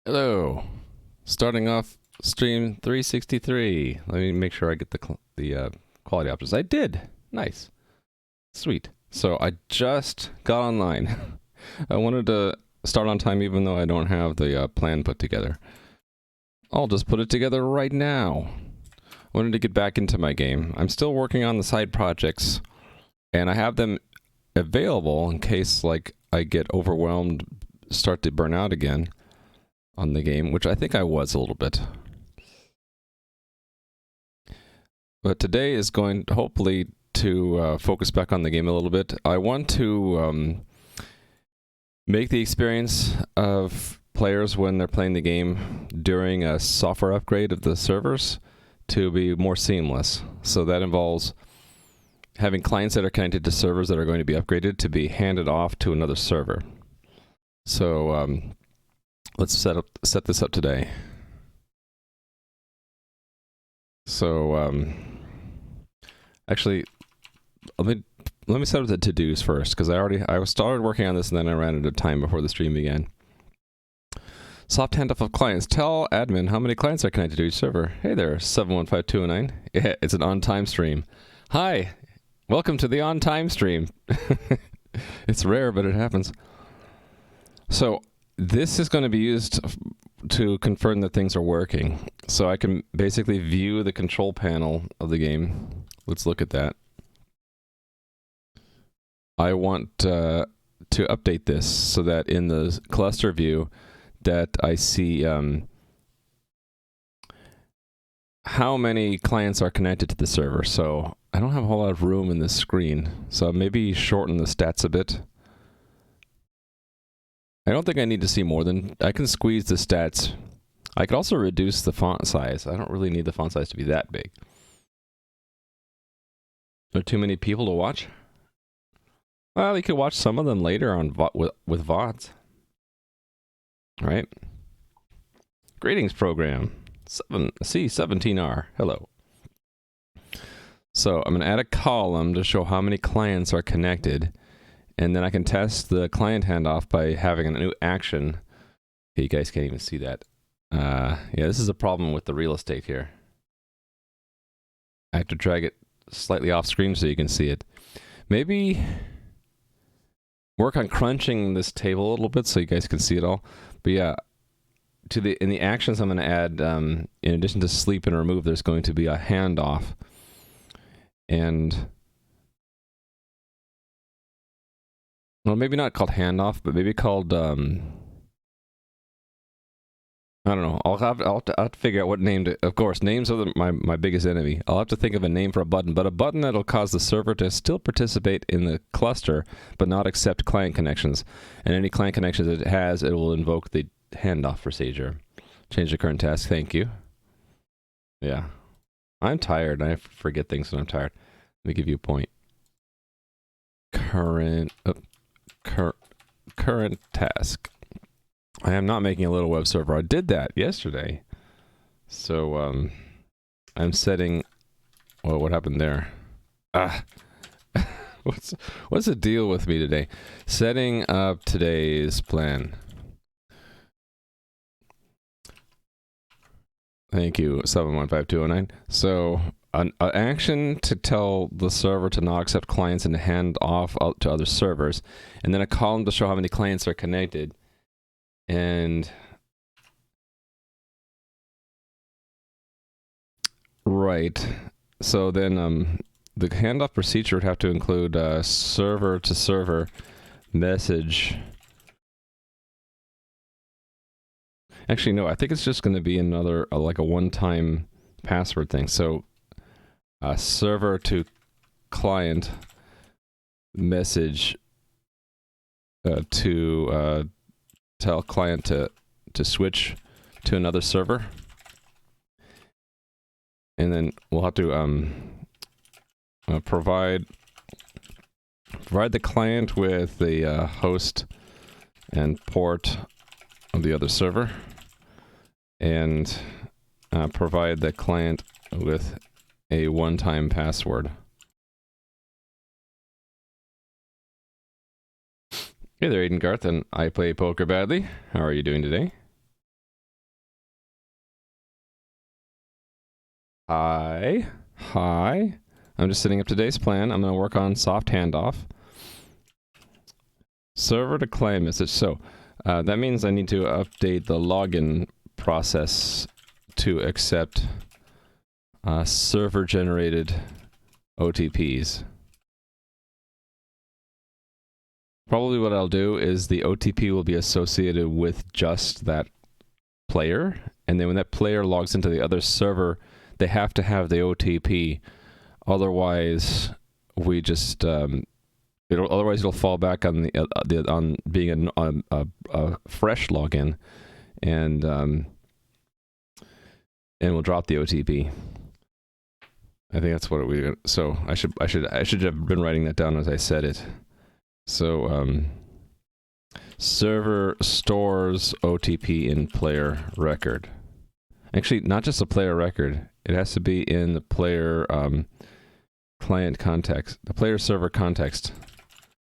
Hello. Starting off stream 363. Let me make sure I get the quality options. I did. Nice. Sweet. So I just got online. I wanted to start on time even though I don't have the plan put together. I'll just put it together right now. I wanted to get back into my game. I'm still working on the side projects, and I have them available in case like I get overwhelmed, start to burn out again on the game, which I think I was a little bit. But today is going to hopefully to focus back on the game a little bit. I want to make the experience of players when they're playing the game during a software upgrade of the servers to be more seamless. So that involves having clients that are connected to servers that are going to be upgraded to be handed off to another server. So let's set this up today. So actually, let me set up the to-dos first, because I started working on this and then I ran out of time before the stream began. Soft handoff of clients. Tell admin how many clients are connected to each server. Hey there, 715-209. Yeah, it's an on-time stream. Hi, welcome to the on-time stream. It's rare, but it happens. So this is going to be used to confirm that things are working. So I can basically view the control panel of the game. Let's look at that. I want to update this so that in the cluster view that I see how many clients are connected to the server. So I don't have a whole lot of room in this screen. So maybe shorten the stats a bit. I don't think I need to see more than... I can squeeze the stats. I could also reduce the font size. I don't really need the font size to be that big. Are there too many people to watch? Well, you could watch some of them later on with VODs. Right? Greetings program. C17R. Hello. So I'm going to add a column to show how many clients are connected. And then I can test the client handoff by having a new action. Okay, you guys can't even see that. Yeah, this is a problem with the real estate here. I have to drag it slightly off screen so you can see it. Maybe work on crunching this table a little bit so you guys can see it all. But yeah, in the actions I'm going to add, in addition to sleep and remove, there's going to be a handoff. And... well, maybe not called handoff, but maybe called, I don't know. I'll have to figure out what name to... Of course, names are my biggest enemy. I'll have to think of a name for a button, but a button that'll cause the server to still participate in the cluster, but not accept client connections. And any client connections it has, it will invoke the handoff procedure. Change the current task. Thank you. Yeah. I'm tired. I forget things when I'm tired. Let me give you a point. Current task. I am not making a little web server. I did that yesterday. So I'm setting... well, what happened there? What's the deal with me today? Setting up today's plan. Thank you, 715209. So an action to tell the server to not accept clients and to hand off out to other servers, and then a column to show how many clients are connected. And right, so then the handoff procedure would have to include server to server message. Actually, no, I think it's just going to be another like a one-time password thing. So server to client message to tell client to switch to another server, and then we'll have to provide the client with the host and port of the other server, and provide the client with a one-time password. Hey there, Aiden Garth, and I play poker badly. How are you doing today? Hi. Hi. I'm just setting up today's plan. I'm going to work on soft handoff. Server to client message. So that means I need to update the login process to accept server-generated OTPs. Probably what I'll do is the OTP will be associated with just that player, and then when that player logs into the other server, they have to have the OTP. Otherwise, we just otherwise it'll fall back on the on being a fresh login, and we'll drop the OTP. I think that's what we. So I should have been writing that down as I said it. So server stores OTP in player record. Actually, not just a player record. It has to be in the player client context, the player server context,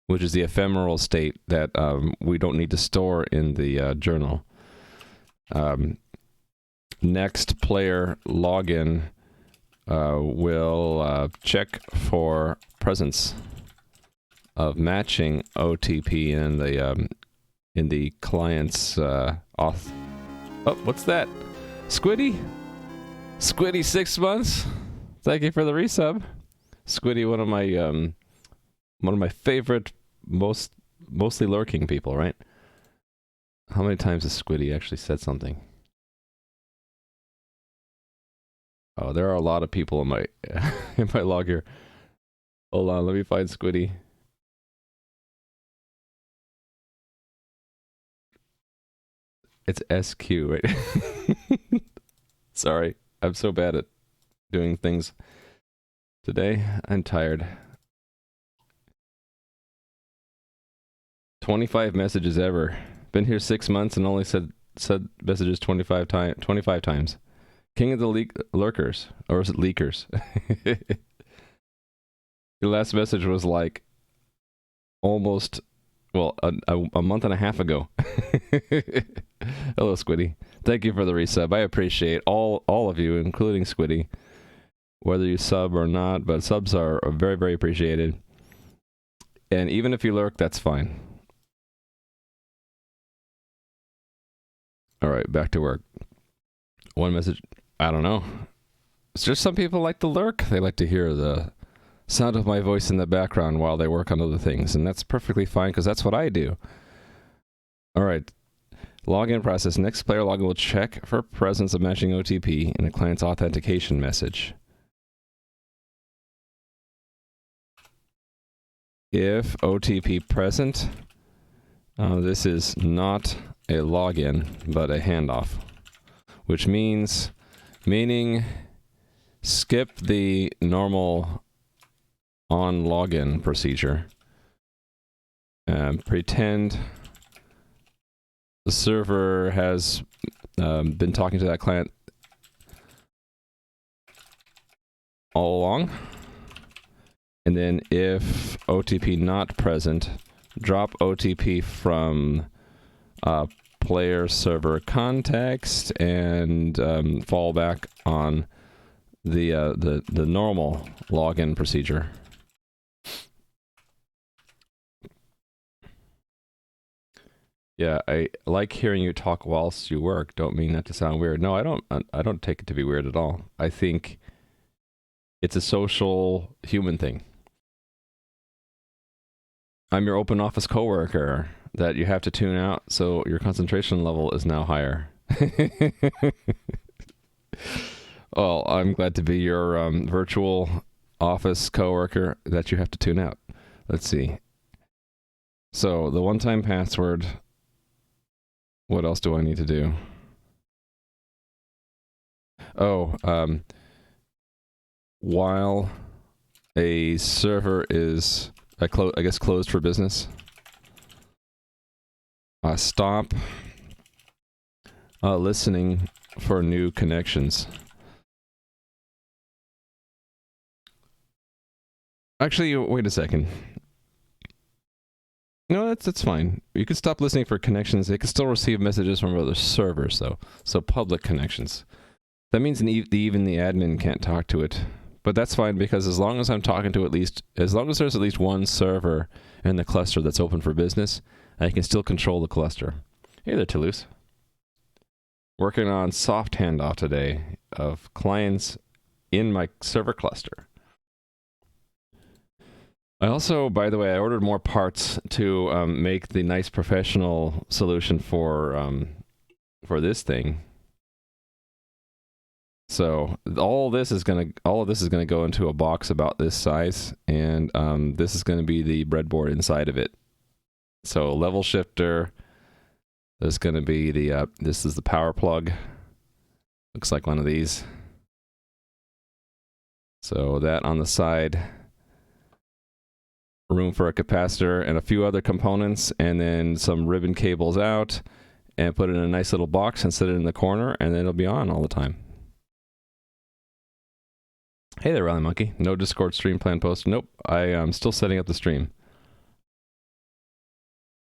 which is the ephemeral state that we don't need to store in the journal. Next player login will check for presence of matching OTP in the client's auth. Oh, what's that? Squiddy? Squiddy 6 months. Thank you for the resub. Squiddy, one of my favorite, mostly lurking people, right? How many times has Squiddy actually said something? Oh, there are a lot of people in my in my log here. Hold on, let me find Squiddy. It's SQ, right? Sorry, I'm so bad at doing things today. I'm tired. 25 messages ever. Been here 6 months and only said messages 25 times. King of the lurkers, or is it leakers? Your last message was like almost, well, a month and a half ago. Hello, Squiddy. Thank you for the resub. I appreciate all of you, including Squiddy, whether you sub or not, but subs are very, very appreciated. And even if you lurk, that's fine. All right, back to work. One message. I don't know. It's just some people like to lurk. They like to hear the sound of my voice in the background while they work on other things, and that's perfectly fine because that's what I do. All right. Login process. Next player login will check for presence of matching OTP in a client's authentication message. If OTP present, this is not a login, but a handoff, which meaning skip the normal on login procedure. Pretend the server has been talking to that client all along. And then if OTP not present, drop OTP from player server context and fall back on the normal login procedure. Yeah, I like hearing you talk whilst you work. Don't mean that to sound weird. No, I don't take it to be weird at all. I think it's a social human thing. I'm your open office coworker that you have to tune out, so your concentration level is now higher. Well, I'm glad to be your virtual office coworker that you have to tune out. Let's see. So the one-time password. What else do I need to do? Oh, while a server is, I guess, closed for business, stop listening for new connections. Actually, wait a second. No, that's fine. You can stop listening for connections. They can still receive messages from other servers, though. So public connections. That means even the admin can't talk to it. But that's fine because as long as I'm talking to as long as there's at least one server in the cluster that's open for business, I can still control the cluster. Hey there, Toulouse. Working on soft handoff today of clients in my server cluster. I also, by the way, I ordered more parts to make the nice professional solution for this thing. So all of this is gonna go into a box about this size, and this is gonna be the breadboard inside of it. So level shifter. There's gonna be the this is the power plug. Looks like one of these. So that on the side. Room for a capacitor and a few other components, and then some ribbon cables out, and put it in a nice little box and set it in the corner, and then it'll be on all the time. Hey there, Rally Monkey. No Discord stream plan post. Nope, I am still setting up the stream.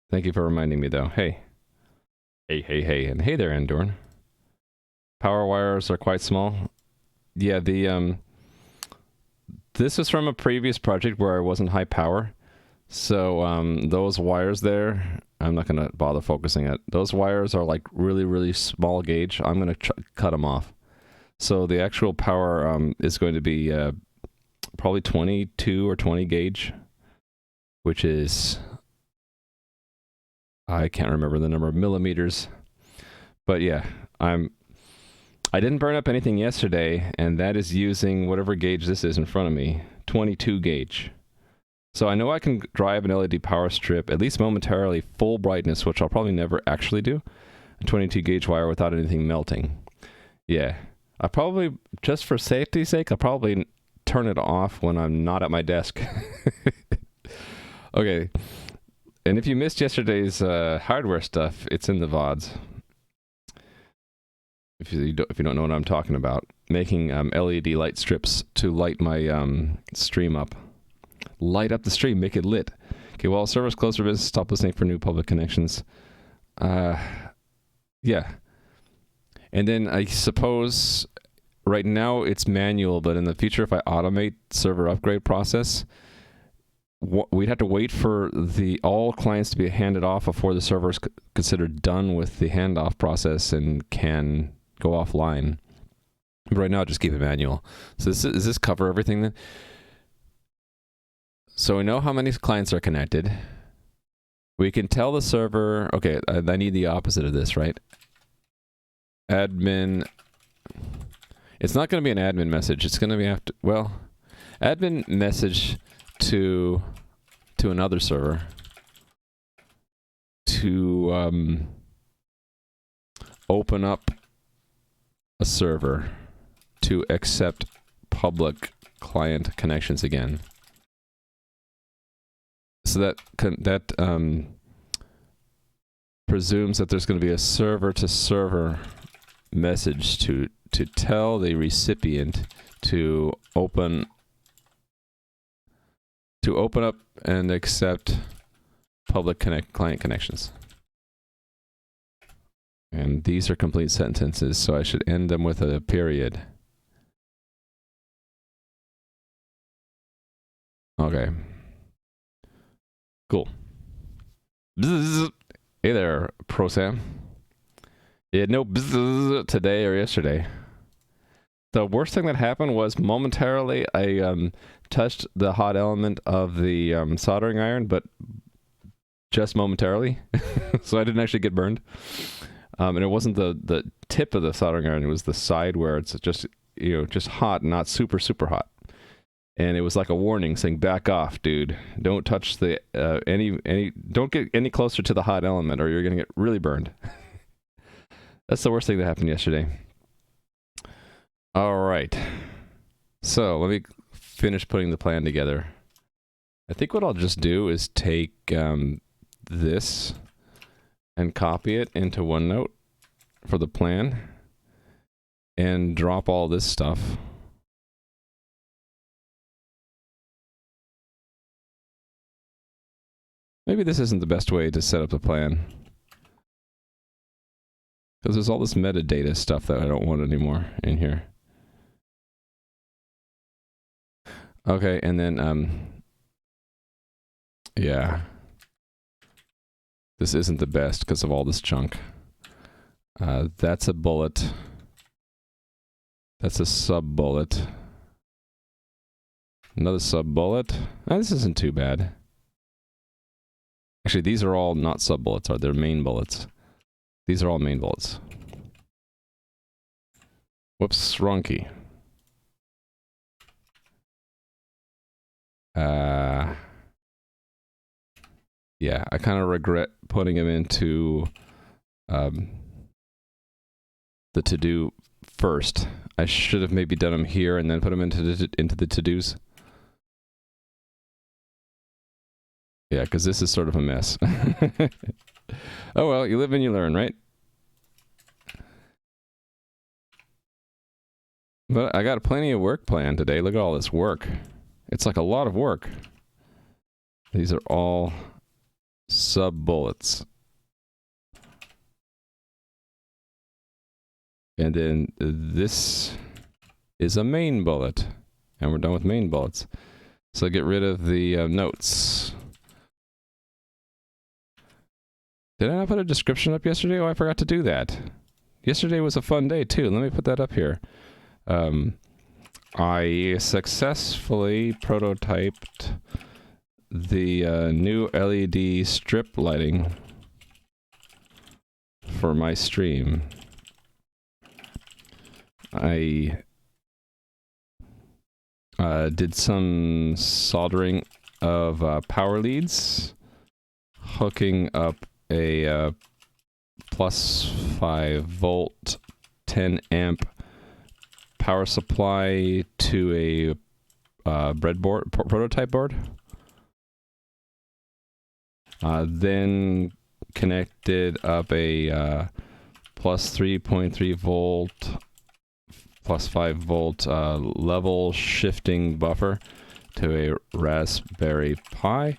Thank you for reminding me, though. Hey. Hey. And hey there, Endorn. Power wires are quite small. Yeah, this is from a previous project where I wasn't high power. So those wires there, I'm not going to bother focusing it. Those wires are like really, really small gauge. I'm going to cut them off. So the actual power is going to be probably 22 or 20 gauge, which is, I can't remember the number of millimeters. But yeah, I didn't burn up anything yesterday, and that is using whatever gauge this is in front of me, 22 gauge. So I know I can drive an LED power strip, at least momentarily, full brightness, which I'll probably never actually do, a 22 gauge wire without anything melting. Yeah, I probably, just for safety's sake, I'll probably turn it off when I'm not at my desk. Okay, and if you missed yesterday's hardware stuff, it's in the VODs. If you don't know what I'm talking about, making LED light strips to light my stream up. Light up the stream, make it lit. Okay, well, servers closed for business, stop listening for new public connections. Yeah. And then I suppose right now it's manual, but in the future, if I automate server upgrade process, we'd have to wait for all clients to be handed off before the server is considered done with the handoff process and can go offline. But right now, just keep it manual. So does this cover everything then? So we know how many clients are connected. We can tell the server, okay, I need the opposite of this, right? Admin. It's not going to be an admin message. It's going to be admin message to another server to open up a server to accept public client connections again. So that presumes that there's going to be a server-to-server message to tell the recipient to open up and accept public client connections. And these are complete sentences, so I should end them with a period. Okay. Cool. Bzz. Hey there, ProSam. You had no bzz today or yesterday. The worst thing that happened was momentarily I touched the hot element of the soldering iron, but just momentarily. So I didn't actually get burned. And it wasn't the tip of the soldering iron, it was the side where it's just hot, not super, super hot. And it was like a warning saying, back off, dude. Don't touch the, don't get any closer to the hot element or you're going to get really burned. That's the worst thing that happened yesterday. All right. So let me finish putting the plan together. I think what I'll just do is take this and copy it into OneNote for the plan and drop all this stuff. Maybe this isn't the best way to set up the plan. Because there's all this metadata stuff that I don't want anymore in here. Okay, and then, yeah. This isn't the best because of all this junk. That's a bullet. That's a sub-bullet. Another sub-bullet. This isn't too bad. Actually, these are all not sub-bullets, they're main bullets. These are all main bullets. Whoops, wrong key. Yeah, I kind of regret putting them into the to-do first. I should have maybe done them here and then put them into the to-dos. Yeah, because this is sort of a mess. Oh well, you live and you learn, right? But I got plenty of work planned today. Look at all this work. It's like a lot of work. These are all sub-bullets. And then this is a main bullet. And we're done with main bullets. So get rid of the notes. Did I not put a description up yesterday? Oh, I forgot to do that. Yesterday was a fun day, too. Let me put that up here. I successfully prototyped the new LED strip lighting for my stream. I did some soldering of power leads, hooking up a plus 5 volt 10 amp power supply to a breadboard prototype board. Then connected up a plus 3.3 volt plus 5 volt level shifting buffer to a Raspberry Pi.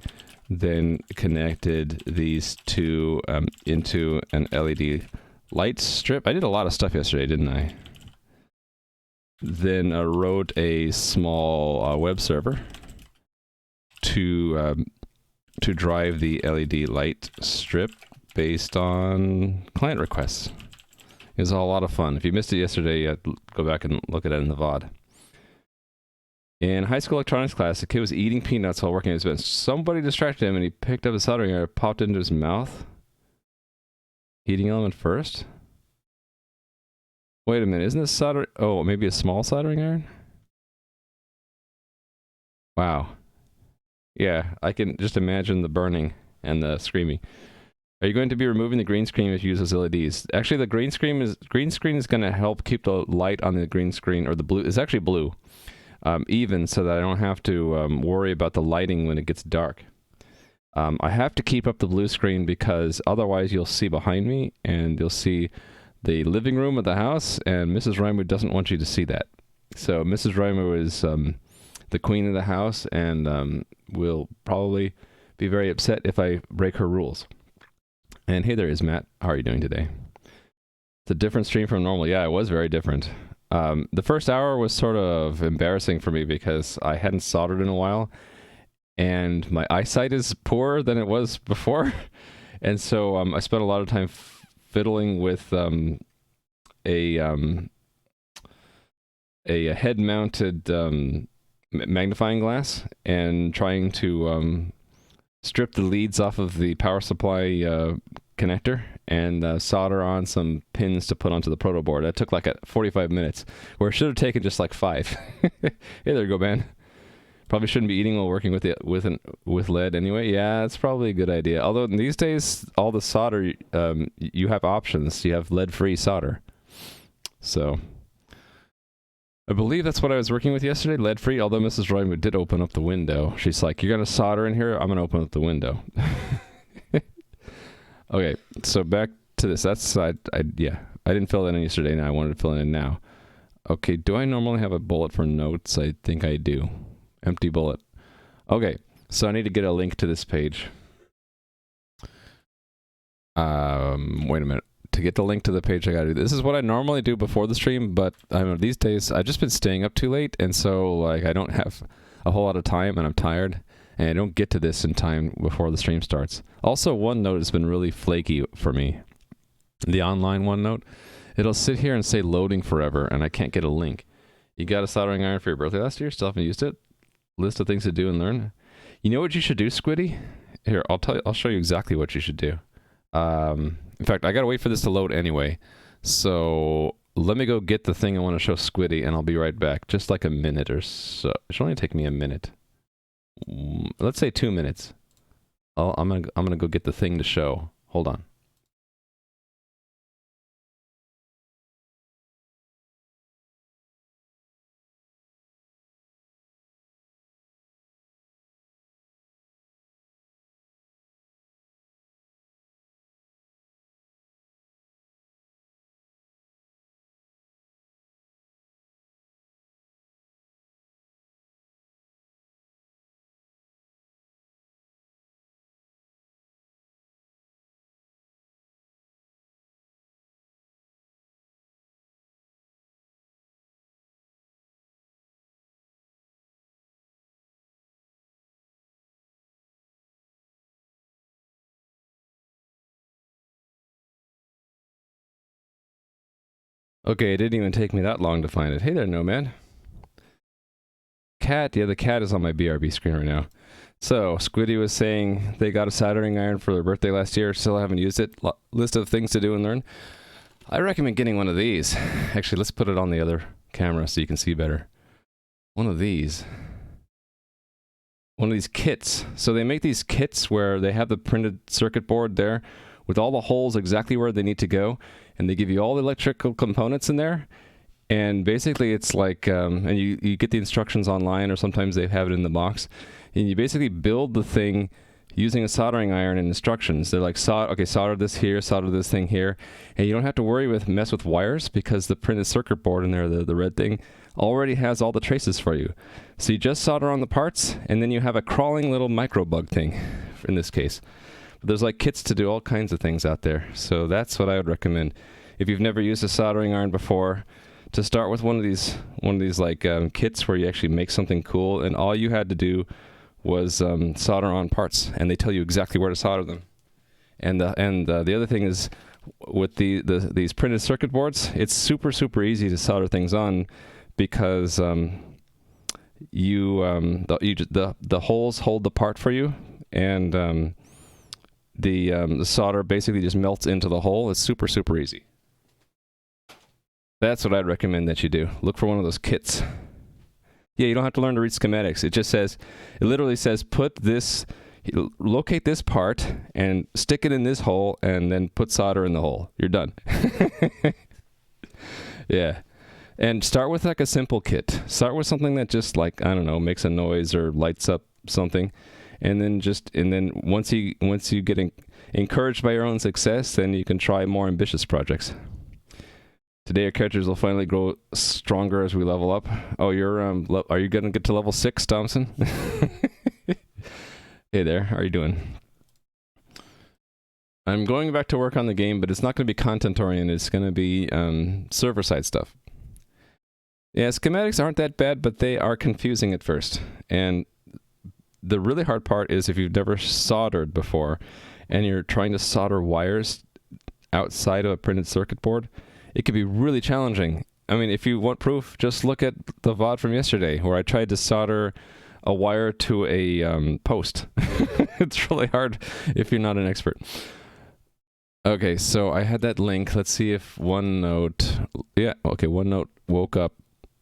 Then connected these two into an LED light strip. I did a lot of stuff yesterday, didn't I? Then wrote a small web server to drive the LED light strip based on client requests. It was a lot of fun. If you missed it yesterday, go back and look at it in the VOD. In high school electronics class, the kid was eating peanuts while working at his bench. Somebody distracted him and he picked up a soldering iron, popped it into his mouth. Heating element first? Wait a minute, isn't this soldering... Oh, maybe a small soldering iron? Wow. Yeah, I can just imagine the burning and the screaming. Are you going to be removing the green screen if you use those LEDs? Actually, the green screen is going to help keep the light on the green screen, or the blue, it's actually blue, even so that I don't have to worry about the lighting when it gets dark. I have to keep up the blue screen because otherwise you'll see behind me and you'll see the living room of the house, and Mrs. Reimer doesn't want you to see that. So Mrs. Reimer is the queen of the house and will probably be very upset if I break her rules. And hey, there is Matt. How are you doing today? It's a different stream from normal. Yeah, it was very different. The first hour was sort of embarrassing for me because I hadn't soldered in a while, and my eyesight is poorer than it was before. And so I spent a lot of time fiddling with a head-mounted magnifying glass and trying to strip the leads off of the power supply connector and solder on some pins to put onto the proto board. That took like 45 minutes, where it should have taken just like 5. Hey, there you go, man. Probably shouldn't be eating while working with lead anyway. Yeah, it's probably a good idea. Although these days, all the solder, you have options. You have lead-free solder. So I believe that's what I was working with yesterday, lead-free, although Mrs. Royman did open up the window. She's like, you're going to solder in here? I'm going to open up the window. Okay, so back to this. That's, yeah, I didn't fill that in yesterday, and I wanted to fill it in now. Okay, do I normally have a bullet for notes? I think I do. Empty bullet. Okay, so I need to get a link to this page. Wait a minute. To get the link to the page, I gotta do this. Is what I normally do before the stream, but I don't know, these days I've just been staying up too late, and so like I don't have a whole lot of time, and I'm tired, and I don't get to this in time before the stream starts. Also, OneNote has been really flaky for me. The online OneNote, it'll sit here and say loading forever, and I can't get a link. You got a soldering iron for your birthday last year? Still haven't used it? List of things to do and learn. You know what you should do, Squiddy? Here, I'll show you exactly what you should do. In fact, I gotta wait for this to load anyway. So let me go get the thing I want to show Squiddy, and I'll be right back. Just like a minute or so. It should only take me a minute. Let's say 2 minutes. I'm gonna go get the thing to show. Hold on. Okay, it didn't even take me that long to find it. Hey there, Nomad. Cat, yeah, the cat is on my BRB screen right now. So, Squiddy was saying they got a soldering iron for their birthday last year. Still haven't used it. List of things to do and learn. I recommend getting one of these. Actually, let's put it on the other camera so you can see better. One of these. One of these kits. So they make these kits where they have the printed circuit board there with all the holes exactly where they need to go. And they give you all the electrical components in there. And basically it's like, and you get the instructions online, or sometimes they have it in the box. And you basically build the thing using a soldering iron and instructions. They're like, okay, solder this here, solder this thing here. And you don't have to mess with wires, because the printed circuit board in there, the red thing, already has all the traces for you. So you just solder on the parts, and then you have a crawling little micro bug thing, in this case. But there's like kits to do all kinds of things out there. So that's what I would recommend. If you've never used a soldering iron before, to start with one of these like kits where you actually make something cool, and all you had to do was solder on parts, and they tell you exactly where to solder them. And the other thing is, with these printed circuit boards, it's super easy to solder things on, because the holes hold the part for you, and the solder basically just melts into the hole. It's super easy. That's what I'd recommend that you do. Look for one of those kits. Yeah, you don't have to learn to read schematics. It just says, it literally says, locate this part and stick it in this hole, and then put solder in the hole. You're done. Yeah. And start with like a simple kit. Start with something that just, like, I don't know, makes a noise or lights up something. And then once you get encouraged by your own success, then you can try more ambitious projects. Today our characters will finally grow stronger as we level up. Oh, are you gonna get to level 6, Thompson? Hey there, how are you doing? I'm going back to work on the game, but it's not gonna be content oriented. It's gonna be server side stuff. Yeah, schematics aren't that bad, but they are confusing at first. And the really hard part is if you've never soldered before, and you're trying to solder wires outside of a printed circuit board. It can be really challenging. I mean, if you want proof, just look at the VOD from yesterday, where I tried to solder a wire to a post. It's really hard if you're not an expert. Okay, so I had that link. Let's see if OneNote... Yeah, okay, OneNote woke up.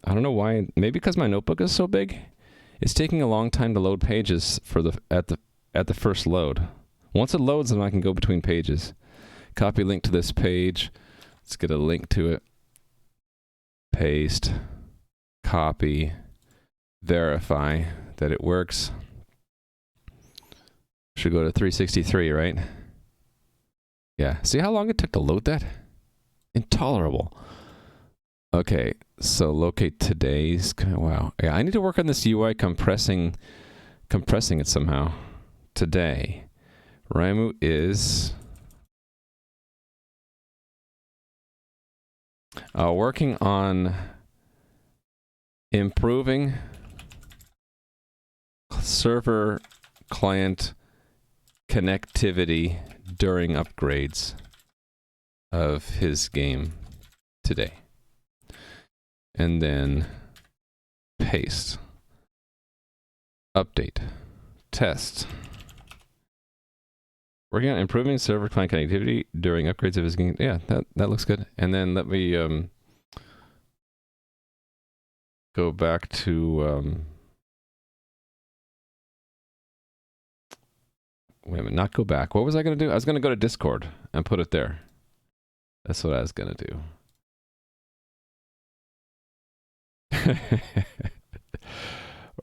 I don't know why. Maybe because my notebook is so big. It's taking a long time to load pages at the first load. Once it loads, then I can go between pages. Copy link to this page. Let's get a link to it. Paste. Copy. Verify that it works. Should go to 363, right? Yeah. See how long it took to load that? Intolerable. Okay, so locate today's... Wow. Yeah, I need to work on this UI compressing it somehow. Today. Raimu is... Working on improving server client connectivity during upgrades of his game today. And then paste. Update. Test. Working on improving server client connectivity during upgrades of his game. Yeah, that looks good. And then let me go back to wait a minute, not go back. What was I going to do? I was going to go to Discord and put it there. That's what I was going to do.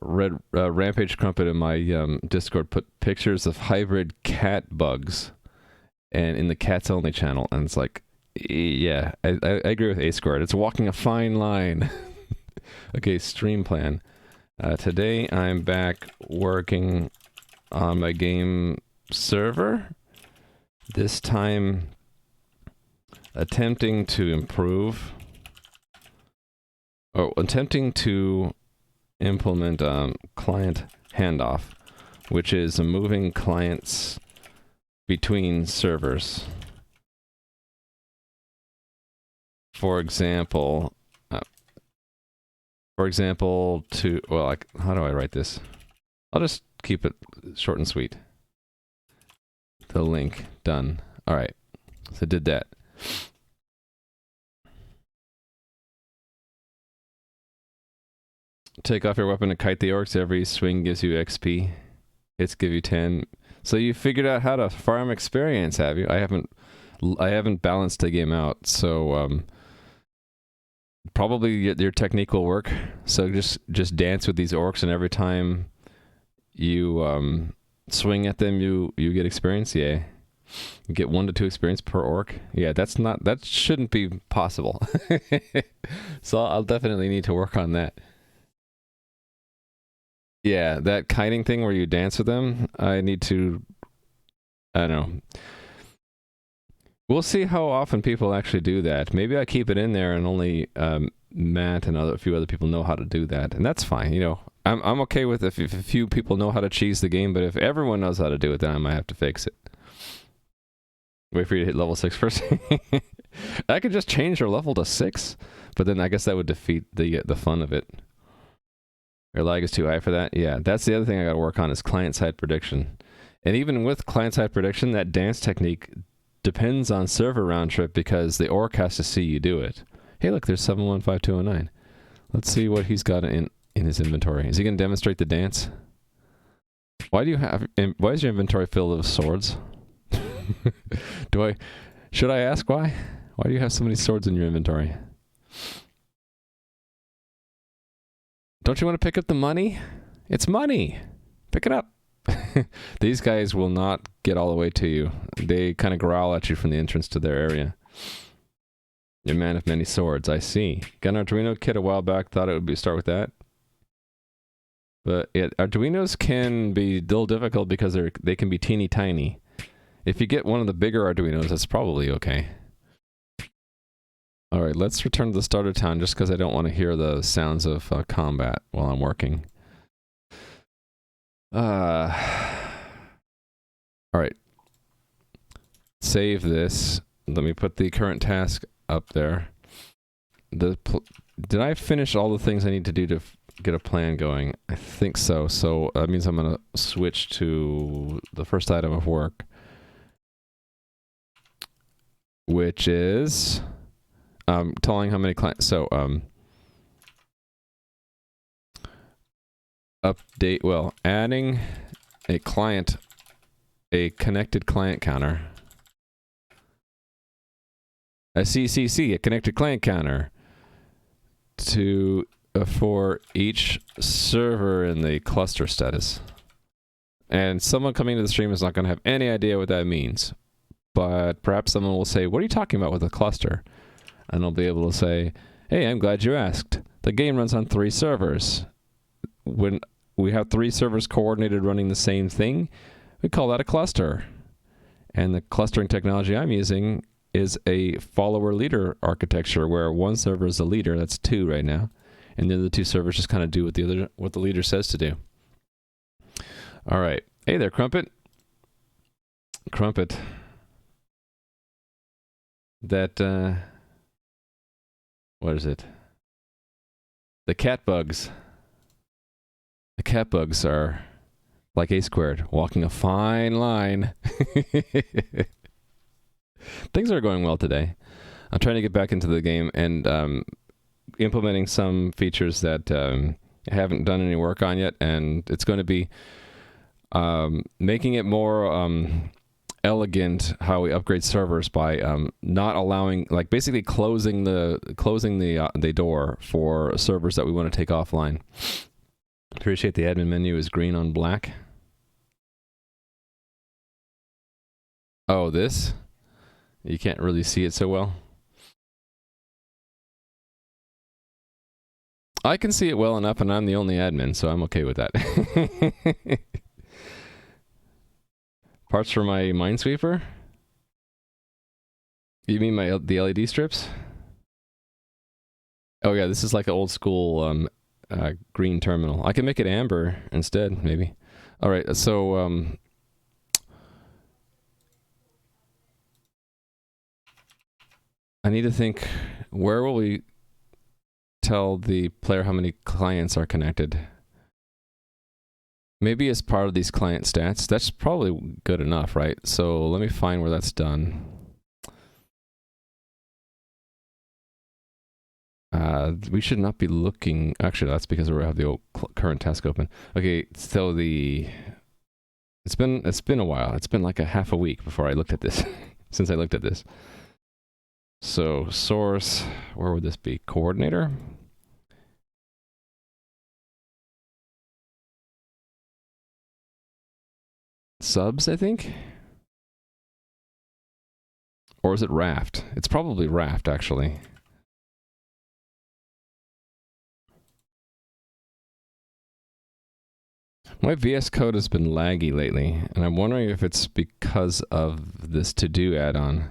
Rampage Crumpet in my Discord put pictures of hybrid cat bugs and in the cats only channel, and it's like, yeah, I agree with A Squared. It's walking a fine line. Okay, stream plan. Today I'm back working on my game server. This time attempting to improve. Attempting to implement client handoff, which is moving clients between servers. For example, to, well, like, how do I write this? I'll just keep it short and sweet. The link, done. All right, so did that. Take off your weapon and kite the orcs. Every swing gives you XP. Hits give you 10. So you figured out how to farm experience, have you? I haven't balanced the game out, so probably your technique will work. So just dance with these orcs, and every time you swing at them, you get experience. Yeah, you get 1 to 2 experience per orc. Yeah, that shouldn't be possible. So I'll definitely need to work on that. Yeah, that kiting thing where you dance with them, I need to, I don't know. We'll see how often people actually do that. Maybe I keep it in there and only Matt and a few other people know how to do that. And that's fine, you know. I'm okay with if a few people know how to cheese the game, but if everyone knows how to do it, then I might have to fix it. Wait for you to hit level 6 first. I could just change your level to 6, but then I guess that would defeat the fun of it. Your lag is too high for that? Yeah, that's the other thing I gotta work on is client-side prediction. And even with client-side prediction, that dance technique depends on server round trip because the orc has to see you do it. Hey, look, there's 715209. Let's see what he's got in his inventory. Is he gonna demonstrate the dance? Why is your inventory filled with swords? Should I ask why? Why do you have so many swords in your inventory? Don't you want to pick up the money? It's money. Pick it up. These guys will not get all the way to you. They kind of growl at you from the entrance to their area. You're a man of many swords, I see. Got an Arduino kit a while back, thought it would be start with that. But yeah, Arduinos can be a little difficult because they can be teeny tiny. If you get one of the bigger Arduinos, that's probably okay. Alright, let's return to the starter town just because I don't want to hear the sounds of combat while I'm working. Alright. Save this. Let me put the current task up there. Did I finish all the things I need to do to get a plan going? I think so. So that means I'm going to switch to the first item of work, which is telling how many clients. So update, well, adding a connected client counter. A CCC, a connected client counter to for each server in the cluster status. And someone coming to the stream is not going to have any idea what that means. But perhaps someone will say, what are you talking about with a cluster? And I'll be able to say, hey, I'm glad you asked. The game runs on 3 servers. When we have 3 servers coordinated running the same thing, we call that a cluster. And the clustering technology I'm using is a follower-leader architecture where one server is the leader. That's 2 right now, and the other 2 servers just kind of do what the leader says to do. All right. Hey there, Crumpet. Crumpet. That what is it? The cat bugs. The cat bugs are like A squared, walking a fine line. Things are going well today. I'm trying to get back into the game and implementing some features that I haven't done any work on yet, and it's going to be making it more elegant how we upgrade servers by not allowing, like basically closing the door for servers that we want to take offline. Appreciate the admin menu is green on black. Oh, this? You can't really see it so well. I can see it well enough, and I'm the only admin, so I'm okay with that. Parts for my Minesweeper? You mean the LED strips? Oh yeah, this is like an old school green terminal. I can make it amber instead, maybe. All right, so I need to think, where will we tell the player how many clients are connected? Maybe as part of these client stats. That's probably good enough, right? So let me find where that's done. We should not be looking. Actually, that's because we have the old current task open. Okay, so it's been a while. It's been like a half a week before I looked at this. Since I looked at this. So source, where would this be? Coordinator. Subs, I think? Or is it Raft? It's probably Raft, actually. My VS Code has been laggy lately, and I'm wondering if it's because of this to-do add-on.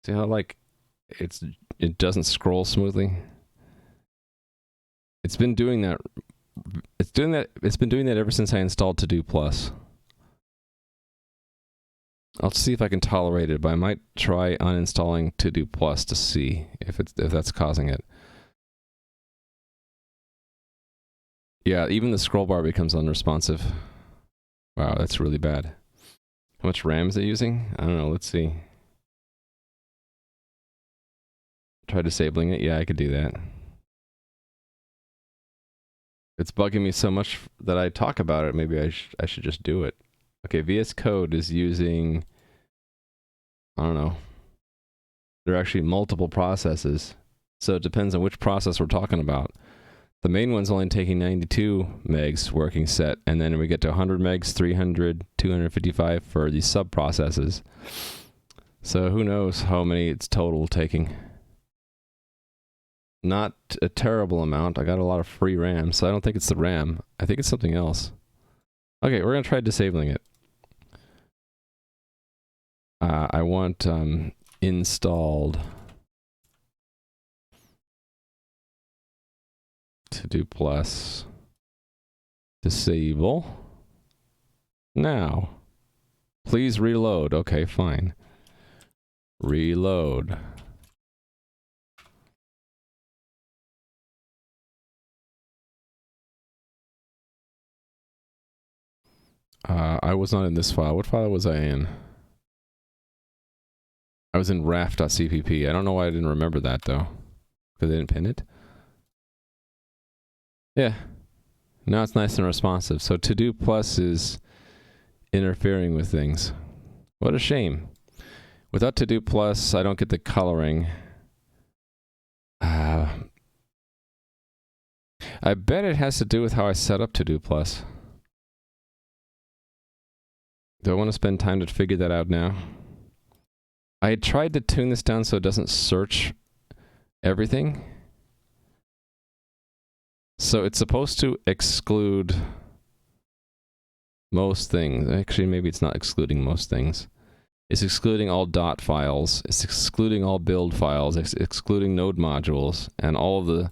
See how, like, it doesn't scroll smoothly? It's been doing that. It's been doing that ever since I installed To Do Plus. I'll see if I can tolerate it, but I might try uninstalling To Do Plus to see if that's causing it. Yeah, even the scroll bar becomes unresponsive. Wow, that's really bad. How much RAM is it using? I don't know, let's see. Try disabling it. Yeah, I could do that. It's bugging me so much that I talk about it. Maybe I should just do it. Okay, VS Code is using, I don't know. There are actually multiple processes. So it depends on which process we're talking about. The main one's only taking 92 megs working set, and then we get to 100 megs, 300, 255 for these sub-processes. So who knows how many it's total taking. Not a terrible amount. I got a lot of free RAM, so I don't think it's the RAM. I think it's something else. Okay, we're going to try disabling it. I want installed To Do Plus disable now. Please reload. Okay, fine. Reload. I was not in this file. What file was I in? I was in raf.cpp. I don't know why I didn't remember that, though. Because I didn't pin it? Yeah. Now it's nice and responsive. So To Do Plus is interfering with things. What a shame. Without To Do Plus, I don't get the coloring. I bet it has to do with how I set up To Do Plus. Do I want to spend time to figure that out now? I had tried to tune this down so it doesn't search everything. So it's supposed to exclude most things. Actually, maybe it's not excluding most things. It's excluding all dot files. It's excluding all build files. It's excluding node modules and all of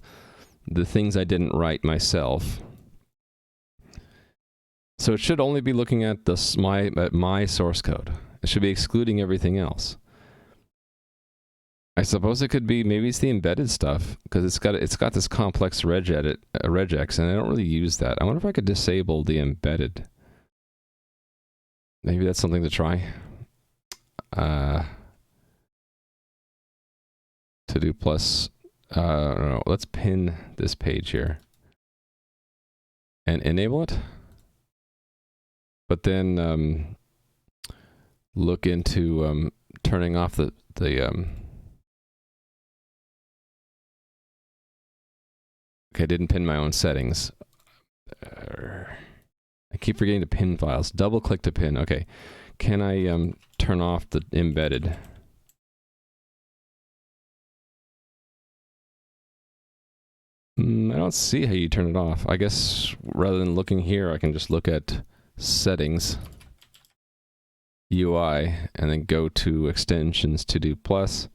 the things I didn't write myself. So it should only be looking at my source code. It should be excluding everything else. I suppose it could be, maybe it's the embedded stuff, because it's got this complex regex, and I don't really use that. I wonder if I could disable the embedded. Maybe that's something to try. To do plus, I don't know, let's pin this page here and enable it. But then look into turning off the okay, I didn't pin my own settings. I keep forgetting to pin files. Double click to pin. Okay. Can I turn off the embedded? I don't see how you turn it off. I guess rather than looking here, I can just look at settings, UI, and then go to extensions to do plus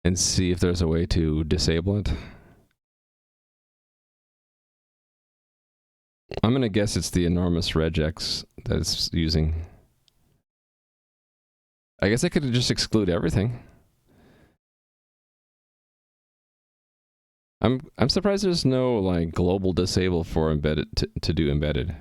and see if there's a way to disable it. I'm going to guess it's the enormous regex that it's using. I guess I could just exclude everything. I'm surprised there's no like global disable for embedded to do embedded.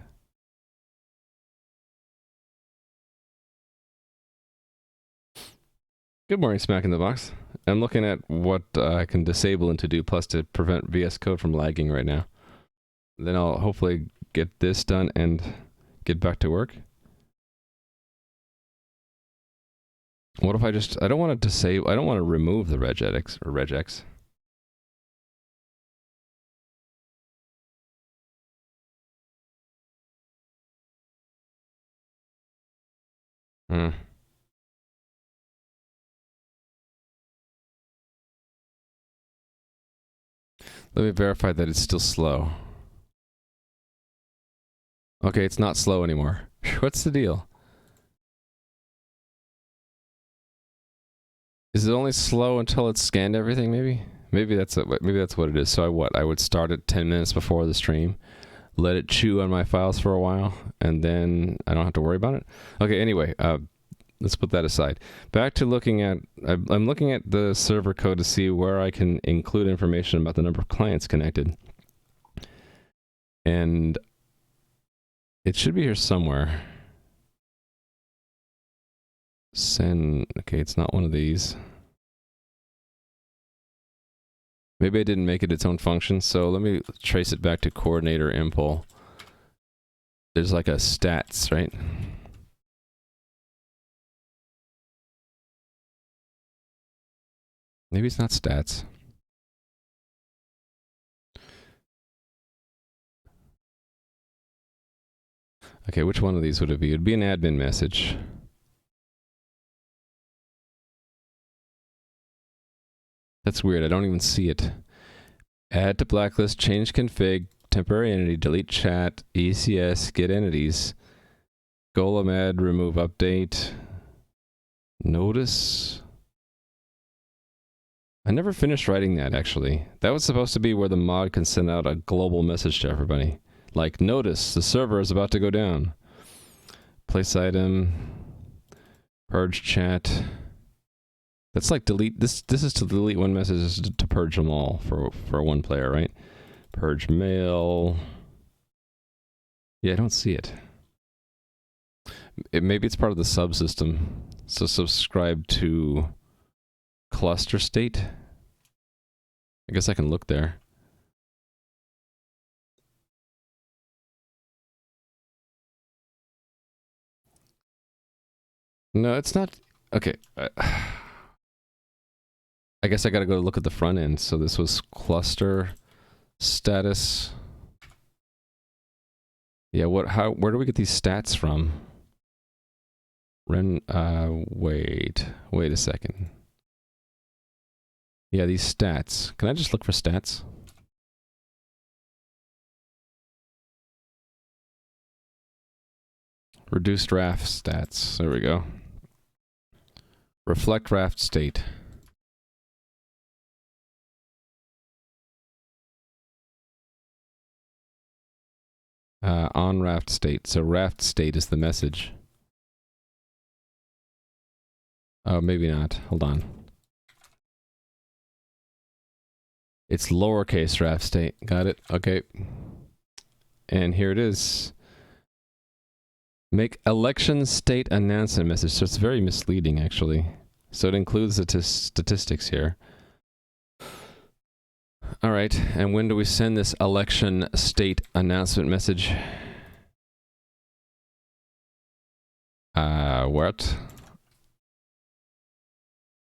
Good morning, Smack in the Box. I'm looking at what I can disable in to do plus to prevent VS Code from lagging right now. Then I'll hopefully get this done and get back to work. What if I don't want to disable, I don't want to remove the regex. Let me verify that it's still slow. Okay, it's not slow anymore. What's the deal? Is it only slow until it's scanned everything, maybe? Maybe that's what it is. So I would start it 10 minutes before the stream, let it chew on my files for a while, and then I don't have to worry about it. Okay, anyway, let's put that aside. Back to looking at, I'm looking at the server code to see where I can include information about the number of clients connected. And it should be here somewhere. Send, okay, it's not one of these. Maybe I didn't make it its own function, so let me trace it back to coordinator impl. There's like a stats, right? Maybe it's not stats. Okay, which one of these would it be? It'd be an admin message. That's weird, I don't even see it. Add to blacklist, change config, temporary entity, delete chat, ECS, get entities, golem add, remove update, notice. I never finished writing that, actually. That was supposed to be where the mod can send out a global message to everybody. Like, notice, the server is about to go down. Place item, purge chat. That's like delete, this is to delete one message, this is to purge them all for one player, right? Purge mail. Yeah, I don't see it. Maybe it's part of the subsystem. So subscribe to cluster state. I guess I can look there. No, it's not. Okay. I guess I gotta go look at the front end. So this was cluster status. Yeah, where do we get these stats from? Wait a second. Yeah, these stats. Can I just look for stats? Reduced raft stats. There we go. Reflect raft state. On raft state. So raft state is the message. Oh, maybe not. Hold on. It's lowercase raft state. Got it. Okay. And here it is. Make election state announcement message. So it's very misleading, actually. So it includes the statistics here. All right. And when do we send this election state announcement message? What?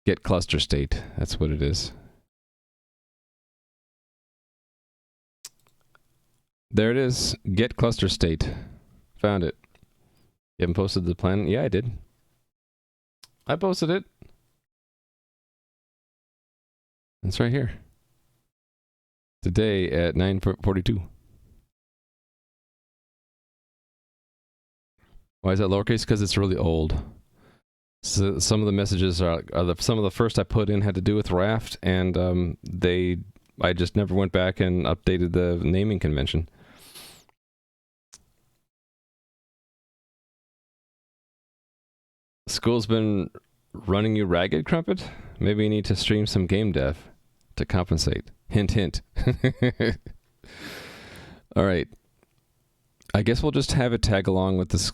Get cluster state. That's what it is. There it is. Get cluster state. Found it. You haven't posted the plan? Yeah, I did. I posted it. It's right here. Today at 9:42. Why is that lowercase? Because it's really old. So some of the messages are some of the first I put in had to do with Raft, and I just never went back and updated the naming convention. School's been running you ragged, Crumpet? Maybe you need to stream some game dev to compensate. Hint, hint. All right. I guess we'll just have it tag along with this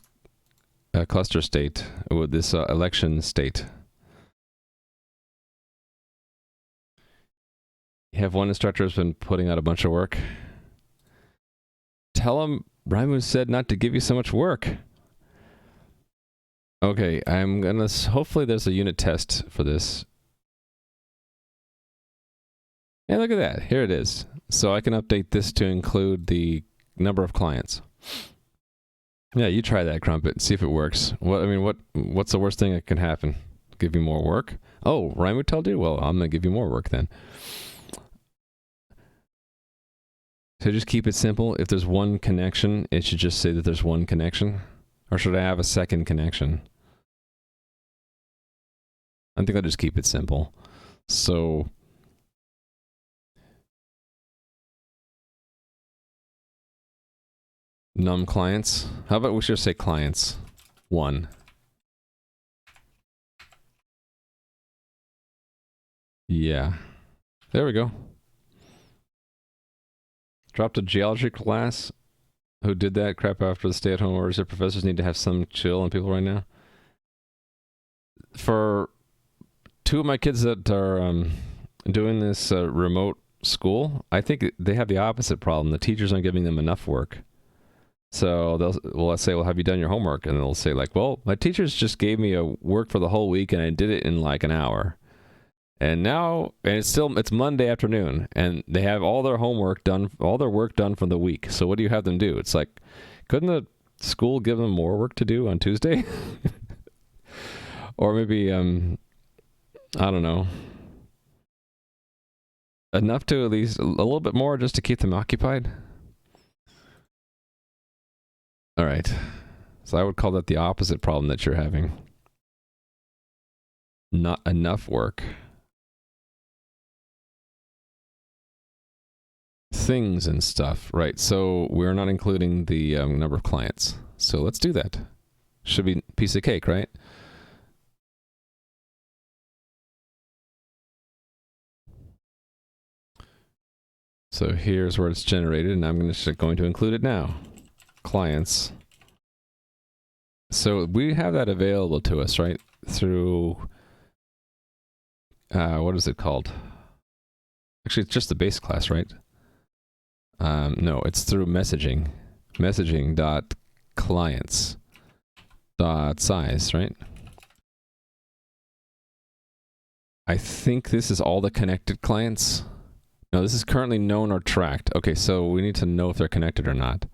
cluster state, with this election state. You have one instructor who's been putting out a bunch of work. Tell him Raimu said not to give you so much work. Okay, I'm gonna... Hopefully there's a unit test for this. Hey, look at that. Here it is. So I can update this to include the number of clients. Yeah, you try that, Crumpet, and see if it works. What's the worst thing that can happen? Give you more work? Oh, Raimu told you? Well, I'm gonna give you more work then. So just keep it simple. If there's one connection, it should just say that there's one connection. Or should I have a second connection? I think I'll just keep it simple. So num clients. How about we should say clients? 1. Yeah. There we go. Dropped a geology class. Who did that crap after the stay-at-home orders? Their professors need to have some chill on people right now. For 2 of my kids that are doing this remote school, I think they have the opposite problem. The teachers aren't giving them enough work. So let's say, well, have you done your homework? And they'll say like, well, my teachers just gave me a work for the whole week and I did it in like an hour. And now, it's Monday afternoon, and they have all their homework done, all their work done from the week. So what do you have them do? It's like, couldn't the school give them more work to do on Tuesday? Or maybe, I don't know, enough to at least a little bit more just to keep them occupied? All right. So I would call that the opposite problem that you're having. Not enough work. Things and stuff, right? So we're not including the number of clients. So let's do that. Should be a piece of cake, right? So here's where it's generated, and I'm going to include it now. Clients. So we have that available to us, right? Through, what is it called? Actually, it's just the base class, right? No, it's through messaging. Messaging.clients.size, right? I think this is all the connected clients. No, this is currently known or tracked. Okay, so we need to know if they're connected or not.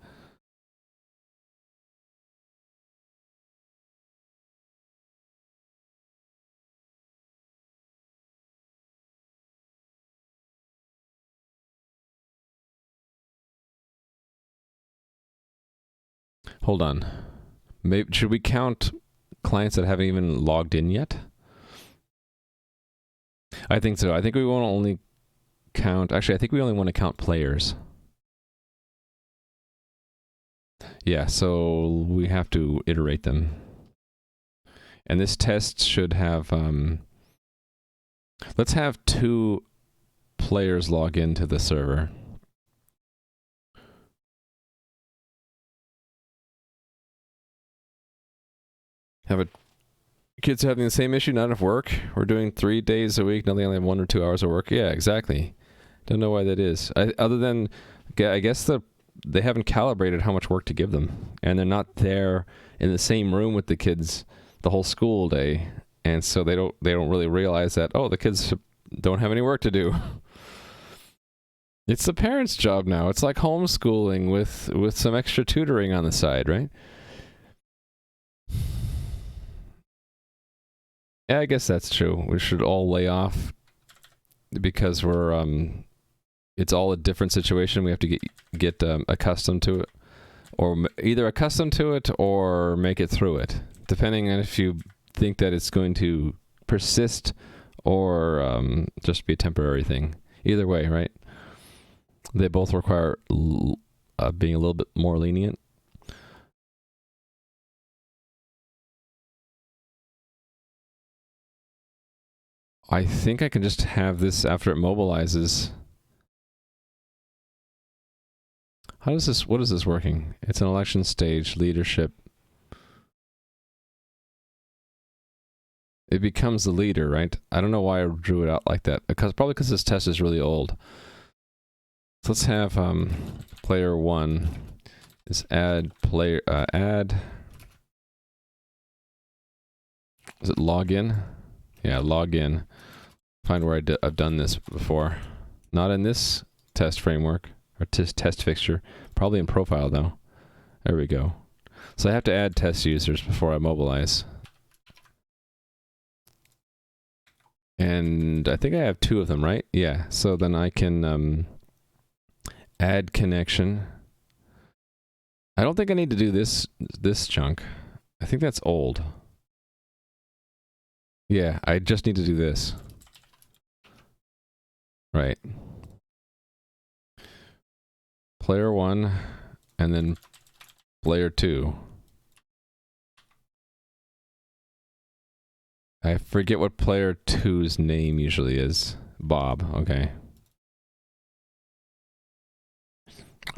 Hold on. Maybe should we count clients that haven't even logged in yet? I think so. I think we want to only count. Actually, I think we only want to count players. Yeah, so we have to iterate them. And this test should have, let's have 2 players log into the server. Kids are having the same issue, not enough work. We're doing 3 days a week, now they only have 1 or 2 hours of work. Yeah, exactly. Don't know why that is. Other than, I guess they haven't calibrated how much work to give them. And they're not there in the same room with the kids the whole school day. And so they don't really realize that, oh, the kids don't have any work to do. It's the parents' job now. It's like homeschooling with some extra tutoring on the side, right? Yeah, I guess that's true. We should all lay off because we're it's all a different situation. We have to get accustomed to it, or either accustomed to it or make it through it, depending on if you think that it's going to persist or just be a temporary thing. Either way, right? They both require being a little bit more lenient. I think I can just have this after it mobilizes. How does this, what is this working? It's an election stage, leadership. It becomes the leader, right? I don't know why I drew it out like that. Probably because this test is really old. So let's have player 1 is add player, add. Is it login? Yeah, login. Find where I've done this before. Not in this test framework or test fixture. Probably in profile though. There we go. So I have to add test users before I mobilize. And I think I have 2 of them, right? Yeah. So then I can add connection. I don't think I need to do this chunk. I think that's old. Yeah, I just need to do this. Right. Player 1 and then player 2. I forget what player 2's name usually is. Bob, okay.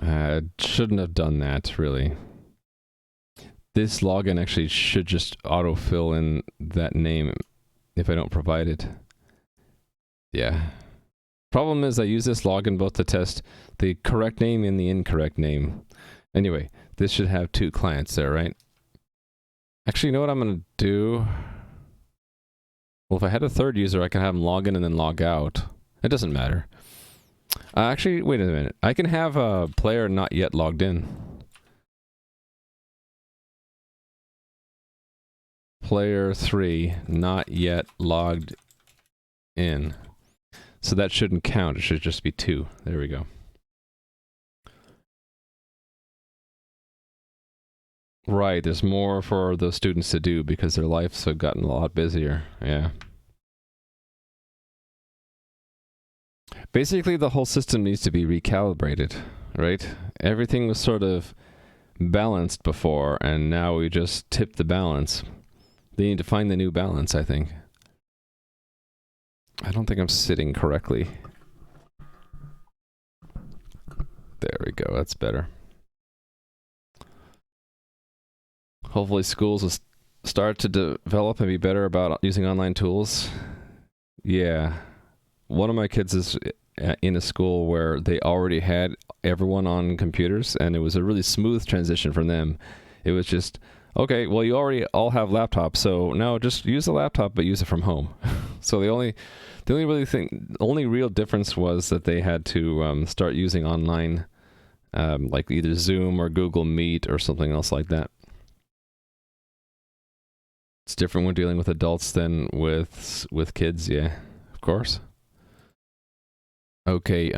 I shouldn't have done that, really. This login actually should just autofill in that name if I don't provide it. Yeah. Problem is I use this login both to test the correct name and the incorrect name. Anyway, this should have 2 clients there, right? Actually, you know what I'm going to do? Well, if I had a 3rd user, I can have them log in and then log out. It doesn't matter. Actually, wait a minute. I can have a player not yet logged in. Player 3 not yet logged in. So that shouldn't count. It should just be 2. There we go. Right, there's more for the students to do because their lives have gotten a lot busier. Yeah. Basically, the whole system needs to be recalibrated, right? Everything was sort of balanced before, and now we just tip the balance. They need to find the new balance, I think. I don't think I'm sitting correctly. There we go, that's better. Hopefully schools will start to develop and be better about using online tools. Yeah. One of my kids is in a school where they already had everyone on computers, and it was a really smooth transition from them. It was just, okay, well, you already all have laptops, so now just use the laptop, but use it from home. So the only real difference was that they had to start using online, like either Zoom or Google Meet or something else like that. It's different when dealing with adults than with kids, yeah, of course. Okay,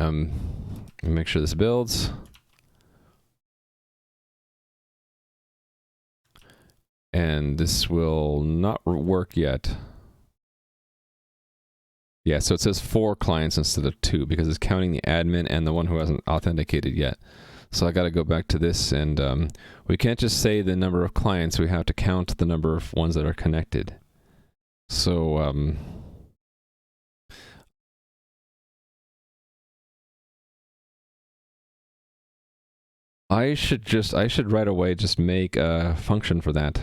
make sure this builds. And this will not work yet. Yeah, so it says 4 clients instead of 2 because it's counting the admin and the one who hasn't authenticated yet. So I got to go back to this, and we can't just say the number of clients. We have to count the number of ones that are connected. So I should right away just make a function for that,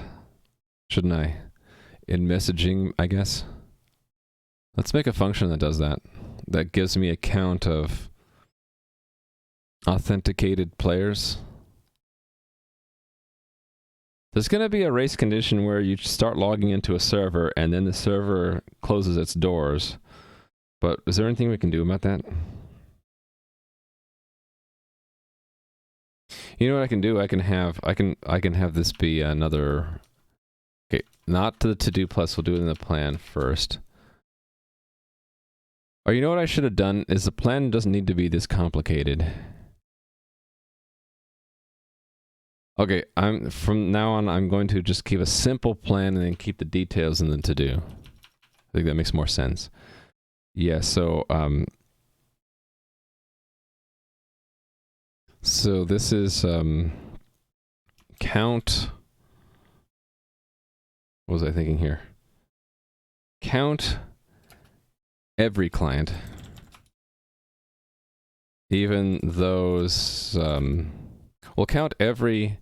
shouldn't I? In messaging, I guess. Let's make a function that does that. That gives me a count of authenticated players. There's going to be a race condition where you start logging into a server and then the server closes its doors. But is there anything we can do about that? You know what I can do? I can have this be another. Okay, not the to do plus. We'll do it in the plan first. Or you know what I should have done is the plan doesn't need to be this complicated. Okay, from now on I'm going to just keep a simple plan and then keep the details in the to do. I think that makes more sense. Yeah, so this is count. What was I thinking here? Count every client, even those. We'll count every.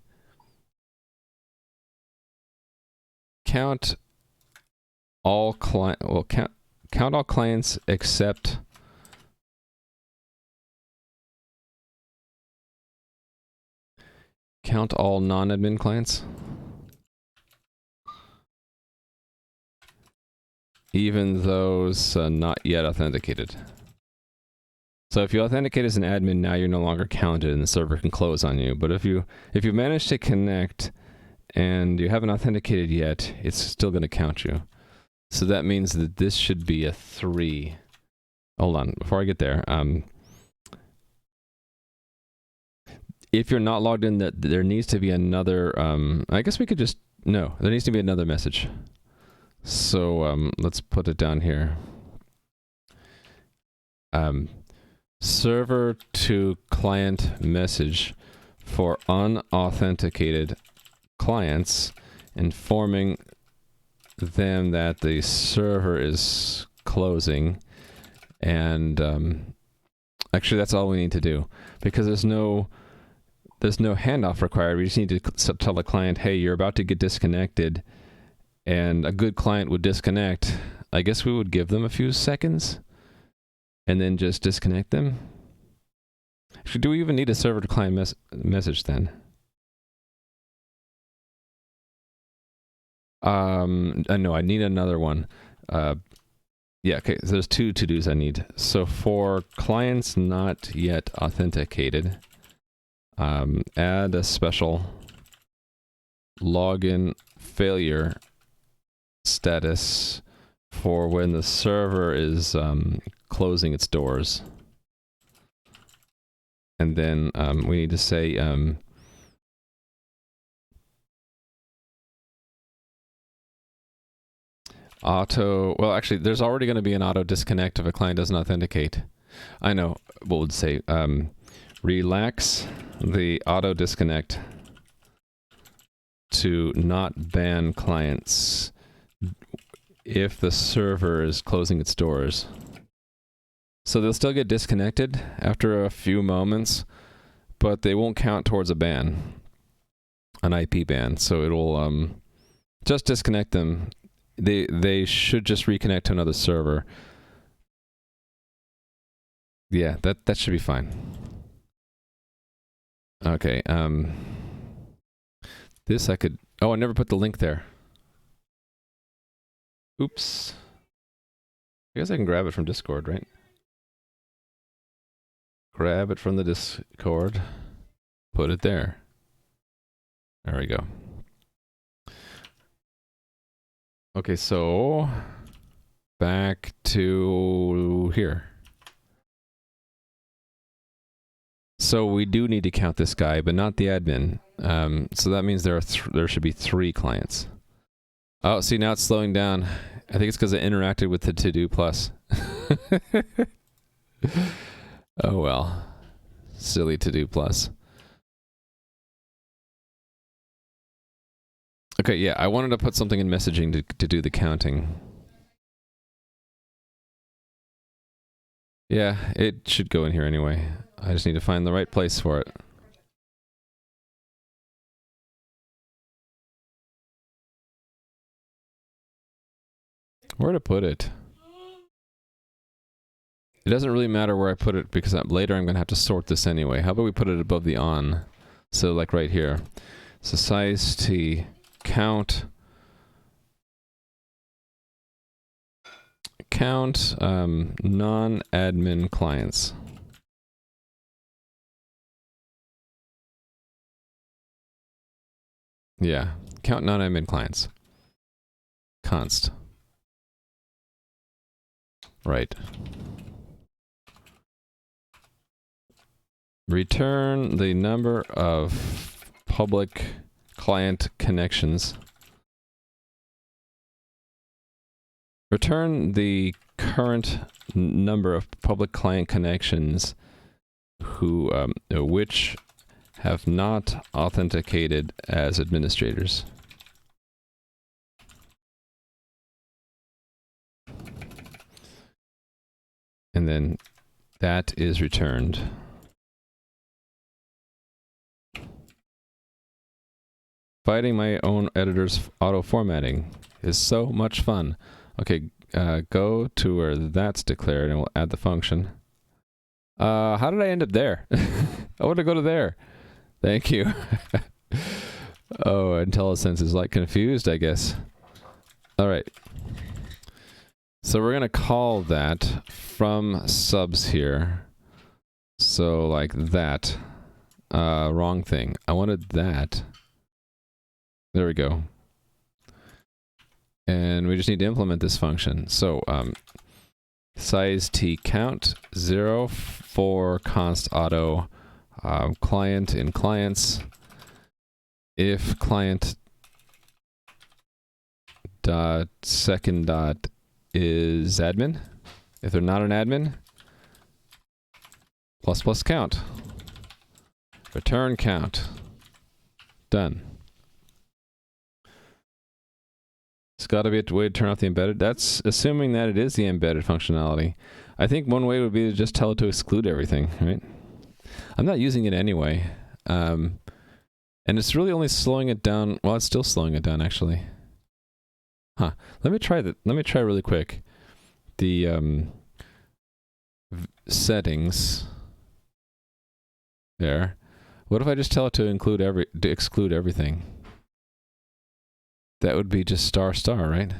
Count all client. Well, count all clients except. Count all non-admin clients. Even those not yet authenticated. So if you authenticate as an admin, now you're no longer counted and the server can close on you. But if you manage to connect and you haven't authenticated yet, it's still going to count you. So that means that this should be a 3. Hold on, before I get there. If you're not logged in, that there needs to be another. I guess we could just no. There needs to be another message. So let's put it down here. Server to client message for unauthenticated clients, informing them that the server is closing. And actually, that's all we need to do because there's no handoff required. We just need to tell the client, hey, you're about to get disconnected. And a good client would disconnect. I guess we would give them a few seconds and then just disconnect them. Actually, do we even need a server to client message then? No, I need another one. Yeah, okay, so there's 2 to-dos I need. So for clients not yet authenticated, add a special login failure status for when the server is closing its doors. And then we need to say auto. Well, actually, there's already going to be an auto disconnect if a client doesn't authenticate. I know what would say relax the auto disconnect to not ban clients if the server is closing its doors. So they'll still get disconnected after a few moments, but they won't count towards a ban, an IP ban. So it'll just disconnect them. They should just reconnect to another server. Yeah, that should be fine. Okay, this I could... Oh, I never put the link there. Oops. I guess I can grab it from Discord, right? Grab it from the Discord. Put it there. There we go. Okay, so... back to here. So we do need to count this guy, but not the admin. So that means there should be 3 clients. Oh, see, now it's slowing down. I think it's because I interacted with the to-do plus. Oh well. Silly to-do plus. Okay, yeah, I wanted to put something in messaging to do the counting. Yeah, it should go in here anyway. I just need to find the right place for it. Where to put it? It doesn't really matter where I put it because later I'm going to have to sort this anyway. How about we put it above the on? So like right here. So size t count non-admin clients. Yeah, count non-admin clients. Const. Right. Return the number of public client connections. Return the current number of public client connections who, which have not authenticated as administrators. And then that is returned. Fighting my own editor's auto-formatting is so much fun. Okay, go to where that's declared and we'll add the function. How did I end up there? I want to go to there. Thank you. Oh, IntelliSense is like confused, I guess. All right. So we're going to call that from subs here. So like that. Wrong thing. I wanted that. There we go. And we just need to implement this function. So size t count 0 for const auto client in clients. If client dot second dot is admin. If they're not an admin, plus plus count. Return count. Done. It's got to be a way to turn off the embedded. That's assuming that it is the embedded functionality. I think one way would be to just tell it to exclude everything, right? I'm not using it anyway. And it's really only slowing it down. Well, it's still slowing it down, actually. Huh. Let me try that. Let me try really quick. The settings. There. What if I just tell it to exclude everything? That would be just star star, right?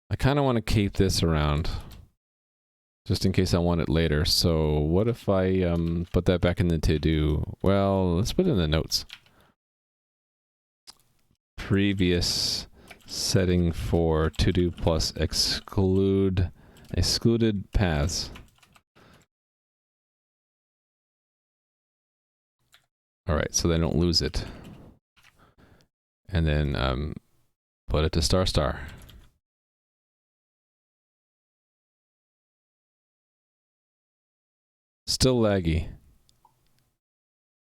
I kind of want to keep this around. Just in case I want it later. So what if I put that back in the to-do? Well, let's put it in the notes. Previous setting for to-do plus excluded paths. All right, so they don't lose it. And then put it to star star. Still laggy.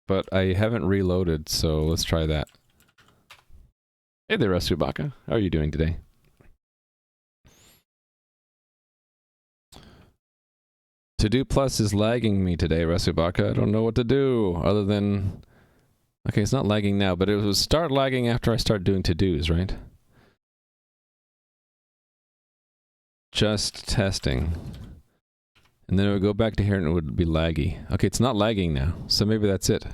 But I haven't reloaded, so let's try that. Hey there, Rasubaka. How are you doing today? To-do plus is lagging me today, Rasubaka. I don't know what to do other than... Okay, it's not lagging now, but it will start lagging after I start doing to-dos, right? Just testing. And then it would go back to here and it would be laggy. Okay, it's not lagging now, so maybe that's it.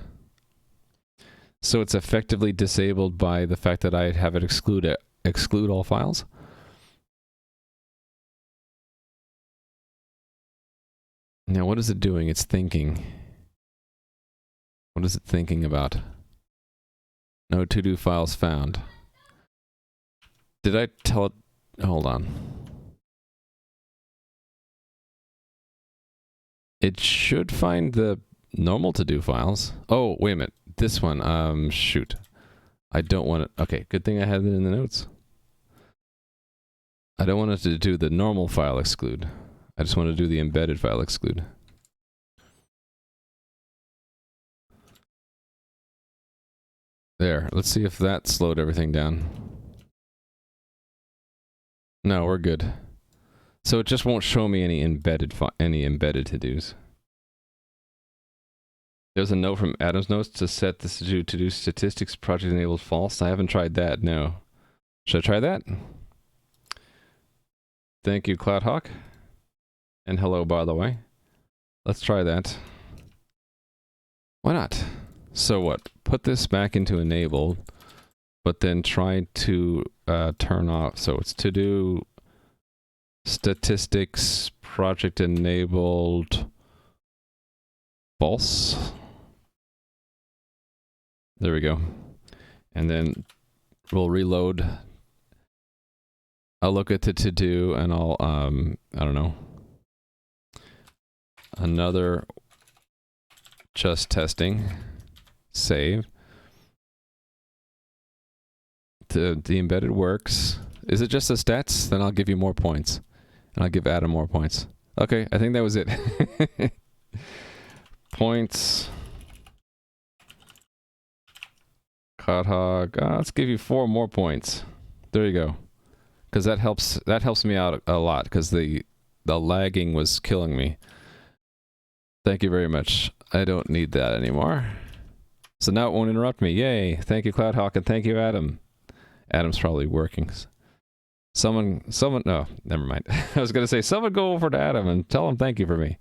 So it's effectively disabled by the fact that I have it exclude all files? Now, what is it doing? It's thinking. What is it thinking about? No to-do files found. Did I tell it? Hold on. It should find the normal to-do files. Oh, wait a minute. this one. Shoot. I don't want it. Okay, good thing I had it in the notes. I don't want it to do the normal file exclude. I just want to do the embedded file exclude. There. Let's see if that slowed everything down. No, we're good. So it just won't show me any embedded to-dos. There's a note from Adam's notes to set this to-do statistics project enabled false. I haven't tried that, no. Should I try that? Thank you, CloudHawk. And hello, by the way. Let's try that. Why not? So what? Put this back into enabled, but then try to turn off. So it's to do statistics project enabled false. There we go. And then we'll reload. I'll look at the to do and I'll I don't know. Another just testing. Save. The embedded works. Is it just the stats? Then I'll give you more points. And I'll give Adam more points. Okay, I think that was it. Points. CloudHawk. Let's give you 4 more points. There you go. Because that helps me out a lot, because the lagging was killing me. Thank you very much. I don't need that anymore. So now it won't interrupt me. Yay. Thank you, CloudHawk, and thank you, Adam. Adam's probably working. Someone, no, never mind. I was going to say, someone go over to Adam and tell him thank you for me.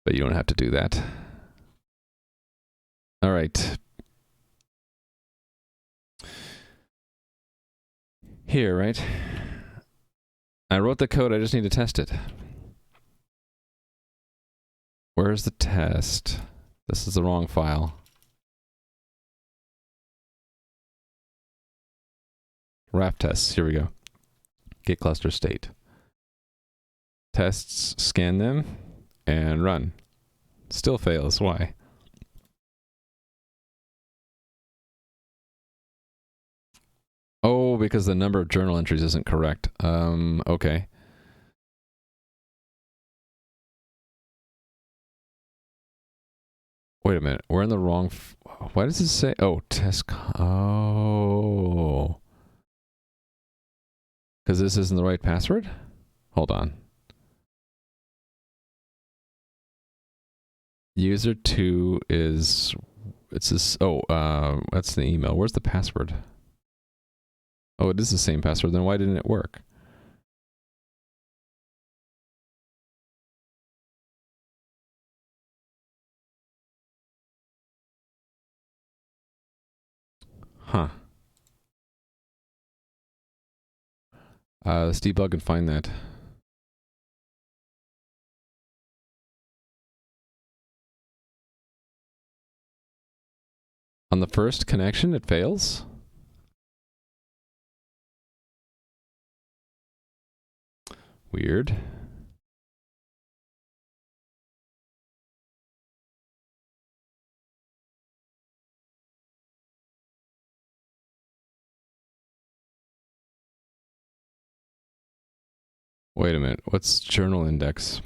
But you don't have to do that. All right. Here, right? I wrote the code, I just need to test it. Where's the test? This is the wrong file. Wrap tests, here we go. Git cluster state. Tests, scan them, and run. Still fails, why? Oh, because the number of journal entries isn't correct. Okay. Wait a minute, we're in the wrong... Why does it say... Oh, test... Oh... Because this isn't the right password? Hold on. User 2 is... It's this... Oh, that's the email. Where's the password? Oh, it is the same password. Then why didn't it work? Huh. Let's debug and find that. On the first connection, it fails? Weird. Wait a minute, what's journal index?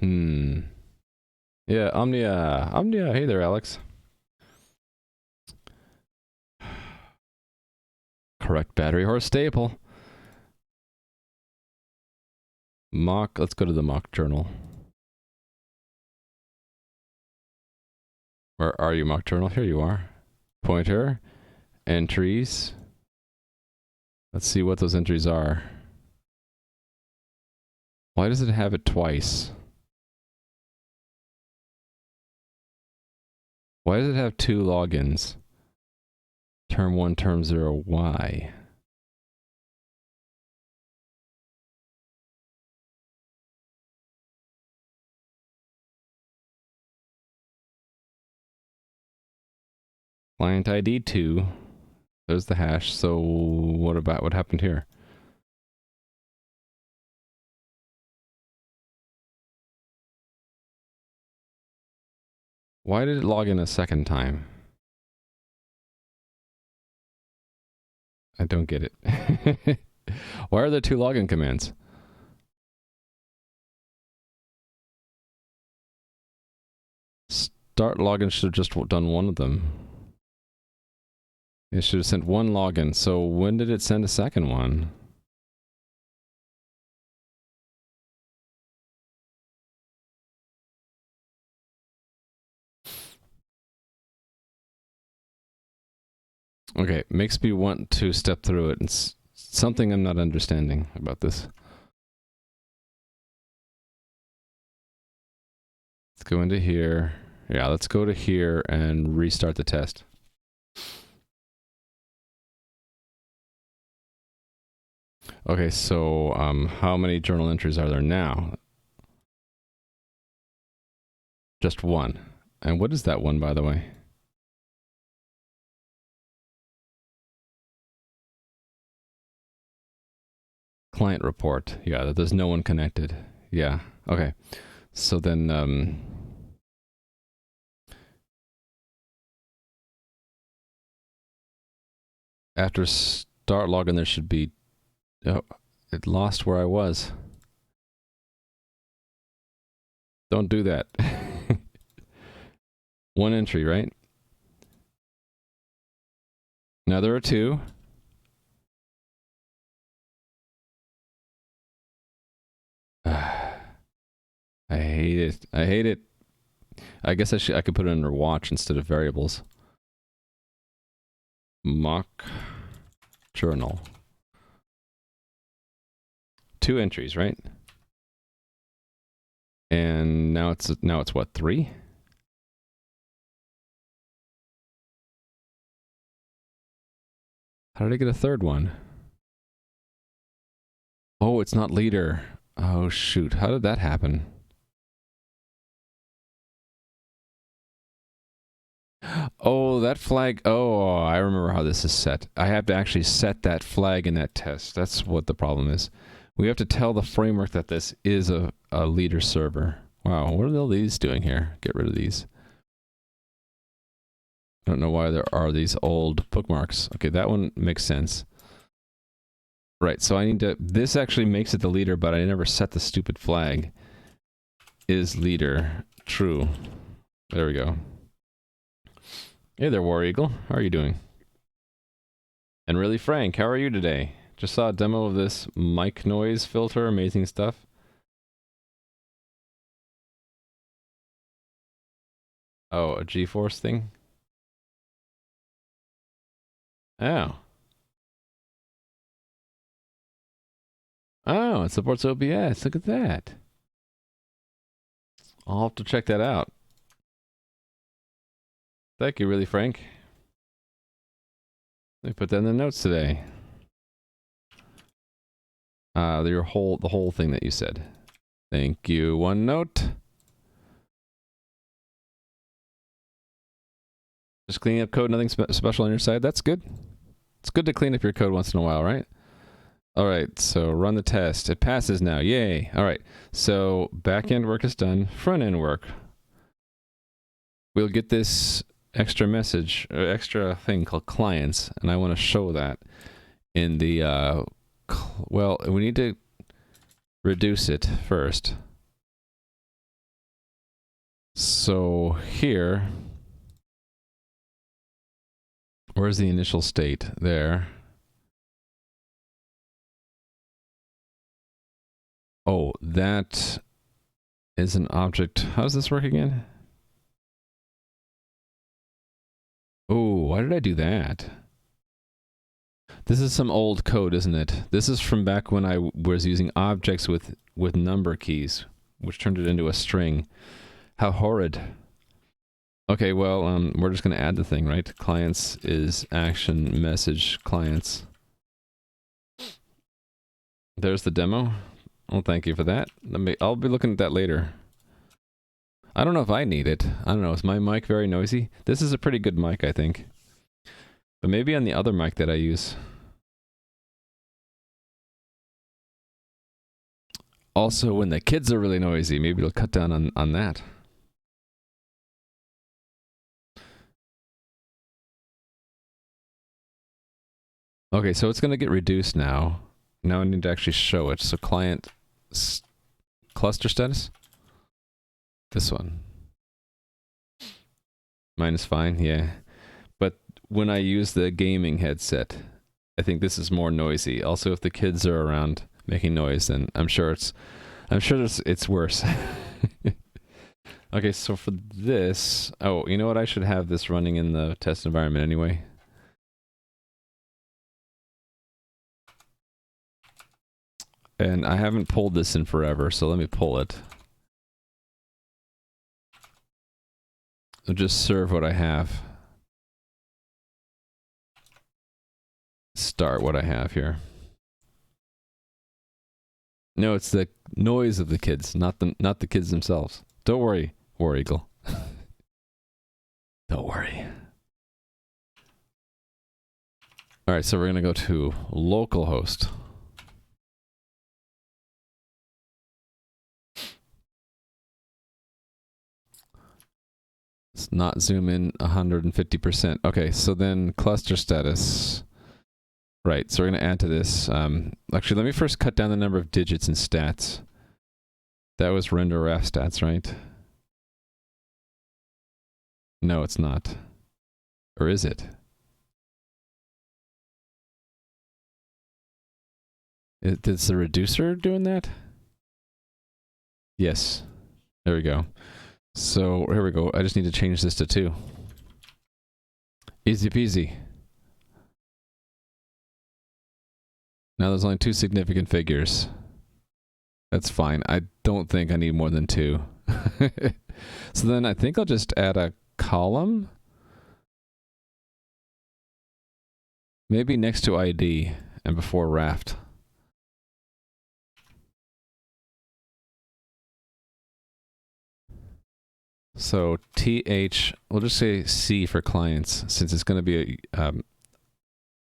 Yeah, Omnia. Omnia, hey there, Alex. Correct battery horse staple. Mock, let's go to the mock journal. Where are you, mock journal? Here you are. Pointer, entries. Let's see what those entries are. Why does it have it twice? Why does it have 2 logins? Term 1, term 0, why? Client ID 2. There's the hash, so what happened here? Why did it log in a second time? I don't get it. Why are there two login commands? Start login should have just done one of them. It should have sent one login. So when did it send a second one? Okay, makes me want to step through it. It's something I'm not understanding about this. Let's go into here. Yeah, let's go to here and restart the test. Okay, so how many journal entries are there now? Just one. And what is that one, by the way? Client report. Yeah, that there's no one connected. Yeah, okay. So then, after start login, there should be... Oh, it lost where I was. Don't do that. One entry, right? Now there are two. I hate it. I hate it. I guess I could put it under watch instead of variables. Mock journal. Two entries, right? And now it's what, 3? How did I get a third one? Oh, it's not leader. Oh shoot, how did that happen? Oh, that flag. Oh, I remember how this is set. I have to actually set that flag in that test. That's what the problem is. We have to tell the framework that this is a leader server. Wow, what are all these doing here? Get rid of these. I don't know why there are these old bookmarks. Okay, that one makes sense. Right, so I need to... This actually makes it the leader, but I never set the stupid flag. Is leader true? There we go. Hey there, War Eagle. How are you doing? And really, Frank, how are you today? Just saw a demo of this mic noise filter. Amazing stuff. Oh, a GeForce thing? Oh. Oh, it supports OBS. Look at that. I'll have to check that out. Thank you, really, Frank. Let me put that in the notes today. The whole thing that you said. Thank you. OneNote. Just cleaning up code, nothing special on your side. That's good. It's good to clean up your code once in a while, right? All right, so run the test. It passes now. Yay. All right, so back-end work is done. Front-end work. We'll get this extra message, or extra thing called clients, and I want to show that in the, well, we need to reduce it first. So here, where's the initial state? There. Oh, that is an object. How does this work again? Oh, why did I do that? This is some old code, isn't it? This is from back when I was using objects with number keys, which turned it into a string. How horrid. Okay, well, we're just going to add the thing, right? Clients is action message clients. There's the demo. Well, thank you for that. I'll be looking at that later. I don't know if I need it. I don't know. Is my mic very noisy? This is a pretty good mic, I think. But maybe on the other mic that I use. Also, when the kids are really noisy, maybe it'll cut down on that. Okay, so it's going to get reduced now. Now I need to actually show it. So client cluster status. This one. Mine is fine, yeah. But when I use the gaming headset, I think this is more noisy. Also, if the kids are around making noise, then I'm sure it's worse. Okay, so for this, oh, you know what? I should have this running in the test environment anyway. And I haven't pulled this in forever, so let me pull it. I'll just serve what I have. Start what I have here. No, it's the noise of the kids, not the kids themselves. Don't worry, War Eagle. Don't worry. All right, so we're gonna go to localhost. Let's not zoom in 150%. Okay, so then cluster status. Right, so we're going to add to this. Actually, let me first cut down the number of digits in stats. That was render ref stats, right? No, it's not. Or is it? Is the reducer doing that? Yes. There we go. So, here we go. I just need to change this to 2. Easy peasy. Now there's only 2 significant figures. That's fine. I don't think I need more than 2. So then I think I'll just add a column. Maybe next to ID and before raft. So TH, we'll just say C for clients, since it's going to be a,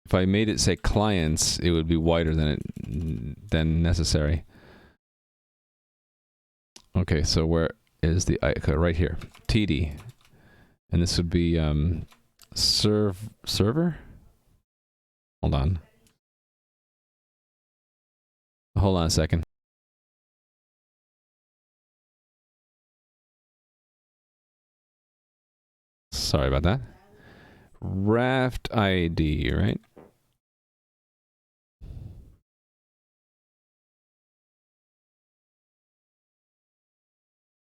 if I made it say clients, it would be wider than necessary. Okay, so where is the icon? Right here, TD, and this would be server. Hold on a second. Sorry about that. Raft ID, right?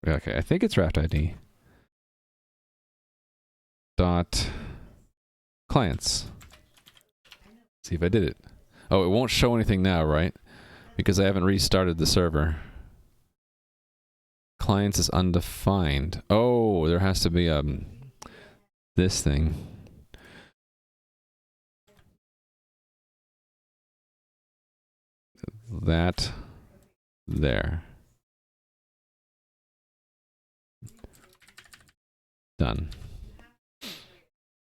Okay, I think it's Raft ID. Dot clients. See if I did it. Oh, it won't show anything now, right? Because I haven't restarted the server. Clients is undefined. Oh, there has to be this thing. That there. Done.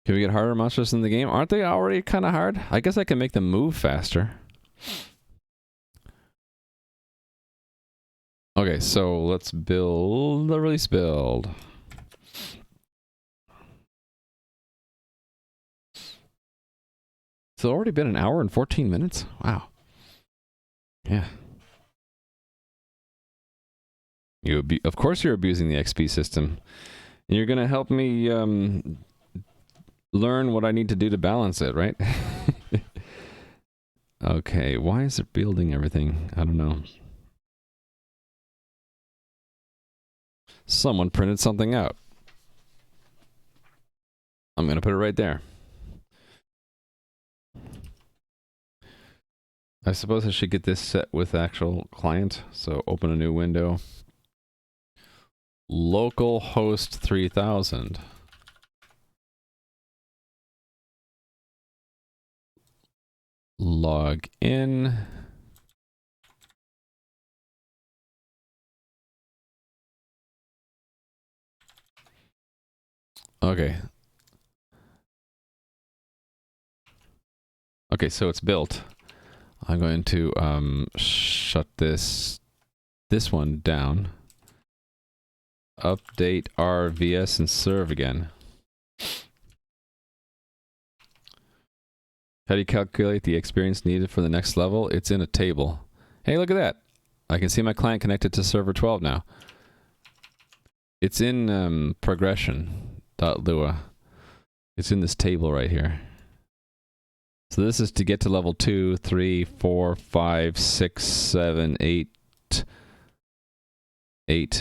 Can we get harder monsters in the game? Aren't they already kind of hard? I guess I can make them move faster. Okay, so let's build the release build. It's already been an hour and 14 minutes? Wow. Yeah. Of course you're abusing the XP system. And you're going to help me learn what I need to do to balance it, right? Okay, why is it building everything? I don't know. Someone printed something out. I'm going to put it right there. I suppose I should get this set with actual client. So open a new window. Localhost 3000. Log in. Okay. Okay, so it's built. I'm going to shut this one down. Update RVS and serve again. How do you calculate the experience needed for the next level? It's in a table. Hey, look at that. I can see my client connected to server 12 now. It's in progression.lua. It's in this table right here. So this is to get to level 2, 3, 4, 5, 6, 7, 8,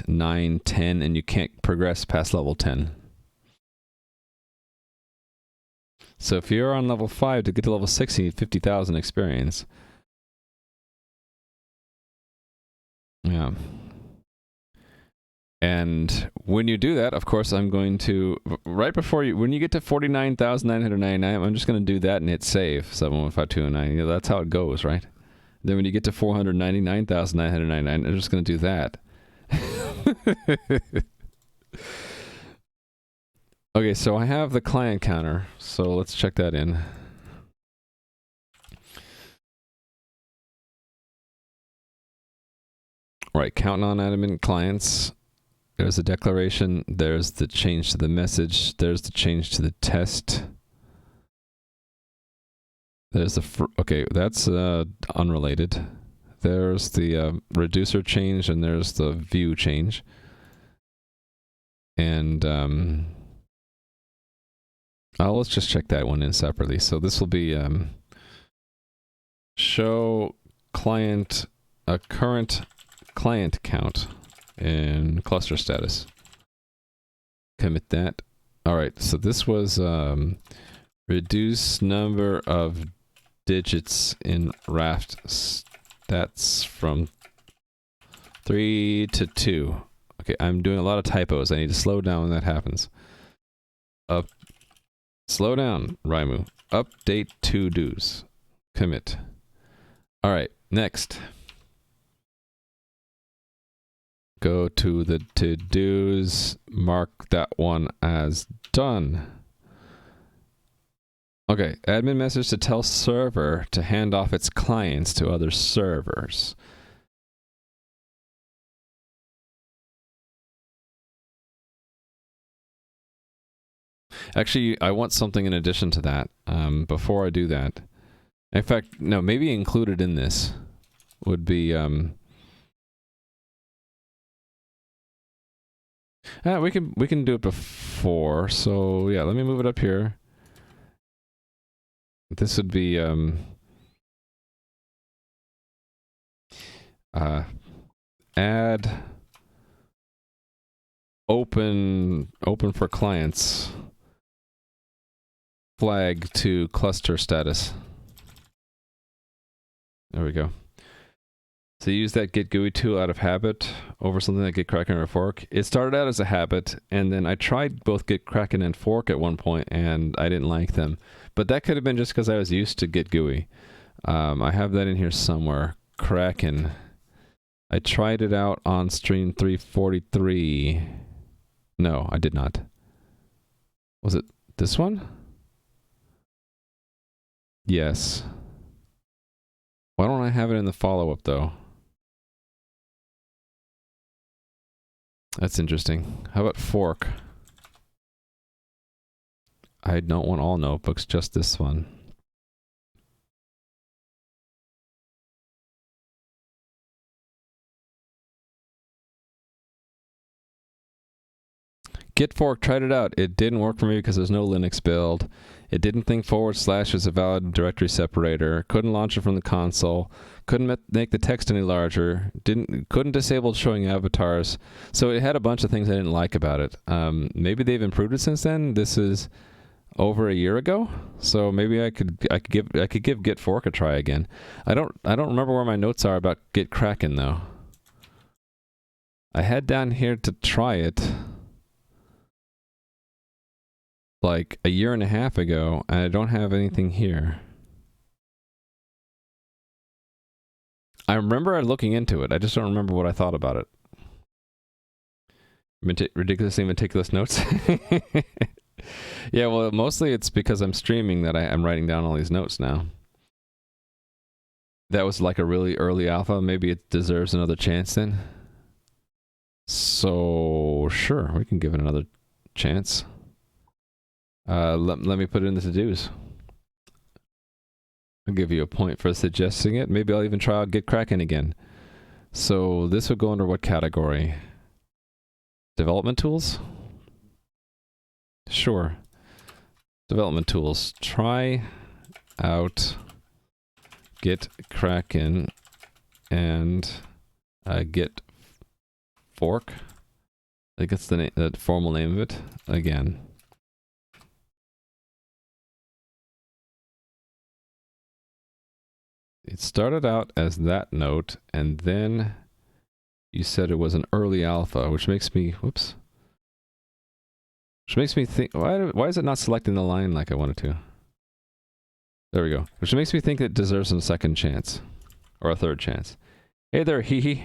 9, 10, and you can't progress past level 10. So if you're on level 5, to get to level 6, you need 50,000 experience. Yeah. And when you do that, of course, I'm going to, right before you, when you get to 49,999, I'm just going to do that and hit save, 71529. You know, that's how it goes, right? Then when you get to 499,999, I'm just going to do that. Okay, so I have the client counter, so let's check that in. Right, counting on admin clients. There's a declaration, there's the change to the message, there's the change to the test. There's the, okay, that's unrelated. There's the reducer change, and there's the view change. And let's just check that one in separately. So this will be show client, a current client count in cluster status. Commit that. All right, so this was reduce number of digits in raft stats from 3 to 2. Okay, I'm doing a lot of typos. I need to slow down when that happens. Slow down, Raimu. Update to-dos. Commit. All right, next. Go to the to-dos, mark that one as done. Okay, admin message to tell server to hand off its clients to other servers. Actually, I want something in addition to that. Before I do that, in fact, no, maybe included in this would be we can do it before. So yeah, let me move it up here. This would be add open for clients flag to cluster status. There we go. So use that get GUI tool out of habit over something like get Kraken or fork. It started out as a habit, and then I tried both get Kraken and fork at one point, and I didn't like them. But that could have been just because I was used to get GUI. I have that in here somewhere. Kraken. I tried it out on stream 343. No, I did not. Was it this one? Yes. Why don't I have it in the follow-up, though? That's interesting. How about fork? I don't want all notebooks, just this one. Git fork, tried it out. It didn't work for me because there's no Linux build. It didn't think / was a valid directory separator. Couldn't launch it from the console. Couldn't make the text any larger. Couldn't disable showing avatars. So it had a bunch of things I didn't like about it. Maybe they've improved it since then. This is over a year ago, so maybe I could give Git fork a try again. I don't remember where my notes are about Git Kraken though. I had down here to try it like a year and a half ago, and I don't have anything here. I remember looking into it. I just don't remember what I thought about it. Ridiculously meticulous notes. Yeah, well, mostly it's because I'm streaming that I'm writing down all these notes now. That was like a really early alpha. Maybe it deserves another chance then. So, sure, we can give it another chance. Let me put it in the to-dos. I'll give you a point for suggesting it. Maybe I'll even try out Git Kraken again. So this would go under what category? Development tools? Sure. Development tools. Try out Git Kraken and Git Fork. I think that's the formal name of it. Again. It started out as that note, and then you said it was an early alpha, which makes me, whoops. Which makes me think, why is it not selecting the line like I wanted to? There we go. Which makes me think it deserves a second chance. Or a third chance. Hey there, hee hee.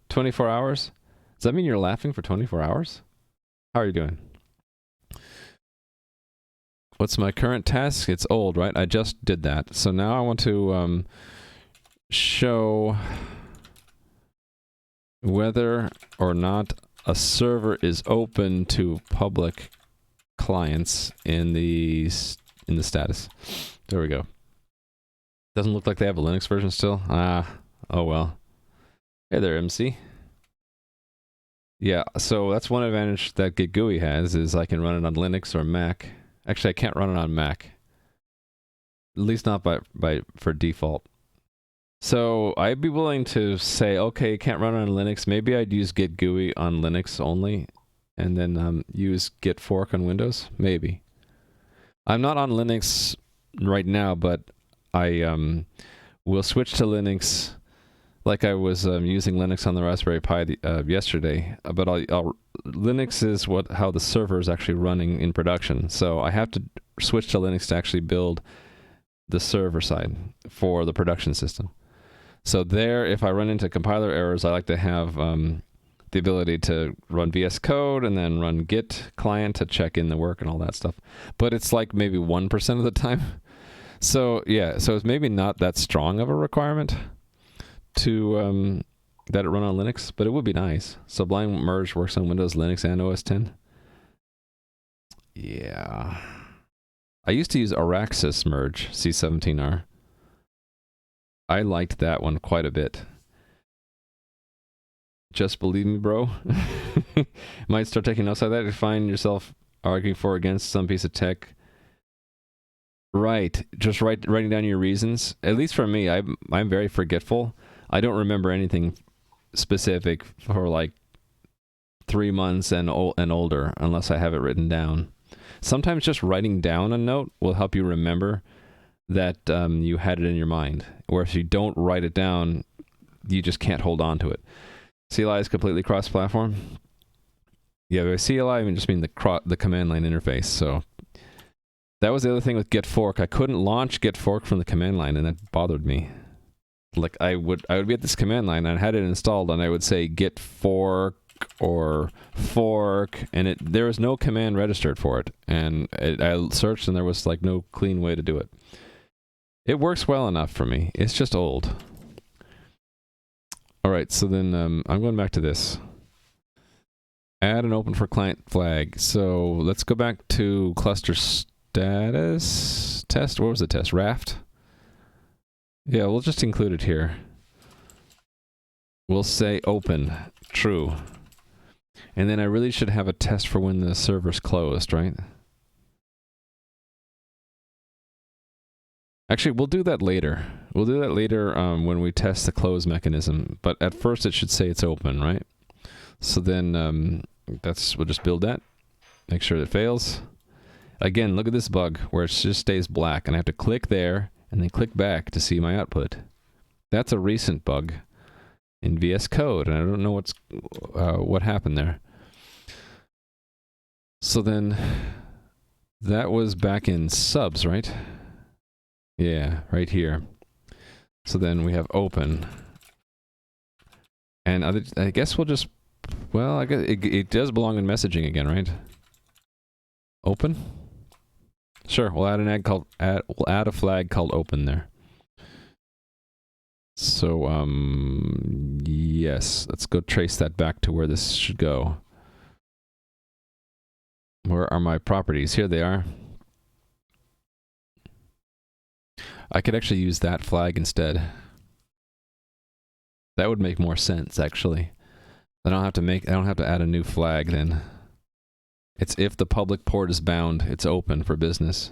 24 hours? Does that mean you're laughing for 24 hours? How are you doing? What's my current task? It's old, right? I just did that. So now I want to show whether or not a server is open to public clients in the status. There we go. Doesn't look like they have a Linux version still. Ah, oh well. Hey there, MC. Yeah, so that's one advantage that Git GUI has, is I can run it on Linux or Mac. Actually, I can't run it on Mac. At least not for default. So I'd be willing to say, okay, can't run it on Linux. Maybe I'd use Git GUI on Linux only, and then use Git Fork on Windows. Maybe. I'm not on Linux right now, but I will switch to Linux. Like I was using Linux on the Raspberry Pi yesterday, but Linux is how the server is actually running in production. So I have to switch to Linux to actually build the server side for the production system. So there, if I run into compiler errors, I like to have the ability to run VS Code and then run Git client to check in the work and all that stuff. But it's like maybe 1% of the time. So yeah, so it's maybe not that strong of a requirement to that it run on Linux, but it would be nice. Sublime Merge works on Windows, Linux, and OS X. Yeah. I used to use Araxis Merge, C17R. I liked that one quite a bit. Just believe me, bro. Might start taking notes like that. You find yourself arguing for or against some piece of tech. Right. Just writing down your reasons. At least for me, I'm very forgetful. I don't remember anything specific for like 3 months and older unless I have it written down. Sometimes just writing down a note will help you remember that you had it in your mind. Or if you don't write it down, you just can't hold on to it. CLI is completely cross-platform. Yeah, by CLI I just mean the command line interface. So that was the other thing with Git Fork. I couldn't launch Git Fork from the command line, and that bothered me. Like I would be at this command line, and I had it installed, and I would say Git Fork or fork, and there was no command registered for it. And I searched, and there was like no clean way to do it. It works well enough for me. It's just old. All right, so then I'm going back to this. Add an open for client flag. So let's go back to cluster status test. What was the test? Raft? Yeah, we'll just include it here. We'll say open, true. And then I really should have a test for when the server's closed, right? Actually, we'll do that later. We'll do that later when we test the close mechanism. But at first, it should say it's open, right? So then we'll just build that. Make sure it fails. Again, look at this bug where it just stays black, and I have to click there and then click back to see my output. That's a recent bug in VS Code, and I don't know what happened there. So then that was back in subs, right? Yeah, right here. So then we have open. And I guess we'll just, well, I guess it does belong in messaging again, right? Open? Sure, we'll add we'll add a flag called open there. So yes, let's go trace that back to where this should go. Where are my properties? Here they are. I could actually use that flag instead. That would make more sense, actually. I don't have to add a new flag then. It's if the public port is bound, it's open for business.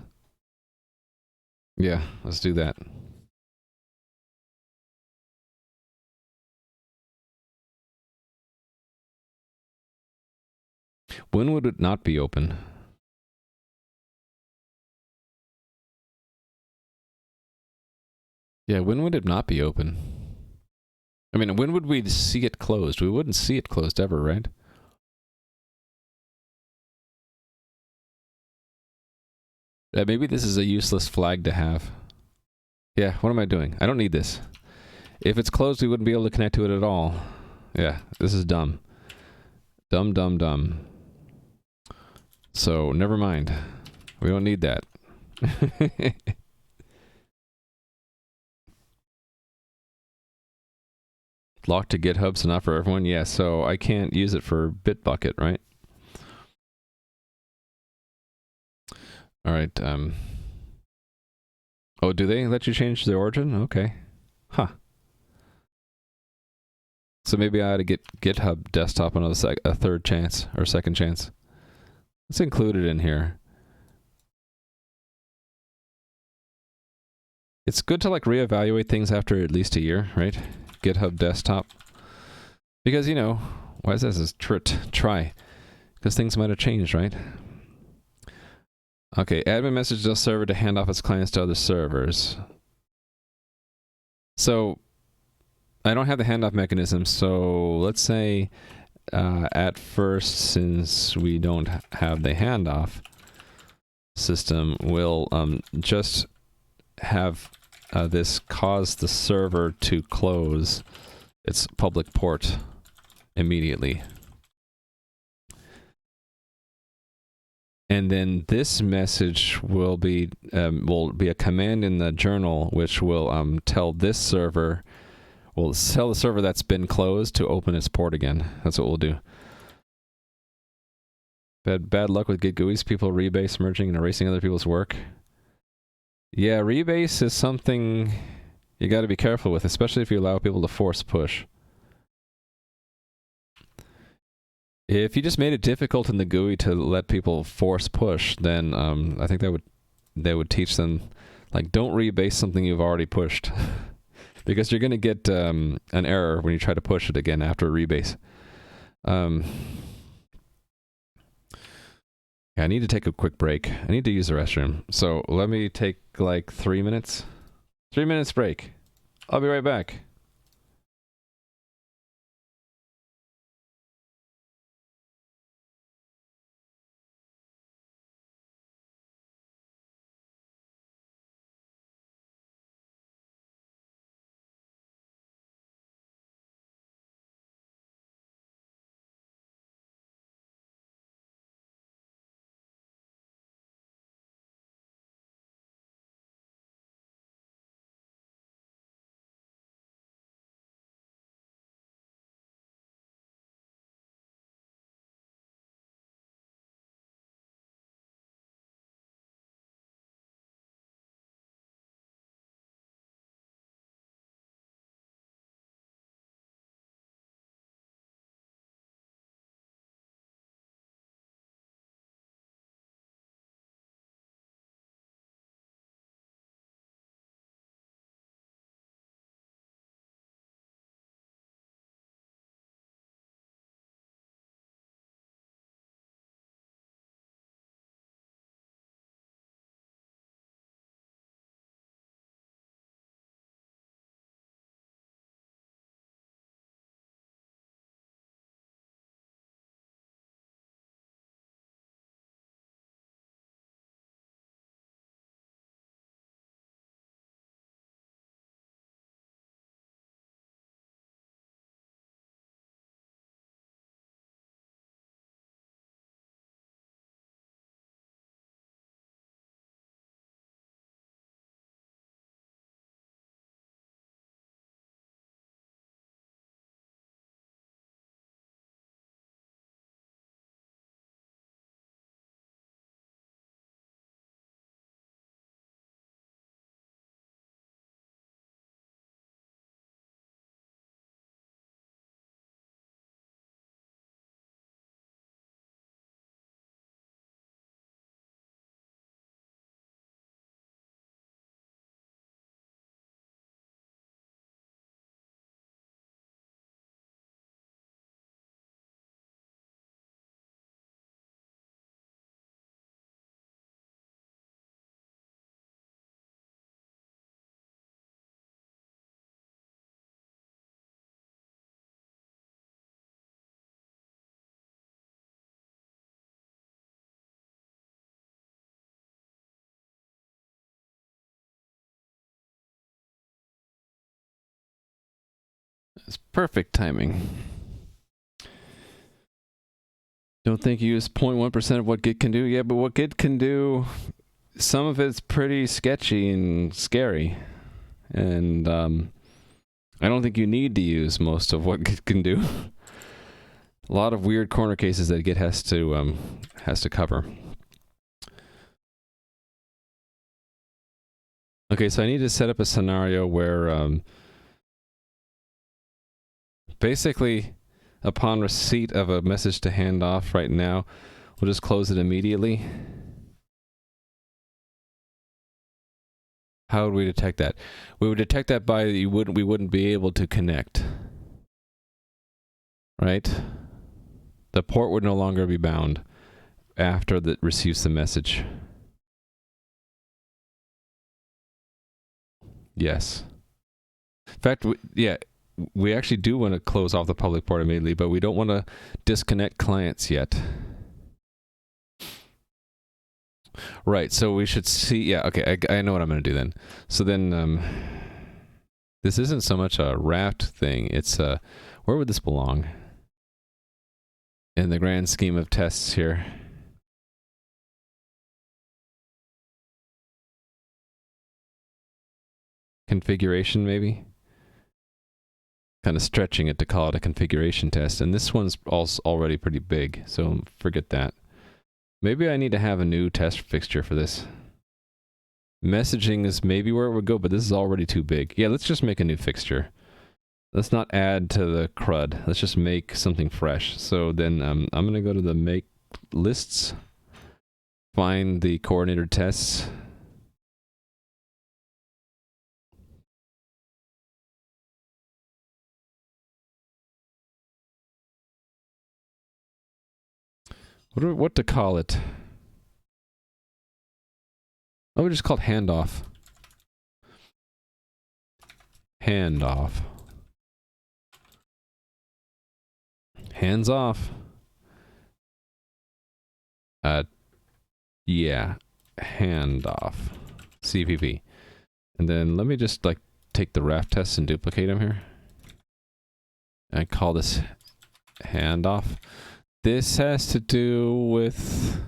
Yeah, let's do that. When would it not be open? Yeah, when would it not be open? I mean, when would we see it closed? We wouldn't see it closed ever, right? Maybe this is a useless flag to have. Yeah, what am I doing? I don't need this. If it's closed, we wouldn't be able to connect to it at all. Yeah, this is dumb. Dumb, dumb, dumb. So, never mind. We don't need that. Locked to GitHub, so not for everyone? Yeah, so I can't use it for Bitbucket, right? Alright, oh, do they let you change the origin? Okay. Huh. So maybe I ought to get GitHub desktop another a third chance, or second chance. It's included in here. It's good to like reevaluate things after at least a year, right? GitHub desktop. Because, you know, why is this try? Because things might have changed, right? Okay, admin message to server to hand off its clients to other servers. So, I don't have the handoff mechanism, so let's say at first, since we don't have the handoff system, we'll just have this cause the server to close its public port immediately. And then this message will be a command in the journal which will tell this server, will tell the server that's been closed to open its port again. That's what we'll do. Bad luck with Git GUIs. People rebase, merging, and erasing other people's work. Yeah, rebase is something you got to be careful with, especially if you allow people to force push. If you just made it difficult in the GUI to let people force push, then I think that would teach them, like, don't rebase something you've already pushed. Because you're going to get an error when you try to push it again after a rebase. Yeah, I need to take a quick break. I need to use the restroom. So let me take like 3 minutes. 3 minutes break. I'll be right back. Perfect timing. Don't think you use 0.1% of what Git can do? Yeah, but what Git can do, some of it's pretty sketchy and scary. And I don't think you need to use most of what Git can do. A lot of weird corner cases that Git has to cover. Okay, so I need to set up a scenario where basically upon receipt of a message to handoff right now, we'll just close it immediately. How would we detect that? We would detect that by we wouldn't be able to connect. Right? The port would no longer be bound after it receives the message. Yes. In fact, we actually do want to close off the public port immediately, but we don't want to disconnect clients yet. Right, so we should see, yeah, okay, I know what I'm going to do then. So then, this isn't so much a wrapped thing, it's where would this belong? In the grand scheme of tests here. Configuration, maybe? Kind of stretching it to call it a configuration test, and this one's also already pretty big, so forget that. Maybe I need to have a new test fixture for this. Messaging is maybe where it would go, but this is already too big. Yeah, let's just make a new fixture. Let's not add to the CRUD. Let's just make something fresh. So then I'm going to go to the make lists, find the coordinator tests. What to call it? Oh, we just called handoff. Handoff. Hands off. Yeah. Handoff. CPP. And then let me just like take the ref tests and duplicate them here. I call this handoff. This has to do with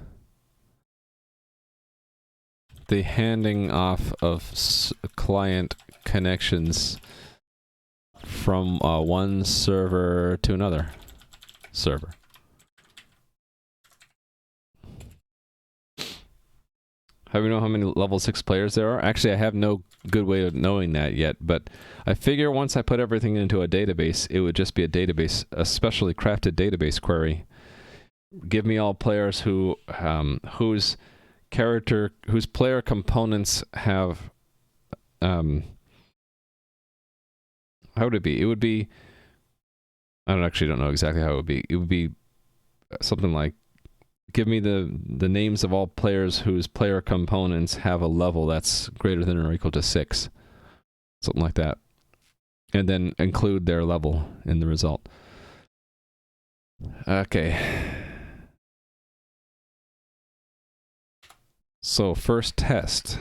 the handing off of client connections from one server to another server. How do we know how many level 6 players there are? Actually, I have no good way of knowing that yet, but I figure once I put everything into a database, it would just be a database, a specially crafted database query. Give me all players who whose player components have how would it be? It would be, I don't know exactly how it would be. It would be something like, give me the names of all players whose player components have a level that's greater than or equal to 6. Something like that. And then include their level in the result. Okay. So first test.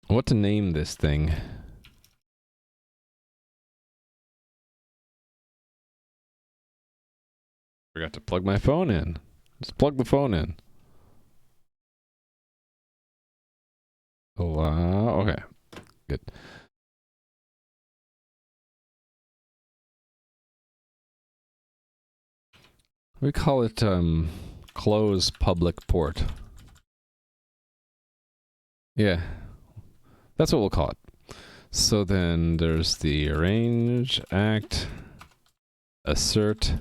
What to name this thing? Forgot to plug my phone in. Just plug the phone in. Oh, okay. Good. We call it close public port. Yeah. That's what we'll call it. So then there's the arrange, act, assert.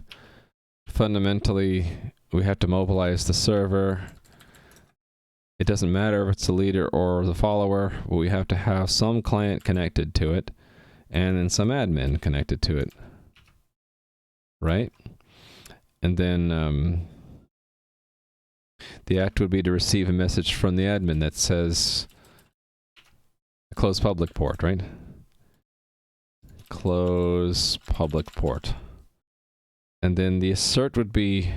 Fundamentally, we have to mobilize the server. It doesn't matter if it's the leader or the follower, but we have to have some client connected to it, and then some admin connected to it. Right? And then the act would be to receive a message from the admin that says close public port, right? Close public port. And then the assert would be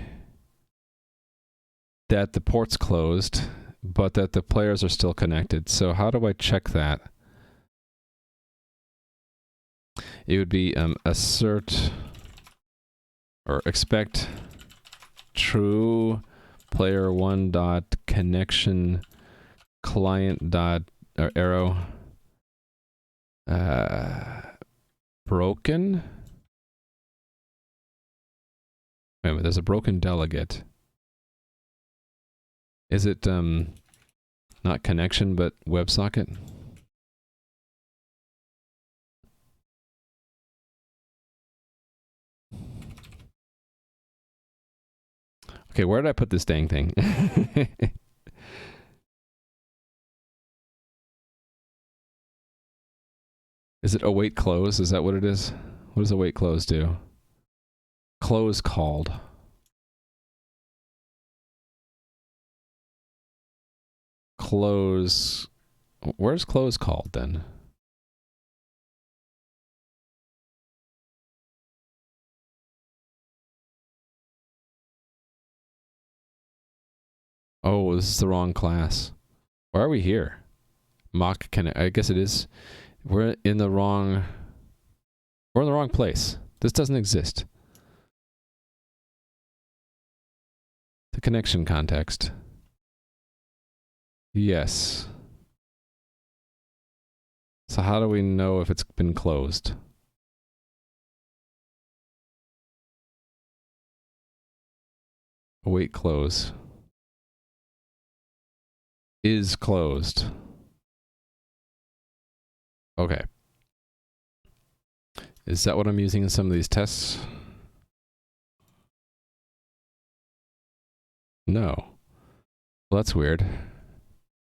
that the port's closed, but that the players are still connected. So how do I check that? It would be assert or expect true player one dot connection client dot arrow broken. Wait a minute, there's a broken delegate. Is it not connection but WebSocket? Okay, where did I put this dang thing? Is it await close? Is that what it is? What does await close do? Close called. Close. Where's close called then? Oh, this is the wrong class. Why are we here? Mock connect. I guess it is. We're in the wrong place. This doesn't exist. The connection context. Yes. So how do we know if it's been closed? Await close. Is closed. Okay. Is that what I'm using in some of these tests? No. Well, that's weird.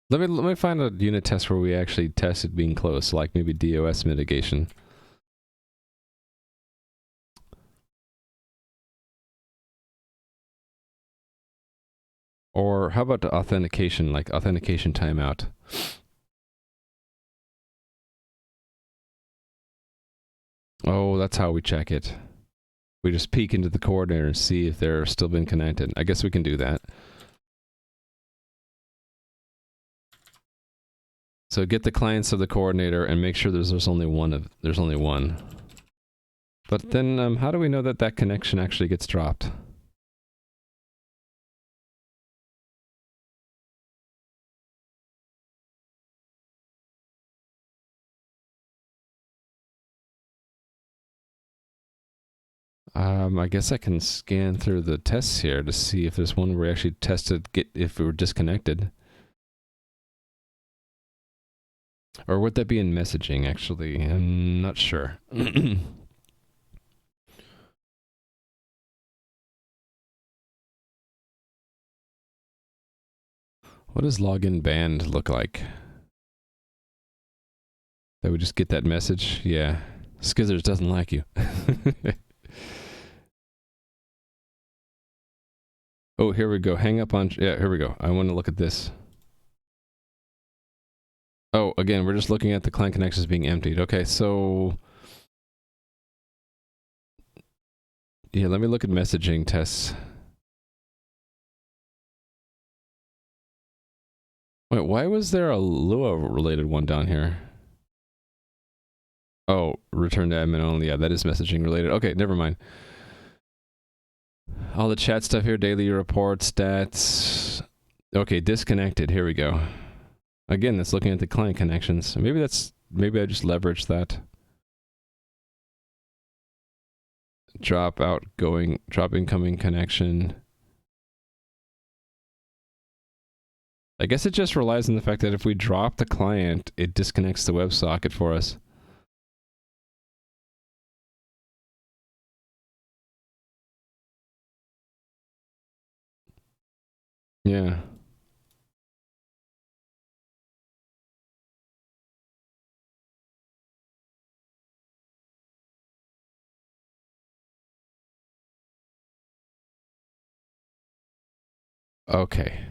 Let me find a unit test where we actually tested being closed, like maybe DOS mitigation. Or how about authentication, like authentication timeout? Oh, that's how we check it. We just peek into the coordinator and see if they're still been connected. I guess we can do that. So get the clients of the coordinator and make sure there's only one. But then how do we know that that connection actually gets dropped? I guess I can scan through the tests here to see if there's one where we actually tested if we were disconnected. Or would that be in messaging, actually? I'm not sure. What does login banned look like? That would just get that message? Yeah. Skizzers doesn't like you. Oh, here we go. Hang up on... Yeah, here we go. I want to look at this. Oh, again, we're just looking at the client connections being emptied. Okay, so... Yeah, let me look at messaging tests. Wait, why was there a Lua-related one down here? Oh, return to admin only. Yeah, that is messaging related. Okay, never mind. All the chat stuff here, daily reports, stats. Okay, disconnected. Here we go. Again, that's looking at the client connections. Maybe I just leveraged that. Drop incoming connection. I guess it just relies on the fact that if we drop the client, it disconnects the WebSocket for us. Yeah. Okay.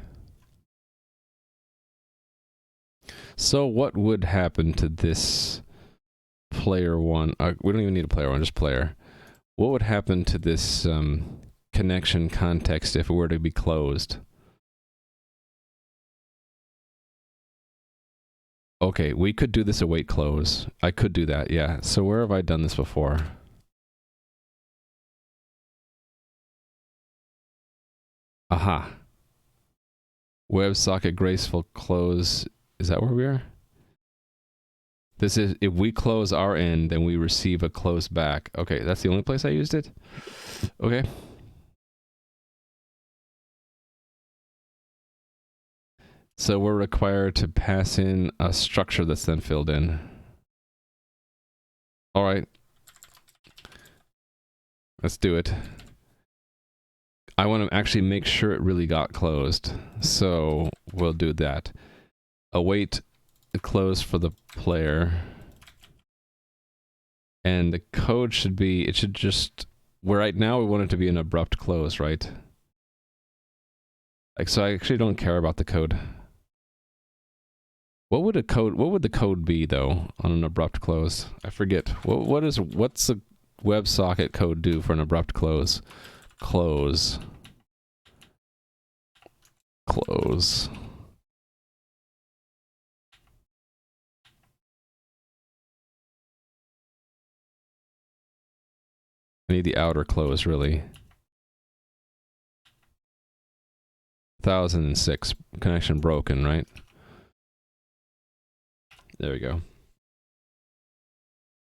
So what would happen to this player one? We don't even need a player one, just player. What would happen to this connection context if it were to be closed? Okay, we could do this await close. I could do that, yeah. So where have I done this before? Aha. WebSocket graceful close. Is that where we are? This is, if we close our end, then we receive a close back. Okay, that's the only place I used it? Okay. So we're required to pass in a structure that's then filled in. All right. Let's do it. I want to actually make sure it really got closed. So we'll do that. Await a close for the player. And the code should be, it should just, where right now we want it to be an abrupt close, right? Like, so I actually don't care about the code. What would the code be though on an abrupt close? I forget. What's the WebSocket code do for an abrupt close? Close. Close. I need the outer close, really. 1006. Connection broken, right? There we go.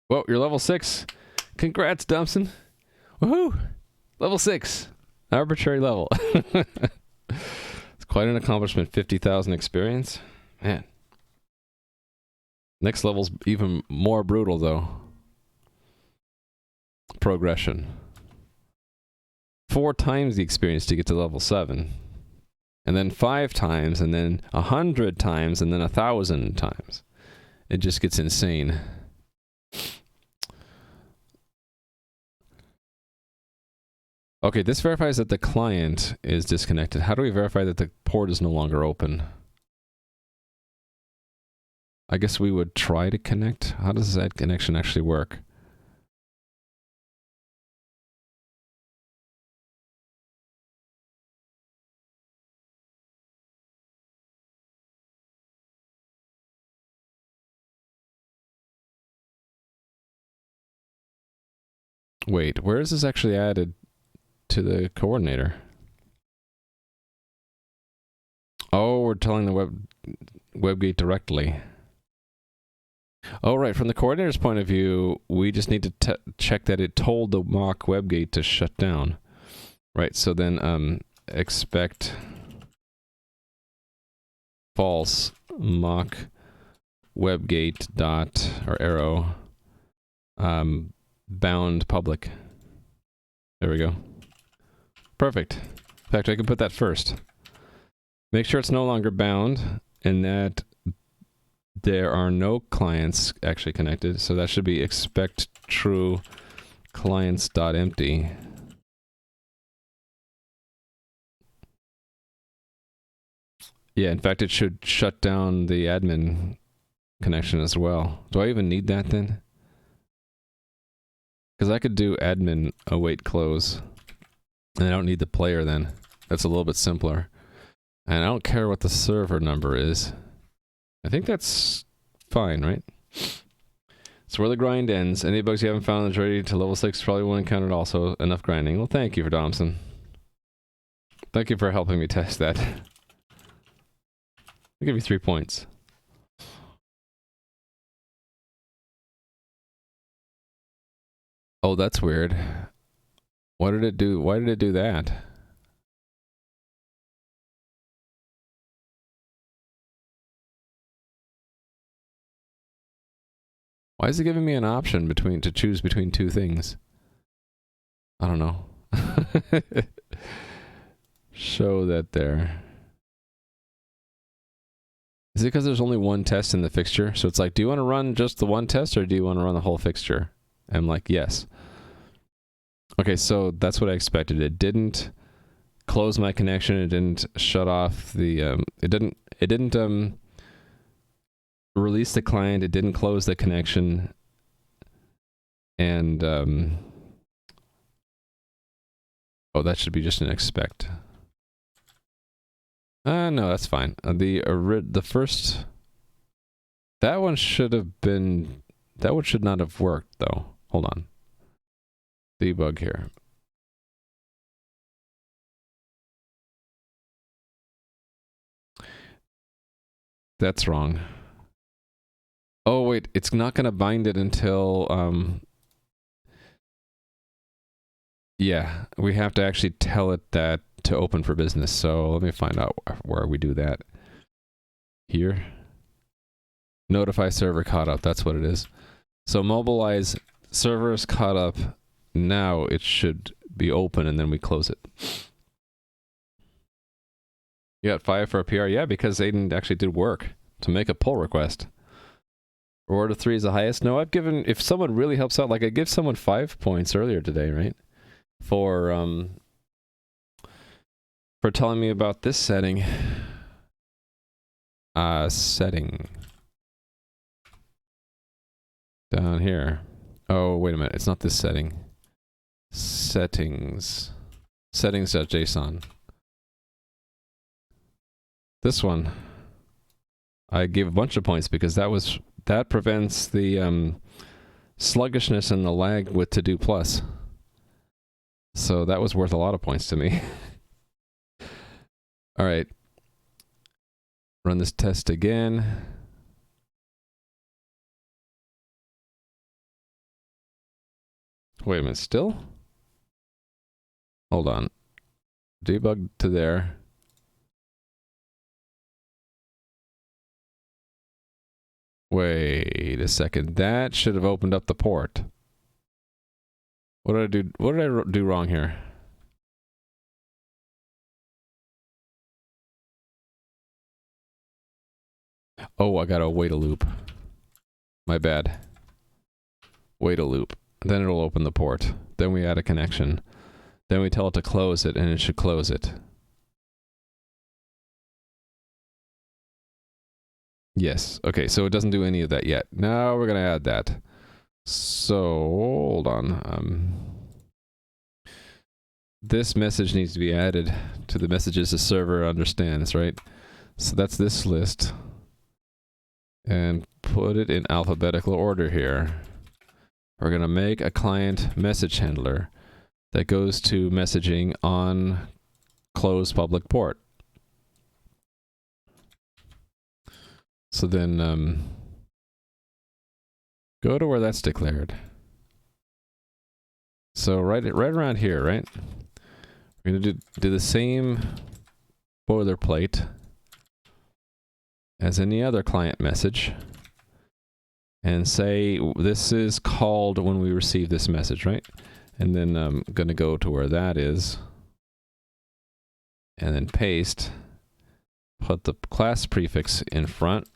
Whoa, you're level 6. Congrats, Dumpson. Woohoo! Level 6. Arbitrary level. It's quite an accomplishment. 50,000 experience. Man. Next level's even more brutal, though. Progression. 4 times the experience to get to level 7. And then 5 times, and then 100 times, and then 1,000 times. It just gets insane. Okay, this verifies that the client is disconnected. How do we verify that the port is no longer open? I guess we would try to connect. How does that connection actually work? Wait, where is this actually added to the coordinator? Oh, we're telling the WebGate directly. Oh, right. From the coordinator's point of view, we just need to check that it told the mock WebGate to shut down. Right, so then expect false mock WebGate dot or arrow bound public. There we go. Perfect. In fact, I can put that first. Make sure it's no longer bound and that there are no clients actually connected. So that should be expect true clients.empty. Yeah, in fact, it should shut down the admin connection as well. Do I even need that then? Because I could do admin await close. And I don't need the player then. That's a little bit simpler. And I don't care what the server number is. I think that's fine, right? So where the grind ends. Any bugs you haven't found on the journey to level 6 probably won't encounter it also. Enough grinding. Well, thank you for Thompson. Thank you for helping me test that. I'll give you 3 points. Oh, that's weird. What did it do? Why did it do that? Why is it giving me an option to choose between 2 things? I don't know. Show that there. Is it because there's only 1 test in the fixture? So it's like, do you want to run just the 1 test or do you want to run the whole fixture? I'm like, yes. Okay, so that's what I expected. It didn't close my connection. It didn't shut off the, it didn't release the client. It didn't close the connection. And, oh, that should be just an expect. No, that's fine. The first That one should have been... That one should not have worked, though. Hold on. Debug here. That's wrong. Oh, wait. It's not going to bind it until... Yeah, we have to actually tell it that to open for business. So let me find out where we do that. Here. Notify server caught up. That's what it is. So mobilize server is caught up. Now it should be open and then we close it. You got 5 for a PR? Yeah, because Aiden actually did work to make a pull request. Reward of 3 is the highest. No, I've given... If someone really helps out, like I gave someone 5 points earlier today, right? For telling me about this setting. Setting. Down here. Oh, wait a minute. It's not this setting. Settings. Settings.json. This one. I gave a bunch of points because that prevents the sluggishness and the lag with to do plus. So that was worth a lot of points to me. All right. Run this test again. Wait a minute, still? Hold on. Debug to there. Wait a second. That should have opened up the port. What did I do? What did I do wrong here? Oh, I gotta wait a loop. My bad. Wait a loop. Then it'll open the port. Then we add a connection. Then we tell it to close it, and it should close it. Yes. Okay, so it doesn't do any of that yet. Now we're gonna add that. So, hold on. This message needs to be added to the messages the server understands, right? So that's this list. And put it in alphabetical order here. We're going to make a client message handler that goes to messaging on closed public port. So then go to where that's declared. So right around here, right? We're going to do the same boilerplate as any other client message. And say this is called when we receive this message, right? And then I'm going to go to where that is. And then paste. Put the class prefix in front.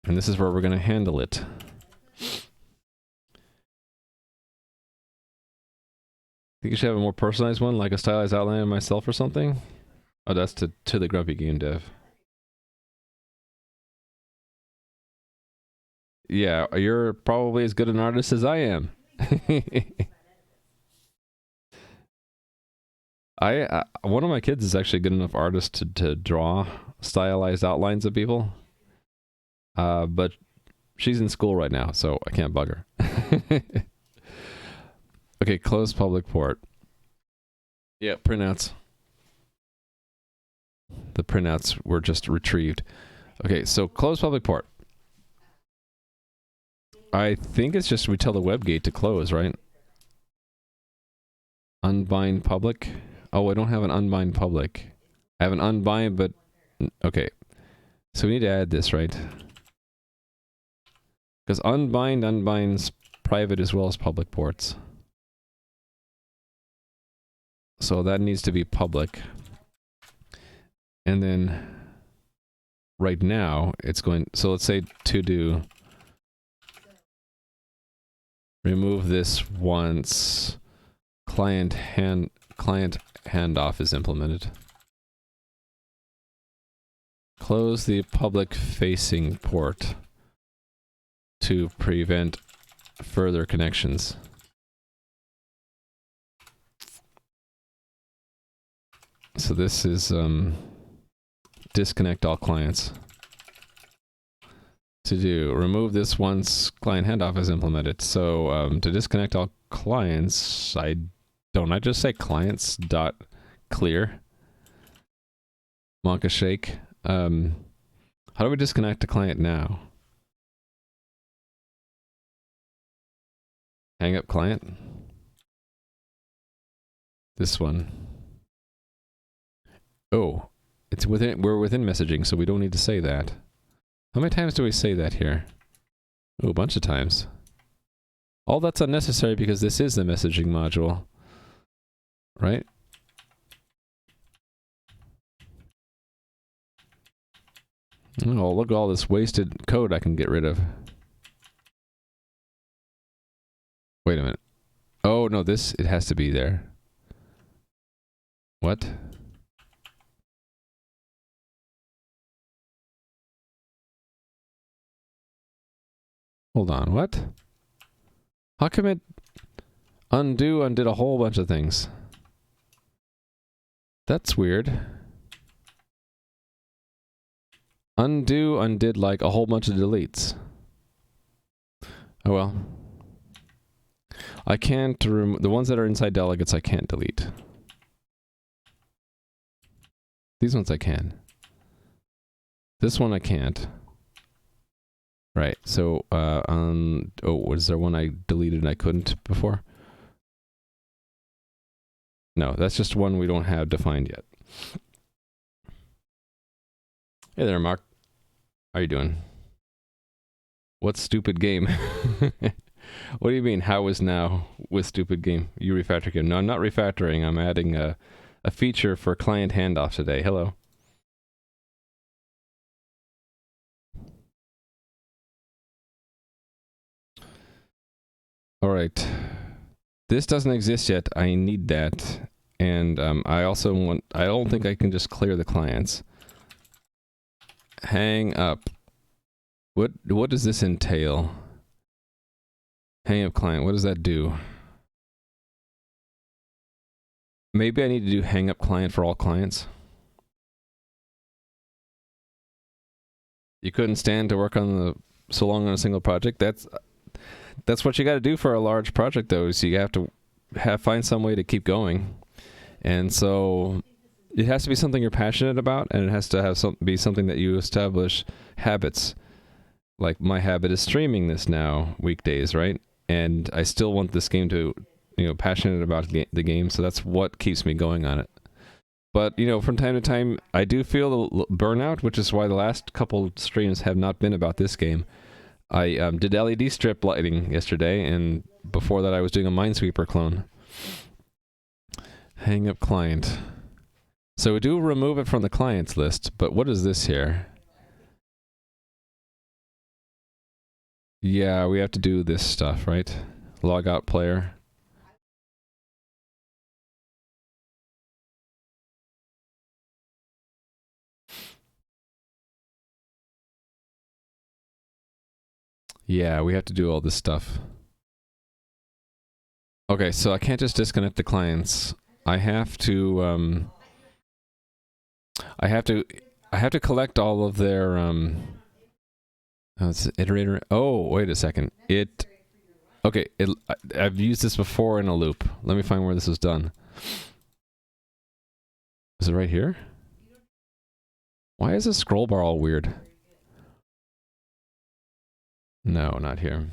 And this is where we're going to handle it. Think you should have a more personalized one, like a stylized outline of myself or something? Oh, that's to the grumpy game dev. Yeah, you're probably as good an artist as I am. One of my kids is actually a good enough artist to draw stylized outlines of people. But she's in school right now, so I can't bug her. Okay, close public port. Yeah, printouts. The printouts were just retrieved. Okay, so close public port. I think it's just we tell the web gate to close, right? Unbind public. Oh, I don't have an unbind public. I have an unbind, but okay. So we need to add this, right? Because unbind unbinds private as well as public ports. So that needs to be public. And then right now it's going, so let's say to do remove this once client handoff is implemented. Close the public facing port to prevent further connections. So this is disconnect all clients. to do. Remove this once client handoff is implemented. So to disconnect all clients, don't I just say clients dot clear? Monka shake. How do we disconnect a client now? Hang up client. This one. Oh, it's within. We're within messaging, so we don't need to say that. How many times do we say that here? Oh, a bunch of times. All that's unnecessary because this is the messaging module, right? Oh, look at all this wasted code I can get rid of. Wait a minute. Oh, no, it has to be there. What? Hold on, what? How come it undid a whole bunch of things? That's weird. Undid like a whole bunch of deletes. Oh well. I can't remove the ones that are inside delegates. I can't delete. These ones I can. This one I can't. Right. So oh, was there one I deleted and I couldn't before? No, that's just one we don't have defined yet. Hey there, Mark. How you doing? What stupid game? What do you mean, how is now with stupid game? You refactor game. No, I'm not refactoring. I'm adding a feature for client handoff today. Hello. Alright. This doesn't exist yet. I need that. And I also want... I don't think I can just clear the clients. Hang up. What does this entail? Hang up client. What does that do? Maybe I need to do hang up client for all clients. You couldn't stand to work on so long on a single project. That's what you got to do for a large project, though. Is you have to find some way to keep going, and so it has to be something you're passionate about, and it has to be something that you establish habits. Like my habit is streaming this now weekdays, right? And I still want this game to, passionate about the game, so that's what keeps me going on it. But, from time to time, I do feel the burnout, which is why the last couple streams have not been about this game. I did LED strip lighting yesterday, and before that I was doing a Minesweeper clone. Hang up client. So we do remove it from the clients list, but what is this here? Yeah, we have to do this stuff, right? Log out player. Yeah, we have to do all this stuff. Okay, so I can't just disconnect the clients. I have to collect all of their it's iterator. Oh, wait a second. Okay, I've used this before in a loop. Let me find where this is done. Is it right here? Why is the scroll bar all weird? No, not here.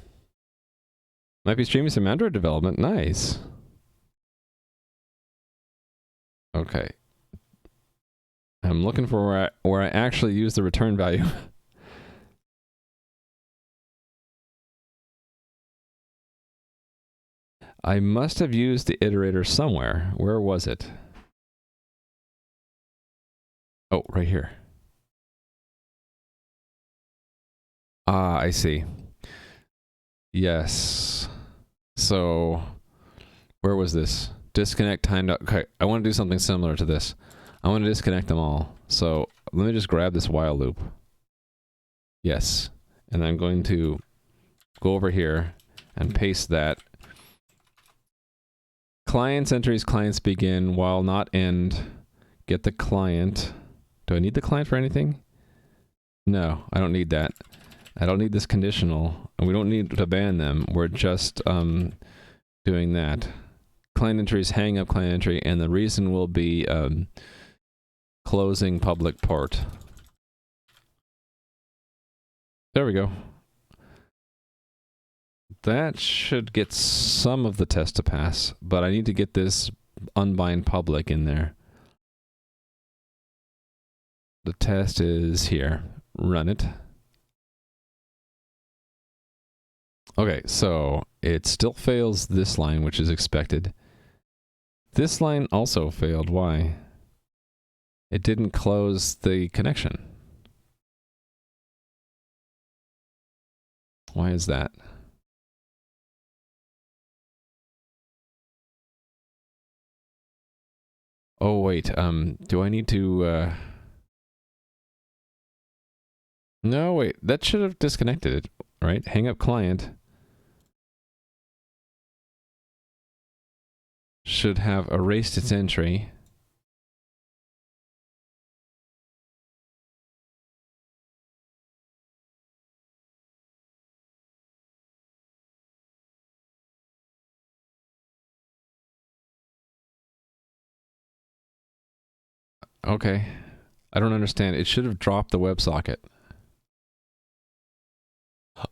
Might be streaming some Android development. Nice. Okay. I'm looking for where I actually use the return value. I must have used the iterator somewhere. Where was it? Oh, right here. Ah, I see. Yes. So, where was this? Disconnect timed out. Okay, I want to do something similar to this. I want to disconnect them all. So, let me just grab this while loop. Yes. And I'm going to go over here and paste that. Clients entries, clients begin, while not end. Get the client. Do I need the client for anything? No, I don't need that. I don't need this conditional, and we don't need to ban them. We're just doing that. Client entry is hang up client entry, and the reason will be closing public port. There we go. That should get some of the test to pass, but I need to get this unbind public in there. The test is here. Run it. Okay, so it still fails this line, which is expected. This line also failed. Why? It didn't close the connection. Why is that? Oh, wait, do I need to, No, wait, that should have disconnected it, right? Hang up client should have erased its entry. Okay. I don't understand. It should have dropped the WebSocket.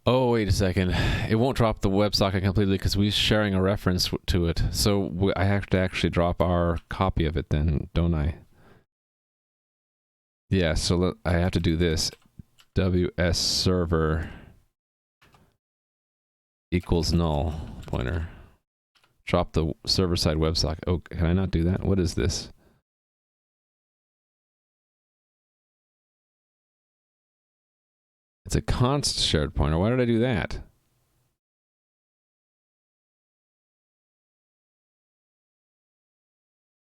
Oh, wait a second. It won't drop the WebSocket completely because we're sharing a reference to it. So I have to actually drop our copy of it then, don't I? Yeah, so I have to do this. WS server equals null pointer. Drop the server-side WebSocket. Oh, can I not do that? What is this? It's a const shared pointer. Why did I do that?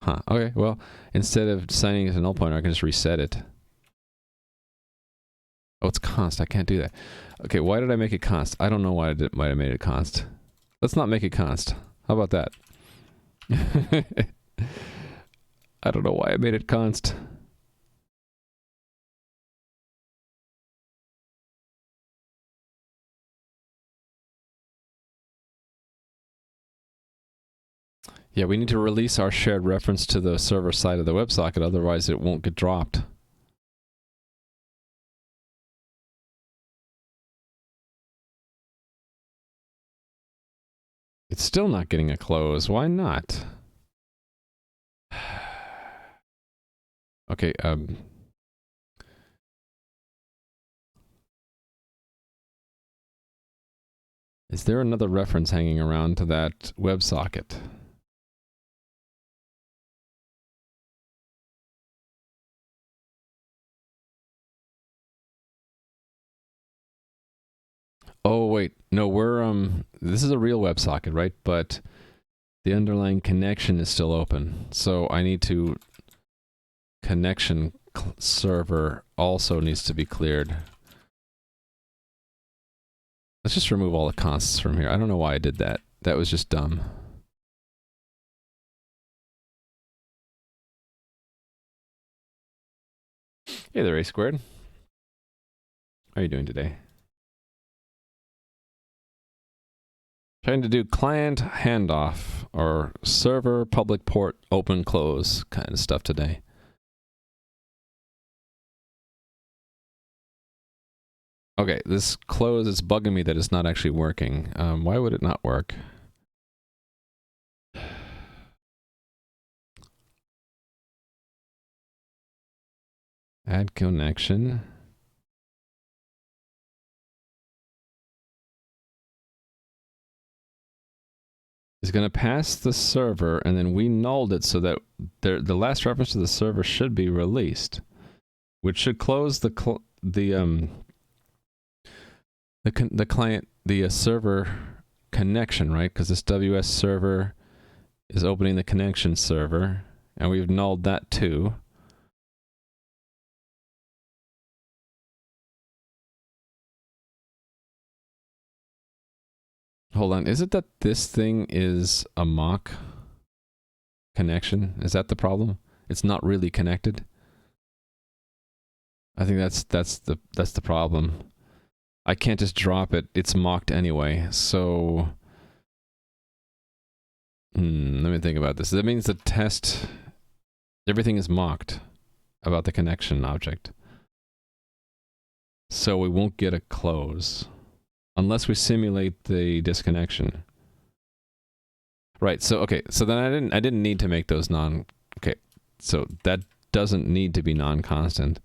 Huh. Okay, well, instead of assigning it to null pointer, I can just reset it. Oh, it's const. I can't do that. Okay, why did I make it const? I don't know why I made it const. Let's not make it const. How about that? I don't know why I made it const. Yeah, we need to release our shared reference to the server side of the WebSocket, otherwise it won't get dropped. It's still not getting a close. Why not? Okay, is there another reference hanging around to that WebSocket? Oh, wait. No, this is a real WebSocket, right? But the underlying connection is still open. So I need to... Connection server also needs to be cleared. Let's just remove all the consts from here. I don't know why I did that. That was just dumb. Hey there, A squared. How are you doing today? Trying to do client handoff or server public port open close kind of stuff today. Okay, this close is bugging me that it's not actually working. Why would it not work? Add connection. Is going to pass the server, and then we nulled it so that the last reference to the server should be released, which should close the client, the server connection, right? Because this WS server is opening the connection server, and we've nulled that too. Hold on, is it that this thing is a mock connection? Is that the problem? It's not really connected? I think that's the problem. I can't just drop it. It's mocked anyway. So, let me think about this. That means the test, everything is mocked about the connection object. So we won't get a close unless we simulate the disconnection. Right. So okay. So then I didn't need to make those okay. So that doesn't need to be non-constant.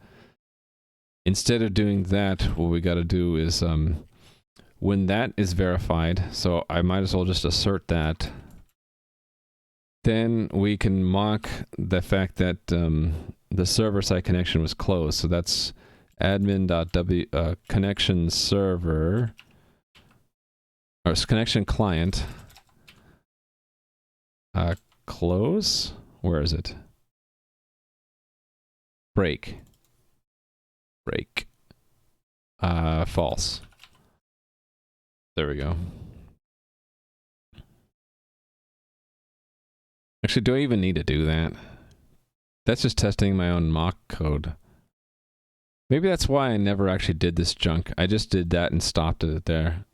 Instead of doing that, what we got to do is when that is verified, so I might as well just assert that. Then we can mock the fact that the server-side connection was closed. So that's admin.w connection server or connection client close. Where is it? Break. False. There we go. Actually, do I even need to do that? That's just testing my own mock code. Maybe that's why I never actually did this junk. I just did that and stopped it there.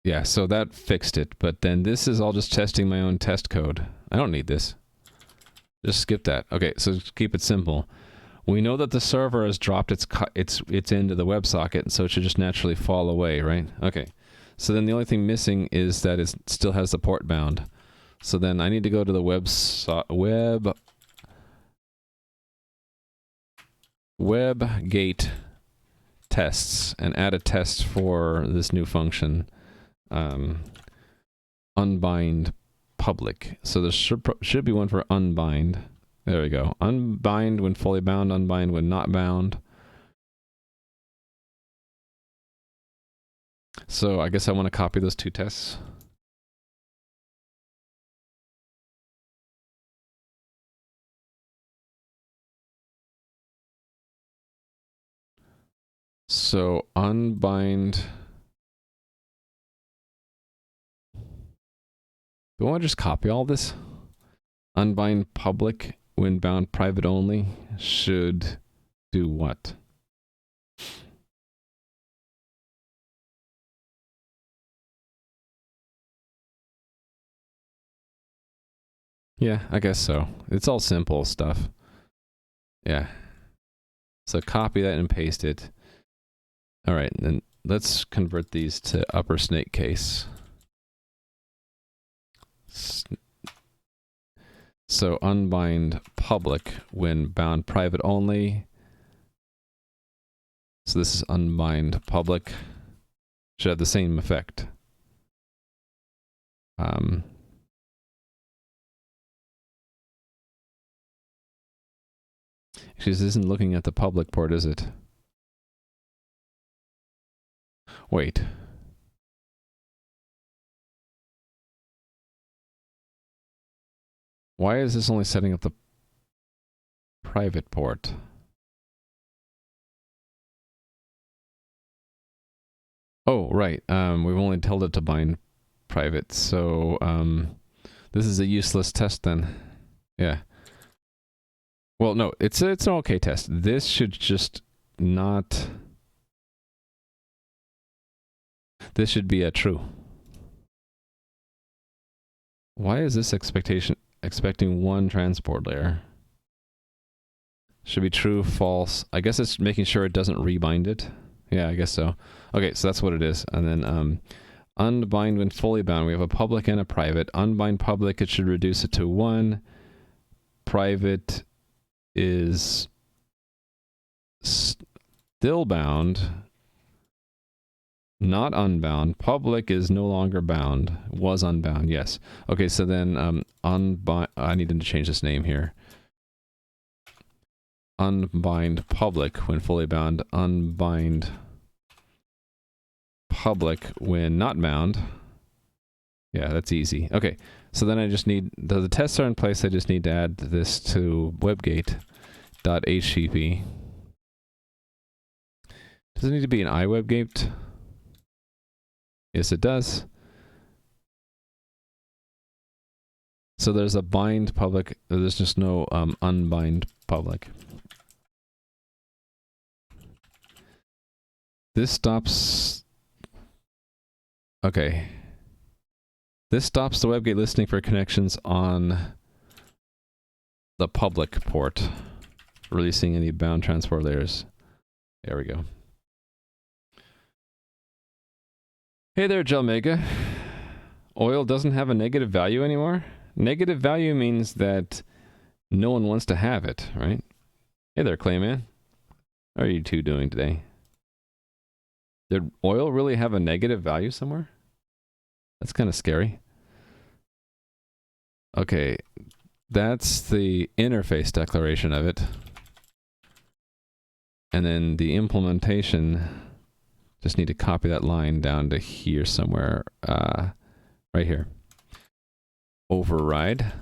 Yeah, so that fixed it, but then this is all just testing my own test code. I don't need this. Just skip that. Okay, so keep it simple. We know that the server has dropped its into the WebSocket, and so it should just naturally fall away, right? Okay. So then the only thing missing is that it still has the port bound. So then I need to go to the WebGate tests and add a test for this new function, unbind public. So there should be one for unbind. There we go. Unbind when fully bound, unbind when not bound. So I guess I want to copy those two tests. So unbind. Do I want to just copy all this? Unbind public when bound private only should do what? Yeah, I guess so. It's all simple stuff. Yeah. So copy that and paste it. All right, then let's convert these to upper snake case. So unbind public when bound private only. So this is unbind public. Should have the same effect. Actually, this isn't looking at the public port, is it? Wait. Why is this only setting up the private port? Oh, right. We've only told it to bind private, so this is a useless test then. Yeah. Well, no, it's an okay test. This should just not. This should be a true. Why is this expecting one transport layer? Should be true, false. I guess it's making sure it doesn't rebind it. Yeah, I guess so. Okay, so that's what it is. And then unbind when fully bound. We have a public and a private. Unbind public, it should reduce it to 1. Private is still bound, not unbound. Public is no longer bound. Was unbound, yes. Okay, so then unbind. I need to change this name here. Unbind public when fully bound. Unbind public when not bound. Yeah, that's easy. Okay, so then I just need, the tests are in place, I just need to add this to webgate.http. Does it need to be an iWebGate? Yes, it does. So there's a bind public, there's just no unbind public. This stops... Okay. This stops the WebGate listening for connections on the public port, releasing any bound transport layers. There we go. Hey there, Gelmega. Oil doesn't have a negative value anymore? Negative value means that no one wants to have it, right? Hey there, Clayman. How are you two doing today? Did oil really have a negative value somewhere? That's kind of scary. Okay, that's the interface declaration of it. And then the implementation, just need to copy that line down to here somewhere, right here. Override.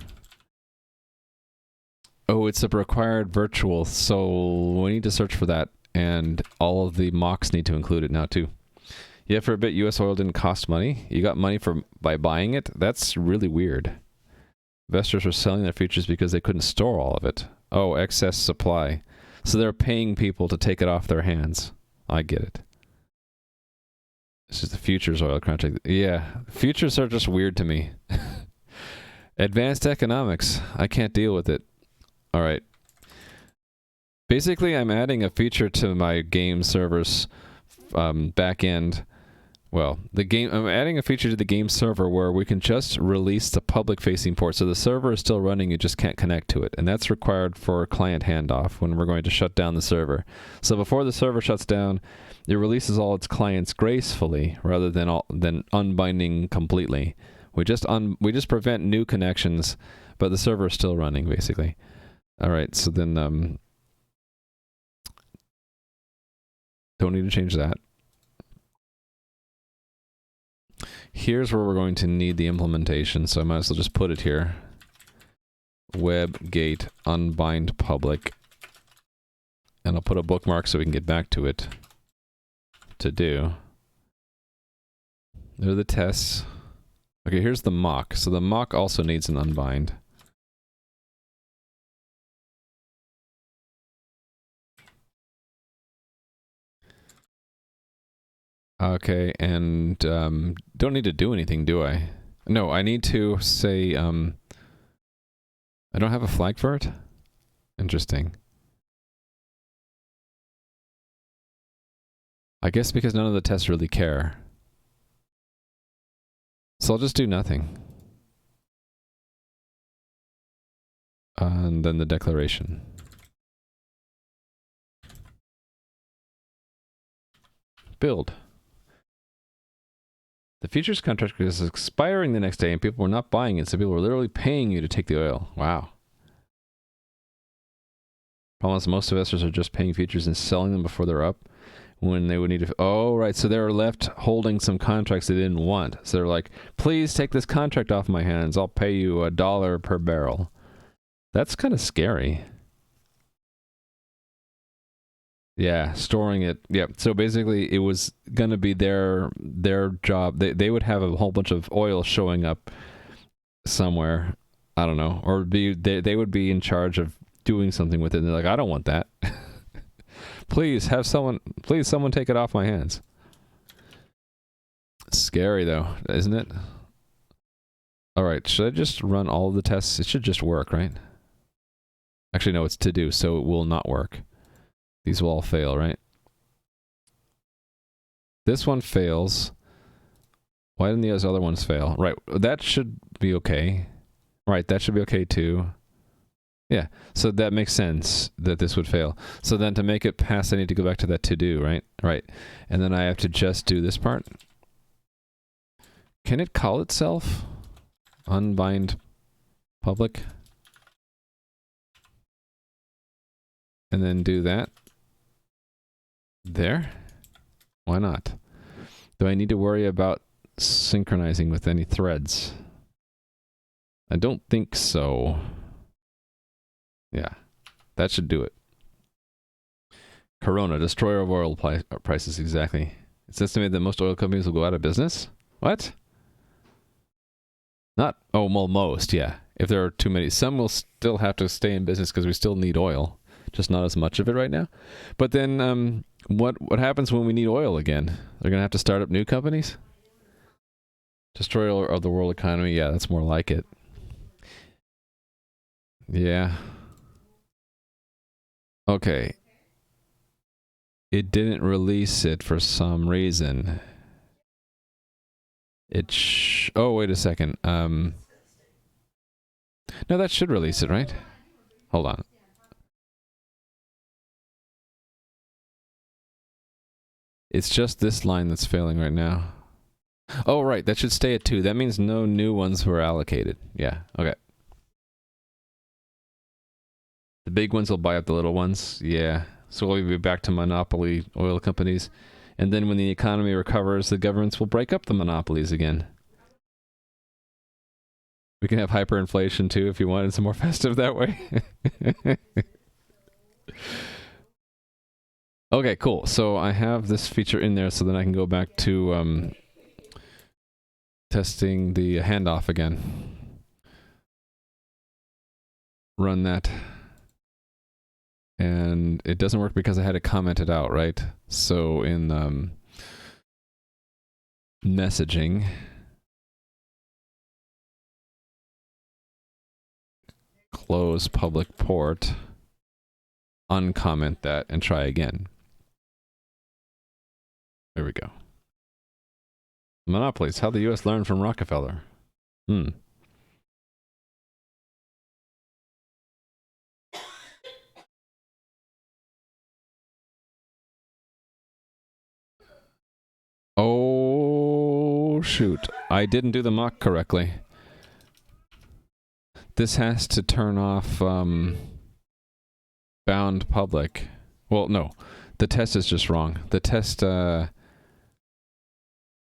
Oh, it's a required virtual, so we need to search for that, and all of the mocks need to include it now too. Yeah, for a bit, US oil didn't cost money. You got money by buying it? That's really weird. Investors were selling their futures because they couldn't store all of it. Oh, excess supply. So they're paying people to take it off their hands. I get it. This is the futures oil contract. Yeah, futures are just weird to me. Advanced economics. I can't deal with it. All right. Basically, I'm adding a feature to my game server's back end. Well, I'm adding a feature to the game server where we can just release the public-facing port. So the server is still running, you just can't connect to it. And that's required for client handoff when we're going to shut down the server. So before the server shuts down, it releases all its clients gracefully rather than unbinding completely. We just prevent new connections, but the server is still running, basically. All right, so then don't need to change that. Here's where we're going to need the implementation, so I might as well just put it here. WebGate unbind public. And I'll put a bookmark so we can get back to it. To do. There are the tests. Okay, here's the mock. So the mock also needs an unbind. Okay, and don't need to do anything, do I? No, I need to say, I don't have a flag for it? Interesting. I guess because none of the tests really care. So I'll just do nothing. And then the declaration. Build. The futures contract is expiring the next day and people were not buying it, so people were literally paying you to take the oil. Wow. Problem is most investors are just paying futures and selling them before they're up when they would need to... Oh, right, so they were left holding some contracts they didn't want. So they're like, please take this contract off my hands. I'll pay you $1 per barrel. That's kind of scary. Yeah, storing it. Yeah, so basically it was going to be their job. They would have a whole bunch of oil showing up somewhere. I don't know. Or they would be in charge of doing something with it. And they're like, I don't want that. Please someone take it off my hands. Scary though, isn't it? All right, should I just run all of the tests? It should just work, right? Actually, no, it's to do, so it will not work. These will all fail, right? This one fails. Why didn't these other ones fail? Right, that should be okay. Right, that should be okay too. Yeah, so that makes sense that this would fail. So then to make it pass, I need to go back to that to-do, right? Right, and then I have to just do this part. Can it call itself? Unbind public. And then do that. There? Why not? Do I need to worry about synchronizing with any threads? I don't think so. Yeah, that should do it. Corona, destroyer of oil prices, exactly. It's estimated that most oil companies will go out of business? What? Not, oh, well, most, yeah. If there are too many. Some will still have to stay in business because we still need oil. Just not as much of it right now. But then What happens when we need oil again? They're gonna have to start up new companies? Destroy of the world economy? Yeah, that's more like it. Yeah. Okay. It didn't release it for some reason. Oh, wait a second. No, that should release it, right? Hold on. It's just this line that's failing right now. Oh, right. That should stay at 2. That means no new ones were allocated. Yeah. Okay. The big ones will buy up the little ones. Yeah. So we'll be back to monopoly oil companies. And then when the economy recovers, the governments will break up the monopolies again. We can have hyperinflation too if you want. It's more festive that way. Okay, cool. So I have this feature in there so then I can go back to testing the handoff again. Run that. And it doesn't work because I had to comment it out, right? So in messaging, close public port, uncomment that, and try again. There we go. Monopolies, how the U.S. learned from Rockefeller. Oh, shoot. I didn't do the mock correctly. This has to turn off bound public. Well, no. The test is just wrong. The test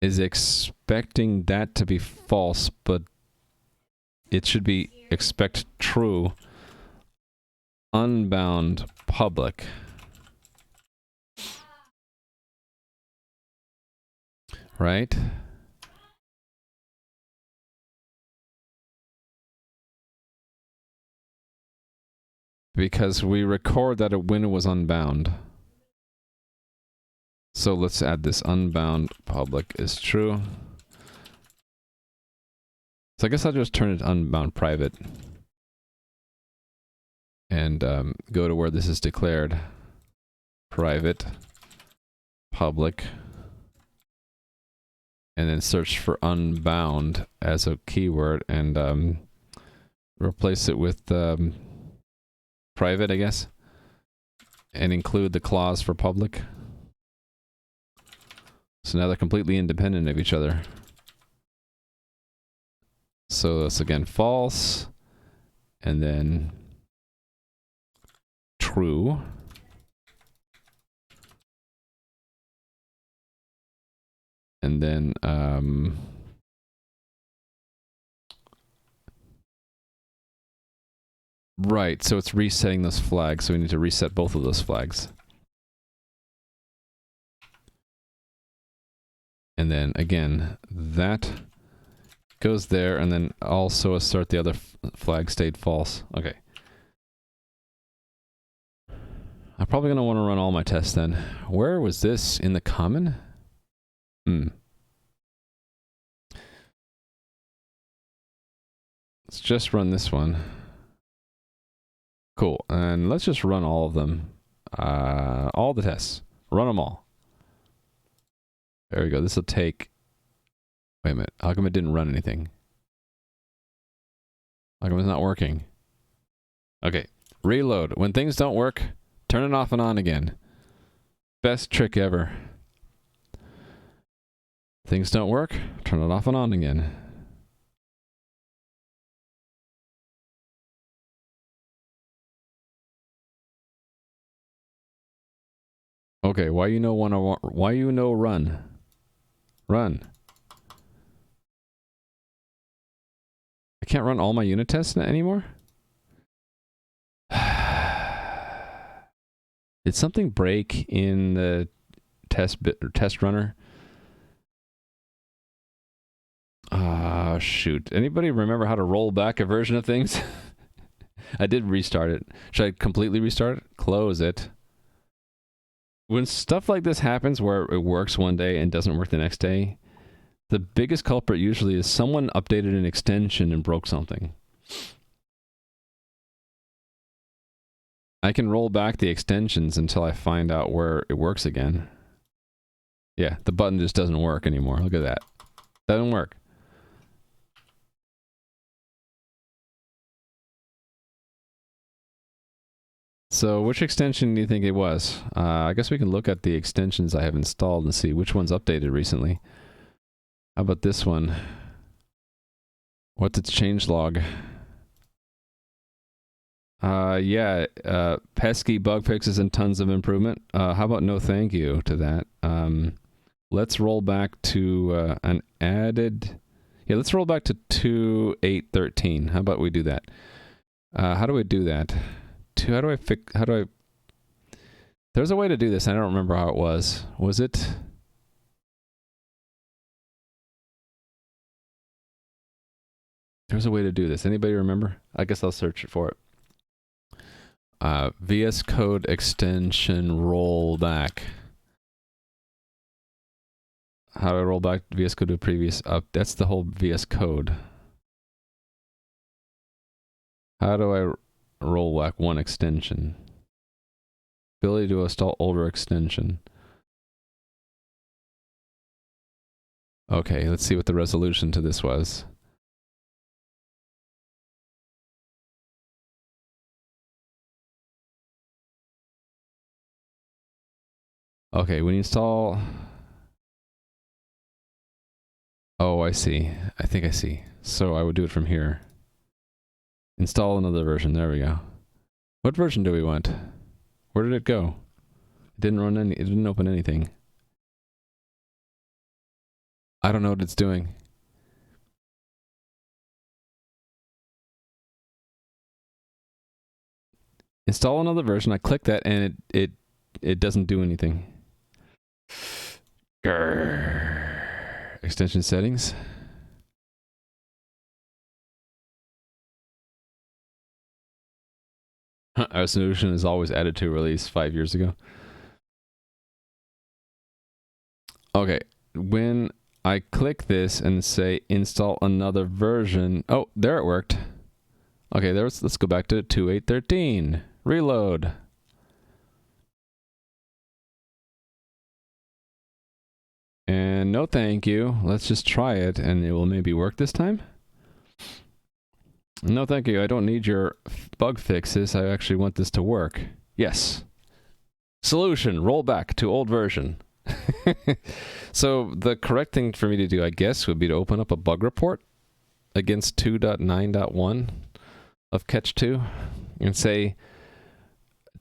is expecting that to be false, but it should be expect true unbound public. Right? Because we record that when it was unbound. So let's add this unbound public is true. So I guess I'll just turn it unbound private. And go to where this is declared. Private. Public. And then search for unbound as a keyword and replace it with private, I guess. And include the clause for public. So now they're completely independent of each other. So that's again false. And then true. And then right, so it's resetting those flags, so we need to reset both of those flags. And then again, that goes there, and then also assert the other flag stayed false. Okay. I'm probably going to want to run all my tests then. Where was this? In the common? Let's just run this one. Cool. And let's just run all of them. All the tests. Run them all. There we go. This will take... Wait a minute. How come it didn't run anything? How come it's not working? Okay. Reload. When things don't work, turn it off and on again. Best trick ever. Things don't work, turn it off and on again. Okay, why you know run? Run. I can't run all my unit tests anymore? Did something break in the test runner? Shoot. Anybody remember how to roll back a version of things? I did restart it. Should I completely restart it? Close it. when stuff like this happens where it works one day and doesn't work the next day, the biggest culprit usually is someone updated an extension and broke something. I can roll back the extensions until I find out where it works again. Yeah, the button just doesn't work anymore. Look at that. Doesn't work. So which extension do you think it was? I guess we can look at the extensions I have installed and see which one's updated recently. How about this one? What's its changelog? Pesky bug fixes and tons of improvement. How about no thank you to that? Let's roll back to an added... Yeah, let's roll back to 2.8.13. How about we do that? How do we do that? How do I... There's a way to do this. I don't remember how it was. Was it... There's a way to do this. Anybody remember? I guess I'll search for it. VS Code extension rollback. How do I roll back VS Code to a previous up? That's the whole VS Code. How do I roll back one extension? Ability to install older extension. Okay, let's see what the resolution to this was. Okay, when you install... Oh, I see. I think I see. So I would do it from here. Install another version. There we go. What version do we want? Where did it go? It didn't run any... It didn't open anything. I don't know what it's doing. Install another version. I click that and it doesn't do anything. Grrr. Extension settings. Our solution is always added to release 5 years ago. Okay, when I click this and say install another version. Oh, there it worked. Okay, let's go back to 2.8.13. Reload. And no thank you. Let's just try it and it will maybe work this time. No thank you. I don't need your bug fixes. I actually want this to work. Yes. Solution. Roll back to old version. So the correct thing for me to do, I guess, would be to open up a bug report against 2.9.1 of Catch 2 and say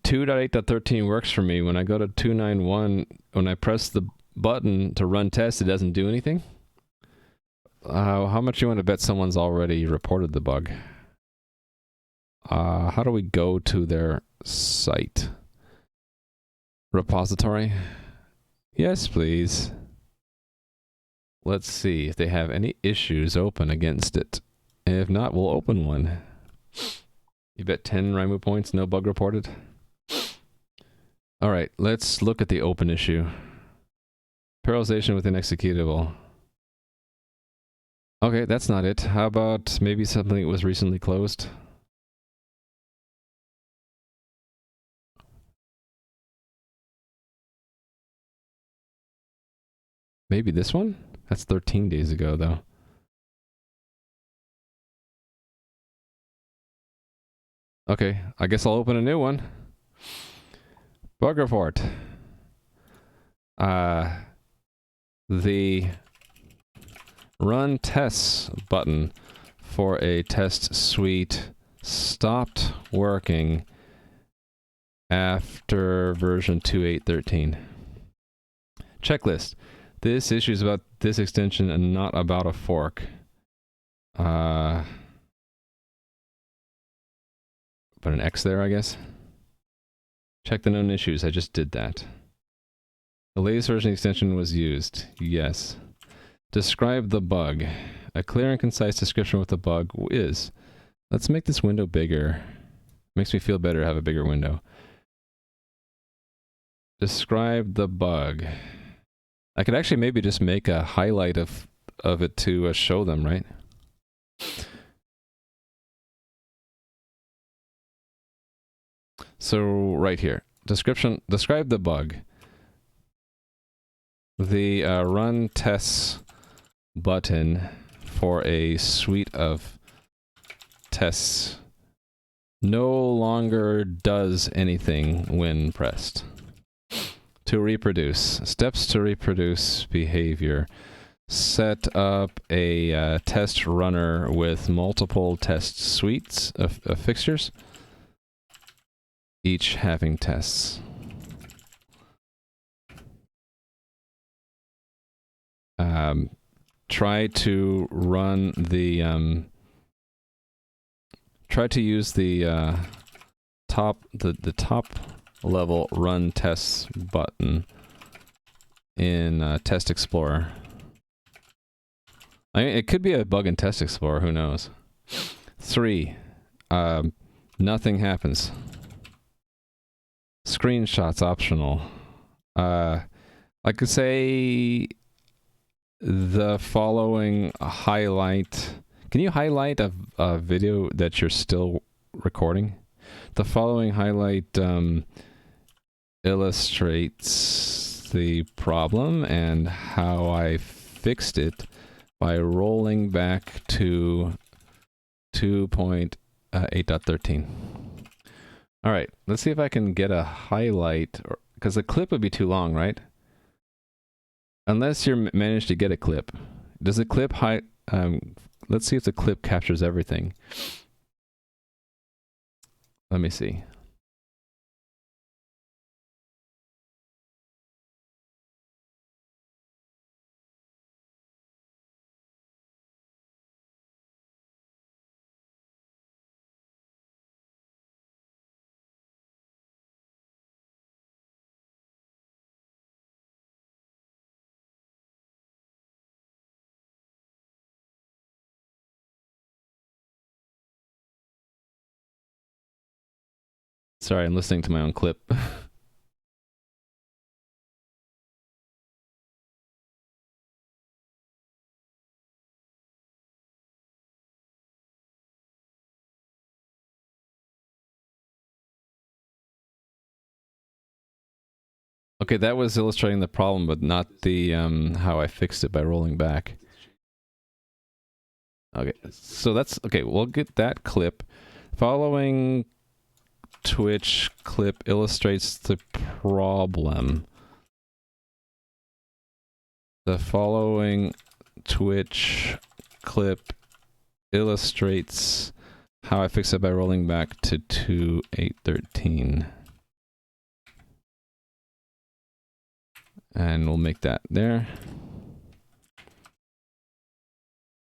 2.8.13 works for me. When I go to 2.9.1, when I press the button to run tests, it doesn't do anything. How much you want to bet someone's already reported the bug? How do we go to their site? Repository? Yes, please. Let's see if they have any issues open against it. If not, we'll open one. You bet 10 Raimu points, no bug reported. Alright, let's look at the open issue. Parallelization with an executable. Okay, that's not it. How about maybe something that was recently closed? Maybe this one? That's 13 days ago, though. Okay, I guess I'll open a new one. Bug report. The run tests button for a test suite stopped working after version 2.8.13. Checklist. This issue is about this extension and not about a fork. Put an X there, I guess. Check the known issues. I just did that. The latest version extension was used. Yes. Describe the bug. A clear and concise description of what the bug is. Let's make this window bigger. Makes me feel better to have a bigger window. Describe the bug. I could actually maybe just make a highlight of it to show them, right? So right here, description, describe the bug. The run tests button for a suite of tests no longer does anything when pressed. To reproduce. Steps to reproduce behavior. Set up a test runner with multiple test suites of fixtures, each having tests. Try to run the try to use the top level run tests button in Test Explorer. I mean, it could be a bug in Test Explorer, who knows. 3. Nothing happens. Screenshots optional. I could say the following highlight. Can you highlight a video that you're still recording? The following highlight illustrates the problem and how I fixed it by rolling back to 2.8.13. All right, let's see if I can get a highlight, because the clip would be too long, right? Unless you manage to get a clip. Does the clip let's see if the clip captures everything. Let me see. Sorry, I'm listening to my own clip. Okay, that was illustrating the problem, but not the how I fixed it by rolling back. Okay, so that's okay. We'll get that clip. Following Twitch clip illustrates the problem. The following Twitch clip illustrates how I fix it by rolling back to 2.8.13. And we'll make that there.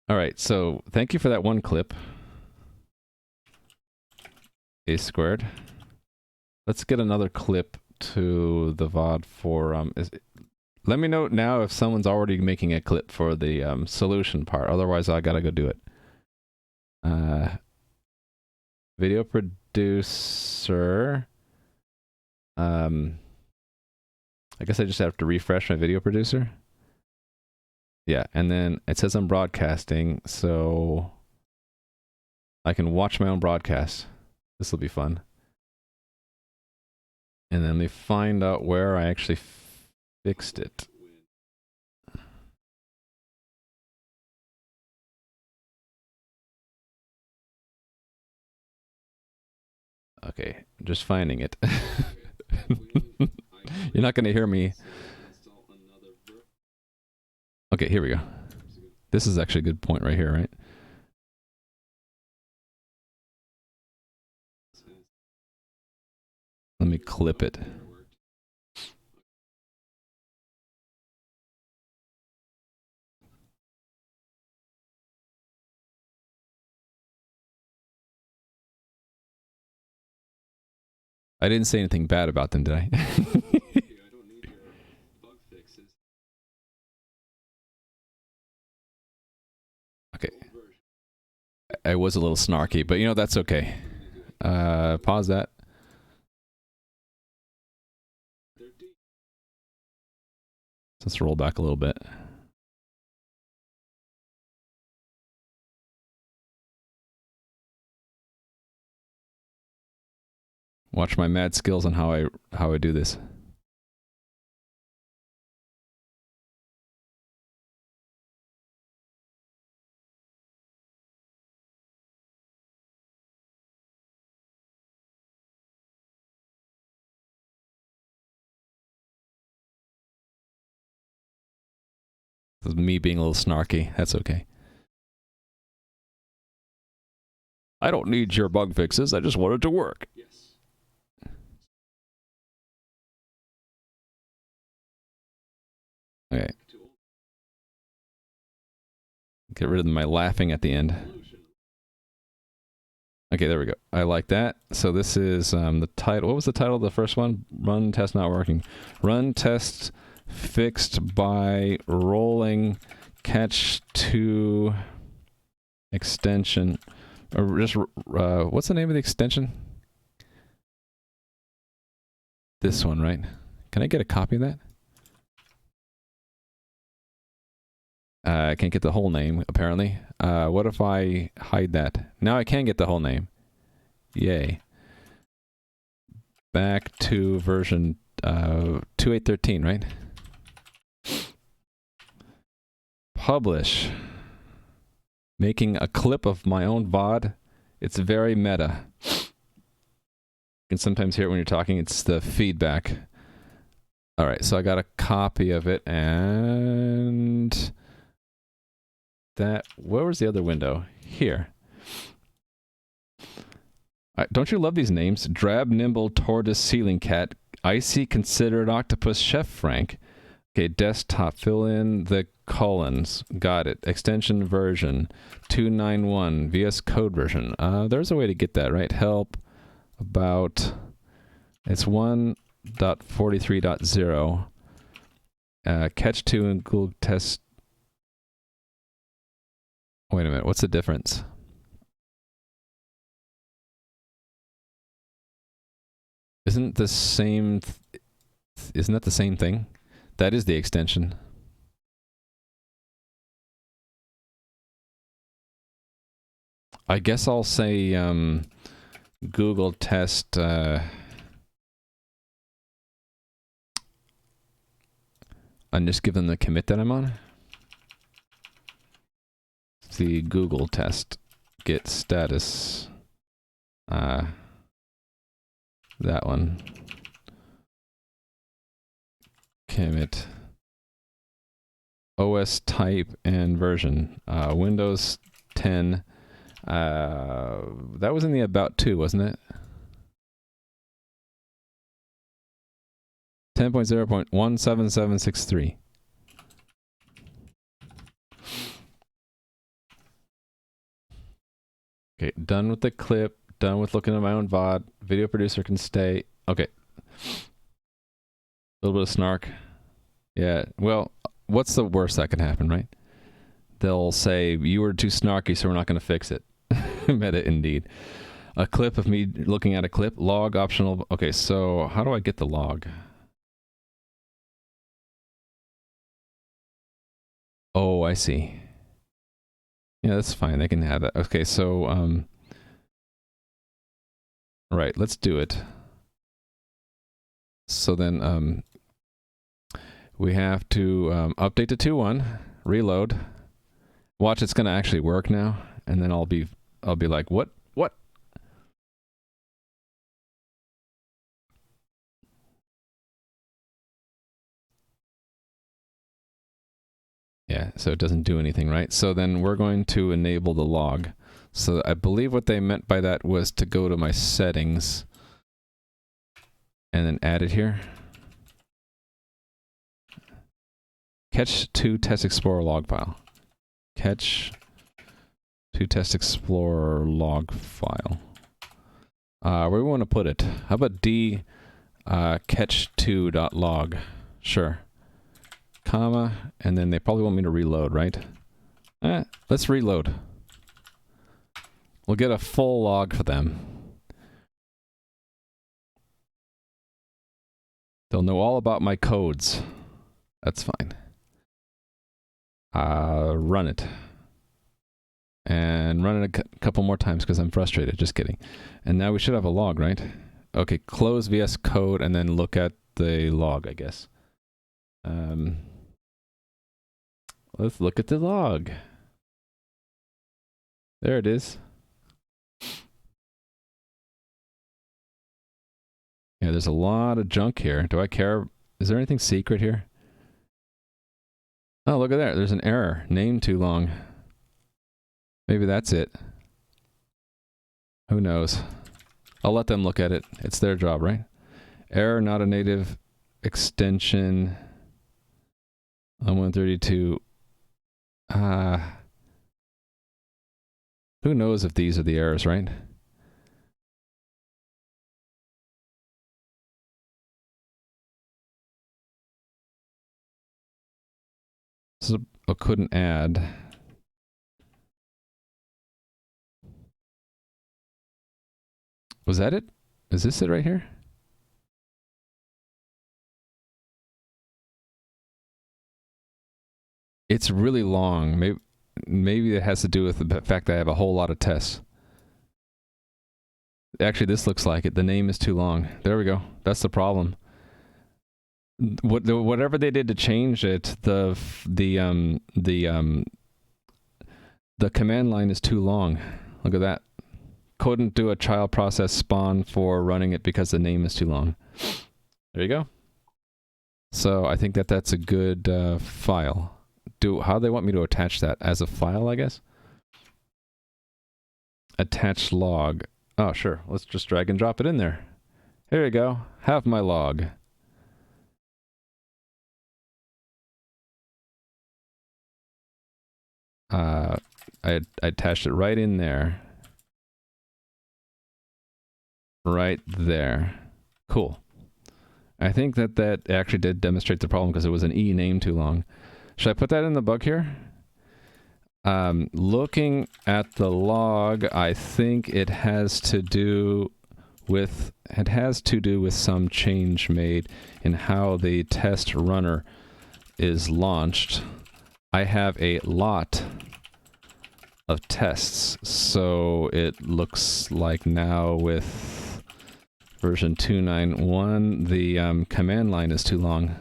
All right, so thank you for that one clip. A squared. Let's get another clip to the VOD for let me know now if someone's already making a clip for the solution part. Otherwise, I gotta go do it. Video producer. I guess I just have to refresh my video producer. Yeah, and then it says I'm broadcasting, so I can watch my own broadcast. This will be fun. And then they find out where I actually fixed it. Okay, just finding it. You're not going to hear me. Okay, here we go. This is actually a good point right here, right? Let me clip it. I didn't say anything bad about them, did I? Okay. I was a little snarky, but you know, that's okay. Pause that. Let's roll back a little bit. Watch my mad skills on how I do this. This is me being a little snarky. That's okay. I don't need your bug fixes. I just want it to work. Yes. Okay. Get rid of my laughing at the end. Okay, there we go. I like that. So this is the title. What was the title of the first one? Run test not working. Run test fixed by rolling catch to extension. Or just what's the name of the extension? This one, right? Can I get a copy of that? I can't get the whole name, apparently. What if I hide that? Now I can get the whole name. Yay. Back to version 2813, right? Publish. Making a clip of my own VOD. It's very meta. You can sometimes hear it when you're talking. It's the feedback. Alright, so I got a copy of it, and that, where was the other window? Here. Don't you love these names? Drab, nimble, tortoise, ceiling cat, icy, considerate, octopus, chef Frank. Okay, desktop, fill in the colons. Got it. Extension version 291, VS Code version. There's a way to get that, right? Help about, it's 1.43.0. Catch 2 and Google test. Wait a minute, what's the difference? Isn't the same isn't that the same thing? That is the extension. I guess I'll say Google test and just give them the commit that I'm on. The Google test get status. That one. Commit. OS type and version. Windows 10. That was in the about 2, wasn't it? 10.0.17763. Okay, done with the clip, done with looking at my own VOD. Video producer can stay. Okay. A little bit of snark. Yeah, well, what's the worst that can happen, right? They'll say, you were too snarky, so we're not going to fix it. Meta indeed. A clip of me looking at a clip. Log optional. Okay, so how do I get the log? Oh, I see. Yeah, that's fine. They can have that. Okay, so, right, let's do it. So then, we have to update to 2.1, reload. Watch, it's gonna actually work now, and then I'll be like, what? Yeah, so it doesn't do anything, right? So then we're going to enable the log. So I believe what they meant by that was to go to my settings and then add it here. Catch to test explorer log file. Catch to test explorer log file. Where do we want to put it? How about d catch2.log? Sure. Comma, and then they probably want me to reload, right? Let's reload. We'll get a full log for them. They'll know all about my codes. That's fine. Run it. And run it a couple more times because I'm frustrated. Just kidding. And now we should have a log, right? Okay, close VS Code and then look at the log, I guess. Let's look at the log. There it is. Yeah, there's a lot of junk here. Do I care? Is there anything secret here? Oh, look at that. There's an error. Name too long. Maybe that's it. Who knows? I'll let them look at it. It's their job, right? Error, not a native extension. On 132. Who knows if these are the errors, right? So I couldn't add. Was that it? Is this it right here? It's really long. Maybe it has to do with the fact that I have a whole lot of tests. Actually, this looks like it. The name is too long. There we go. That's the problem. Whatever they did to change it, the command line is too long. Look at that. Couldn't do a child process spawn for running it because the name is too long. There you go. So I think that's a good file. How do they want me to attach that? As a file, I guess? Attach log. Oh, sure. Let's just drag and drop it in there. Here we go. Have my log. I attached it right in there. Right there. Cool. I think that actually did demonstrate the problem because it was an E name too long. Should I put that in the bug here? Looking at the log, I think it has to do with some change made in how the test runner is launched. I have a lot of tests, so it looks like now with version 291, the command line is too long.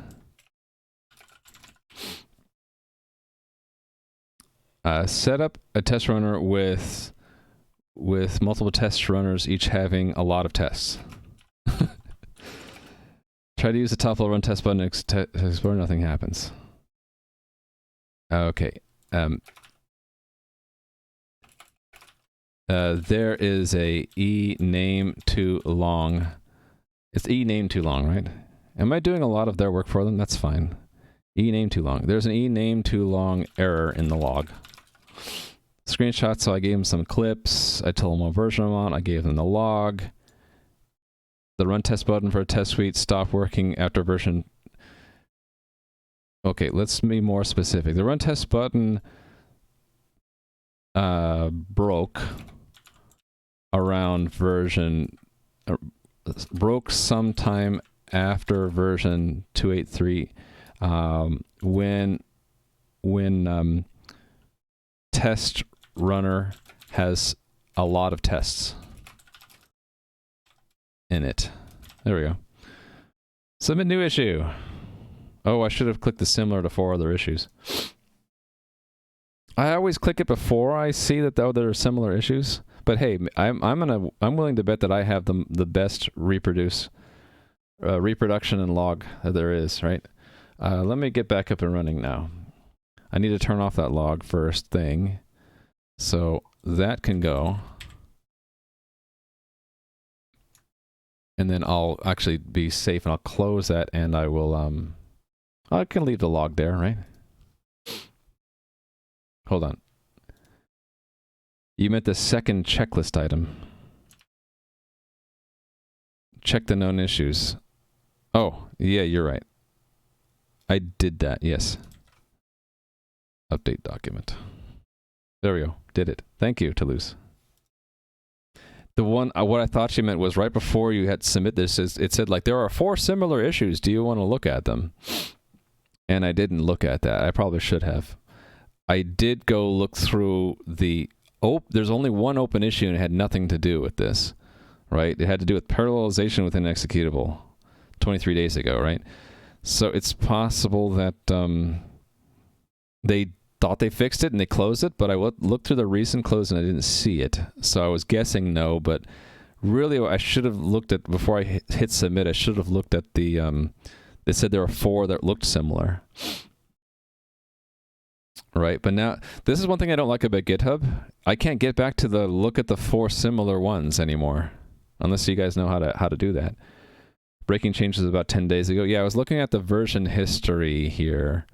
Set up a test runner with multiple test runners, each having a lot of tests. Try to use the top level run test button to explore, nothing happens. Okay. There is a E name too long. It's E name too long, right? Am I doing a lot of their work for them? That's fine. E name too long. There's an E name too long error in the log. Screenshot, so I gave them some clips. I told them what version I'm on. I gave them the log. The run test button for a test suite stopped working after version... Okay, let's be more specific. The run test button broke around version... broke sometime after version 283 when test runner has a lot of tests in it. There we go. Submit new issue. Oh, I should have clicked the similar to 4 other issues. I always click it before I see that there are similar issues. But hey, I'm willing to bet that I have the best reproduction and log that there is, right? Let me get back up and running now. I need to turn off that log first thing. So that can go. And then I'll actually be safe and I'll close that and I will, I can leave the log there, right? Hold on. You meant the second checklist item. Check the known issues. Oh, yeah, you're right. I did that, yes. Update document. There we go. Did it. Thank you, Toulouse. The one, what I thought she meant was right before you had submit this, it said like, there are 4 similar issues. Do you want to look at them? And I didn't look at that. I probably should have. I did go look through the... there's only one open issue, and it had nothing to do with this, right? It had to do with parallelization within an executable 23 days ago, right? So it's possible that they thought they fixed it and they closed it, but I looked through the recent close and I didn't see it. So I was guessing no, but really I should have looked at, before I hit submit, I should have looked at the... they said there were 4 that looked similar. Right, but now, this is one thing I don't like about GitHub. I can't get back to the look at the 4 similar ones anymore, unless you guys know how to do that. Breaking changes about 10 days ago. Yeah, I was looking at the version history here.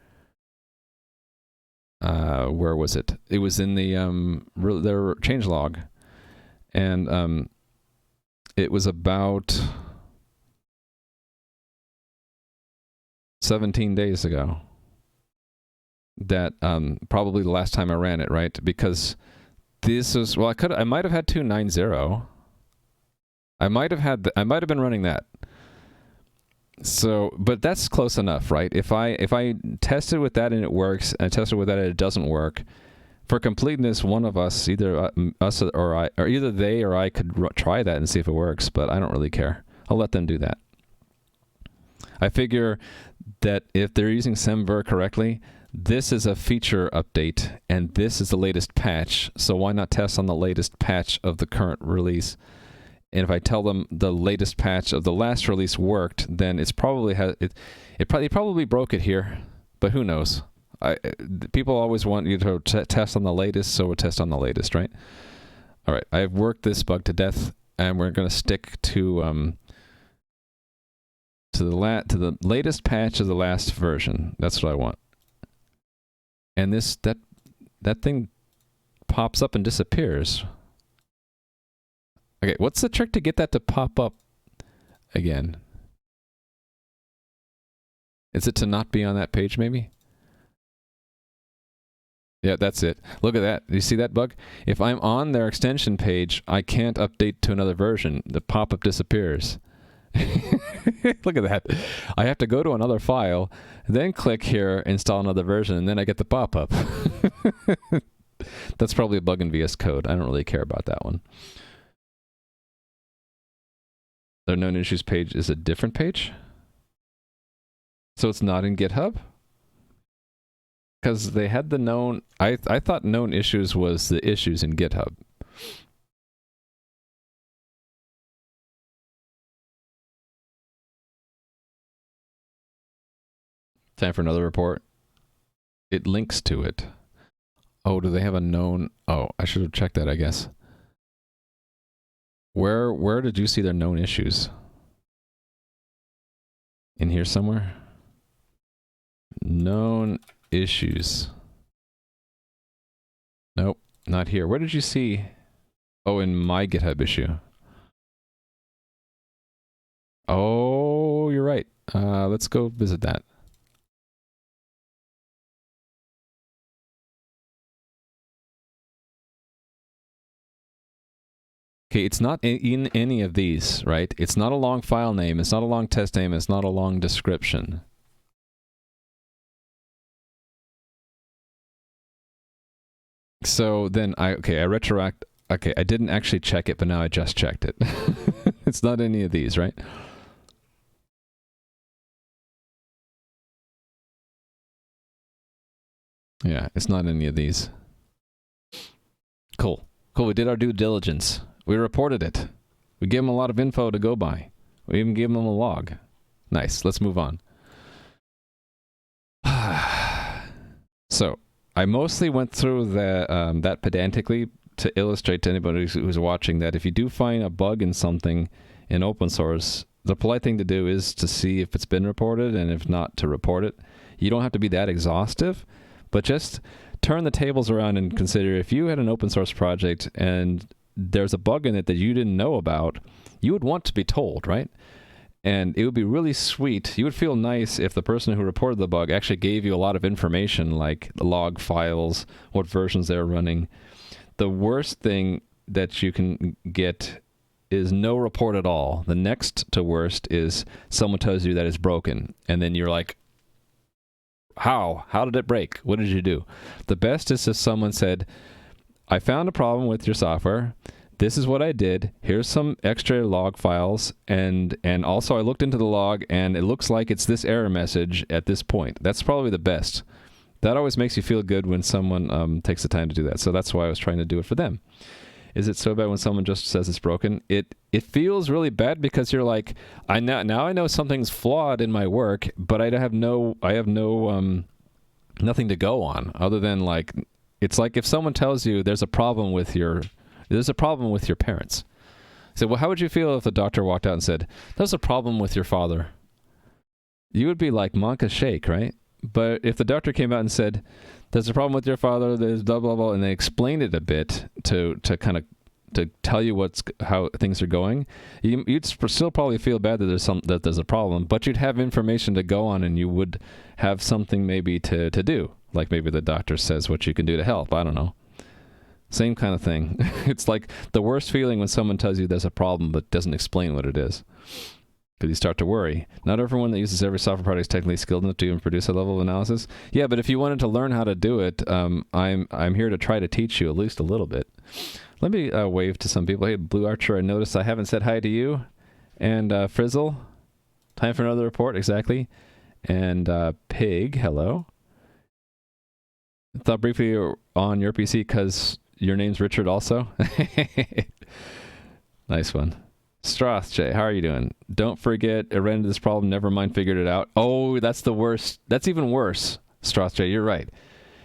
Where was it? It was in the changelog, and it was about 17 days ago. That probably the last time I ran it, right? Because this is, well, I might have had 2.90. I might have been running that. So, but that's close enough, right? If I tested with that and it works, and I tested with that and it doesn't work, for completeness, one of us, either us or I, or either they or I could try that and see if it works. But I don't really care. I'll let them do that. I figure that if they're using semver correctly, this is a feature update, and this is the latest patch, so why not test on the latest patch of the current release? And if I tell them the latest patch of the last release worked, then it's probably it probably broke it here, but who knows? People always want you to test on the latest, so we'll test on the latest, right? All right, I've worked this bug to death, and we're going to stick to the latest patch of the last version. That's what I want. And that thing pops up and disappears. Okay, what's the trick to get that to pop up again? Is it to not be on that page, maybe? Yeah, that's it. Look at that. Do you see that bug? If I'm on their extension page, I can't update to another version. The pop-up disappears. Look at that. I have to go to another file, then click here, install another version, and then I get the pop-up. That's probably a bug in VS Code. I don't really care about that one. The known issues page is a different page? So it's not in GitHub? Because they had the known... I thought known issues was the issues in GitHub. Time for another report. It links to it. Oh, do they have a known... Oh, I should have checked that, I guess. Where did you see their known issues? In here somewhere? Known issues. Nope, not here. Where did you see... Oh, in my GitHub issue. Oh, you're right. Let's go visit that. Okay, it's not in any of these, right? It's not a long file name, it's not a long test name, it's not a long description. So then I retroact, okay, I didn't actually check it, but now I just checked it. It's not any of these, right? Yeah, it's not any of these. Cool. Cool, we did our due diligence. We reported it. We gave them a lot of info to go by. We even gave them a log. Nice, let's move on. So, I mostly went through that pedantically to illustrate to anybody who's watching that if you do find a bug in something in open source, the polite thing to do is to see if it's been reported, and if not, to report it. You don't have to be that exhaustive, but just turn the tables around and consider if you had an open source project and there's a bug in it that you didn't know about, you would want to be told, right? And it would be really sweet. You would feel nice if the person who reported the bug actually gave you a lot of information, like the log files, what versions they're running. The worst thing that you can get is no report at all. The next to worst is someone tells you that it's broken, and then you're like, How did it break? What did you do? The best is if someone said, I found a problem with your software. This is what I did. Here's some extra log files. And also I looked into the log and it looks like it's this error message at this point. That's probably the best. That always makes you feel good when someone takes the time to do that. So that's why I was trying to do it for them. Is it so bad when someone just says it's broken? It feels really bad because you're like, now I know something's flawed in my work, but I have no nothing to go on other than like, it's like if someone tells you there's a problem with your parents. So, well, how would you feel if the doctor walked out and said, there's a problem with your father? You would be like Monka Shake, right? But if the doctor came out and said, there's a problem with your father, there's blah, blah, blah, and they explained it a bit to kind of to tell you how things are going, you'd still probably feel bad that there's a problem, but you'd have information to go on and you would have something maybe to do. Like maybe the doctor says what you can do to help. I don't know. Same kind of thing. It's like the worst feeling when someone tells you there's a problem but doesn't explain what it is. Because you start to worry. Not everyone that uses every software product is technically skilled enough to even produce a level of analysis. Yeah, but if you wanted to learn how to do it, I'm here to try to teach you at least a little bit. Let me wave to some people. Hey, Blue Archer, I noticed I haven't said hi to you. And Frizzle, time for another report, exactly. And Pig, hello. Thought briefly on your PC because your name's Richard also. Nice one. Stroth J, how are you doing? Don't forget, I ran into this problem, never mind, figured it out. Oh, that's the worst. That's even worse. Stroth J, you're right.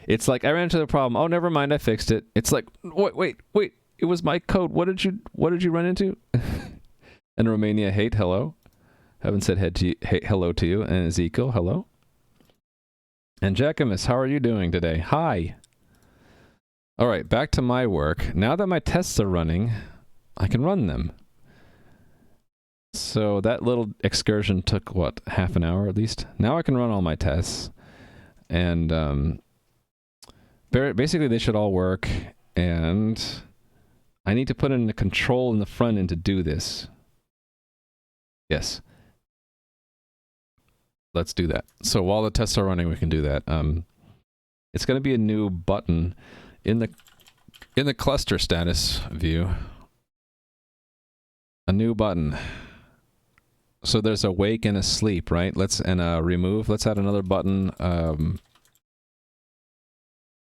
It's like, I ran into the problem. Oh, never mind, I fixed it. It's like, wait. It was my code. What did you run into? And Romania, hate, hello. Haven't said hello to you. And Ezekiel, hello. And Jackamus, how are you doing today? Hi. All right, back to my work. Now that my tests are running, I can run them. So that little excursion took, what, half an hour at least? Now I can run all my tests. And basically they should all work. And I need to put in a control in the front end to do this. Yes. Let's do that. So while the tests are running, we can do that. It's going to be a new button in the cluster status view. A new button. So there's a wake and a sleep, right? And a remove. Let's add another button.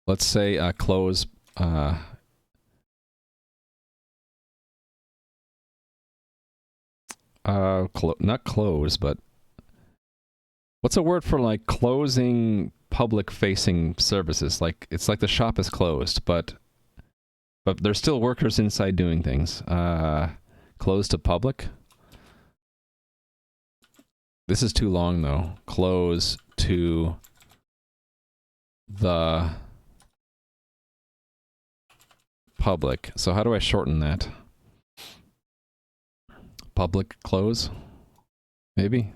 Let's say close. Not close, but what's a word for like closing public-facing services? Like it's like the shop is closed, but there's still workers inside doing things. Closed to public. This is too long though. Close to the public. So how do I shorten that? Public close? Maybe?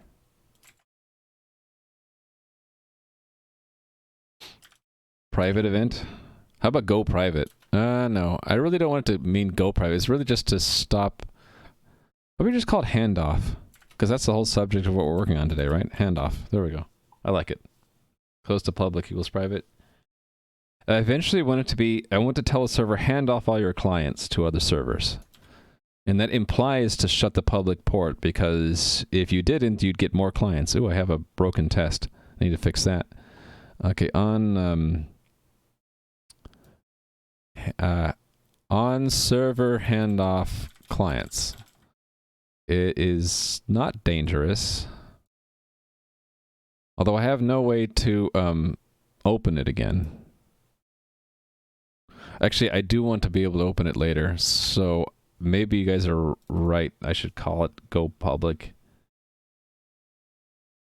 Private event? How about go private? No. I really don't want it to mean go private. It's really just to stop. What we just call it handoff? Because that's the whole subject of what we're working on today, right? Handoff. There we go. I like it. Close to public equals private. I eventually want it to be, I want to tell a server, hand off all your clients to other servers. And that implies to shut the public port, because if you didn't, you'd get more clients. Ooh, I have a broken test. I need to fix that. Okay, on server handoff clients. It is not dangerous. Although I have no way to open it again. Actually, I do want to be able to open it later, so maybe you guys are right. I should call it go public.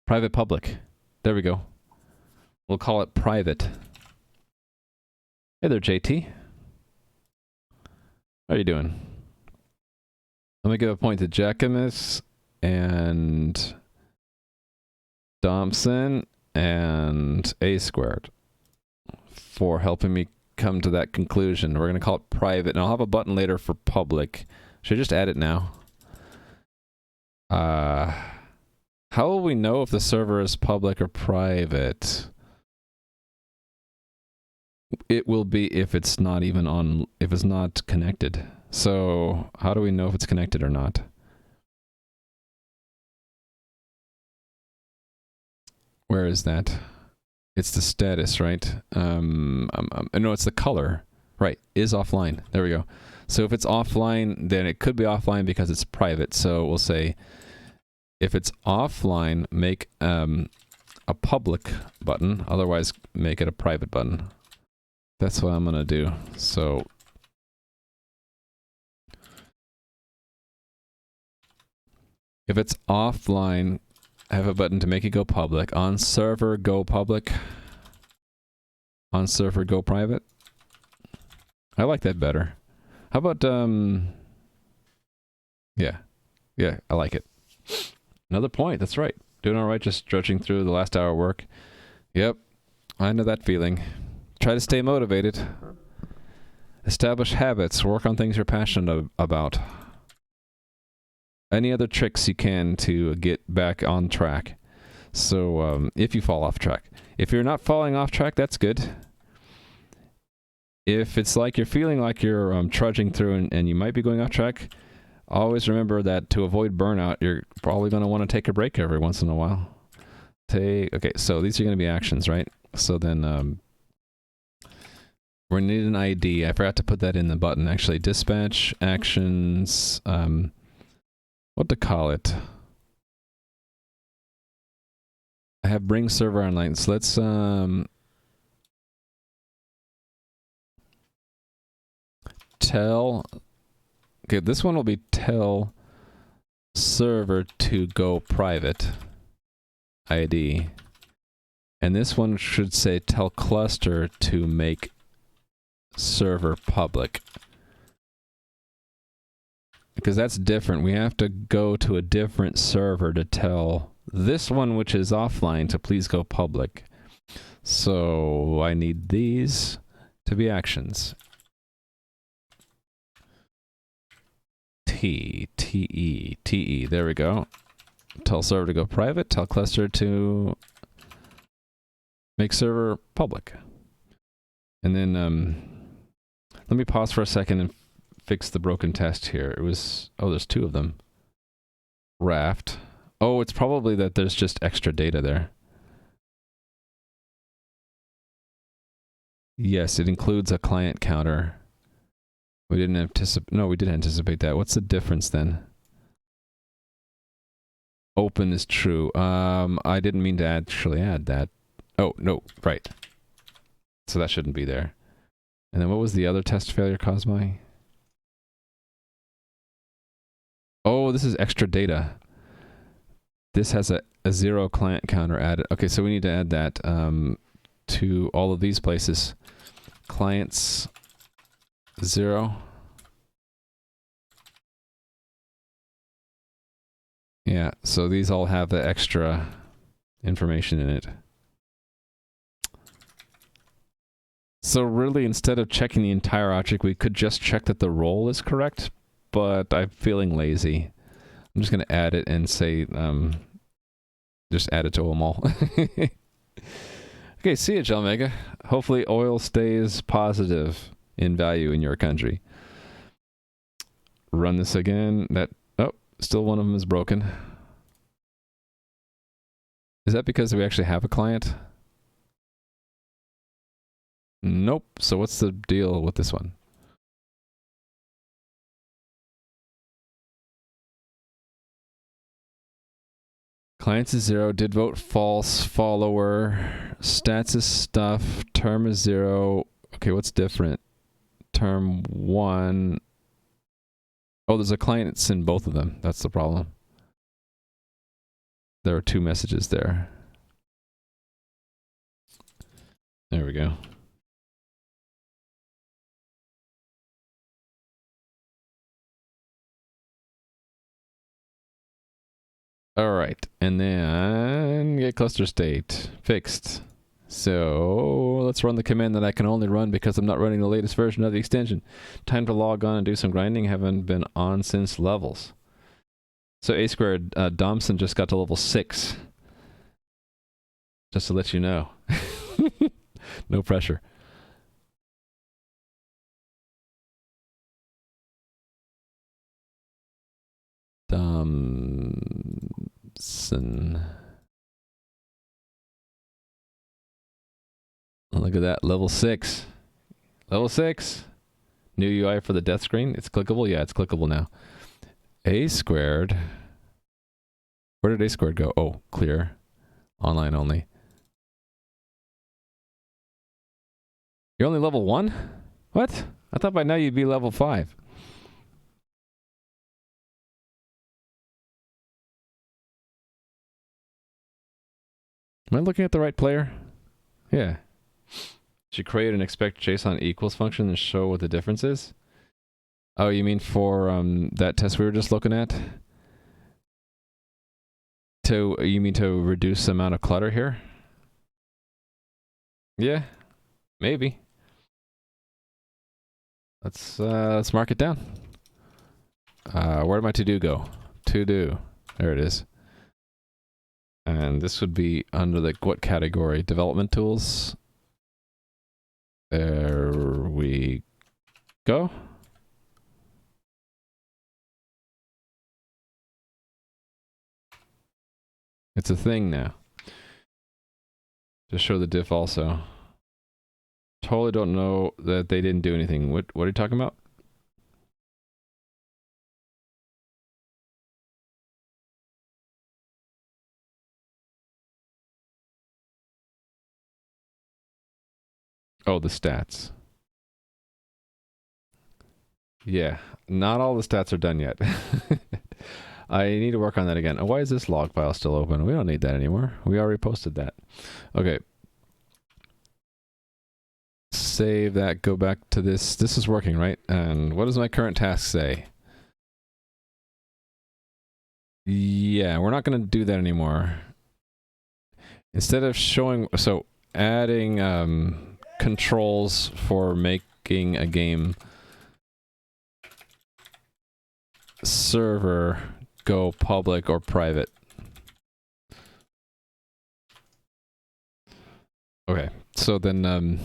Private public. There we go. We'll call it private. Hey there, JT. How are you doing? Let me give a point to Jackamus and Thompson and A squared for helping me come to that conclusion. We're going to call it private, and I'll have a button later for public. Should I just add it now? How will we know if the server is public or private? It will be if it's not even on, if it's not connected. So how do we know if it's connected or not? Where is that? It's the status, right? No, it's the color. Right, is offline. There we go. So if it's offline, then it could be offline because it's private. So we'll say, if it's offline, make a public button. Otherwise, make it a private button. That's what I'm going to do. So if it's offline, I have a button to make it go public. On server, go public. On server, go private. I like that better. How about, yeah. Yeah, I like it. Another point, that's right. Doing all right, just drudging through the last hour of work. Yep, I know that feeling. Try to stay motivated. Establish habits. Work on things you're passionate about. Any other tricks you can to get back on track. So, if you fall off track. If you're not falling off track, that's good. If it's like you're feeling like you're trudging through and you might be going off track, always remember that to avoid burnout, you're probably going to want to take a break every once in a while. Okay, so these are going to be actions, right? So then we need an ID. I forgot to put that in the button, actually. Dispatch, actions, what to call it? I have bring server online. So let's tell, okay, this one will be tell server to go private ID. And this one should say tell cluster to make server public. Because that's different. We have to go to a different server to tell this one, which is offline, to please go public. So I need these to be actions. T-E. There we go. Tell server to go private. Tell cluster to make server public. And then let me pause for a second and fix the broken test here. It was, oh, there's two of them. Raft. Oh, it's probably that there's just extra data there. Yes, it includes a client counter. We didn't anticipate, no, we did anticipate that. What's the difference then? Open is true. I didn't mean to actually add that. Oh, no, right. So that shouldn't be there. And then what was the other test failure caused by? Oh, this is extra data. This has a zero client counter added. Okay, so we need to add that to all of these places. Clients 0. Yeah, so these all have the extra information in it. So really, instead of checking the entire object, we could just check that the role is correct, but I'm feeling lazy. I'm just going to add it and say, just add it to them all. Okay, see you, Jalmega. Hopefully oil stays positive in value in your country. Run this again. That, oh, still one of them is broken. Is that because we actually have a client? Nope. So what's the deal with this one? Clients is 0, did vote false, follower, stats is stuff, term is 0. Okay, what's different? Term 1. Oh, there's a client that's in both of them. That's the problem. There are 2 messages there. There we go. All right, and then get cluster state fixed. So let's run the command that I can only run because I'm not running the latest version of the extension. Time to log on and do some grinding. Haven't been on since levels. So A squared, Domson just got to level 6. Just to let you know. No pressure. Thompson. Look at that, level 6. Level 6. New UI for the death screen. It's clickable? Yeah, it's clickable now. A squared. Where did A squared go? Oh, clear. Online only. You're only level 1? What? I thought by now you'd be level 5. Am I looking at the right player? Yeah. Should create and expect JSON equals function and show what the difference is? Oh, you mean for that test we were just looking at? You mean to reduce the amount of clutter here? Yeah, maybe. Let's mark it down. Where did my to-do go? To-do. There it is. And this would be under the what category? Development tools. There we go. It's a thing now. Just show the diff also. Totally don't know that they didn't do anything. What are you talking about? Oh, the stats. Yeah, not all the stats are done yet. I need to work on that again. Why is this log file still open? We don't need that anymore. We already posted that. Okay. Save that, go back to this. This is working, right? And what does my current task say? Yeah, we're not going to do that anymore. Instead of showing, so adding controls for making a game server go public or private. Okay, so then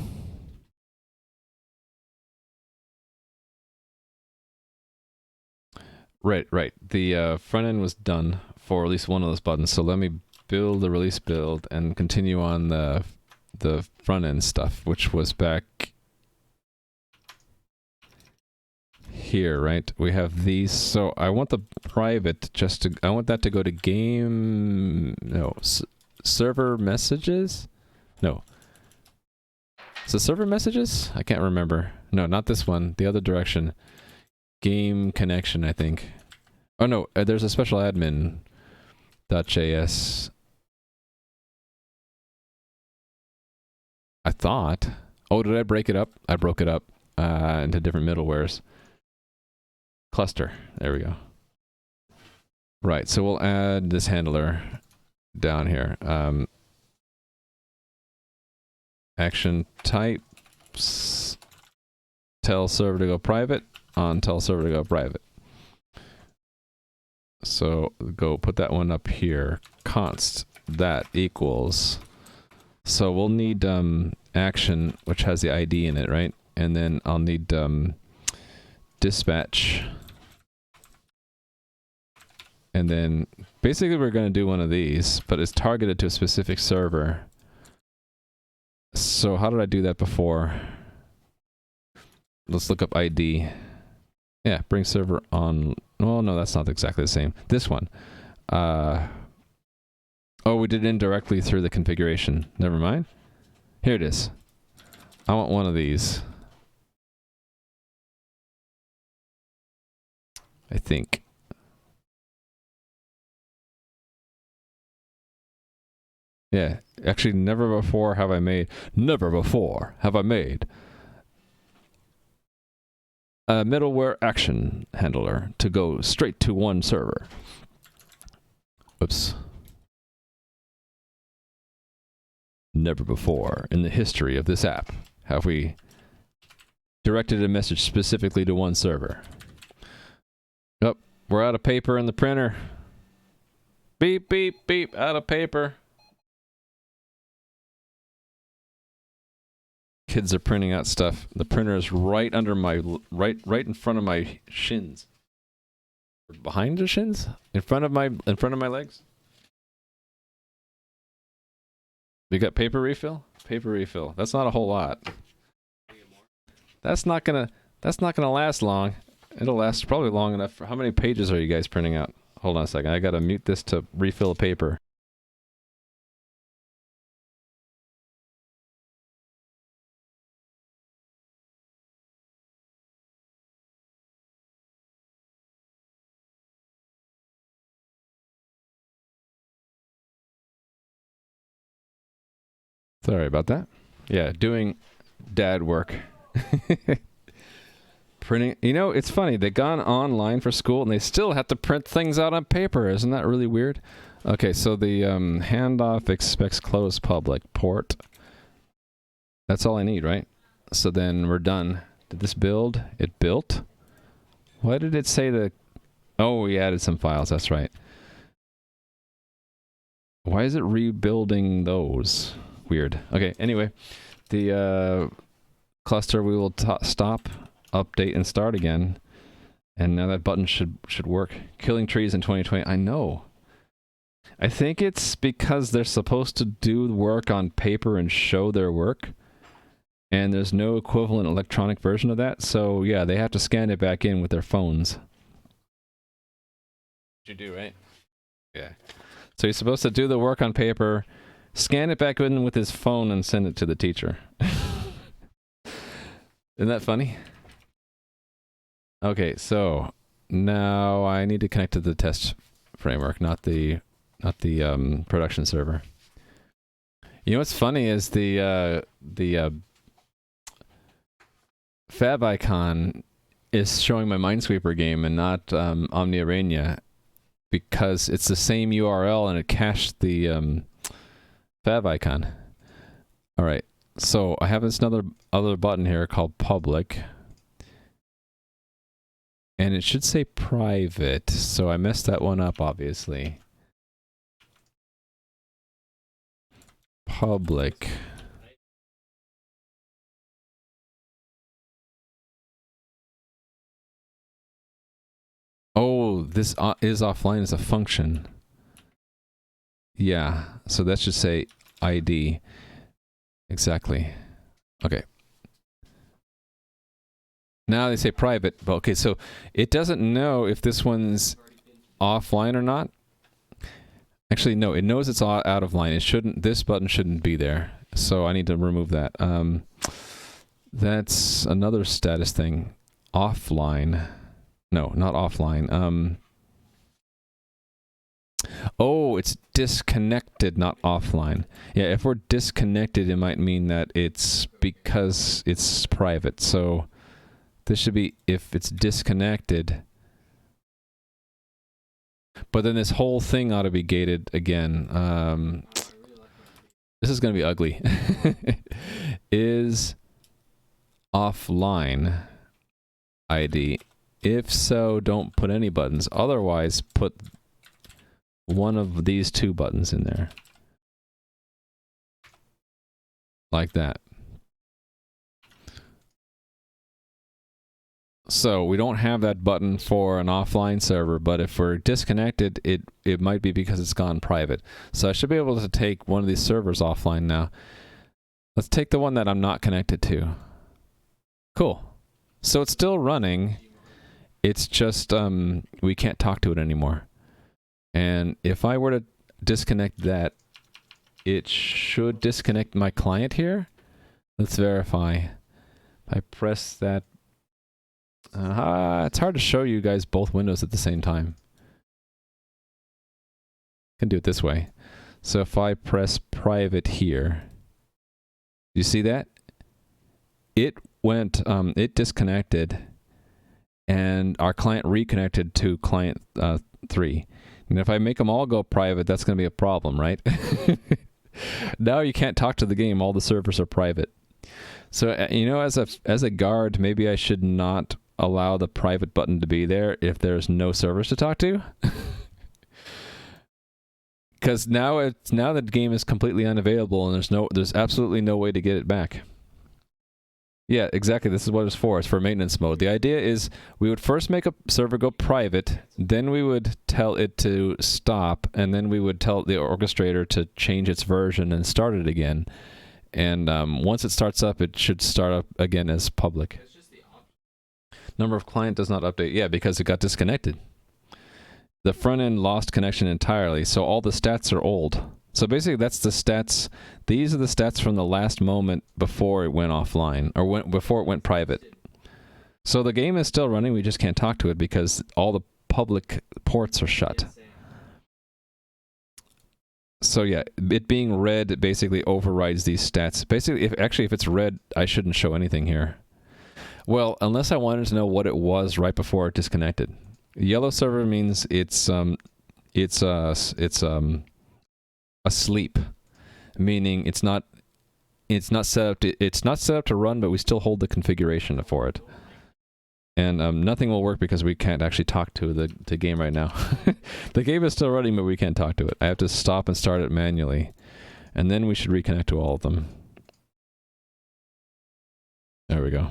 right. The front end was done for at least one of those buttons. So let me build the release build and continue on the front end stuff, which was back here, right? We have these. So I want the private just to, I want that to go to game, no, server messages? No. Is it server messages? I can't remember. No, not this one. The other direction. Game connection, I think. Oh no, there's a special admin.js. I thought. Oh, did I break it up? I broke it up into different middlewares. Cluster. There we go. Right, so we'll add this handler down here. Action types. Tell server to go private. On tell server to go private. So go put that one up here. Const that equals. So we'll need action, which has the ID in it, right? And then I'll need dispatch. And then basically we're going to do one of these, but it's targeted to a specific server. So how did I do that before? Let's look up ID. Yeah, bring server on. Oh, no, that's not exactly the same. This one. Oh, we did it indirectly through the configuration. Never mind. Here it is. I want one of these. I think. Yeah, actually never before have I made a middleware action handler to go straight to one server. Whoops. Never before in the history of this app have we directed a message specifically to one server. Oh, we're out of paper in the printer. Beep, beep, beep, out of paper. Kids are printing out stuff. The printer is right under my, right in front of my shins. Behind the shins? In front of my legs? You got paper refill? Paper refill. That's not a whole lot. That's not gonna last long. It'll last probably long enough for how many pages are you guys printing out? Hold on a second. I gotta mute this to refill paper. Sorry about that. Yeah, doing dad work. Printing. You know, it's funny. They've gone online for school and they still have to print things out on paper. Isn't that really weird? Okay, so the handoff expects closed public port. That's all I need, right? So then we're done. Did this build? It built? Why did it say the... Oh, we added some files. That's right. Why is it rebuilding those? Weird. Okay, anyway, the cluster we will stop, update, and start again. And now that button should work. Killing trees in 2020. I know. I think it's because they're supposed to do work on paper and show their work. And there's no equivalent electronic version of that. So yeah, they have to scan it back in with their phones. You do, right? Yeah. So he's supposed to do the work on paper, scan it back in with his phone, and send it to the teacher. Isn't that funny? Okay, so now I need to connect to the test framework, not the production server. You know what's funny is the Fab icon is showing my Minesweeper game and not Omni Arena, because it's the same URL and it cached the Fab icon. All right, so I have this other button here called public, and it should say private. So I messed that one up, obviously. Public. Oh, this is offline as a function. Yeah, so that should say ID. Exactly. Okay. Now they say private, but okay, so it doesn't know if this one's offline or not. Actually, no, it knows it's out of line. It shouldn't, this button shouldn't be there. So I need to remove that. That's another status thing. Offline. No, not offline. Oh, it's disconnected, not offline. Yeah, if we're disconnected, it might mean that it's because it's private. So this should be if it's disconnected. But then this whole thing ought to be gated again. This is going to be ugly. Is offline ID. If so, don't put any buttons. Otherwise, put one of these two buttons in there. Like that. So we don't have that button for an offline server, but if we're disconnected, it might be because it's gone private. So I should be able to take one of these servers offline now. Let's take the one that I'm not connected to. Cool. So it's still running. It's just we can't talk to it anymore. And if I were to disconnect that, it should disconnect my client here. Let's verify. If I press that, it's hard to show you guys both windows at the same time. I can do it this way. So if I press private here, you see that? It went, it disconnected, and our client reconnected to client 3. And if I make them all go private, that's going to be a problem, right? Now you can't talk to the game. All the servers are private. So, you know, as a guard, maybe I should not allow the private button to be there if there's no servers to talk to. Because now the game is completely unavailable and there's absolutely no way to get it back. Yeah, exactly. This is what it's for. It's for maintenance mode. The idea is we would first make a server go private, then we would tell it to stop, and then we would tell the orchestrator to change its version and start it again. And once it starts up, it should start up again as public. It's just the Number of client does not update. Yeah, because it got disconnected. The front end lost connection entirely, so all the stats are old. So basically, that's the stats. These are the stats from the last moment before it went offline, or before it went private. So the game is still running, we just can't talk to it because all the public ports are shut. So yeah, it being red, it basically overrides these stats. Basically, if it's red, I shouldn't show anything here. Well, unless I wanted to know what it was right before it disconnected. Yellow server means it's asleep, meaning it's not set up to run, but we still hold the configuration for it. And nothing will work because we can't actually talk to the game right now. The game is still running, but we can't talk to it. I have to stop and start it manually, and then we should reconnect to all of them. There we go.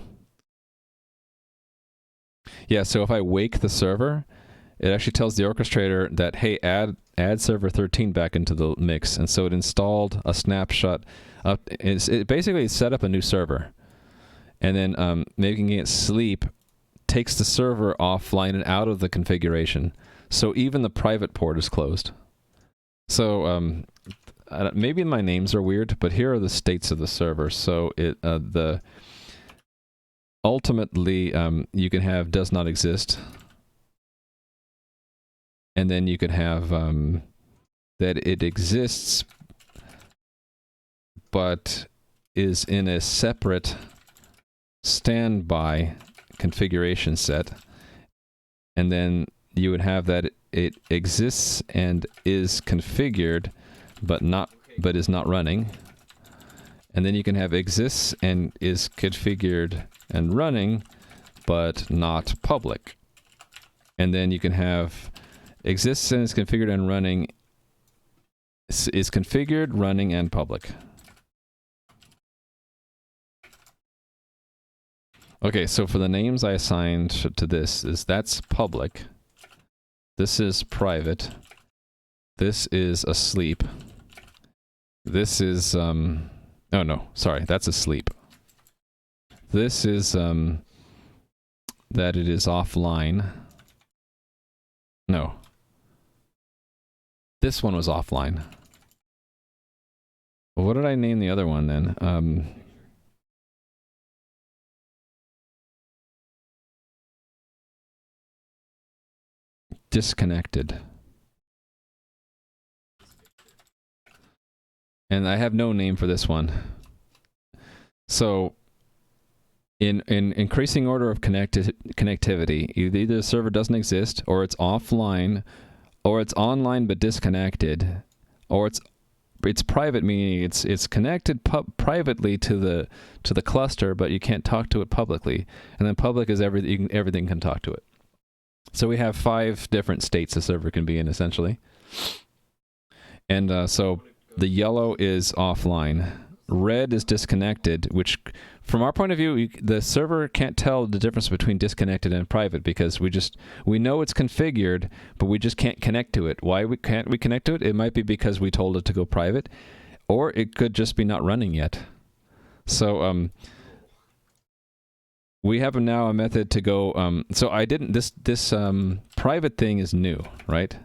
Yeah, so if I wake the server, it actually tells the orchestrator that, hey, add server 13 back into the mix. And so it installed a snapshot. It basically set up a new server. And then making it sleep takes the server offline and out of the configuration. So even the private port is closed. So maybe my names are weird, but here are the states of the server. So ultimately, you can have does not exist. And then you could have that it exists, but is in a separate standby configuration set. And then you would have that it exists and is configured, but is not running. And then you can have exists and is configured and running, but not public. And then you can have exists and is configured and running, is configured, running, and public. Okay, so for the names I assigned to this that's public. This is private. This is asleep. This is oh no, sorry, that's asleep. This is that it is offline. No. This one was offline. Well, what did I name the other one then? Disconnected. And I have no name for this one. So in increasing order of connectivity, either the server doesn't exist, or it's offline, or it's online but disconnected, or it's private, meaning it's connected privately to the cluster, but you can't talk to it publicly. And then public is everything can talk to it. So we have 5 different states the server can be in, essentially. And so the yellow is offline. Red is disconnected, which from our point of view, the server can't tell the difference between disconnected and private because we know it's configured, but we just can't connect to it. Why can't we connect to it? It might be because we told it to go private, or it could just be not running yet. So we have now a method to go. So I didn't. This private thing is new, right?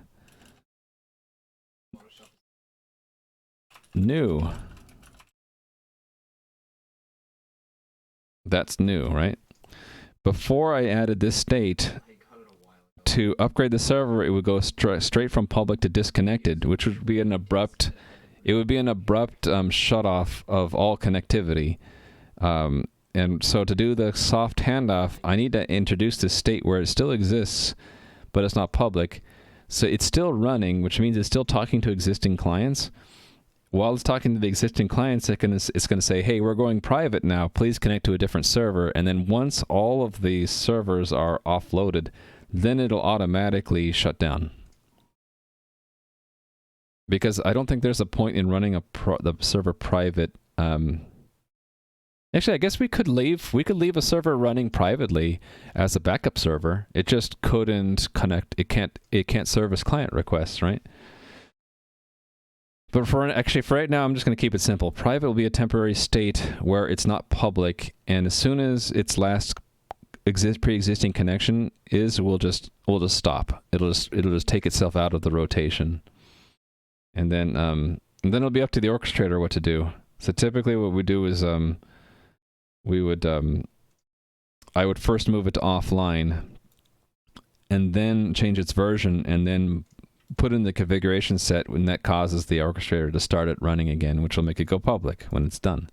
New. That's new, right? Before I added this state, to upgrade the server, it would go straight from public to disconnected, which would be an abrupt. It would be an abrupt shut off of all connectivity. And so to do the soft handoff, I need to introduce this state where it still exists, but it's not public. So it's still running, which means it's still talking to existing clients. While it's talking to the existing clients, it's going to say, hey, we're going private now. Please connect to a different server. And then once all of these servers are offloaded, then it'll automatically shut down. Because I don't think there's a point in running the server private. Actually, I guess we could leave a server running privately as a backup server. It just couldn't connect. It can't service client requests, right? But for right now, I'm just going to keep it simple. Private will be a temporary state where it's not public, and as soon as its last pre-existing connection is, we'll just stop. It'll just take itself out of the rotation, and then it'll be up to the orchestrator what to do. So typically, what we do is I would first move it to offline, and then change its version, and then put in the configuration set when that causes the orchestrator to start it running again, which will make it go public when it's done.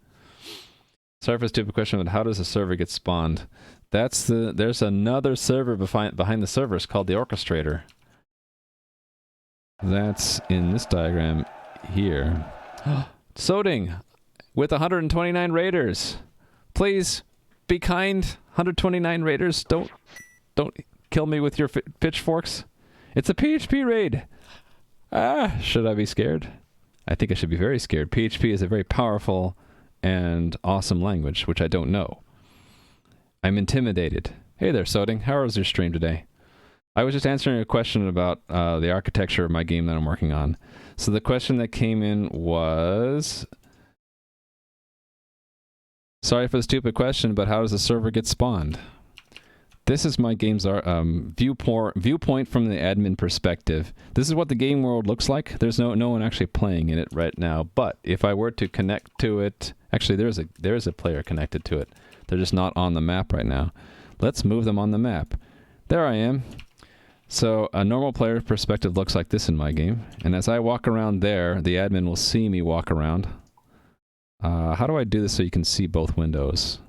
Sorry for a stupid question, but how does a server get spawned? There's another server behind the servers called the orchestrator. That's in this diagram here. Soding with 129 raiders. Please be kind. 129 raiders. Don't kill me with your pitchforks. It's a PHP raid. Should I be scared? I think I should be very scared. PHP is a very powerful and awesome language, which I don't know. I'm intimidated. Hey there, Soding. How was your stream today? I was just answering a question about the architecture of my game that I'm working on. So the question that came in was... Sorry for the stupid question, but how does the server get spawned? This is my game's viewpoint from the admin perspective. This is what the game world looks like. There's no one actually playing in it right now. But if I were to connect to it, actually there's a player connected to it. They're just not on the map right now. Let's move them on the map. There I am. So a normal player perspective looks like this in my game. And as I walk around there, the admin will see me walk around. How do I do this so you can see both windows?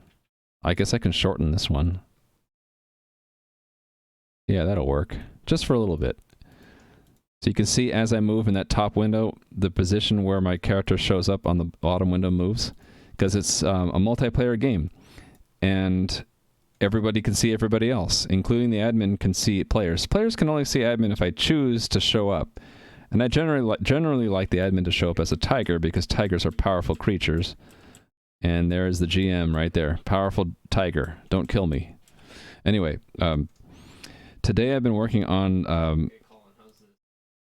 I guess I can shorten this one. Yeah, that'll work. Just for a little bit. So you can see as I move in that top window, the position where my character shows up on the bottom window moves. Because it's a multiplayer game. And everybody can see everybody else, including the admin can see players. Players can only see admin if I choose to show up. And I generally like the admin to show up as a tiger because tigers are powerful creatures. And there's the GM right there. Powerful tiger. Don't kill me. Anyway, today I've been working on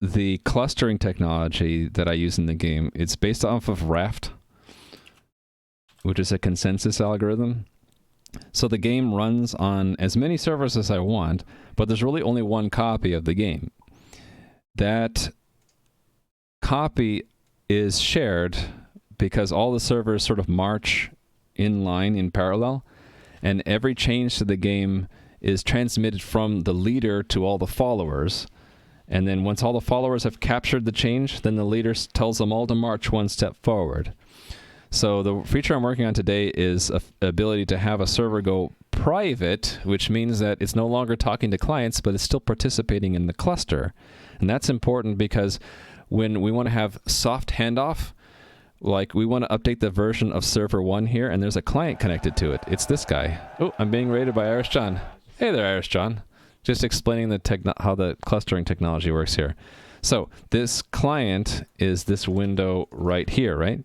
the clustering technology that I use in the game. It's based off of Raft, which is a consensus algorithm. So the game runs on as many servers as I want, but there's really only one copy of the game. That copy is shared because all the servers sort of march in line in parallel, and every change to the game is transmitted from the leader to all the followers. And then once all the followers have captured the change, then the leader tells them all to march one step forward. So the feature I'm working on today is the ability to have a server go private, which means that it's no longer talking to clients, but it's still participating in the cluster. And that's important because when we want to have soft handoff, like we want to update the version of server 1 here, and there's a client connected to it. It's this guy. Oh, I'm being raided by Irish John. Hey there, Irish John. Just explaining how the clustering technology works here. So this client is this window right here, right?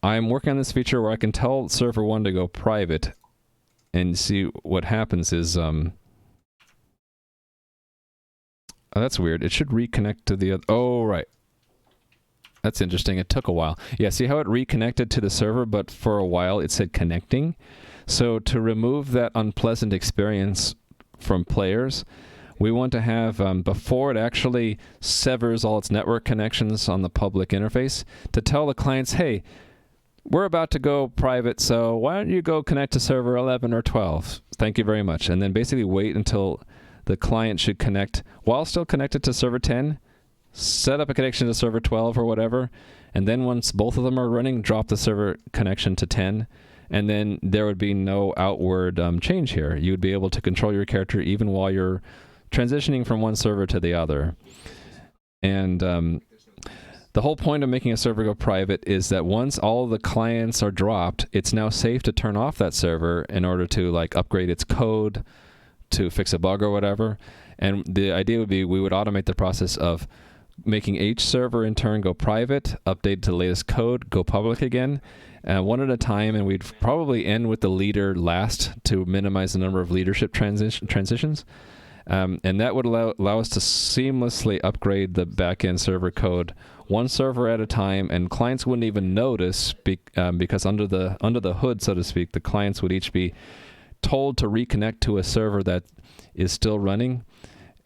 I'm working on this feature where I can tell server 1 to go private, and see what happens is, oh, that's weird. It should reconnect to the other, oh, right. That's interesting. It took a while. Yeah, see how it reconnected to the server, but for a while it said connecting? So to remove that unpleasant experience from players, we want to have, before it actually severs all its network connections on the public interface, to tell the clients, hey, we're about to go private, so why don't you go connect to server 11 or 12? Thank you very much. And then basically wait until the client should connect while still connected to server 10, set up a connection to server 12 or whatever, and then once both of them are running, drop the server connection to 10, and then there would be no outward change here. You would be able to control your character even while you're transitioning from one server to the other. And the whole point of making a server go private is that once all the clients are dropped, it's now safe to turn off that server in order to like upgrade its code, to fix a bug or whatever. And the idea would be we would automate the process of making each server in turn go private, update to the latest code, go public again. one at a time, and we'd probably end with the leader last to minimize the number of leadership transitions. And that would allow us to seamlessly upgrade the backend server code one server at a time, and clients wouldn't even notice because under the hood, so to speak, the clients would each be told to reconnect to a server that is still running,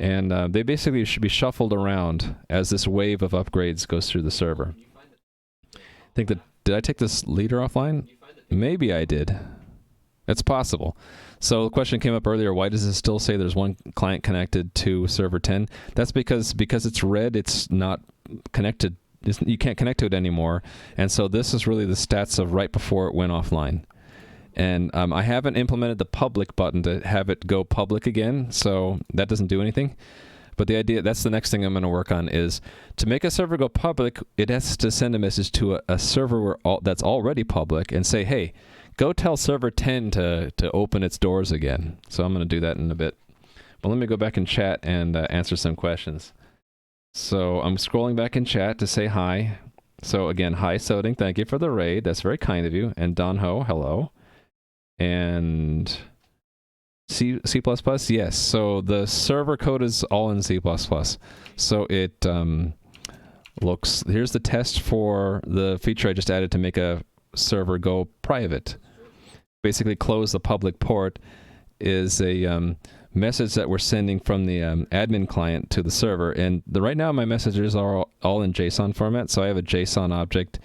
and they basically should be shuffled around as this wave of upgrades goes through the server. Did I take this leader offline? Maybe I did. It's possible. So the question came up earlier, why does it still say there's one client connected to server 10? That's because it's red, it's not connected. You can't connect to it anymore. And so this is really the stats of right before it went offline. And I haven't implemented the public button to have it go public again, so that doesn't do anything. But the idea, that's the next thing I'm going to work on, is to make a server go public, it has to send a message to a server that's already public and say, hey, go tell server 10 to open its doors again. So I'm going to do that in a bit. But let me go back in chat and answer some questions. So I'm scrolling back in chat to say hi. So again, hi Soding, thank you for the raid. That's very kind of you. And Don Ho, hello. And C++, yes. So the server code is all in C++. So it looks, here's the test for the feature I just added to make a server go private. Basically close the public port is a message that we're sending from the admin client to the server. And right now my messages are all in JSON format. So I have a JSON object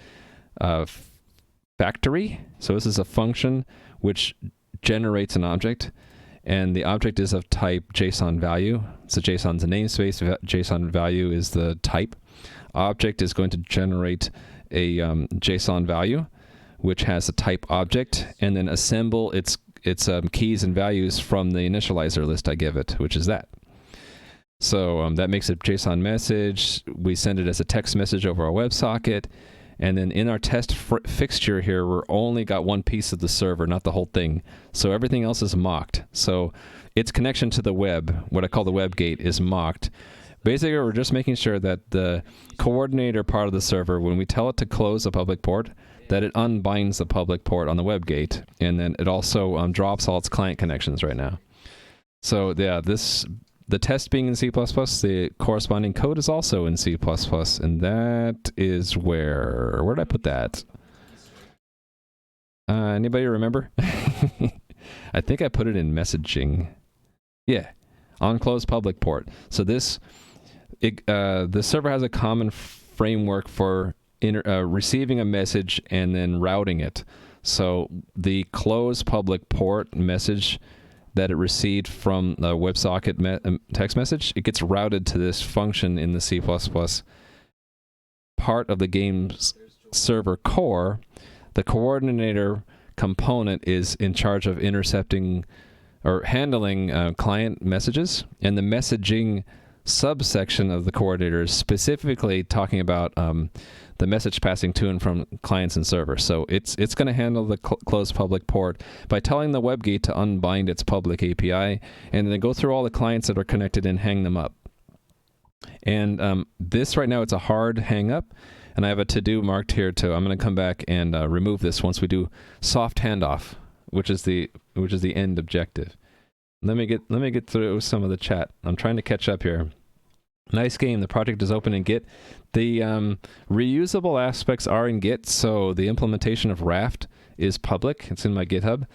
factory. So this is a function which generates an object, and the object is of type JSON value. So JSON's a namespace, JSON value is the type. Object is going to generate a JSON value, which has a type object, and then assemble its keys and values from the initializer list I give it, which is that. So that makes a JSON message. We send it as a text message over our WebSocket. And then in our test fixture here, we're only got one piece of the server, not the whole thing. So everything else is mocked. So its connection to the web, what I call the web gate, is mocked. Basically, we're just making sure that the coordinator part of the server, when we tell it to close a public port, that it unbinds the public port on the web gate. And then it also drops all its client connections right now. So yeah, the test being in C++, the corresponding code is also in C++, and that is where did I put that? Anybody remember? I think I put it in messaging. Yeah, on close public port. So the server has a common framework for receiving a message and then routing it. So the close public port message that it received from the WebSocket text message, it gets routed to this function in the C++ part of the game's server core. The coordinator component is in charge of intercepting or handling client messages, and the messaging subsection of the coordinator is specifically talking about the message passing to and from clients and servers. So it's going to handle the closed public port by telling the WebGate to unbind its public API and then go through all the clients that are connected and hang them up. And this right now, it's a hard hang up, and I have a to-do marked here too. I'm going to come back and remove this once we do soft handoff, which is the end objective. Let me get through some of the chat. I'm trying to catch up here. Nice game. The project is open in Git. The reusable aspects are in Git, so the implementation of Raft is public. It's in my GitHub.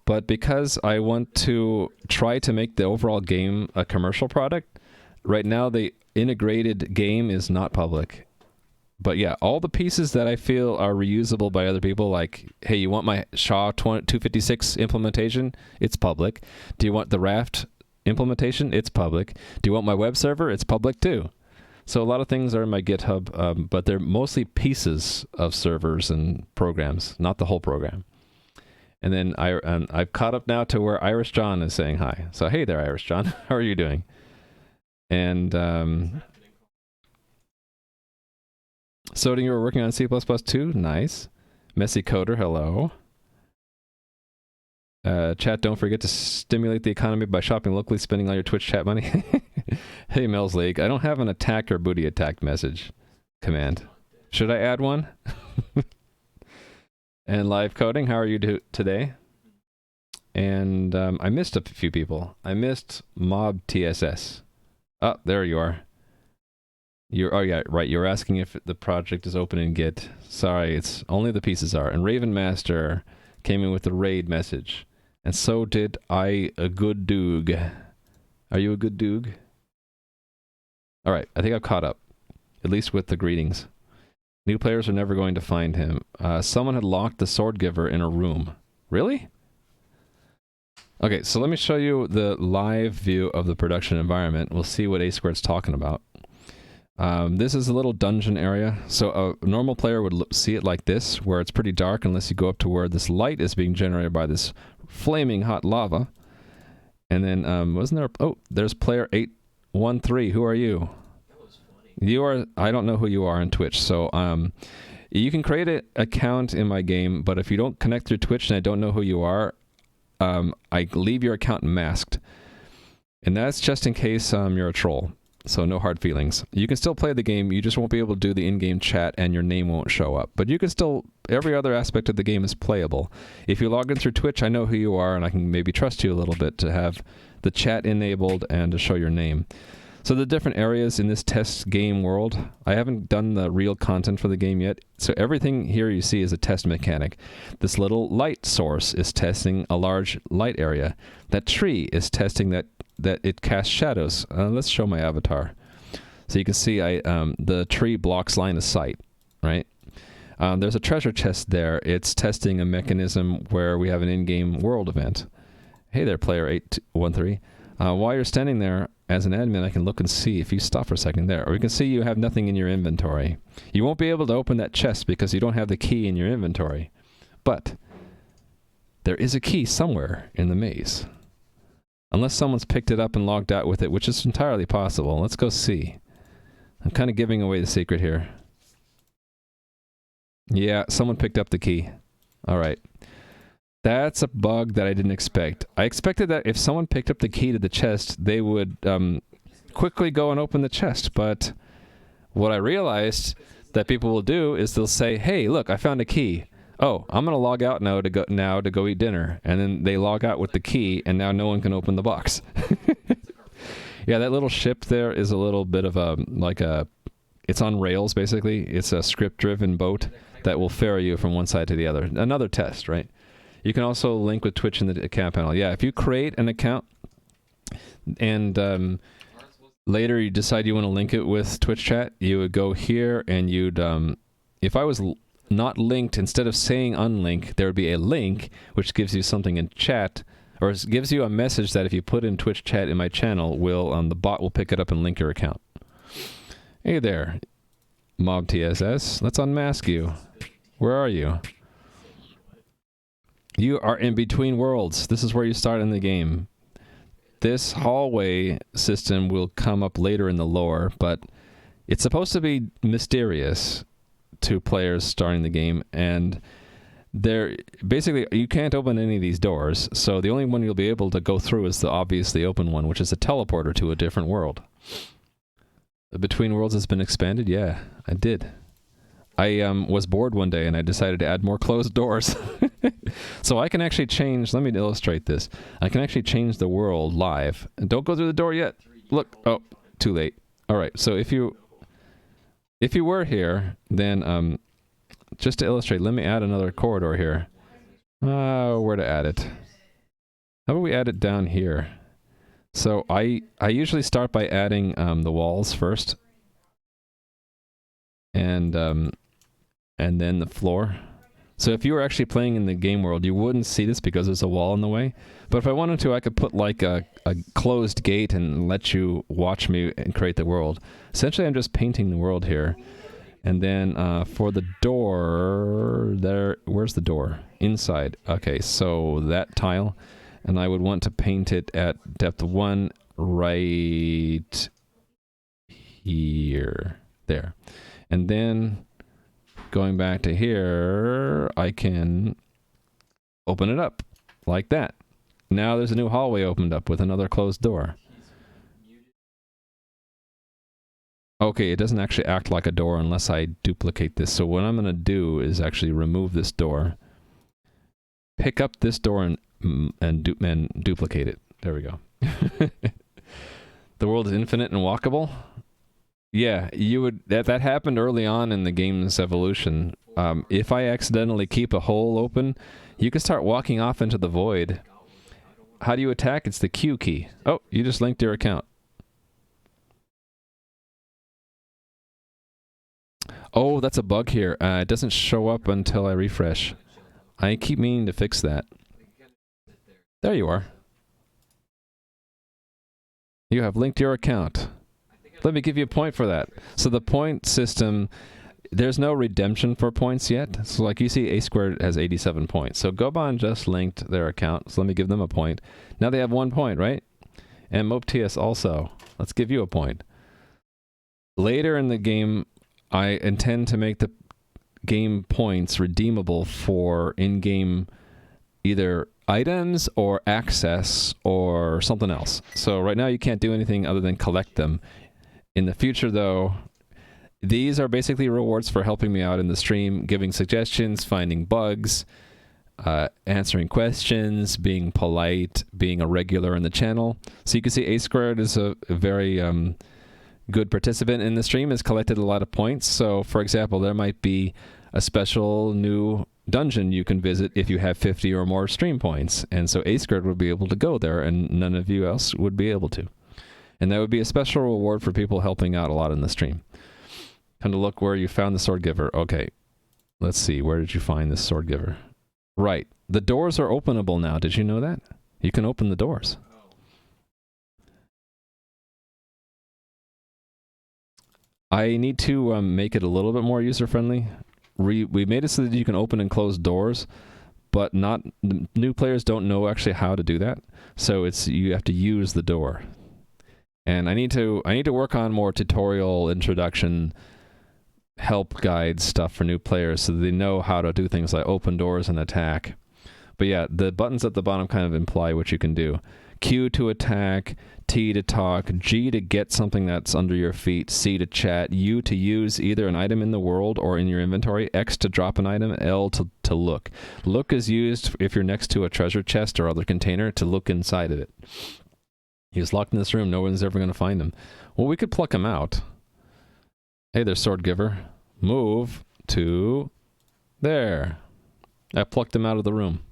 But because I want to try to make the overall game a commercial product, right now the integrated game is not public. But yeah, all the pieces that I feel are reusable by other people, like, hey, you want my SHA-256 implementation? It's public. Do you want the Raft implementation? It's public. Do you want my web server? It's public too. So a lot of things are in my GitHub, but they're mostly pieces of servers and programs, not the whole program. And then I've caught up now to where Irish John is saying hi. So hey there, Irish John. How are you doing? And Soding, you were working on C++ too? Nice. Messy Coder, hello. Chat, don't forget to stimulate the economy by shopping locally, spending all your Twitch chat money. Hey, Mel's League, I don't have an attack or booty attack message command. Should I add one? And live coding, how are you today? And I missed a few people. I missed Mob TSS. Oh, there you are. Oh yeah, right. You're asking if the project is open in Git. Sorry, it's only the pieces are. And Raven Master came in with the raid message. And so did I, a good doog. Are you a good doog? All right, I think I've caught up. At least with the greetings. New players are never going to find him. Someone had locked the sword giver in a room. Really? Okay, so let me show you the live view of the production environment. We'll see what A Squared's talking about. This is a little dungeon area. So a normal player would see it like this, where it's pretty dark unless you go up to where this light is being generated by this flaming hot lava. And then, wasn't there... Oh, there's player 813. Who are you? You are... I don't know who you are on Twitch. So, you can create an account in my game, but if you don't connect through Twitch and I don't know who you are, I leave your account masked. And that's just in case you're a troll. So no hard feelings. You can still play the game, you just won't be able to do the in-game chat and your name won't show up. But you can still, every other aspect of the game is playable. If you log in through Twitch, I know who you are and I can maybe trust you a little bit to have the chat enabled and to show your name. So the different areas in this test game world, I haven't done the real content for the game yet. So everything here you see is a test mechanic. This little light source is testing a large light area. That tree is testing that it casts shadows. Let's show my avatar. So you can see the tree blocks line of sight, right? There's a treasure chest there. It's testing a mechanism where we have an in-game world event. Hey there, player 813. While you're standing there as an admin, I can look and see if you stop for a second there. Or you can see you have nothing in your inventory. You won't be able to open that chest because you don't have the key in your inventory. But there is a key somewhere in the maze. Unless someone's picked it up and logged out with it, which is entirely possible. Let's go see. I'm kind of giving away the secret here. Yeah, someone picked up the key. All right. That's a bug that I didn't expect. I expected that if someone picked up the key to the chest, they would quickly go and open the chest. But what I realized that people will do is they'll say, hey, look, I found a key. Oh, I'm going to log out now to go eat dinner. And then they log out with the key, and now no one can open the box. Yeah, that little ship there is a little bit of it's on rails, basically. It's a script-driven boat that will ferry you from one side to the other. Another test, right? You can also link with Twitch in the account panel. Yeah, if you create an account and later you decide you want to link it with Twitch chat, you would go here and you'd... if I was not linked, instead of saying unlink, there would be a link which gives you something in chat, or gives you a message that if you put in Twitch chat in my channel, the bot will pick it up and link your account. Hey there, Mob TSS. Let's unmask you. Where are you? You are in between worlds. This is where you start in the game. This hallway system will come up later in the lore, but it's supposed to be mysterious to players starting the game, and basically you can't open any of these doors, so the only one you'll be able to go through is the obviously open one, which is a teleporter to a different world. The Between Worlds has been expanded? Yeah, I did. I was bored one day and I decided to add more closed doors. So I can actually change, let me illustrate this. I can actually change the world live. And don't go through the door yet. Look, oh, too late. All right, so if you were here, then just to illustrate, let me add another corridor here. Where to add it? How about we add it down here? So I usually start by adding the walls first. And then the floor. So if you were actually playing in the game world, you wouldn't see this because there's a wall in the way. But if I wanted to, I could put like a closed gate and let you watch me and create the world. Essentially, I'm just painting the world here. And then for the door, where's the door? Inside. Okay, so that tile. And I would want to paint it at depth 1 right here. There. And then going back to here, I can open it up like that. Now there's a new hallway opened up with another closed door. Okay, it doesn't actually act like a door unless I duplicate this. So what I'm going to do is actually remove this door. pick up this door and duplicate it. There we go. The world is infinite and walkable. Yeah, you would. That happened early on in the game's evolution. If I accidentally keep a hole open, you can start walking off into the void. How do you attack? It's the Q key. Oh, you just linked your account. Oh, that's a bug here. It doesn't show up until I refresh. I keep meaning to fix that. There you are. You have linked your account. Let me give you a point for that. So the point system, there's no redemption for points yet. So like you see, A Squared has 87 points. So Goban just linked their account. So let me give them a point. Now they have 1 point, right? And MopeTS also. Let's give you a point. Later in the game, I intend to make the game points redeemable for in-game either items or access or something else. So right now you can't do anything other than collect them. In the future, though, these are basically rewards for helping me out in the stream, giving suggestions, finding bugs, answering questions, being polite, being a regular in the channel. So you can see A Squared is a very good participant in the stream, has collected a lot of points. So, for example, there might be a special new dungeon you can visit if you have 50 or more stream points. And so A Squared would be able to go there, and none of you else would be able to. And that would be a special reward for people helping out a lot in the stream. Kind of look where you found the sword giver. Okay, let's see. Where did you find this sword giver? Right. The doors are openable now. Did you know that? You can open the doors. I need to make it a little bit more user-friendly. We made it so that you can open and close doors, but new players don't know actually how to do that. So you have to use the door. And I need to work on more tutorial, introduction, help guide stuff for new players so that they know how to do things like open doors and attack. But yeah, the buttons at the bottom kind of imply what you can do. Q to attack, T to talk, G to get something that's under your feet, C to chat, U to use either an item in the world or in your inventory, X to drop an item, L to look. Look is used if you're next to a treasure chest or other container to look inside of it. He's locked in this room. No one's ever going to find him. Well, we could pluck him out. Hey there, sword giver. Move to there. I plucked him out of the room.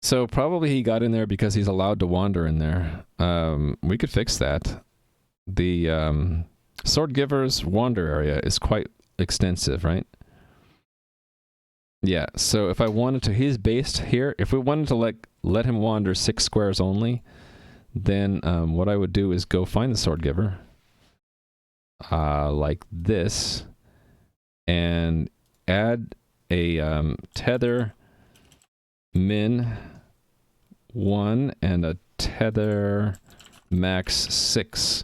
So probably he got in there because he's allowed to wander in there. We could fix that. The sword giver's wander area is quite extensive, right? Yeah, so if I wanted to, he's based here. If we wanted to let him wander 6 squares only, then what I would do is go find the sword giver, like this, and add a tether min 1 and a tether max 6.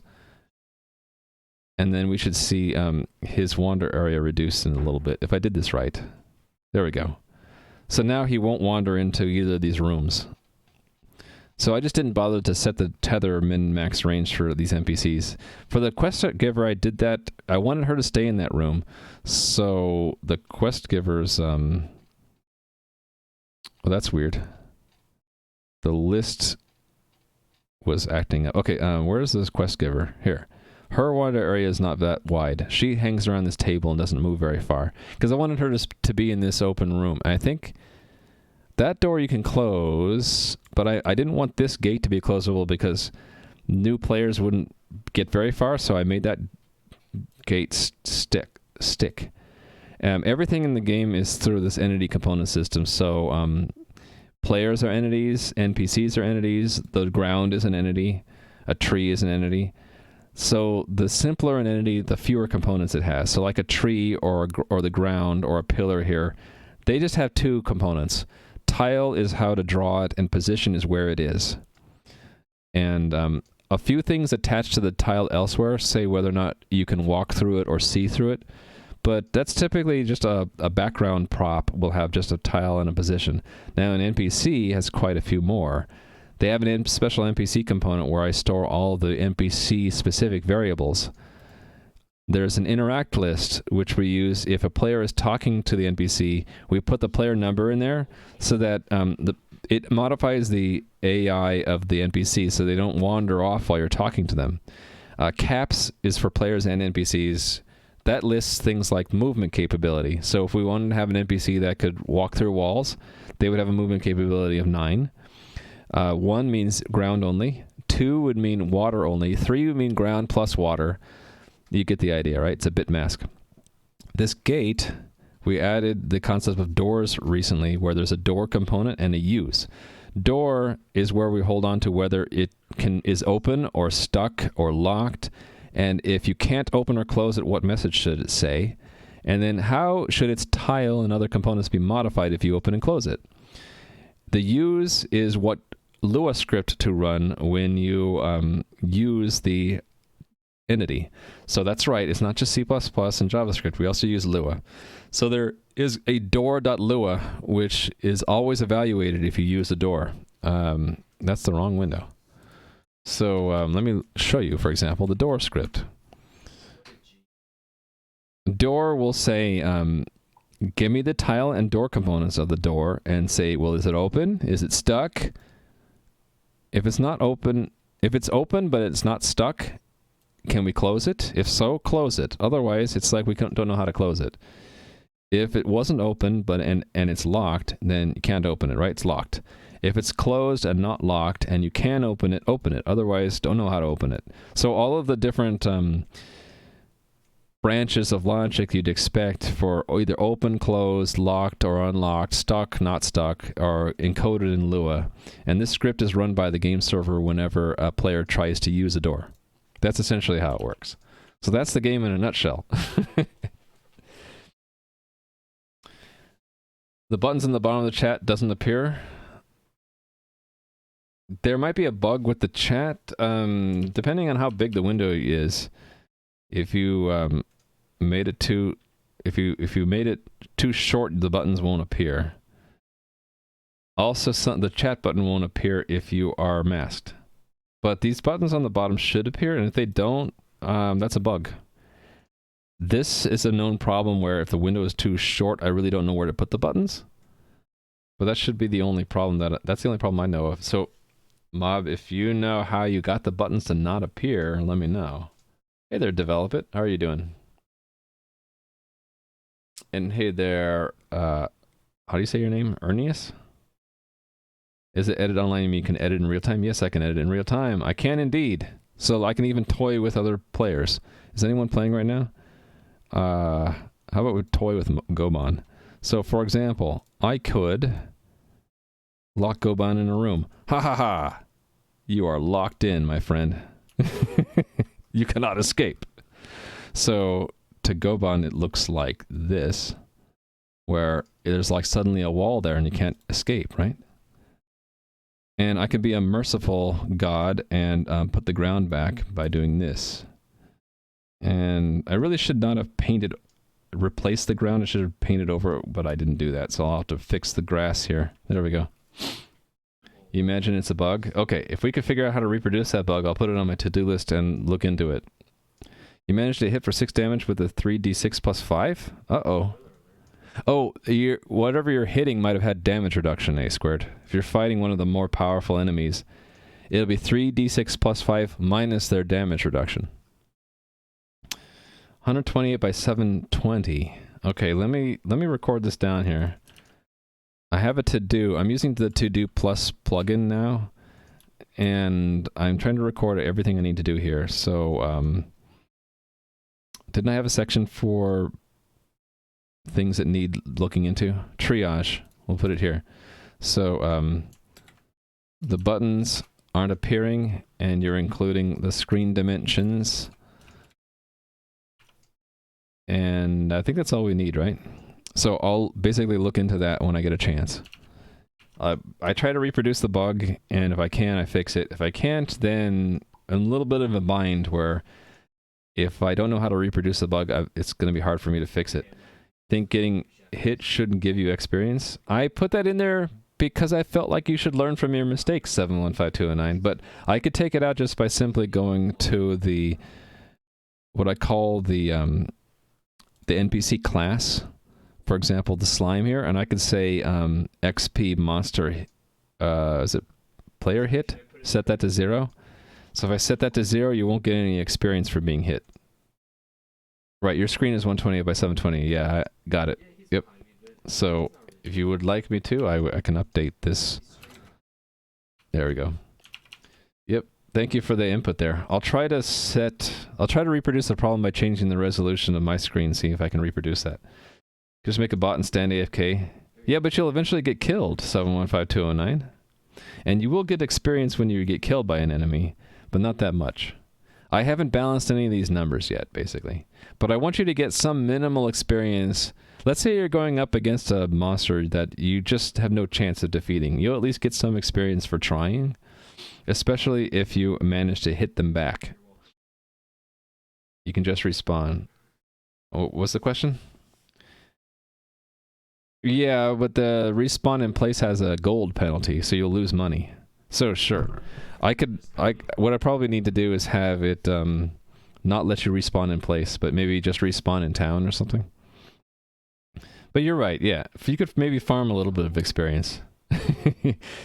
And then we should see his wander area reduced in a little bit, if I did this right. There we go. So now he won't wander into either of these rooms. So I just didn't bother to set the tether min-max range for these NPCs. For the quest giver, I did that. I wanted her to stay in that room. So the quest giver's... well, that's weird. The list was acting up. Okay, where's this quest giver? Here. Her wander area is not that wide. She hangs around this table and doesn't move very far. Because I wanted her to be in this open room. And I think that door you can close, but I didn't want this gate to be closable because new players wouldn't get very far, so I made that gate stick. Everything in the game is through this entity component system, so players are entities, NPCs are entities, the ground is an entity, a tree is an entity. So the simpler an entity, the fewer components it has. So like a tree or the ground or a pillar here, they just have 2 components. Tile is how to draw it, and position is where it is. And a few things attached to the tile elsewhere say whether or not you can walk through it or see through it. But that's typically just a background prop will have just a tile and a position. Now an NPC has quite a few more. They have a special NPC component where I store all the NPC specific variables. There's an interact list, which we use if a player is talking to the NPC. We put the player number in there so that it modifies the AI of the NPC so they don't wander off while you're talking to them. Caps is for players and NPCs. That lists things like movement capability. So if we wanted to have an NPC that could walk through walls, they would have a movement capability of 9. 1 means ground only. 2 would mean water only. 3 would mean ground plus water. You get the idea, right? It's a bit mask. This gate, we added the concept of doors recently, where there's a door component and a use. Door is where we hold on to whether it is open or stuck or locked. And if you can't open or close it, what message should it say? And then how should its tile and other components be modified if you open and close it? The use is what Lua script to run when you use the entity. So that's right, it's not just C++ and JavaScript. We also use Lua. So there is a door.lua, which is always evaluated if you use a door. That's the wrong window. So let me show you, for example, the door script. Door will say, give me the tile and door components of the door and say, well, is it open? Is it stuck? If it's not open, if it's open but it's not stuck, can we close it? If so, close it. Otherwise, it's like we don't know how to close it. If it wasn't open but and it's locked, then you can't open it, right? It's locked. If it's closed and not locked and you can open it, open it. Otherwise, don't know how to open it. So all of the different branches of logic you'd expect for either open, closed, locked or unlocked, stuck, not stuck, are encoded in Lua. And this script is run by the game server whenever a player tries to use a door. That's essentially how it works. So that's the game in a nutshell. The buttons in the bottom of the chat doesn't appear. There might be a bug with the chat, depending on how big the window is. If you made it too, if you made it too short, the buttons won't appear. Also, the chat button won't appear if you are masked. But these buttons on the bottom should appear, and if they don't, that's a bug. This is a known problem where if the window is too short, I really don't know where to put the buttons. But that should be the only problem that's the only problem I know of. So, Mob, if you know how you got the buttons to not appear, let me know. Hey there, Develop It. How are you doing? And hey there, how do you say your name? Ernius? Is it edit online? You mean you can edit in real time? Yes, I can edit in real time. I can indeed. So I can even toy with other players. Is anyone playing right now? How about we toy with Goban? So for example, I could lock Goban in a room. Ha ha ha! You are locked in, my friend. You cannot escape. So to Goban, it looks like this, where there's like suddenly a wall there and you can't escape, right? And I could be a merciful god and put the ground back by doing this. And I really should not have replaced the ground. I should have painted over it, but I didn't do that. So I'll have to fix the grass here. There we go. You imagine it's a bug? Okay, if we could figure out how to reproduce that bug, I'll put it on my to-do list and look into it. You managed to hit for 6 damage with a 3d6 plus 5? Uh-oh. Oh, whatever you're hitting might have had damage reduction, A squared. If you're fighting one of the more powerful enemies, it'll be 3d6 plus 5 minus their damage reduction. 128 by 720. Okay, let me record this down here. I have a to-do. I'm using the to-do plus plugin now, and I'm trying to record everything I need to do here. So, didn't I have a section for things that need looking into? Triage. We'll put it here. So, the buttons aren't appearing, and you're including the screen dimensions. And I think that's all we need, right? So I'll basically look into that when I get a chance. I try to reproduce the bug, and if I can, I fix it. If I can't, then I'm a little bit of a bind where if I don't know how to reproduce the bug, it's going to be hard for me to fix it. I think getting hit shouldn't give you experience. I put that in there because I felt like you should learn from your mistakes, 715209, but I could take it out just by simply going to the what I call the NPC class. For example, the slime here, and I could say XP monster, is it player hit? Set that to 0. So if I set that to 0, you won't get any experience for being hit. Right, your screen is 128 by 720. Yeah, I got it. Yep. So if you would like me to, I can update this. There we go. Yep. Thank you for the input there. I'll try to reproduce the problem by changing the resolution of my screen, see if I can reproduce that. Just make a bot and stand AFK. Yeah, but you'll eventually get killed, 715209. And you will get experience when you get killed by an enemy, but not that much. I haven't balanced any of these numbers yet, basically. But I want you to get some minimal experience. Let's say you're going up against a monster that you just have no chance of defeating. You'll at least get some experience for trying, especially if you manage to hit them back. You can just respawn. Oh, what's the question? Yeah, but the respawn in place has a gold penalty, so you'll lose money. So sure. What I probably need to do is have it not let you respawn in place, but maybe just respawn in town or something. But you're right, yeah. If you could maybe farm a little bit of experience.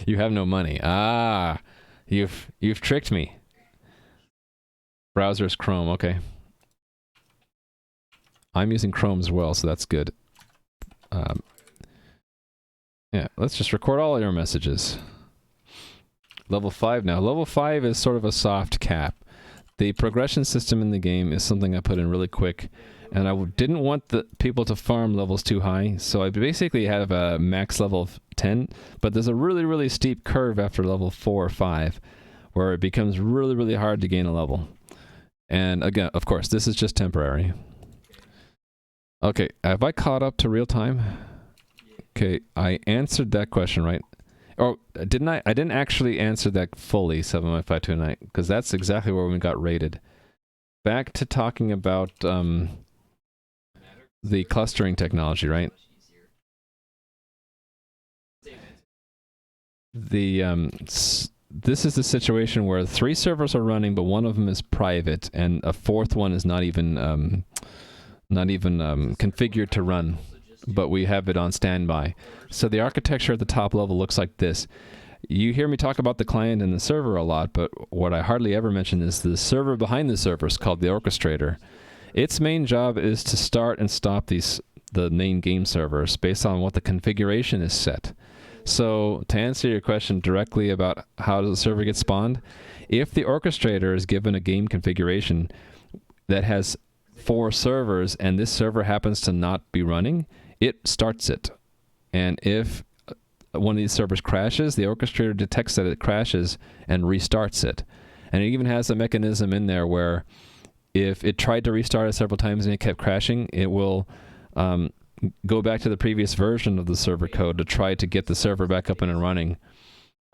You have no money. Ah, you've tricked me. Browser is Chrome, okay. I'm using Chrome as well, so that's good. Yeah, let's just record all your messages. Level 5 now. Level 5 is sort of a soft cap. The progression system in the game is something I put in really quick, and I didn't want the people to farm levels too high, so I basically have a max level of 10, but there's a really, really steep curve after level 4 or 5, where it becomes really, really hard to gain a level. And again, of course, this is just temporary. Okay, have I caught up to real time? Okay, I answered that question, right? Or didn't I? I didn't actually answer that fully, 71529, because that's exactly where we got rated. Back to talking about the clustering technology, right? This is the situation where 3 servers are running, but one of them is private, and a 4th one is not even configured to run. But we have it on standby. So the architecture at the top level looks like this. You hear me talk about the client and the server a lot, but what I hardly ever mention is the server behind the servers called the orchestrator. Its main job is to start and stop the main game servers based on what the configuration is set. So to answer your question directly about how does the server get spawned, if the orchestrator is given a game configuration that has 4 servers and this server happens to not be running, it starts it. And if one of these servers crashes, the orchestrator detects that it crashes and restarts it. And it even has a mechanism in there where if it tried to restart it several times and it kept crashing, it will go back to the previous version of the server code to try to get the server back up and running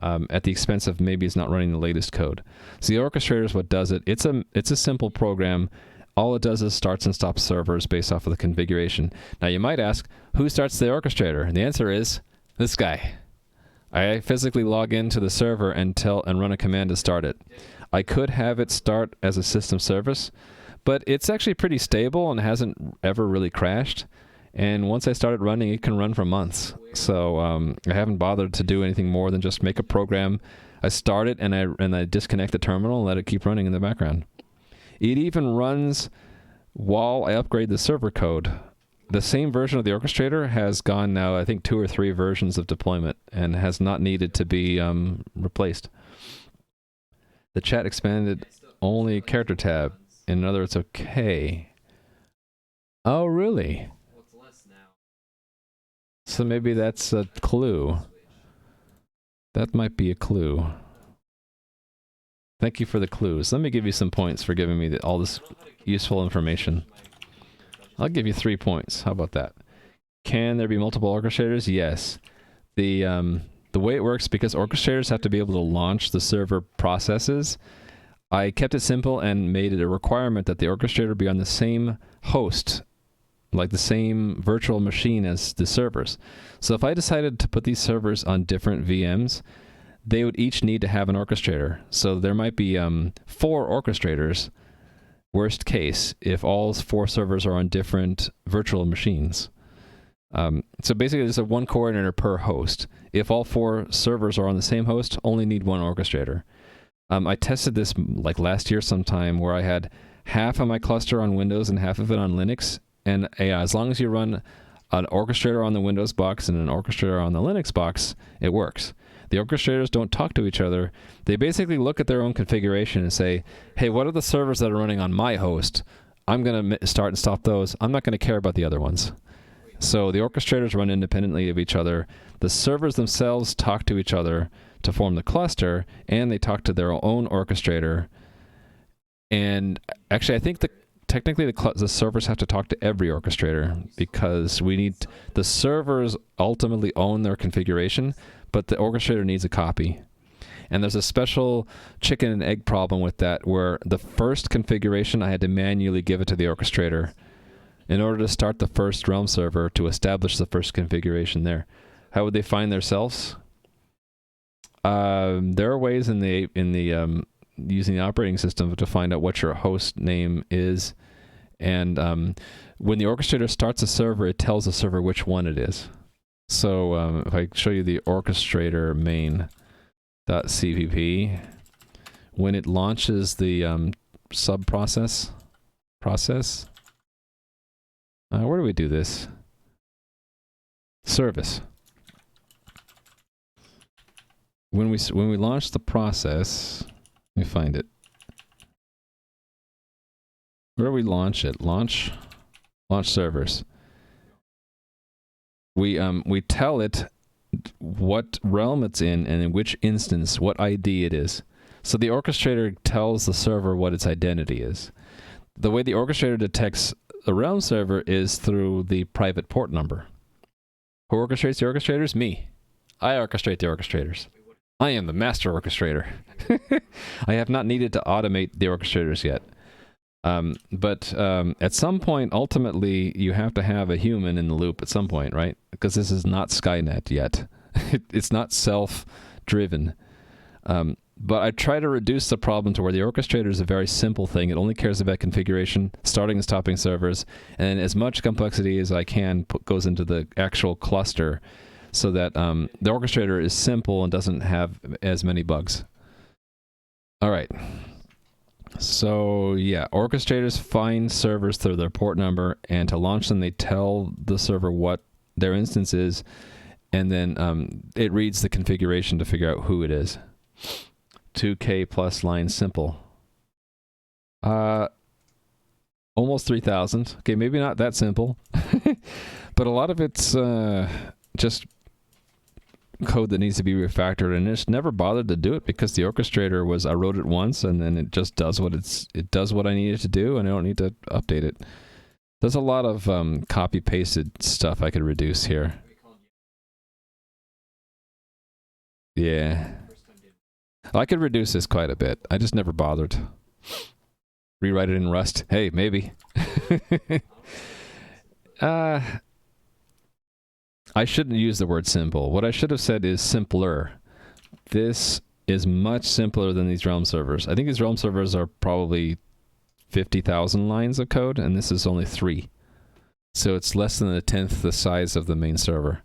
at the expense of maybe it's not running the latest code. So the orchestrator is what does it. It's a simple program. All it does is starts and stops servers based off of the configuration. Now you might ask, who starts the orchestrator? And the answer is this guy. I physically log into the server and run a command to start it. I could have it start as a system service, but it's actually pretty stable and hasn't ever really crashed. And once I started running, it can run for months. So I haven't bothered to do anything more than just make a program. I start it and I disconnect the terminal and let it keep running in the background. It even runs while I upgrade the server code. The same version of the orchestrator has gone now, I think, 2 or 3 versions of deployment and has not needed to be replaced. The chat expanded only character tab. In other words, okay. Oh, really? So maybe that's a clue. That might be a clue. Thank you for the clues. Let me give you some points for giving me all this useful information. I'll give you 3 points. How about that? Can there be multiple orchestrators? Yes. The way it works, because orchestrators have to be able to launch the server processes, I kept it simple and made it a requirement that the orchestrator be on the same host, like the same virtual machine as the servers. So if I decided to put these servers on different VMs, they would each need to have an orchestrator. So there might be 4 orchestrators worst case if all 4 servers are on different virtual machines. So basically, there's a 1 coordinator per host. If all 4 servers are on the same host, only need 1 orchestrator. I tested this like last year sometime where I had half of my cluster on Windows and half of it on Linux. And as long as you run an orchestrator on the Windows box and an orchestrator on the Linux box, it works. The orchestrators don't talk to each other. They basically look at their own configuration and say, hey, what are the servers that are running on my host? I'm going to start and stop those. I'm not going to care about the other ones. So the orchestrators run independently of each other. The servers themselves talk to each other to form the cluster, and they talk to their own orchestrator. And actually, I think technically the servers have to talk to every orchestrator, because the servers ultimately own their configuration, but the orchestrator needs a copy. And there's a special chicken and egg problem with that, where the first configuration I had to manually give it to the orchestrator in order to start the first Realm server to establish the first configuration there. How would they find themselves? There are ways in the using the operating system to find out what your host name is, and when the orchestrator starts a server, it tells the server which one it is. So if I show you the orchestrator main.cpp, when it launches the sub process, where do we do this? Service. When we launch the process, let me find it. Where do we launch it? Launch servers. We tell it what realm it's in and in which instance, what ID it is. So the orchestrator tells the server what its identity is. The way the orchestrator detects the realm server is through the private port number. Who orchestrates the orchestrators? Me. I orchestrate the orchestrators. I am the master orchestrator. I have not needed to automate the orchestrators yet. But at some point, ultimately, you have to have a human in the loop at some point, right? Because this is not Skynet yet. It's not self-driven. But I try to reduce the problem to where the orchestrator is a very simple thing. It only cares about configuration, starting and stopping servers, and as much complexity as I can goes into the actual cluster, so that the orchestrator is simple and doesn't have as many bugs. All right. So yeah, orchestrators find servers through their port number, and to launch them, they tell the server what their instance is, and then it reads the configuration to figure out who it is. 2K plus line simple. Almost 3,000. Okay, maybe not that simple, but a lot of it's just code that needs to be refactored, and it's never bothered to do it because the orchestrator I wrote it once, and then it just does it does what I need it to do, and I don't need to update it. There's a lot of copy pasted stuff I could reduce here. Yeah. I could reduce this quite a bit. I just never bothered. Rewrite it in Rust. Hey, maybe. I shouldn't use the word simple. What I should have said is simpler. This is much simpler than these Realm servers. I think these Realm servers are probably 50,000 lines of code, and this is only 3. So it's less than a tenth the size of the main server.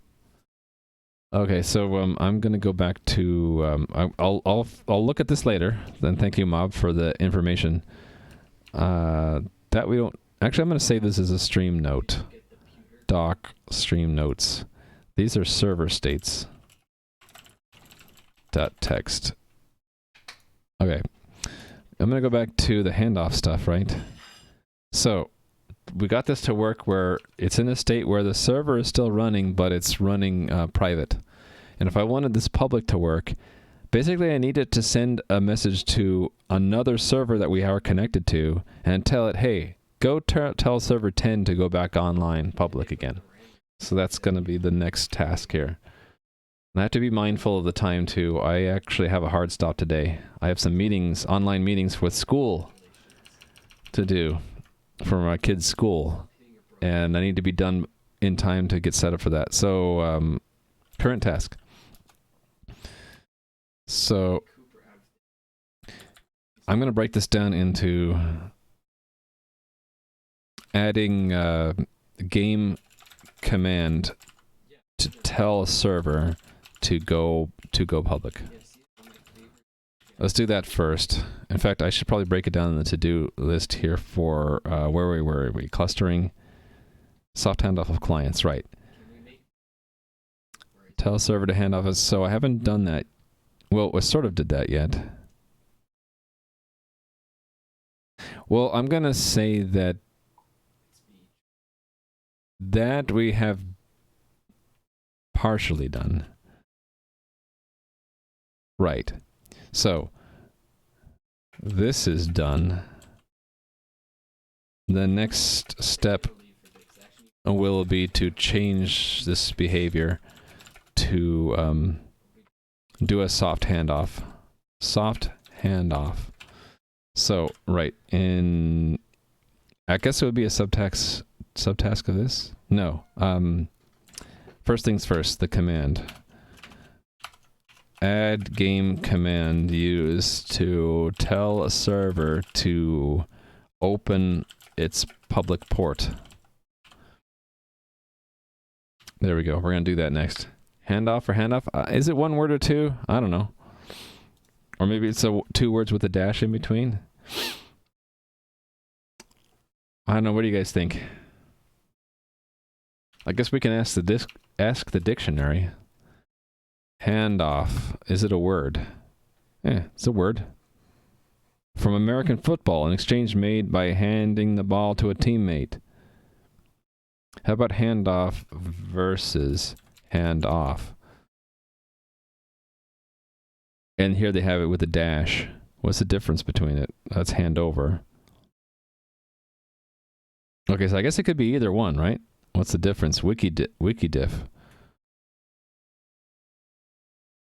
Okay, so I'm gonna go back to I'll look at this later. Then thank you, Mob, for the information. That we don't actually. I'm gonna save this as a stream note. Doc stream notes. These are server states. .text. Okay, I'm gonna go back to the handoff stuff, right? So we got this to work where it's in a state where the server is still running, but it's running private. And if I wanted this public to work, basically I needed to send a message to another server that we are connected to and tell it, hey, go tell server 10 to go back online public again. So that's going to be the next task here. And I have to be mindful of the time too. I actually have a hard stop today. I have some meetings, online meetings with school to do for my kids' school, and I need to be done in time to get set up for that. So current task. So I'm going to break this down into adding game command to tell a server to go public. Let's do that first. In fact, I should probably break it down in the to-do list here for where were we? Clustering, soft handoff of clients, right? Tell a server to hand off. So I haven't done that. Well, I sort of did that yet. Well, I'm gonna say that we have partially done. Right. So this is done. The next step will be to change this behavior to do a soft handoff. Soft handoff. So, right, I guess it would be a subtask of this? No. First things first, the command. Add game command used to tell a server to open its public port. There we go. We're going to do that next. Handoff or handoff? Is it one word or two? I don't know. Or maybe it's two words with a dash in between. I don't know. What do you guys think? I guess we can ask the dictionary. Handoff. Is it a word? Yeah, it's a word. From American football, an exchange made by handing the ball to a teammate. How about handoff versus handoff? And here they have it with a dash. What's the difference between it? That's handover. Okay, so I guess it could be either one, right? What's the difference? Wikidiff.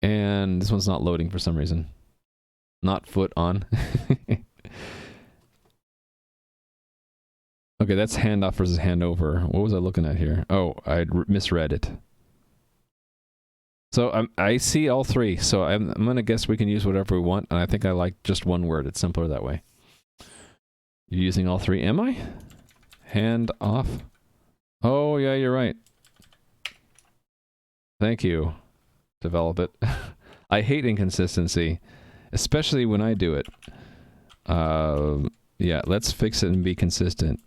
And this one's not loading for some reason. Not foot on. Okay, that's handoff versus handover. What was I looking at here? Oh, I misread it. So I see all three. So I'm going to guess we can use whatever we want. And I think I like just one word. It's simpler that way. You're using all three. Am I? Hand off. Oh, yeah, you're right. Thank you. Develop it. I hate inconsistency, especially when I do it. Yeah, let's fix it and be consistent.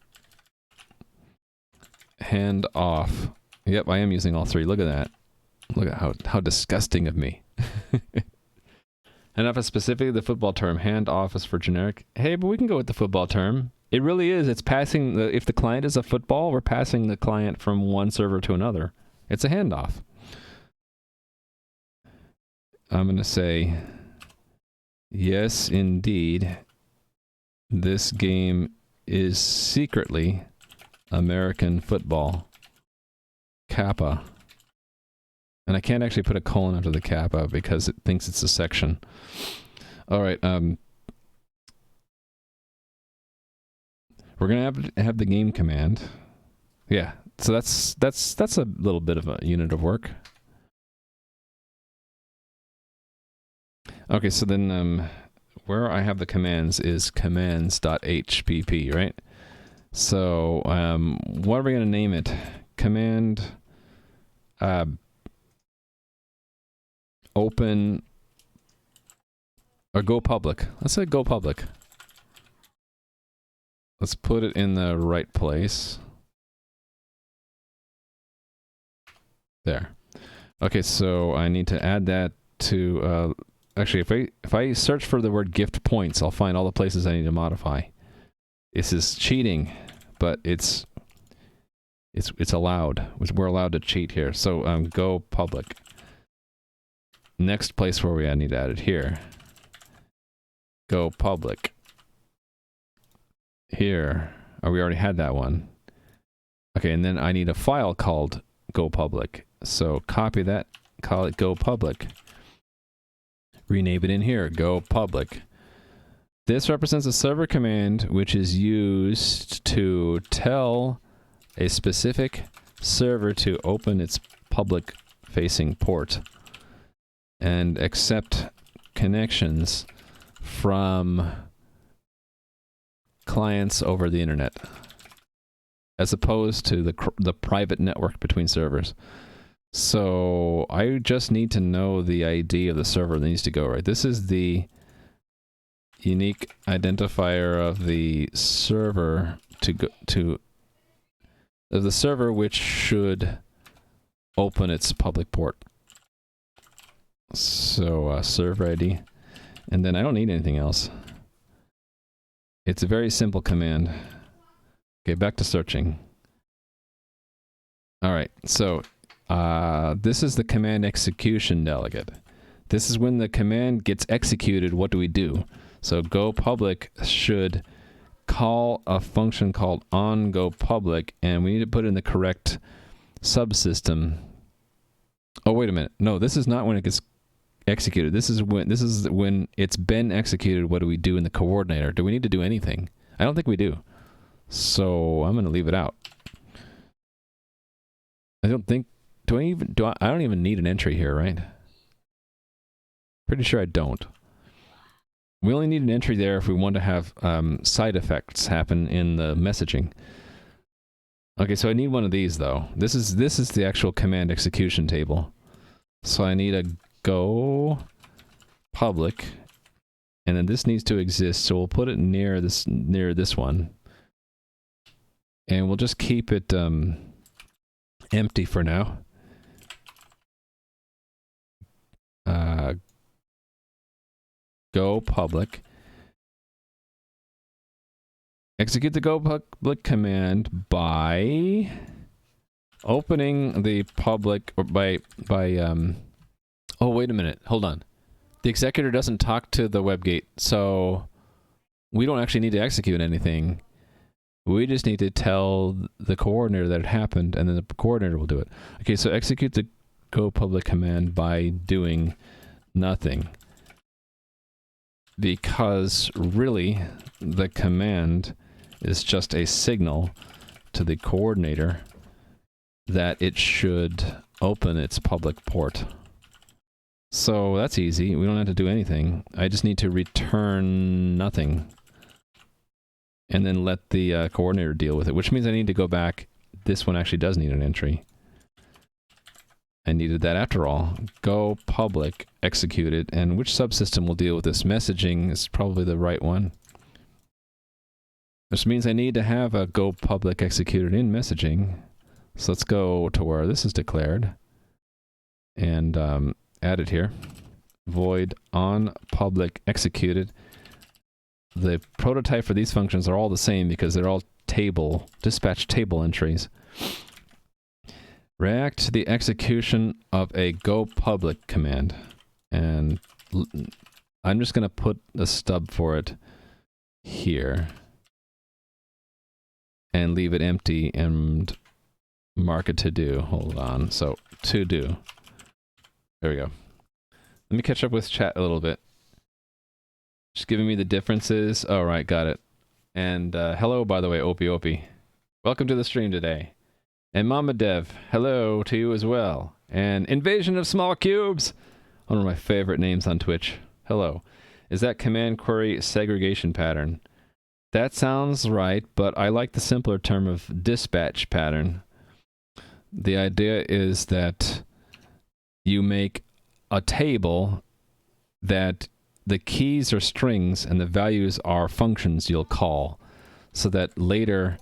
Hand off. Yep, I am using all three. Look at that. Look at how disgusting of me. And if it's specifically the football term, hand off is for generic. Hey, but we can go with the football term. It really is. It's passing if the client is a football, we're passing the client from one server to another. It's a handoff. I'm going to say, yes, indeed, this game is secretly American football. Kappa. And I can't actually put a colon after the kappa because it thinks it's a section. All right. We're going to have the game command. Yeah. So that's a little bit of a unit of work. Okay, so then where I have the commands is commands.hpp, right? So what are we going to name it? Command open or go public. Let's say go public. Let's put it in the right place. There. Okay, so I need to add that to actually, if I search for the word gift points, I'll find all the places I need to modify. This is cheating, but it's allowed. We're allowed to cheat here. So go public. Next place where I need to add it here. Go public. Here. Oh, we already had that one. Okay, and then I need a file called go public. So copy that, call it go public. Rename it in here, go public. This represents a server command which is used to tell a specific server to open its public facing port and accept connections from clients over the internet. as opposed to the private network between servers. So I just need to know the ID of the server that needs to go, right? This is the unique identifier of the server of the server which should open its public port. So server ID, and then I don't need anything else. It's a very simple command. Okay, back to searching. All right, so this is the command execution delegate. This is when the command gets executed, what do we do? So go public should call a function called onGoPublic, and we need to put in the correct subsystem. Oh, wait a minute. No, this is not when it gets executed. This is when it's been executed. What do we do in the coordinator? Do we need to do anything? I don't think we do. So I'm going to leave it out. I don't think, I don't even need an entry here, right? Pretty sure I don't. We only need an entry there if we want to have side effects happen in the messaging. Okay, so I need one of these though. This is the actual command execution table. So I need a go public, and then this needs to exist. So we'll put it near this one, and we'll just keep it empty for now. Go public. Execute the go public command by opening the public, or by oh, wait a minute. Hold on. The executor doesn't talk to the WebGate, so we don't actually need to execute anything. We just need to tell the coordinator that it happened, and then the coordinator will do it. Okay, so execute the go public command by doing nothing. Because really, the command is just a signal to the coordinator that it should open its public port. So that's easy. We don't have to do anything. I just need to return nothing. And then let the coordinator deal with it, which means I need to go back. This one actually does need an entry. I needed that after all. Go public, executed, and which subsystem will deal with this? Messaging is probably the right one. Which means I need to have a go public executed in messaging. So let's go to where this is declared. And add it here. Void on public executed. The prototype for these functions are all the same because they're all dispatch table entries. React to the execution of a go public command. And I'm just going to put the stub for it here. And leave it empty and mark it to do. Hold on. So, to do. There we go. Let me catch up with chat a little bit. Just giving me the differences. All right, got it. And hello, by the way, Opie. Welcome to the stream today. And Mama Dev, hello to you as well. And Invasion of Small Cubes, one of my favorite names on Twitch. Hello. Is that command query segregation pattern? That sounds right, but I like the simpler term of dispatch pattern. The idea is that you make a table that the keys are strings and the values are functions you'll call, so that later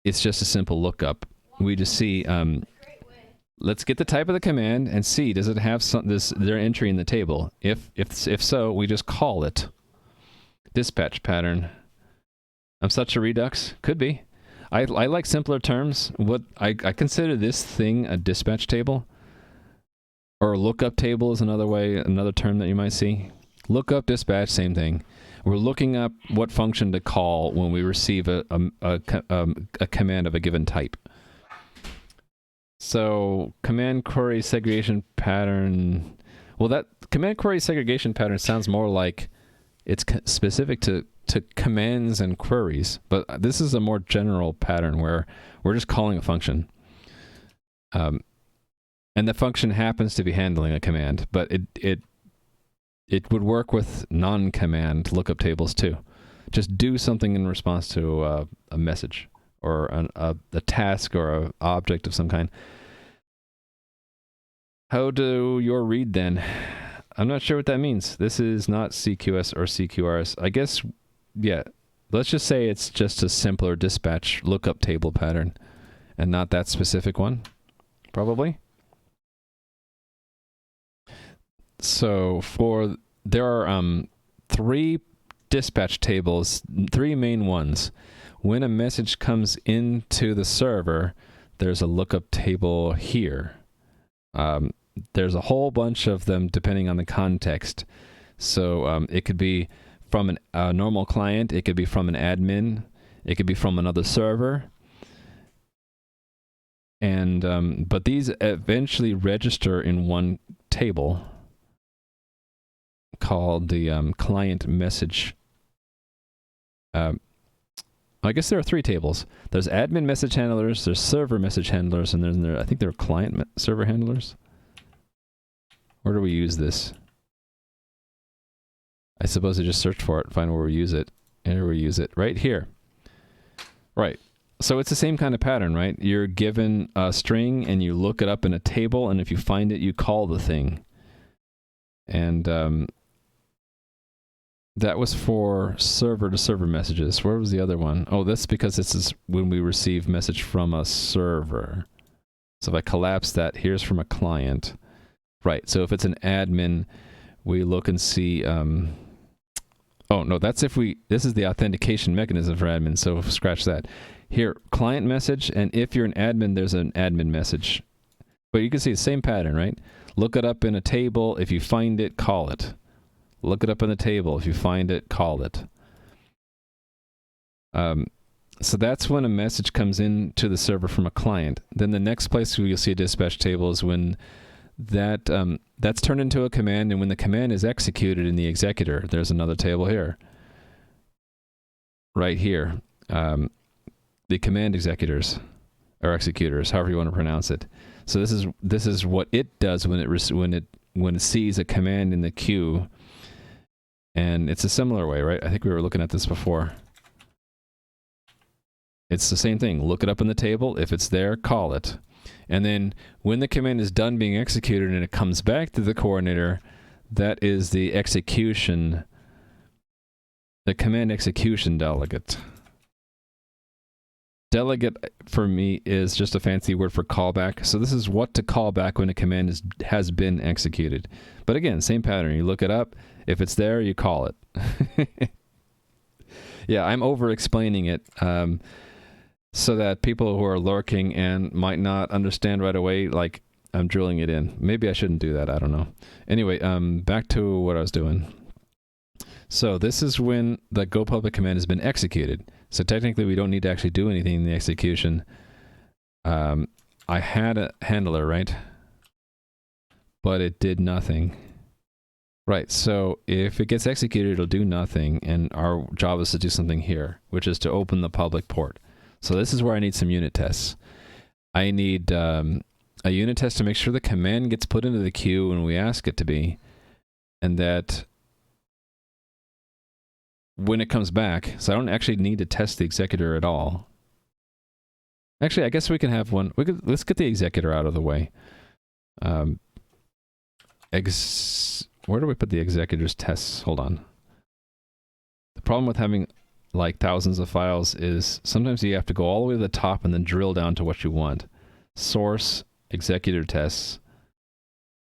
it's just a simple lookup. We just see, let's get the type of the command and see, does it have their entry in the table? If so, we just call it. Dispatch pattern. I'm such a redux? Could be. I like simpler terms. I consider this thing a dispatch table. Or a lookup table is another term that you might see. Lookup, dispatch, same thing. We're looking up what function to call when we receive a command of a given type. So, command query segregation pattern. Well, that command query segregation pattern sounds more like it's specific to commands and queries, but this is a more general pattern where we're just calling a function. And the function happens to be handling a command, but it would work with non-command lookup tables too. Just do something in response to a message or a task or an object of some kind. How do your read then? I'm not sure what that means. This is not CQS or CQRS. I guess, yeah, let's just say it's just a simpler dispatch lookup table pattern and not that specific one, probably. So there are 3 dispatch tables, 3 main ones. When a message comes into the server, there's a lookup table here. There's a whole bunch of them depending on the context. So it could be from a normal client, it could be from an admin, it could be from another server. And but these eventually register in one table called the client message. I guess there are 3 tables. There's admin message handlers, there's server message handlers, and I think there are client server handlers. Where do we use this? I suppose I just search for it, find where we use it. And here we use it, right here. Right. So it's the same kind of pattern, right? You're given a string and you look it up in a table, and if you find it, you call the thing. And that was for server-to-server messages. Where was the other one? Oh, that's because this is when we receive message from a server. So if I collapse that, here's from a client. Right, so if it's an admin, we look and see... oh, no, that's if we... This is the authentication mechanism for admin, so scratch that. Here, client message, and if you're an admin, there's an admin message. But you can see the same pattern, right? Look it up in a table. If you find it, call it. Look it up in the table. If you find it, call it. So that's when a message comes in to the server from a client. Then the next place you'll see a dispatch table is when that's turned into a command, and when the command is executed in the executor, there's another table here. Right here. The command executors, or executors, however you want to pronounce it. So this is what it does when it sees a command in the queue. And it's a similar way, right? I think we were looking at this before. It's the same thing. Look it up in the table. If it's there, call it. And then when the command is done being executed and it comes back to the coordinator, that is the execution, the command execution delegate. Delegate, for me, is just a fancy word for callback. So this is what to call back when a command has been executed. But again, same pattern. You look it up. If it's there, you call it. Yeah, I'm over-explaining it so that people who are lurking and might not understand right away, like, I'm drilling it in. Maybe I shouldn't do that. I don't know. Anyway, back to what I was doing. So this is when the go public command has been executed. So technically, we don't need to actually do anything in the execution. I had a handler, right? But it did nothing. Right, so if it gets executed, it'll do nothing, and our job is to do something here, which is to open the public port. So this is where I need some unit tests. I need a unit test to make sure the command gets put into the queue when we ask it to be, and that when it comes back, so I don't actually need to test the executor at all. Actually, I guess we can have one. Let's get the executor out of the way. Where do we put the executor's tests? Hold on. The problem with having like thousands of files is sometimes you have to go all the way to the top and then drill down to what you want. Source, executor tests.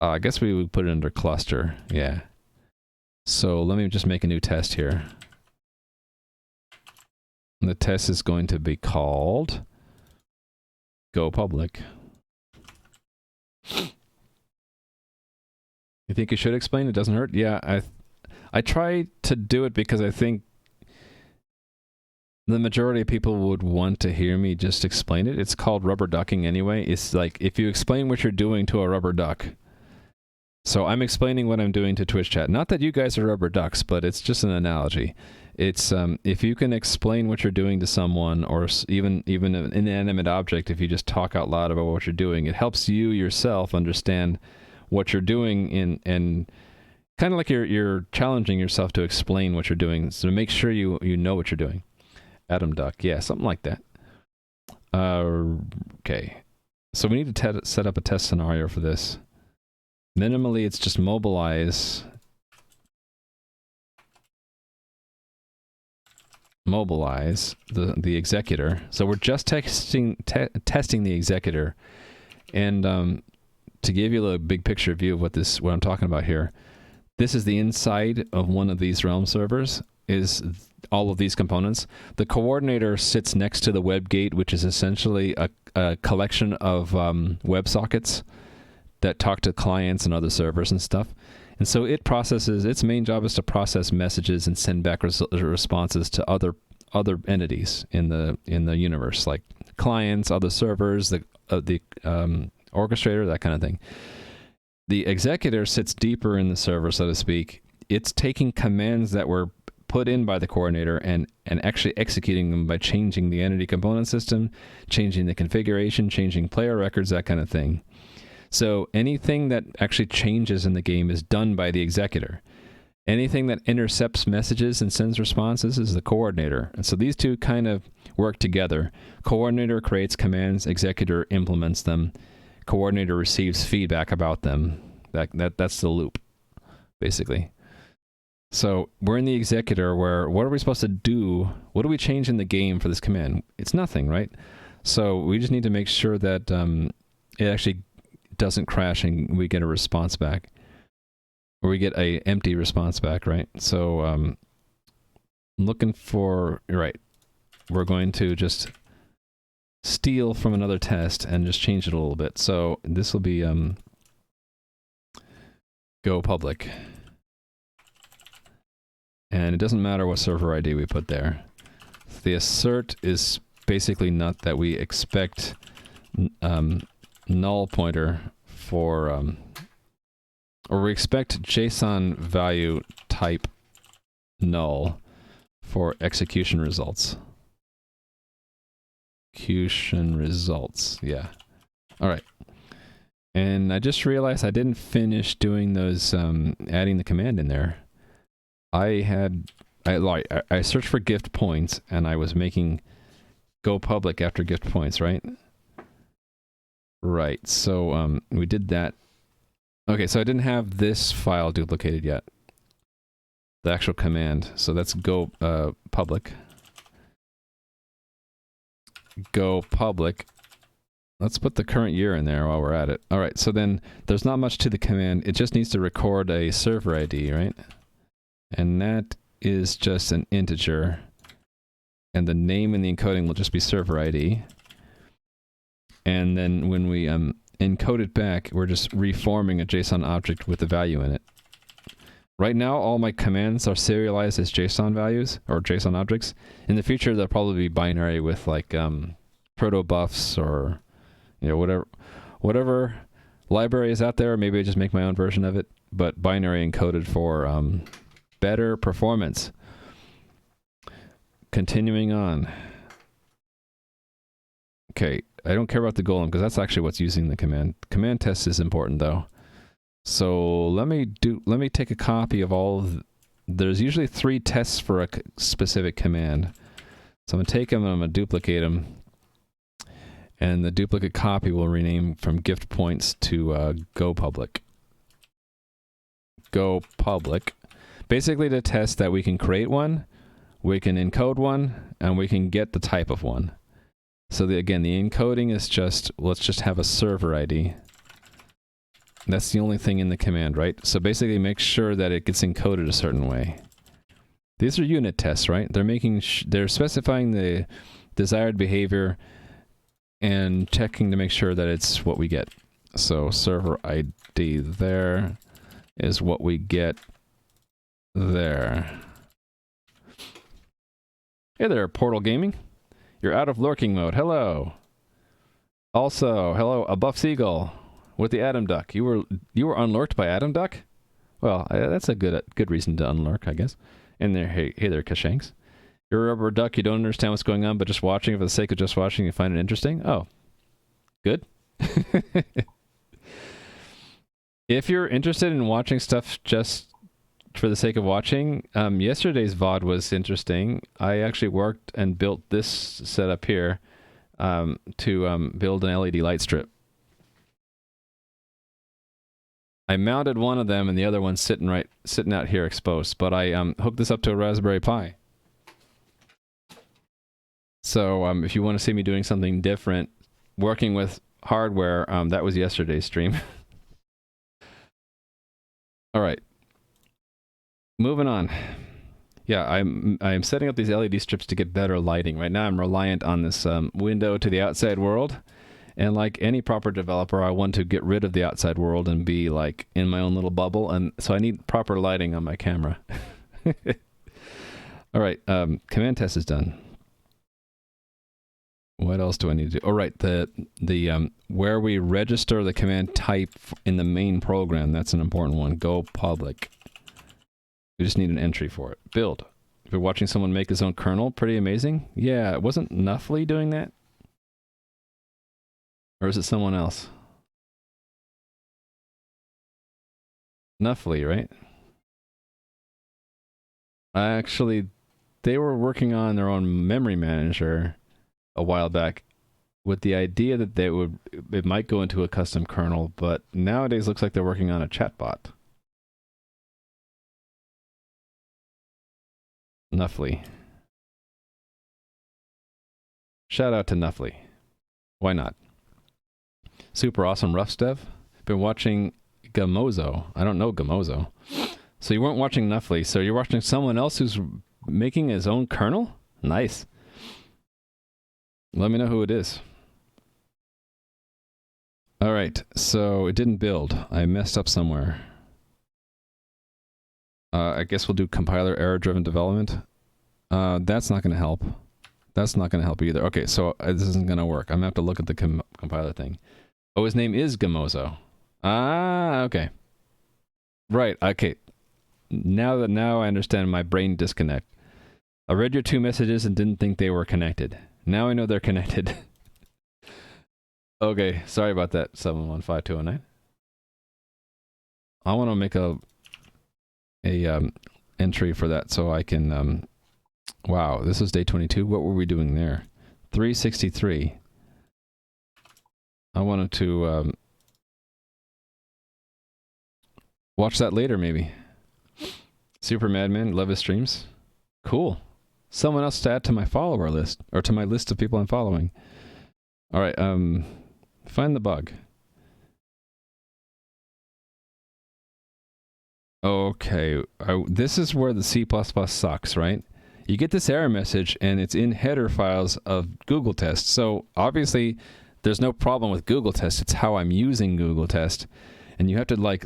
I guess we would put it under cluster. Yeah. So let me just make a new test here. And the test is going to be called Go Public. You think you should explain? It doesn't hurt? Yeah, I try to do it because I think the majority of people would want to hear me just explain it. It's called rubber ducking anyway. It's like if you explain what you're doing to a rubber duck. So I'm explaining what I'm doing to Twitch chat. Not that you guys are rubber ducks, but it's just an analogy. It's if you can explain what you're doing to someone, or even an inanimate object, if you just talk out loud about what you're doing, it helps you yourself understand what you're doing and kind of like you're challenging yourself to explain what you're doing, so to make sure you know what you're doing. Adam Duck, yeah, something like that. Okay. So we need to set up a test scenario for this. Minimally, it's just mobilize the executor. So we're just testing the executor. And to give you a big picture view of what I'm talking about here, this is the inside of one of these Realm servers, is all of these components. The coordinator sits next to the web gate, which is essentially a collection of WebSockets that talk to clients and other servers and stuff. And so it processes, its main job is to process messages and send back responses to other entities in the universe, like clients, other servers, the orchestrator, that kind of thing. The executor sits deeper in the server, so to speak. It's taking commands that were put in by the coordinator and actually executing them by changing the entity component system, changing the configuration, changing player records, that kind of thing. So anything that actually changes in the game is done by the executor. Anything that intercepts messages and sends responses is the coordinator. And so these two kind of work together. Coordinator creates commands, executor implements them. Coordinator receives feedback about them. That's the loop, basically. So we're in the executor where, what are we supposed to do? What do we change in the game for this command? It's nothing, right? So we just need to make sure that it actually doesn't crash and we get a response back. Or we get a empty response back, right? So looking for, right, we're going to just steal from another test and just change it a little bit. So this will be go public. And it doesn't matter what server ID we put there. The assert is basically not that we expect null pointer for, or we expect JSON value type null for execution results. Execution results, yeah. All right. And I just realized I didn't finish doing those, adding the command in there. I searched for gift points and I was making go public after gift points, right? Right, so we did that. Okay, so I didn't have this file duplicated yet. The actual command. So that's go public. Go public. Let's put the current year in there while we're at it. All right, so then there's not much to the command. It just needs to record a server ID, right? And that is just an integer. And the name in the encoding will just be server ID. And then when we encode it back, we're just reforming a JSON object with the value in it. Right now, all my commands are serialized as JSON values, or JSON objects. In the future, they'll probably be binary with like protobufs or, you know, whatever library is out there. Maybe I just make my own version of it, but binary encoded for better performance. Continuing on. Okay, I don't care about the golem because that's actually what's using the command. Command test is important though. So let me take a copy of all of there's usually 3 tests for a specific command. So I'm going to take them and I'm going to duplicate them. And the duplicate copy will rename from gift points to go public. Go public. Basically to test that we can create one, we can encode one, and we can get the type of one. So again, the encoding is just, let's just have a server ID. That's the only thing in the command, right? So basically make sure that it gets encoded a certain way. These are unit tests, right? They're specifying the desired behavior and checking to make sure that it's what we get. So server ID there is what we get there. Hey there, Portal Gaming. You're out of lurking mode. Hello. Also, hello, a buff seagull with the Atom Duck. You were unlurked by Atom Duck? Well, that's a good reason to unlurk, I guess. And there, hey there, Kashanks. You're a rubber duck. You don't understand what's going on, but just watching for the sake of just watching, you find it interesting. Oh, good. If you're interested in watching stuff just for the sake of watching, yesterday's VOD was interesting. I actually worked and built this setup here. to build an LED light strip. I mounted one of them, and the other one's sitting out here exposed. But I hooked this up to a Raspberry Pi. So if you want to see me doing something different, working with hardware, that was yesterday's stream. All right. Moving on. Yeah, I'm setting up these LED strips to get better lighting. Right now I'm reliant on this window to the outside world. And like any proper developer, I want to get rid of the outside world and be like in my own little bubble. And so I need proper lighting on my camera. All right, command test is done. What else do I need to do? Oh, right, the where we register the command type in the main program, that's an important one. Go public. We just need an entry for it. Build. If you're watching someone make his own kernel, pretty amazing. Yeah, wasn't Nuffly doing that? Or is it someone else? Nuffly, right? Actually, they were working on their own memory manager a while back with the idea that it might go into a custom kernel, but nowadays looks like they're working on a chatbot. Nuffly. Shout out to Nuffly. Why not? Super awesome Ruffs dev. Been watching Gamozo. I don't know Gamozo. So you weren't watching Nuffly, so you're watching someone else who's making his own kernel? Nice. Let me know who it is. All right, so it didn't build. I messed up somewhere. I guess we'll do compiler error-driven development. That's not going to help. That's not going to help either. Okay, so this isn't going to work. I'm going to have to look at the compiler thing. Oh, his name is Gamozo. Ah, okay. Right, okay. Now I understand my brain disconnect. I read your two messages and didn't think they were connected. Now I know they're connected. Okay, sorry about that, 715-209. I want to make a entry for that so I can wow, this was day 22. What were we doing there? 363. I wanted to watch that later maybe. Super Madman, love his streams. Cool. Someone else to add to my follower list, or to my list of people I'm following. All right, find the bug. Okay, this is where the C++ sucks, right? You get this error message, and it's in header files of Google Test. So obviously, there's no problem with Google Test. It's how I'm using Google Test, and you have to like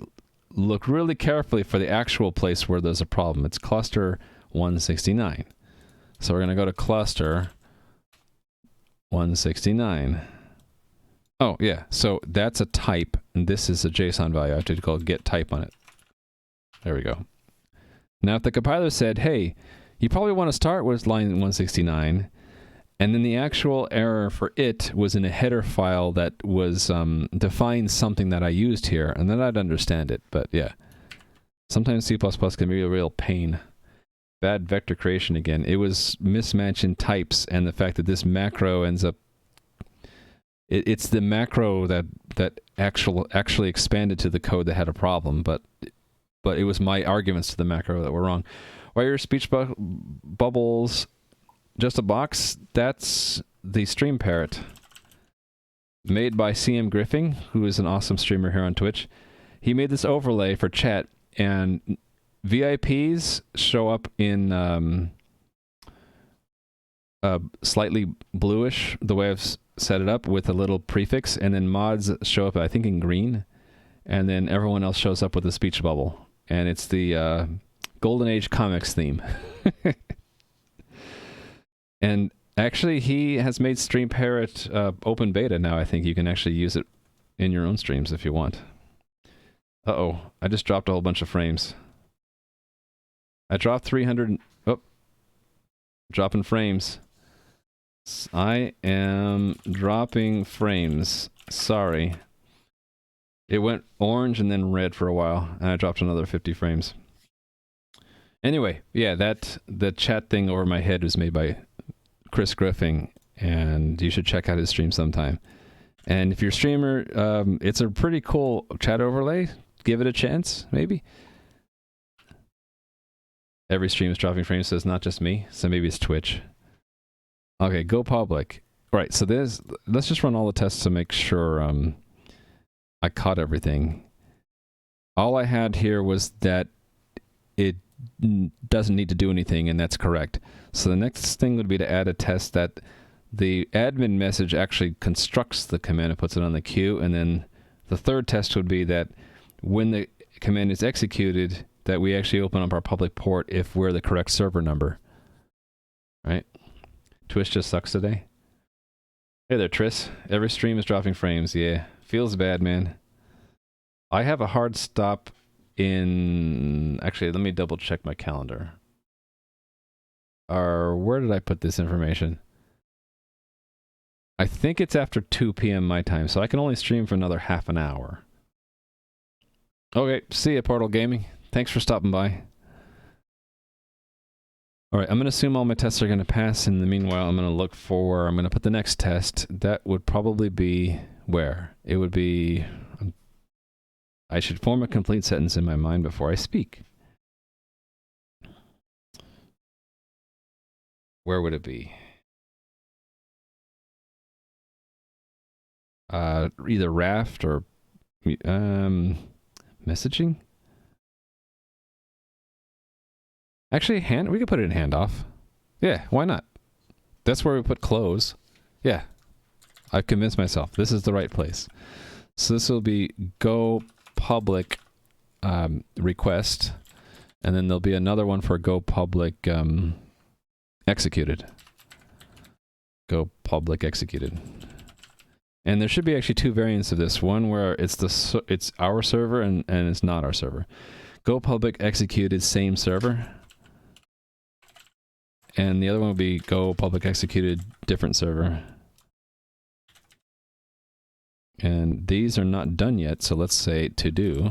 look really carefully for the actual place where there's a problem. It's cluster 169. So we're going to go to cluster 169. Oh, yeah. So that's a type, and this is a JSON value. I have to call get type on it. There we go. Now, if the compiler said, hey, you probably want to start with line 169, and then the actual error for it was in a header file that was defines something that I used here, and then I'd understand it. But yeah, sometimes C++ can be a real pain. Bad vector creation again. It was mismatch in types, and the fact that this macro ends up... It's the macro that actually expanded to the code that had a problem, but it was my arguments to the macro that were wrong. Why are your speech bubbles just a box? That's the Stream Parrot, made by CM Griffing, who is an awesome streamer here on Twitch. He made this overlay for chat, and VIPs show up in slightly bluish, the way I've set it up, with a little prefix, and then mods show up, I think, in green, and then everyone else shows up with a speech bubble. And it's the Golden Age comics theme. And actually, he has made Stream Parrot open beta now. I think you can actually use it in your own streams if you want. Uh-oh, I just dropped a whole bunch of frames. I dropped 300... Oh, dropping frames. I am dropping frames. Sorry. It went orange and then red for a while, and I dropped another 50 frames. Anyway, yeah, the chat thing over my head was made by Chris Griffing, and you should check out his stream sometime. And if you're a streamer, it's a pretty cool chat overlay. Give it a chance, maybe. Every stream is dropping frames, so it's not just me. So maybe it's Twitch. Okay, go public. All right, so let's just run all the tests to make sure I caught everything. All I had here was that it doesn't need to do anything, and that's correct. So the next thing would be to add a test that the admin message actually constructs the command and puts it on the queue, and then the third test would be that when the command is executed, that we actually open up our public port if we're the correct server number. Right? Twitch just sucks today. Hey there, Tris. Every stream is dropping frames. Yeah, feels bad, man. I have a hard stop in... Actually, let me double check my calendar. Where did I put this information? I think it's after 2 p.m. my time, so I can only stream for another half an hour. Okay, see ya, Portal Gaming. Thanks for stopping by. Alright, I'm going to assume all my tests are going to pass. In the meanwhile, I'm going to look for... I'm going to put the next test. That would probably be... Where? It would be... I should form a complete sentence in my mind before I speak. Where would it be? Either Raft or... messaging? Actually, we could put it in handoff. Yeah, why not? That's where we put close. Yeah. I've convinced myself. This is the right place. So this will be go public request. And then there'll be another one for go public executed. Go public executed. And there should be actually two variants of this. One where it's our server and it's not our server. Go public executed same server. And the other one will be go public executed different server. And these are not done yet, so let's say to do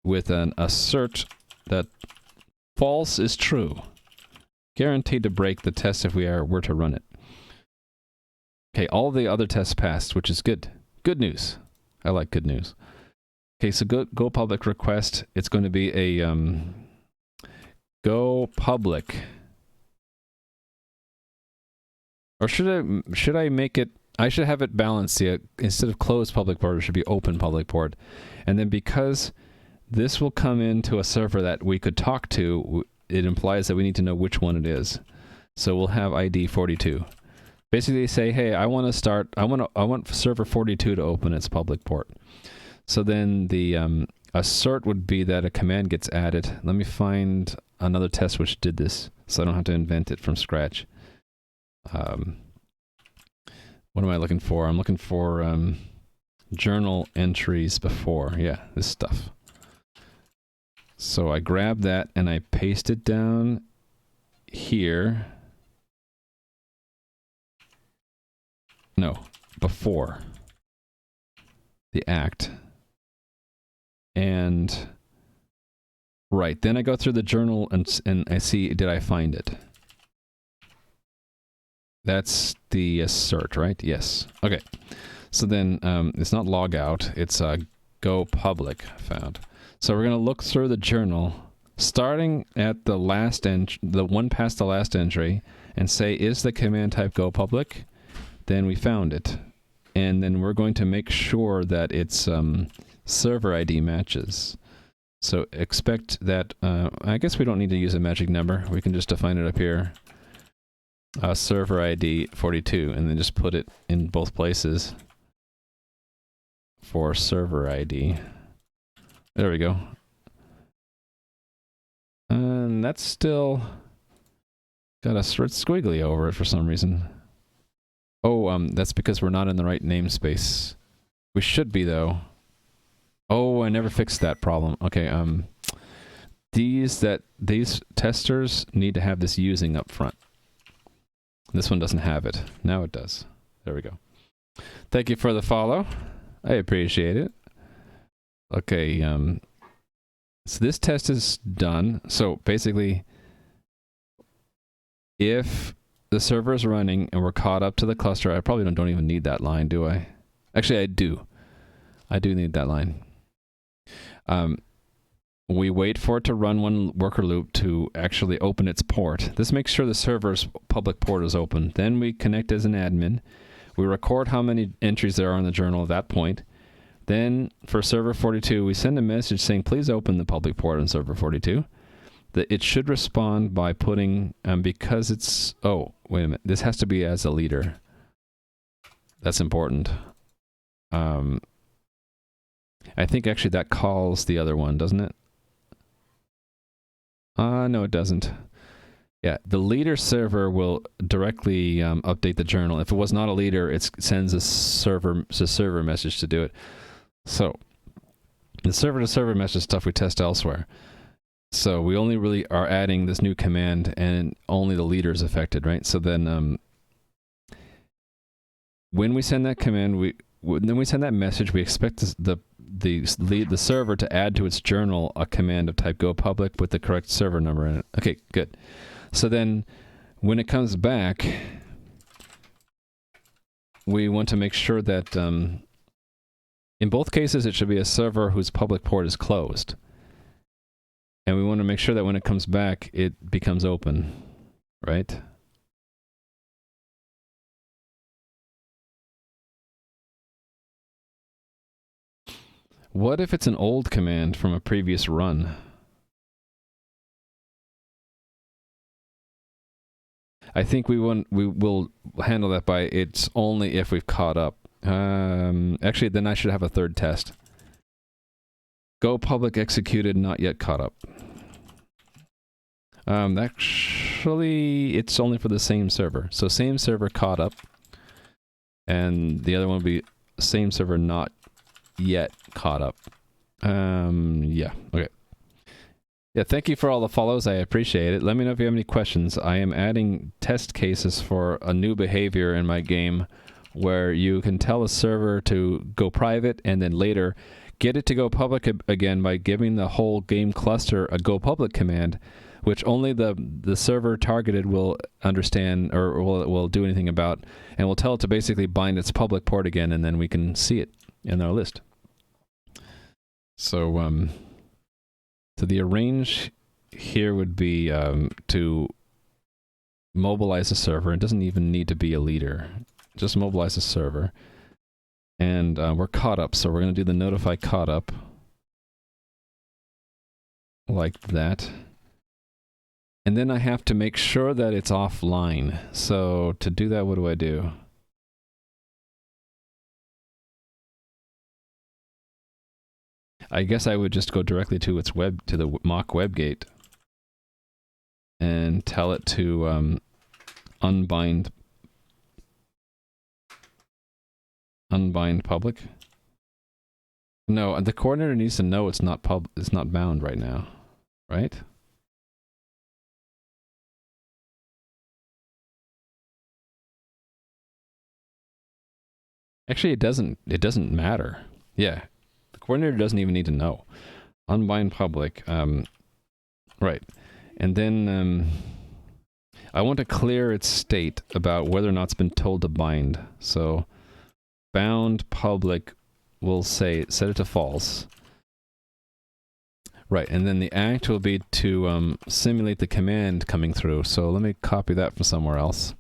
with an assert that false is true. Guaranteed to break the test if we were to run it. Okay, all the other tests passed, which is good. Good news. I like good news. Okay, so go public request. It's going to be a go public. Or should I make it... I should have it balanced. Instead of closed public port, it should be open public port. And then because this will come into a server that we could talk to, it implies that we need to know which one it is. So we'll have ID 42. Basically say, hey, I want server 42 to open its public port. So then the assert would be that a command gets added. Let me find another test which did this, so I don't have to invent it from scratch. What am I looking for? I'm looking for journal entries before. Yeah, this stuff. So I grab that and I paste it down here. No, before the act. And right, then I go through the journal and I see, did I find it? That's the assert, right? Yes. Okay. So then it's not log out, it's go public found. So we're going to look through the journal, starting at the last the one past the last entry, and say, is the command type go public? Then we found it. And then we're going to make sure that its server ID matches. So expect that, I guess we don't need to use a magic number. We can just define it up here. Server ID 42, and then just put it in both places for server ID. There we go. And that's still got a squiggly over it for some reason. Oh, that's because we're not in the right namespace. We should be, though. Oh, I never fixed that problem. Okay, these testers need to have this using up front. This one doesn't have it. Now it does. There we go. Thank you for the follow. I appreciate it. Okay, so this test is done. So basically, if the server is running and we're caught up to the cluster, I probably don't even need that line, do I? Actually, I do. I do need that line. We wait for it to run one worker loop to actually open its port. This makes sure the server's public port is open. Then we connect as an admin. We record how many entries there are in the journal at that point. Then for server 42, we send a message saying, please open the public port on server 42. It should respond by putting, because it's, oh, wait a minute. This has to be as a leader. That's important. I think actually that calls the other one, doesn't it? No, it doesn't. Yeah, the leader server will directly update the journal. If it was not a leader, it sends a server message to do it. So the server-to-server message stuff we test elsewhere. So we only really are adding this new command, and only the leader is affected, right? So then, when we send that command, then we send that message. We expect the server to add to its journal a command of type go public with the correct server number in it. Okay, good. So then when it comes back, we want to make sure that in both cases it should be a server whose public port is closed. And we want to make sure that when it comes back, it becomes open, right? What if it's an old command from a previous run? I think we will handle that by it's only if we've caught up. Actually, then I should have a third test. Go public executed, not yet caught up. Actually, it's only for the same server. So same server caught up, and the other one will be same server not yet caught up. Yeah, okay. Yeah, thank you for all the follows. I appreciate it. Let me know if you have any questions. I am adding test cases for a new behavior in my game where you can tell a server to go private and then later get it to go public again by giving the whole game cluster a go public command, which only the server targeted will understand or will do anything about, and we'll tell it to basically bind its public port again, and then we can see it in our list. So, so the arrange here would be to mobilize a server. It doesn't even need to be a leader. Just mobilize a server. And we're caught up, so we're going to do the notify caught up. Like that. And then I have to make sure that it's offline. So to do that, what do I do? I guess I would just go directly to its to the mock web gate and tell it to unbind public. No, the coordinator needs to know it's not bound right now, right? Actually, it doesn't matter. Yeah. Coordinator doesn't even need to know. Unbind public. Right. And then I want to clear its state about whether or not it's been told to bind. So bound public will set it to false. Right. And then the act will be to simulate the command coming through. So let me copy that from somewhere else.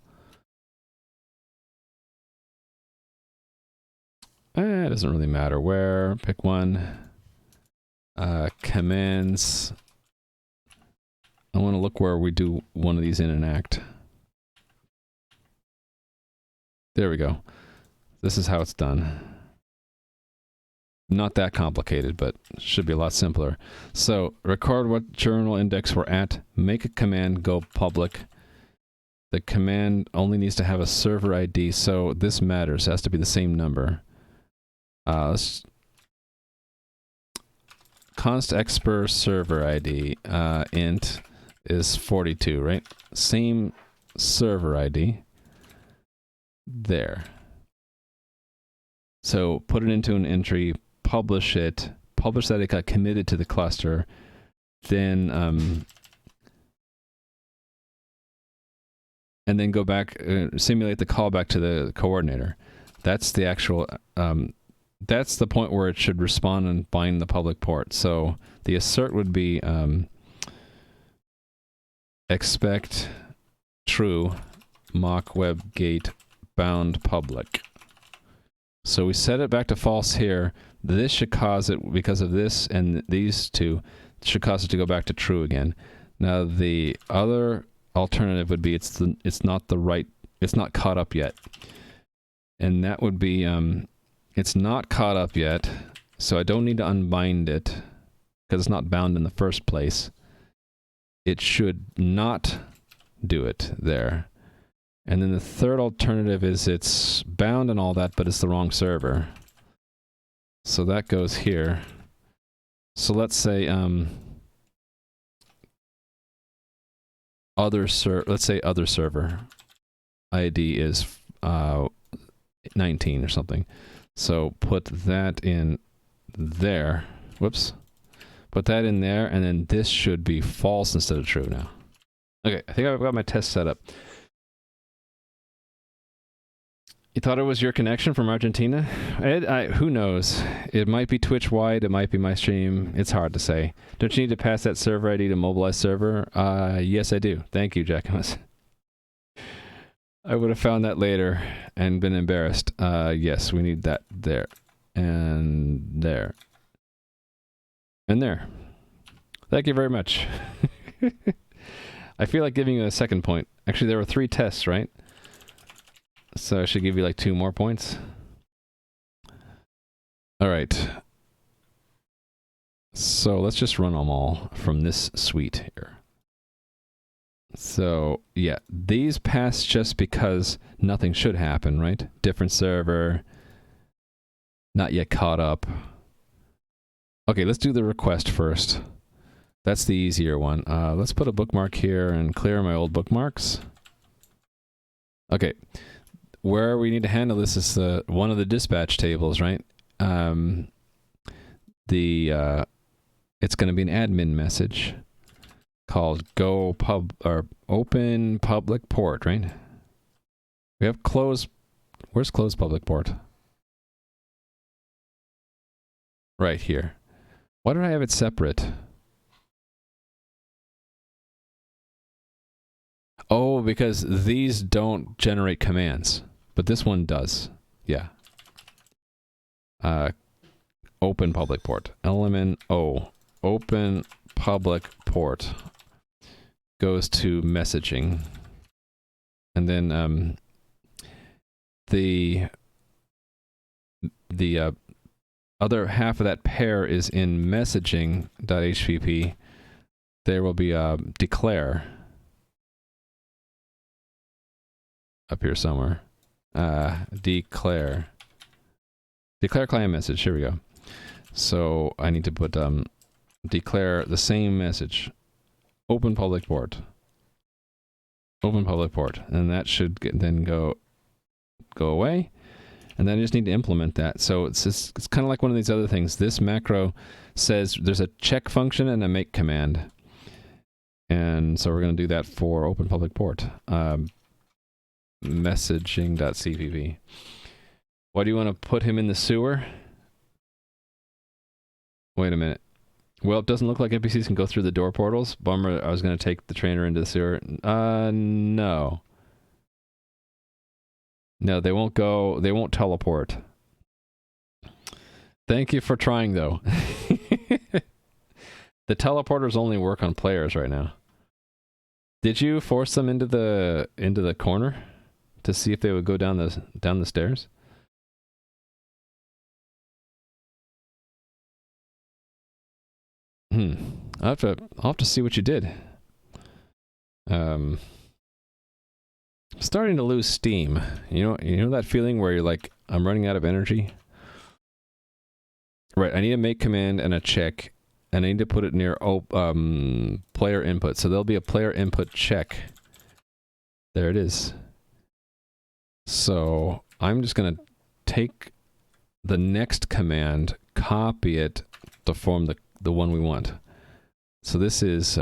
It doesn't really matter where. Pick one. Commands. I want to look where we do one of these in an act. There we go. This is how it's done. Not that complicated, but should be a lot simpler. So, record what journal index we're at. Make a command go public. The command only needs to have a server ID, so this matters. It has to be the same number. Const expr server ID int is 42, right? Same server ID. There. So put it into an entry, publish it, publish that it got committed to the cluster, then and then go back, simulate the callback to the coordinator. That's the actual, that's the point where it should respond and bind the public port. So the assert would be expect true mock web gate bound public. So we set it back to false here. This should cause it, because of this and these two, should cause it to go back to true again. Now the other alternative would be it's not caught up yet. And that would be it's not caught up yet, so I don't need to unbind it because it's not bound in the first place. It should not do it there. And then the third alternative is it's bound and all that, but it's the wrong server. So that goes here. So let's say other server ID is 19 or something. So put that in there. Whoops. Put that in there, and then this should be false instead of true now. Okay, I think I've got my test set up. You thought it was your connection from Argentina? Who knows? It might be Twitch wide, it might be my stream. It's hard to say. Don't you need to pass that server ID to mobilize server? Yes, I do. Thank you, Jackamus. I would have found that later and been embarrassed. Yes, we need that there. And there. And there. Thank you very much. I feel like giving you a second point. Actually, there were 3 tests, right? So I should give you like 2 more points. All right. So let's just run them all from this suite here. So yeah, these pass just because nothing should happen, right? Different server, not yet caught up. Okay, let's do the request first. That's the easier one. Let's put a bookmark here and clear my old bookmarks. Okay, where we need to handle this is one of the dispatch tables, right? It's going to be an admin message called go pub or open public port, right? We have close. Where's close public port? Right here. Why don't I have it separate? Oh, because these don't generate commands, but this one does. Yeah. Open public port. LMNO. Open public port goes to messaging. And then the other half of that pair is in messaging.hpp. There will be a declare up here somewhere. Declare client message. Here we go. So I need to put declare the same message. Open public port. Open public port, and that should then go away. And then I just need to implement that. So it's kind of like one of these other things. This macro says there's a check function and a make command. And so we're going to do that for open public port. Messaging.cpp. Why do you want to put him in the sewer? Wait a minute. Well, it doesn't look like NPCs can go through the door portals. Bummer, I was going to take the trainer into the sewer. No. No, they won't go. They won't teleport. Thank you for trying, though. The teleporters only work on players right now. Did you force them into the corner to see if they would go down the stairs? I'll have to see what you did. Starting to lose steam. You know that feeling where you're like, I'm running out of energy? Right, I need a make command and a check, and I need to put it near player input. So there'll be a player input check. There it is. So I'm just going to take the next command, copy it to form the one we want. So this is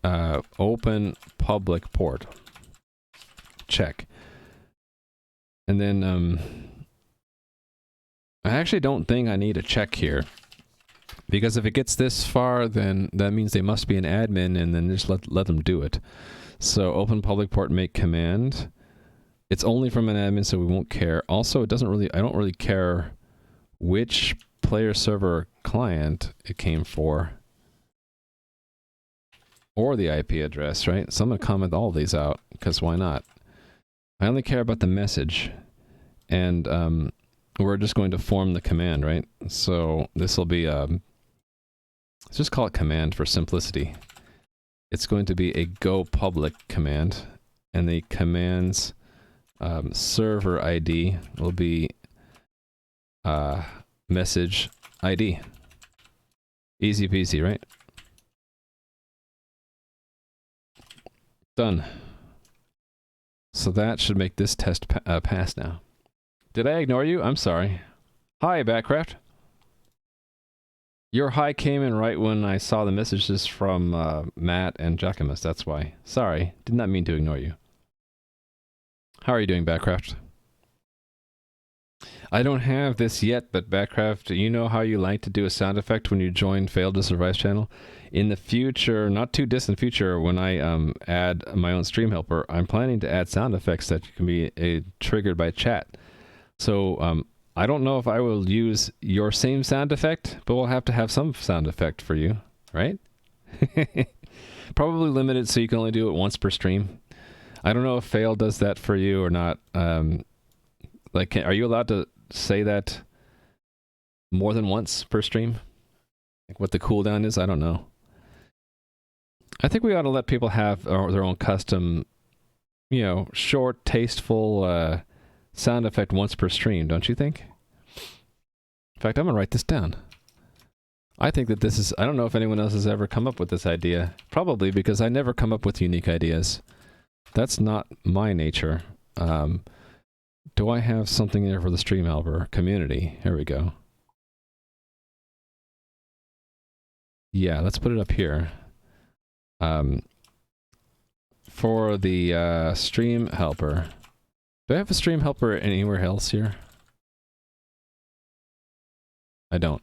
open public port. Check. And then, I actually don't think I need a check here. Because if it gets this far, then that means they must be an admin, and then just let them do it. So open public port make command. It's only from an admin, so we won't care. Also, it doesn't really, I don't really care which player server or client it came for. Or the IP address, right? So I'm going to comment all these out, because why not? I only care about the message. And we're just going to form the command, right? So this will be, let's just call it command for simplicity. It's going to be a go public command. And the command's server ID will be message ID. Easy peasy, right? Done. So that should make this test pass now. Did I ignore you? I'm sorry. Hi, Backcraft. Your hi came in right when I saw the messages from Matt and Jacquemus, that's why. Sorry, did not mean to ignore you. How are you doing, Backcraft? I don't have this yet, but Backcraft, you know how you like to do a sound effect when you join Failed to Survive channel? In the future, not too distant future, when I add my own stream helper, I'm planning to add sound effects that can be triggered by chat. So I don't know if I will use your same sound effect, but we'll have to have some sound effect for you, right? Probably limited so you can only do it once per stream. I don't know if Fail does that for you or not. Like, are you allowed to say that more than once per stream? Like what the cooldown is? I don't know. I think we ought to let people have their own custom, you know, short, tasteful sound effect once per stream, don't you think? In fact, I'm going to write this down. I think that this is, I don't know if anyone else has ever come up with this idea. Probably because I never come up with unique ideas. That's not my nature. Do I have something there for the stream helper? Community. Here we go. Yeah, let's put it up here. For the stream helper. Do I have a stream helper anywhere else here? I don't.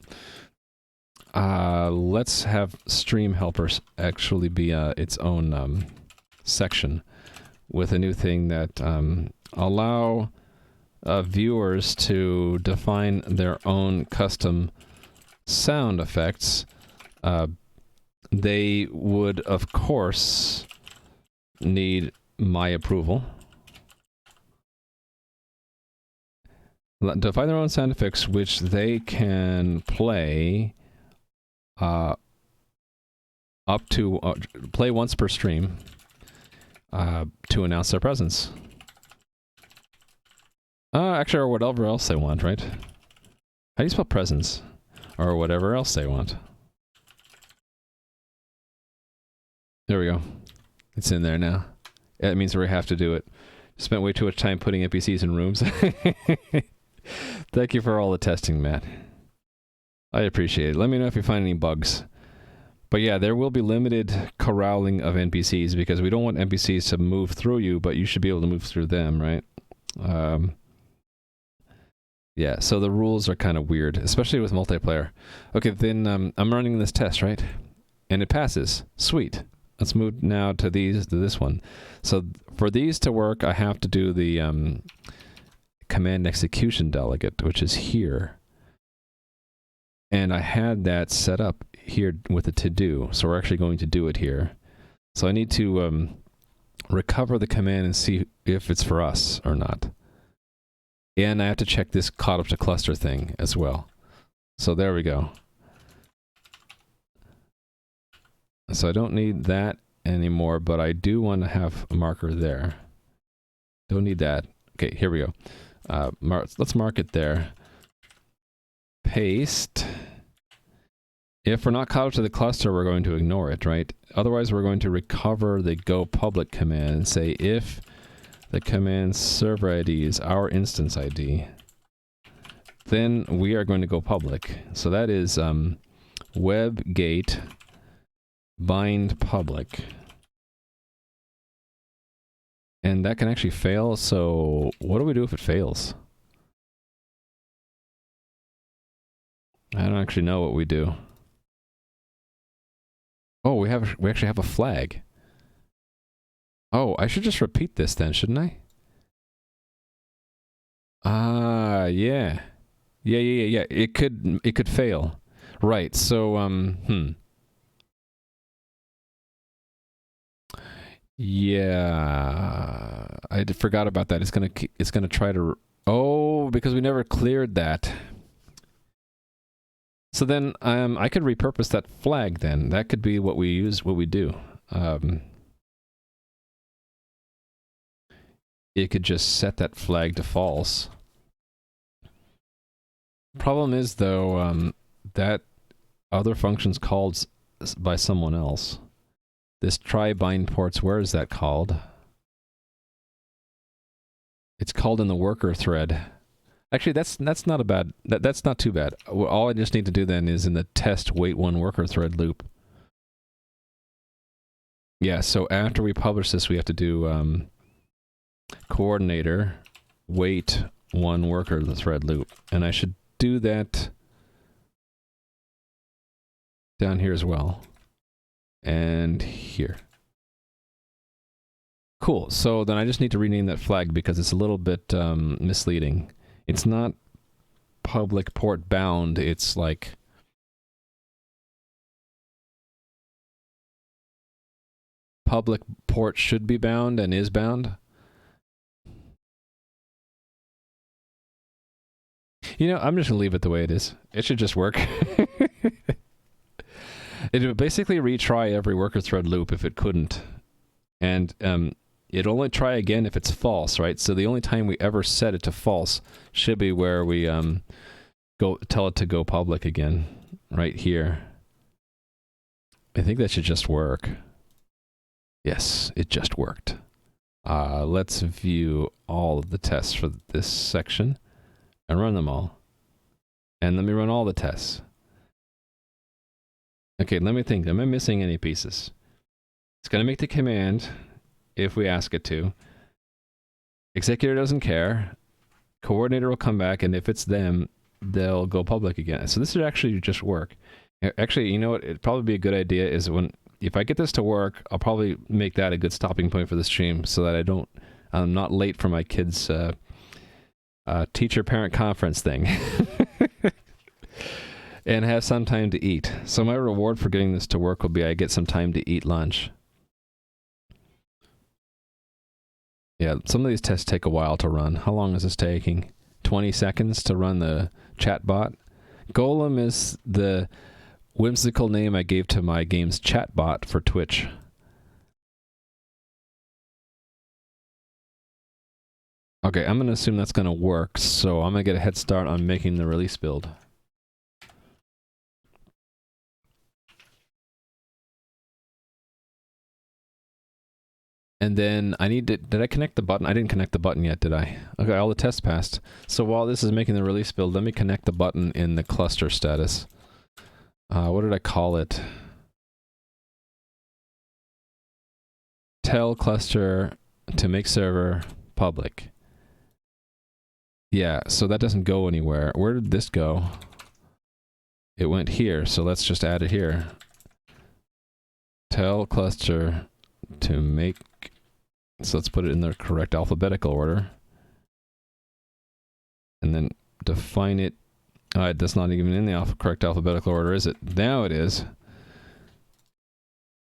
Let's have stream helpers actually be its own section with a new thing that allow viewers to define their own custom sound effects. They would, of course, need my approval. Define their own sound effects, which they can play up to play once per stream to announce their presence. Actually, or whatever else they want, right? How do you spell presence? Or whatever else they want. There we go. It's in there now. That means we have to do it. Spent way too much time putting NPCs in rooms. Thank you for all the testing, Matt. I appreciate it. Let me know if you find any bugs. But yeah, there will be limited corralling of NPCs because we don't want NPCs to move through you, but you should be able to move through them, right? Yeah, so the rules are kind of weird, especially with multiplayer. Okay, then I'm running this test, right? And it passes. Sweet. Let's move now to this one. So for these to work, I have to do the command execution delegate, which is here. And I had that set up here with a to-do, so we're actually going to do it here. So I need to recover the command and see if it's for us or not. And I have to check this caught up to cluster thing as well. So there we go. So I don't need that anymore, but I do want to have a marker there. Don't need that. Okay, here we go. Let's mark it there. Paste. If we're not caught up to the cluster, we're going to ignore it, right? Otherwise, we're going to recover the go public command and say if the command server ID is our instance ID, then we are going to go public. So that is webgate bind public. And that can actually fail, so what do we do if it fails? I don't actually know what we do. Oh, we actually have a flag. Oh, I should just repeat this then, shouldn't I? Ah, yeah. Yeah. It could fail. Right. So yeah, I forgot about that. It's gonna try to. Oh, because we never cleared that. So then, I could repurpose that flag. Then that could be what we use. What we do. It could just set that flag to false. Problem is though, that other function's called by someone else. This try bind ports, where is that called? It's called in the worker thread. Actually, that's not a bad. That's not too bad. All I just need to do then is in the test wait one worker thread loop. Yeah. So after we publish this, we have to do coordinator wait one worker thread loop, and I should do that down here as well. And here. Cool. So then I just need to rename that flag because it's a little bit misleading. It's not public port bound. It's like public port should be bound and is bound. You know, I'm just going to leave it the way it is. It should just work. It would basically retry every worker thread loop if it couldn't. And it'd only try again if it's false, right? So the only time we ever set it to false should be where we tell it to go public again, right here. I think that should just work. Yes, it just worked. Let's view all of the tests for this section and run them all. And let me run all the tests. Okay, let me think. Am I missing any pieces? It's going to make the command if we ask it to. Executor doesn't care. Coordinator will come back, and if it's them, they'll go public again. So this should actually just work. Actually, you know what? It'd probably be a good idea is if I get this to work, I'll probably make that a good stopping point for the stream so that I'm not late for my kids' teacher-parent conference thing. And have some time to eat. So my reward for getting this to work will be I get some time to eat lunch. Yeah, some of these tests take a while to run. How long is this taking? 20 seconds to run the chatbot? Golem is the whimsical name I gave to my game's chatbot for Twitch. Okay, I'm going to assume that's going to work, so I'm going to get a head start on making the release build. And then I need to, did I connect the button? I didn't connect the button yet, did I? Okay, all the tests passed. So while this is making the release build, let me connect the button in the cluster status. What did I call it? Tell cluster to make server public. Yeah, so that doesn't go anywhere. Where did this go? It went here, so let's just add it here. Tell cluster to make, so let's put it in the correct alphabetical order. And then define it. That's not even in the correct alphabetical order, is it? Now it is.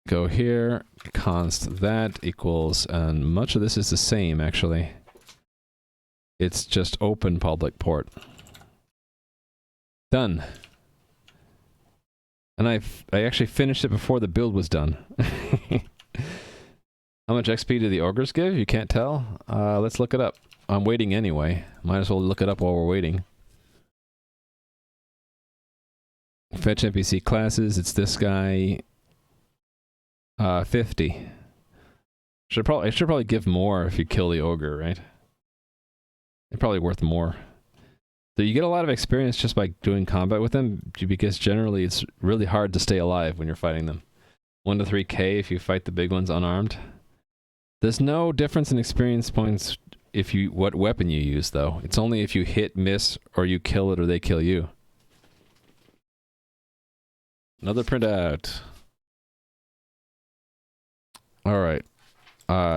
Go here, const that equals, and much of this is the same actually. It's just open public port. Done. And I actually finished it before the build was done. How much XP do the ogres give? You can't tell? Let's look it up. I'm waiting anyway. Might as well look it up while we're waiting. Fetch NPC classes. It's this guy. 50. I should probably give more if you kill the ogre, right? They're probably worth more. So you get a lot of experience just by doing combat with them, because generally it's really hard to stay alive when you're fighting them. 1 to 3k if you fight the big ones unarmed. There's no difference in experience points if you what weapon you use, though. It's only if you hit, miss, or you kill it or they kill you. Another printout. All right.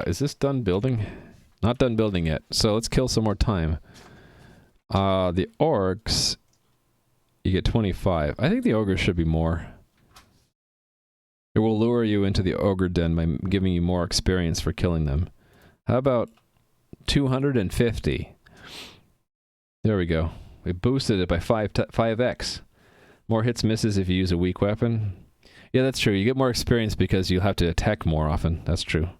Is this done building? Not done building yet. So let's kill some more time. The orcs, you get 25. I think the ogres should be more. It will lure you into the ogre den by giving you more experience for killing them. How about 250? There we go. We boosted it by 5x. More hits, misses if you use a weak weapon. Yeah, that's true. You get more experience because you have to attack more often. That's true.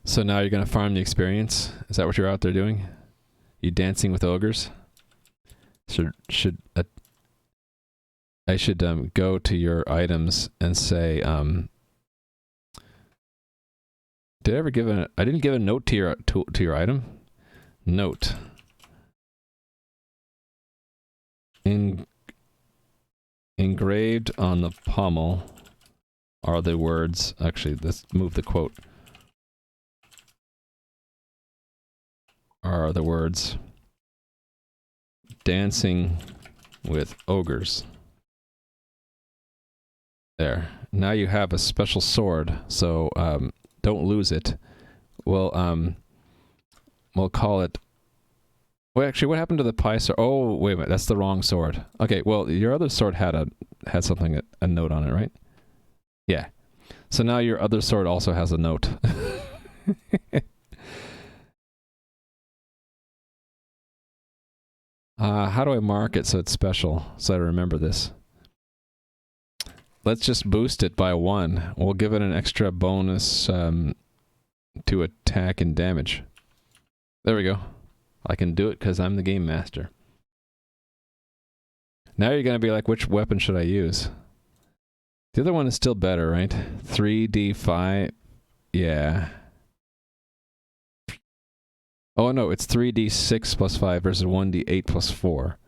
So now you're going to farm the experience? Is that what you're out there doing? You dancing with ogres? I should go to your items and say, did I ever give I didn't give a note to your item? Note. Engraved on the pommel are the words, actually, let's move the quote. Are the words, dancing with ogres. There. Now you have a special sword, so don't lose it. We'll call it... Wait, actually, what happened to the pie sword? Oh, wait a minute, that's the wrong sword. Okay, well, your other sword had something, a note on it, right? Yeah. So now your other sword also has a note. How do I mark it so it's special, so I remember this? Let's just boost it by 1. We'll give it an extra bonus to attack and damage. There we go. I can do it because I'm the game master. Now you're going to be like, which weapon should I use? The other one is still better, right? 3d5. Yeah. Oh no, it's 3d6 plus 5 versus 1d8 plus 4.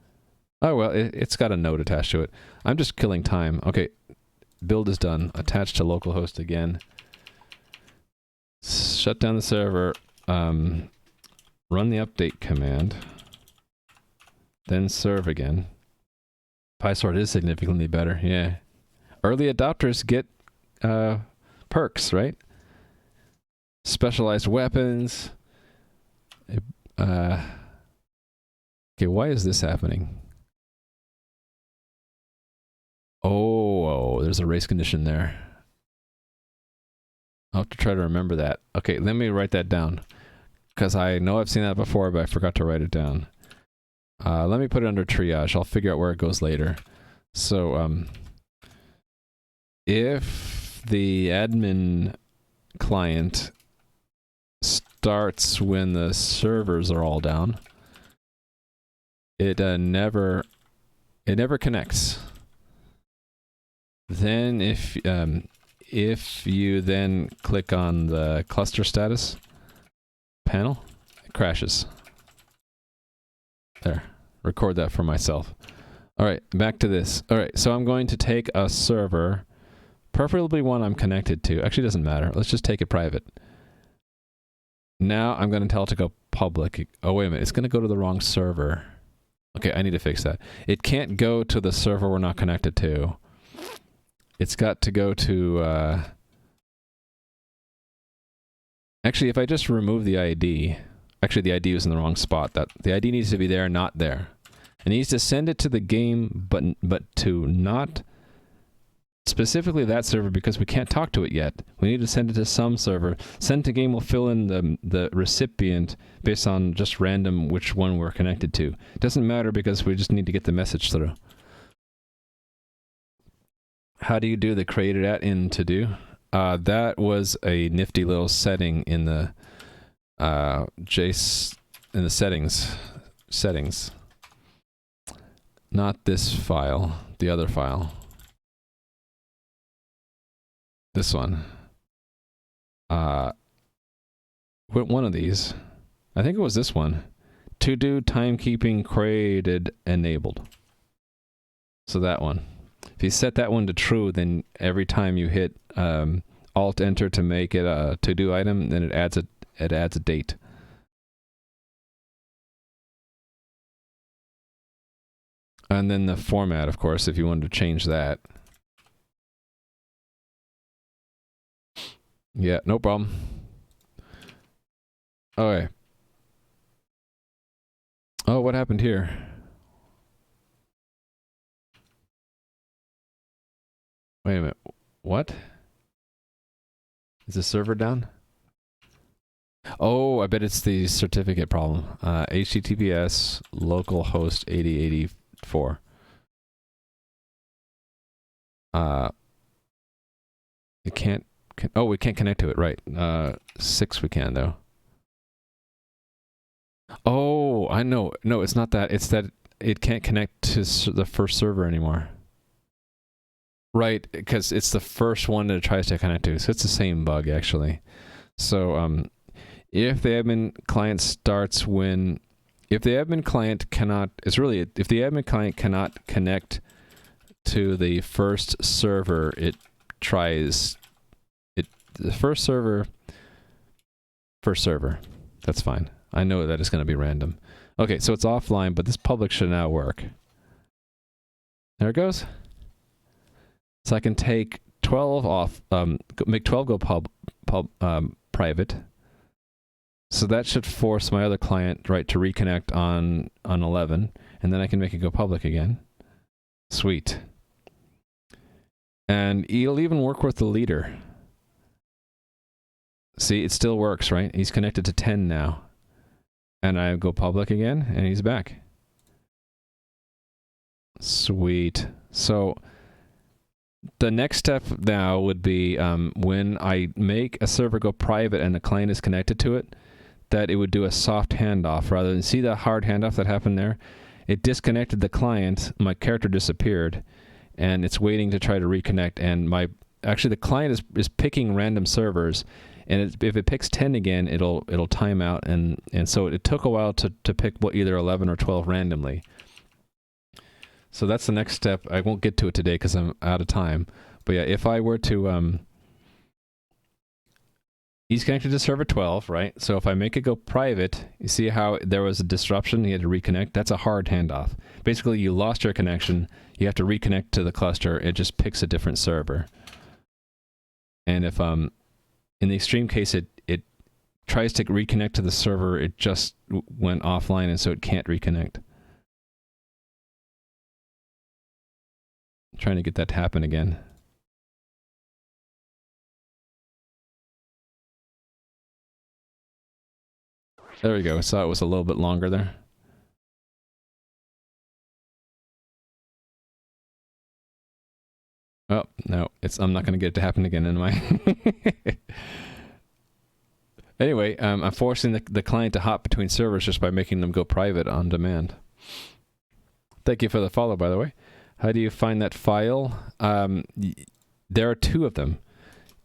Oh well, it's got a note attached to it. I'm just killing time. Okay. Build is done. Attached to localhost again. Shut down the server. Run the update command. Then serve again. PySword is significantly better, yeah. Early adopters get perks, right? Specialized weapons. Okay, why is this happening? Oh, there's a race condition there. I'll have to try to remember that. Okay, let me write that down. Because I know I've seen that before, but I forgot to write it down. Let me put it under triage. I'll figure out where it goes later. So, if the admin client starts when the servers are all down, it never connects. Then if you then click on the cluster status panel, it crashes. There. Record that for myself. Alright, back to this. Alright, so I'm going to take a server, preferably one I'm connected to. Actually, it doesn't matter. Let's just take it private. Now I'm going to tell it to go public. Oh, wait a minute. It's going to go to the wrong server. Okay, I need to fix that. It can't go to the server we're not connected to. It's got to go to... Actually, if I just remove the ID... Actually, the ID was in the wrong spot. The ID needs to be there, not there. It needs to send it to the game, but to not specifically that server because we can't talk to it yet. We need to send it to some server. Send to game will fill in the recipient based on just random which one we're connected to. It doesn't matter because we just need to get the message through. How do you do the created at in to do? That was a nifty little setting in the JS in the settings. Not this file, the other file. This one. One of these. I think it was this one. To do timekeeping created enabled. So that one. If you set that one to true, then every time you hit Alt Enter to make it a to-do item, then it adds a date. And then the format, of course, if you wanted to change that. Yeah, no problem. Okay. Oh, what happened here? Wait a minute. What? Is the server down? Oh, I bet it's the certificate problem. HTTPS localhost 8084. It can't. Oh, we can't connect to it, right? 6 we can though. Oh, I know. No, it's not that. It's that it can't connect to the first server anymore. Right, because it's the first one that it tries to connect to. So it's the same bug, actually. So if the admin client starts when... If the admin client cannot... It's really... If the admin client cannot connect to the first server, it tries... The first server... First server. That's fine. I know that it's going to be random. Okay, so it's offline, but this public should now work. There it goes. So I can take 12 off, make 12 go private. So that should force my other client, right, to reconnect on 11, and then I can make it go public again. Sweet. And it'll even work with the leader. See, it still works, right? He's connected to 10 now. And I go public again, and he's back. Sweet. So the next step now would be when I make a server go private and the client is connected to it, that it would do a soft handoff rather than see the hard handoff that happened there. It disconnected the client, my character disappeared, and it's waiting to try to reconnect. And actually the client is picking random servers, and if it picks 10 again, it'll time out, and so it took a while to pick either 11 or 12 randomly. So that's the next step. I won't get to it today because I'm out of time. But yeah, if I were to... he's connected to server 12, right? So if I make it go private, you see how there was a disruption, he had to reconnect? That's a hard handoff. Basically, you lost your connection, you have to reconnect to the cluster, it just picks a different server. And if, in the extreme case, it tries to reconnect to the server, it just went offline, and so it can't reconnect. Trying to get that to happen again. There we go. I saw it was a little bit longer there. Oh, no. I'm not going to get it to happen again, am I? Anyway, I'm forcing the client to hop between servers just by making them go private on demand. Thank you for the follow, by the way. How do you find that file? There are 2 of them.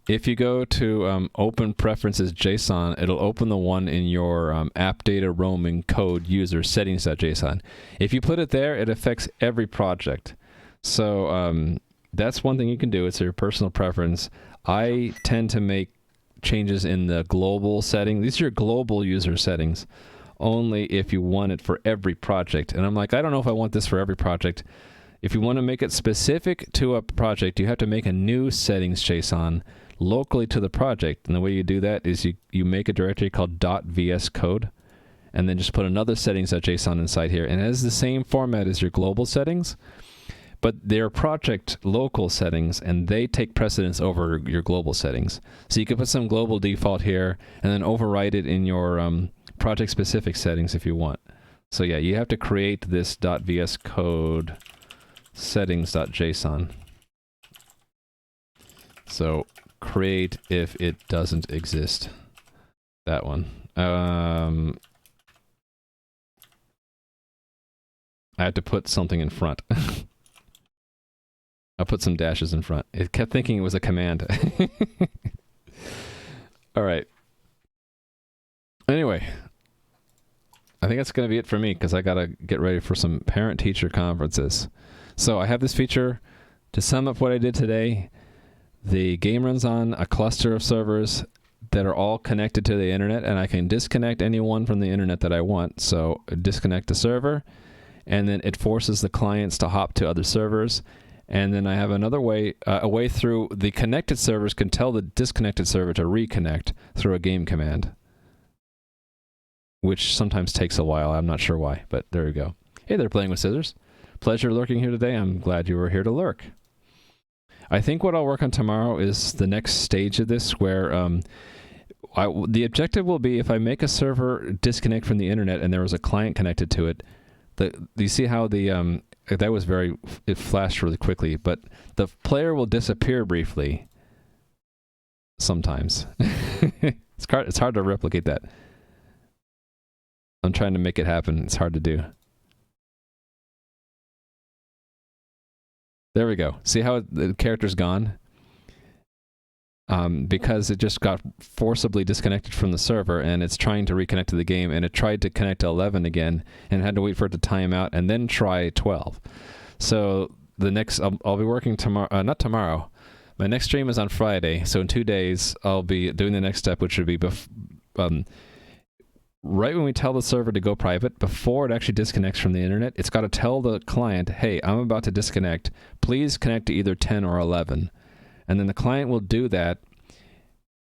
If you go to open preferences JSON, it'll open the one in your app data roaming code user settings.json. If you put it there, it affects every project. So that's one thing you can do. It's your personal preference. I tend to make changes in the global setting. These are your global user settings, only if you want it for every project. And I'm like, I don't know if I want this for every project. If you want to make it specific to a project, you have to make a new settings JSON locally to the project. And the way you do that is you make a directory called .vs code, and then just put another settings.json inside here. And it has the same format as your global settings, but they're project local settings, and they take precedence over your global settings. So you can put some global default here, and then override it in your project-specific settings if you want. So yeah, you have to create this .vs code settings.json. So create if it doesn't exist. That one. I had to put something in front. I put some dashes in front. It kept thinking it was a command. All right. Anyway, I think that's going to be it for me because I got to get ready for some parent-teacher conferences. So I have this feature. To sum up what I did today, The game runs on a cluster of servers that are all connected to the internet, and I can disconnect anyone from the internet that I want. So disconnect the server, and then it forces the clients to hop to other servers. And then I have another way, a way through the connected servers can tell the disconnected server to reconnect through a game command, which sometimes takes a while. I'm not sure why, but there we go. Hey there, Playing with Scissors. Pleasure lurking here today. I'm glad you were here to lurk. I think what I'll work on tomorrow is the next stage of this, where the objective will be, if I make a server disconnect from the internet and there was a client connected to it, you see how the that was it flashed really quickly, but the player will disappear briefly sometimes. It's hard to replicate that. I'm trying to make it happen. It's hard to do. There we go. See how the character's gone? Because it just got forcibly disconnected from the server, and it's trying to reconnect to the game, and it tried to connect to 11 again, and had to wait for it to time out, and then try 12. So the next, I'll be working tomorrow, not tomorrow. My next stream is on Friday, so in 2 days, I'll be doing the next step, which would be right when we tell the server to go private, before it actually disconnects from the internet, it's got to tell the client, hey, I'm about to disconnect. Please connect to either 10 or 11. And then the client will do that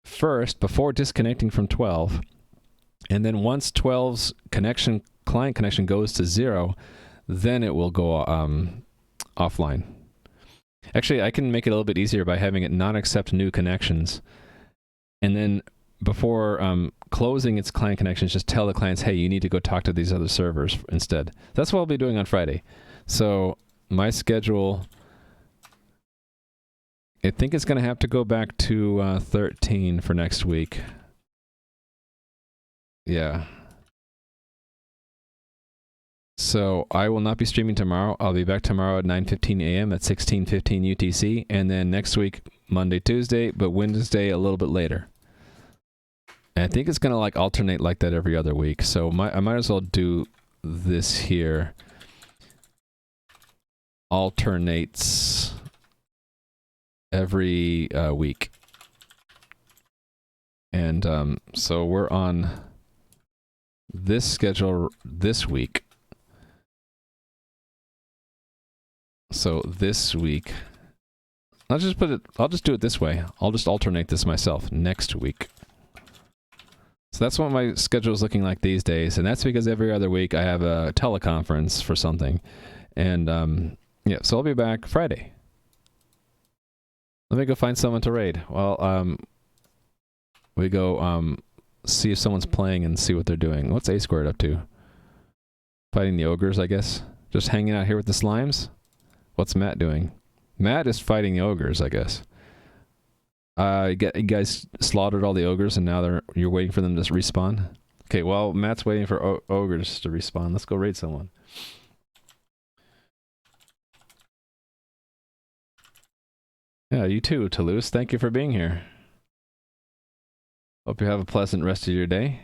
first before disconnecting from 12. And then once 12's client connection goes to 0, then it will go offline. Actually, I can make it a little bit easier by having it not accept new connections. And then before closing its client connections, just tell the clients, hey, you need to go talk to these other servers instead. That's what I'll be doing on Friday. So my schedule, I think it's going to have to go back to 13 for next week. Yeah. So I will not be streaming tomorrow. I'll be back tomorrow at 9:15 a.m. at 16:15 UTC, and then next week, Monday, Tuesday, but Wednesday a little bit later. And I think it's going to like alternate like that every other week. So I might as well do this here. Alternates every week. And so we're on this schedule this week. So this week, I'll just do it this way. I'll just alternate this myself next week. So that's what my schedule is looking like these days, and that's because every other week I have a teleconference for something. And yeah, so I'll be back Friday. Let me go find someone to raid. Well, we go see if someone's playing and see what they're doing. What's A Squared up to? Fighting the ogres, I guess. Just hanging out here with the slimes? What's Matt doing? Matt is fighting the ogres, I guess. You guys slaughtered all the ogres, and now you're waiting for them to respawn? Okay, well, Matt's waiting for ogres to respawn. Let's go raid someone. Yeah, you too, Toulouse. Thank you for being here. Hope you have a pleasant rest of your day.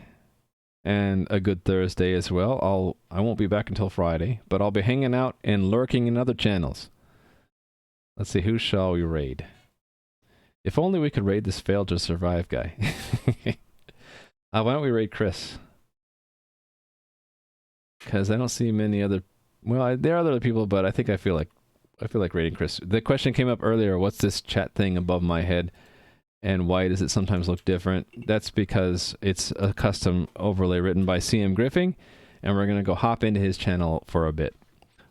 And a good Thursday as well. I won't be back until Friday, but I'll be hanging out and lurking in other channels. Let's see, who shall we raid? If only we could raid this failed to survive guy. Why don't we raid Chris? Because I don't see many other... Well, there are other people, but I feel like raiding Chris. The question came up earlier, what's this chat thing above my head? And why does it sometimes look different? That's because it's a custom overlay written by CM Griffing, and we're going to go hop into his channel for a bit.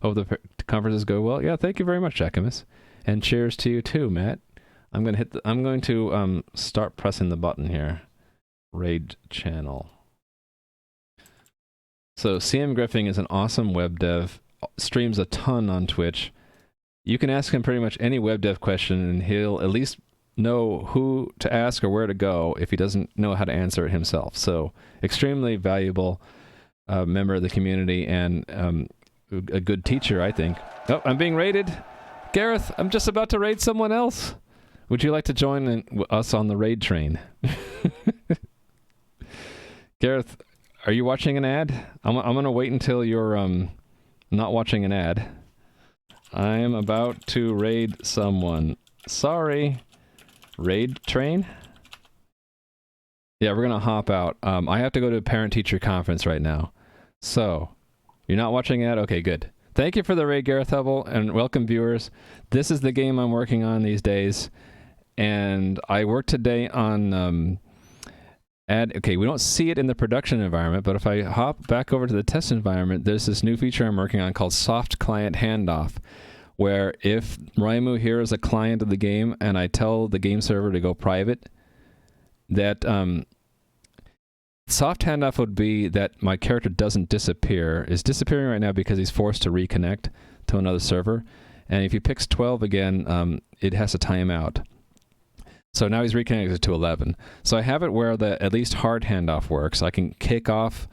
Hope the conferences go well. Yeah, thank you very much, Jackamus. And cheers to you too, Matt. I'm going to start pressing the button here. Raid channel. So CM Griffing is an awesome web dev, streams a ton on Twitch. You can ask him pretty much any web dev question, and he'll at least know who to ask or where to go if he doesn't know how to answer it himself. So extremely valuable member of the community, and a good teacher, I think. Oh, I'm being raided. Gareth, I'm just about to raid someone else. Would you like to join us on the raid train? Gareth, are you watching an ad? I'm going to wait until you're not watching an ad. I am about to raid someone. Sorry. raid train. Yeah, we're going to hop out. I have to go to a parent-teacher conference right now. So, you're not watching it? Okay, good. Thank you for the raid, Gareth Hubble, and welcome, viewers. This is the game I'm working on these days. And I worked today on... okay, we don't see it in the production environment, but if I hop back over to the test environment, there's this new feature I'm working on called soft client handoff, where if Raimu here is a client of the game and I tell the game server to go private, that soft handoff would be that my character doesn't disappear. Is disappearing right now because he's forced to reconnect to another server. And if he picks 12 again, it has to time out. So now he's reconnected to 11. So I have it where the at least hard handoff works. I can kick off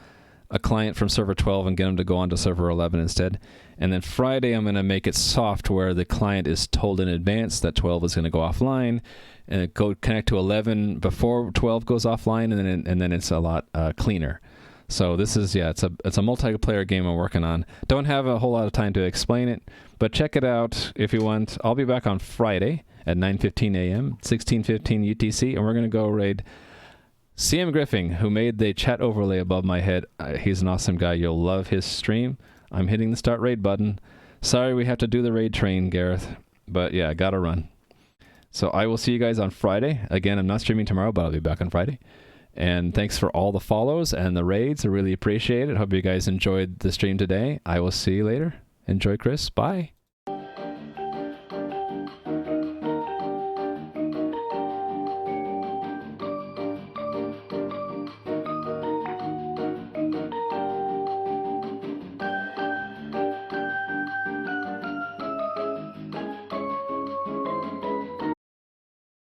a client from server 12 and get him to go on to server 11 instead. And then Friday, I'm going to make it soft where the client is told in advance that 12 is going to go offline and go connect to 11 before 12 goes offline, and then it's a lot cleaner. So this is, it's a multiplayer game I'm working on. Don't have a whole lot of time to explain it, but check it out if you want. I'll be back on Friday at 9:15 a.m., 16:15 UTC, and we're going to go raid CM Griffing, who made the chat overlay above my head. He's an awesome guy. You'll love his stream. I'm hitting the start raid button. Sorry we have to do the raid train, Gareth, but yeah, gotta run. So I will see you guys on Friday. Again, I'm not streaming tomorrow, but I'll be back on Friday. And thanks for all the follows and the raids. I really appreciate it. Hope you guys enjoyed the stream today. I will see you later. Enjoy, Chris. Bye.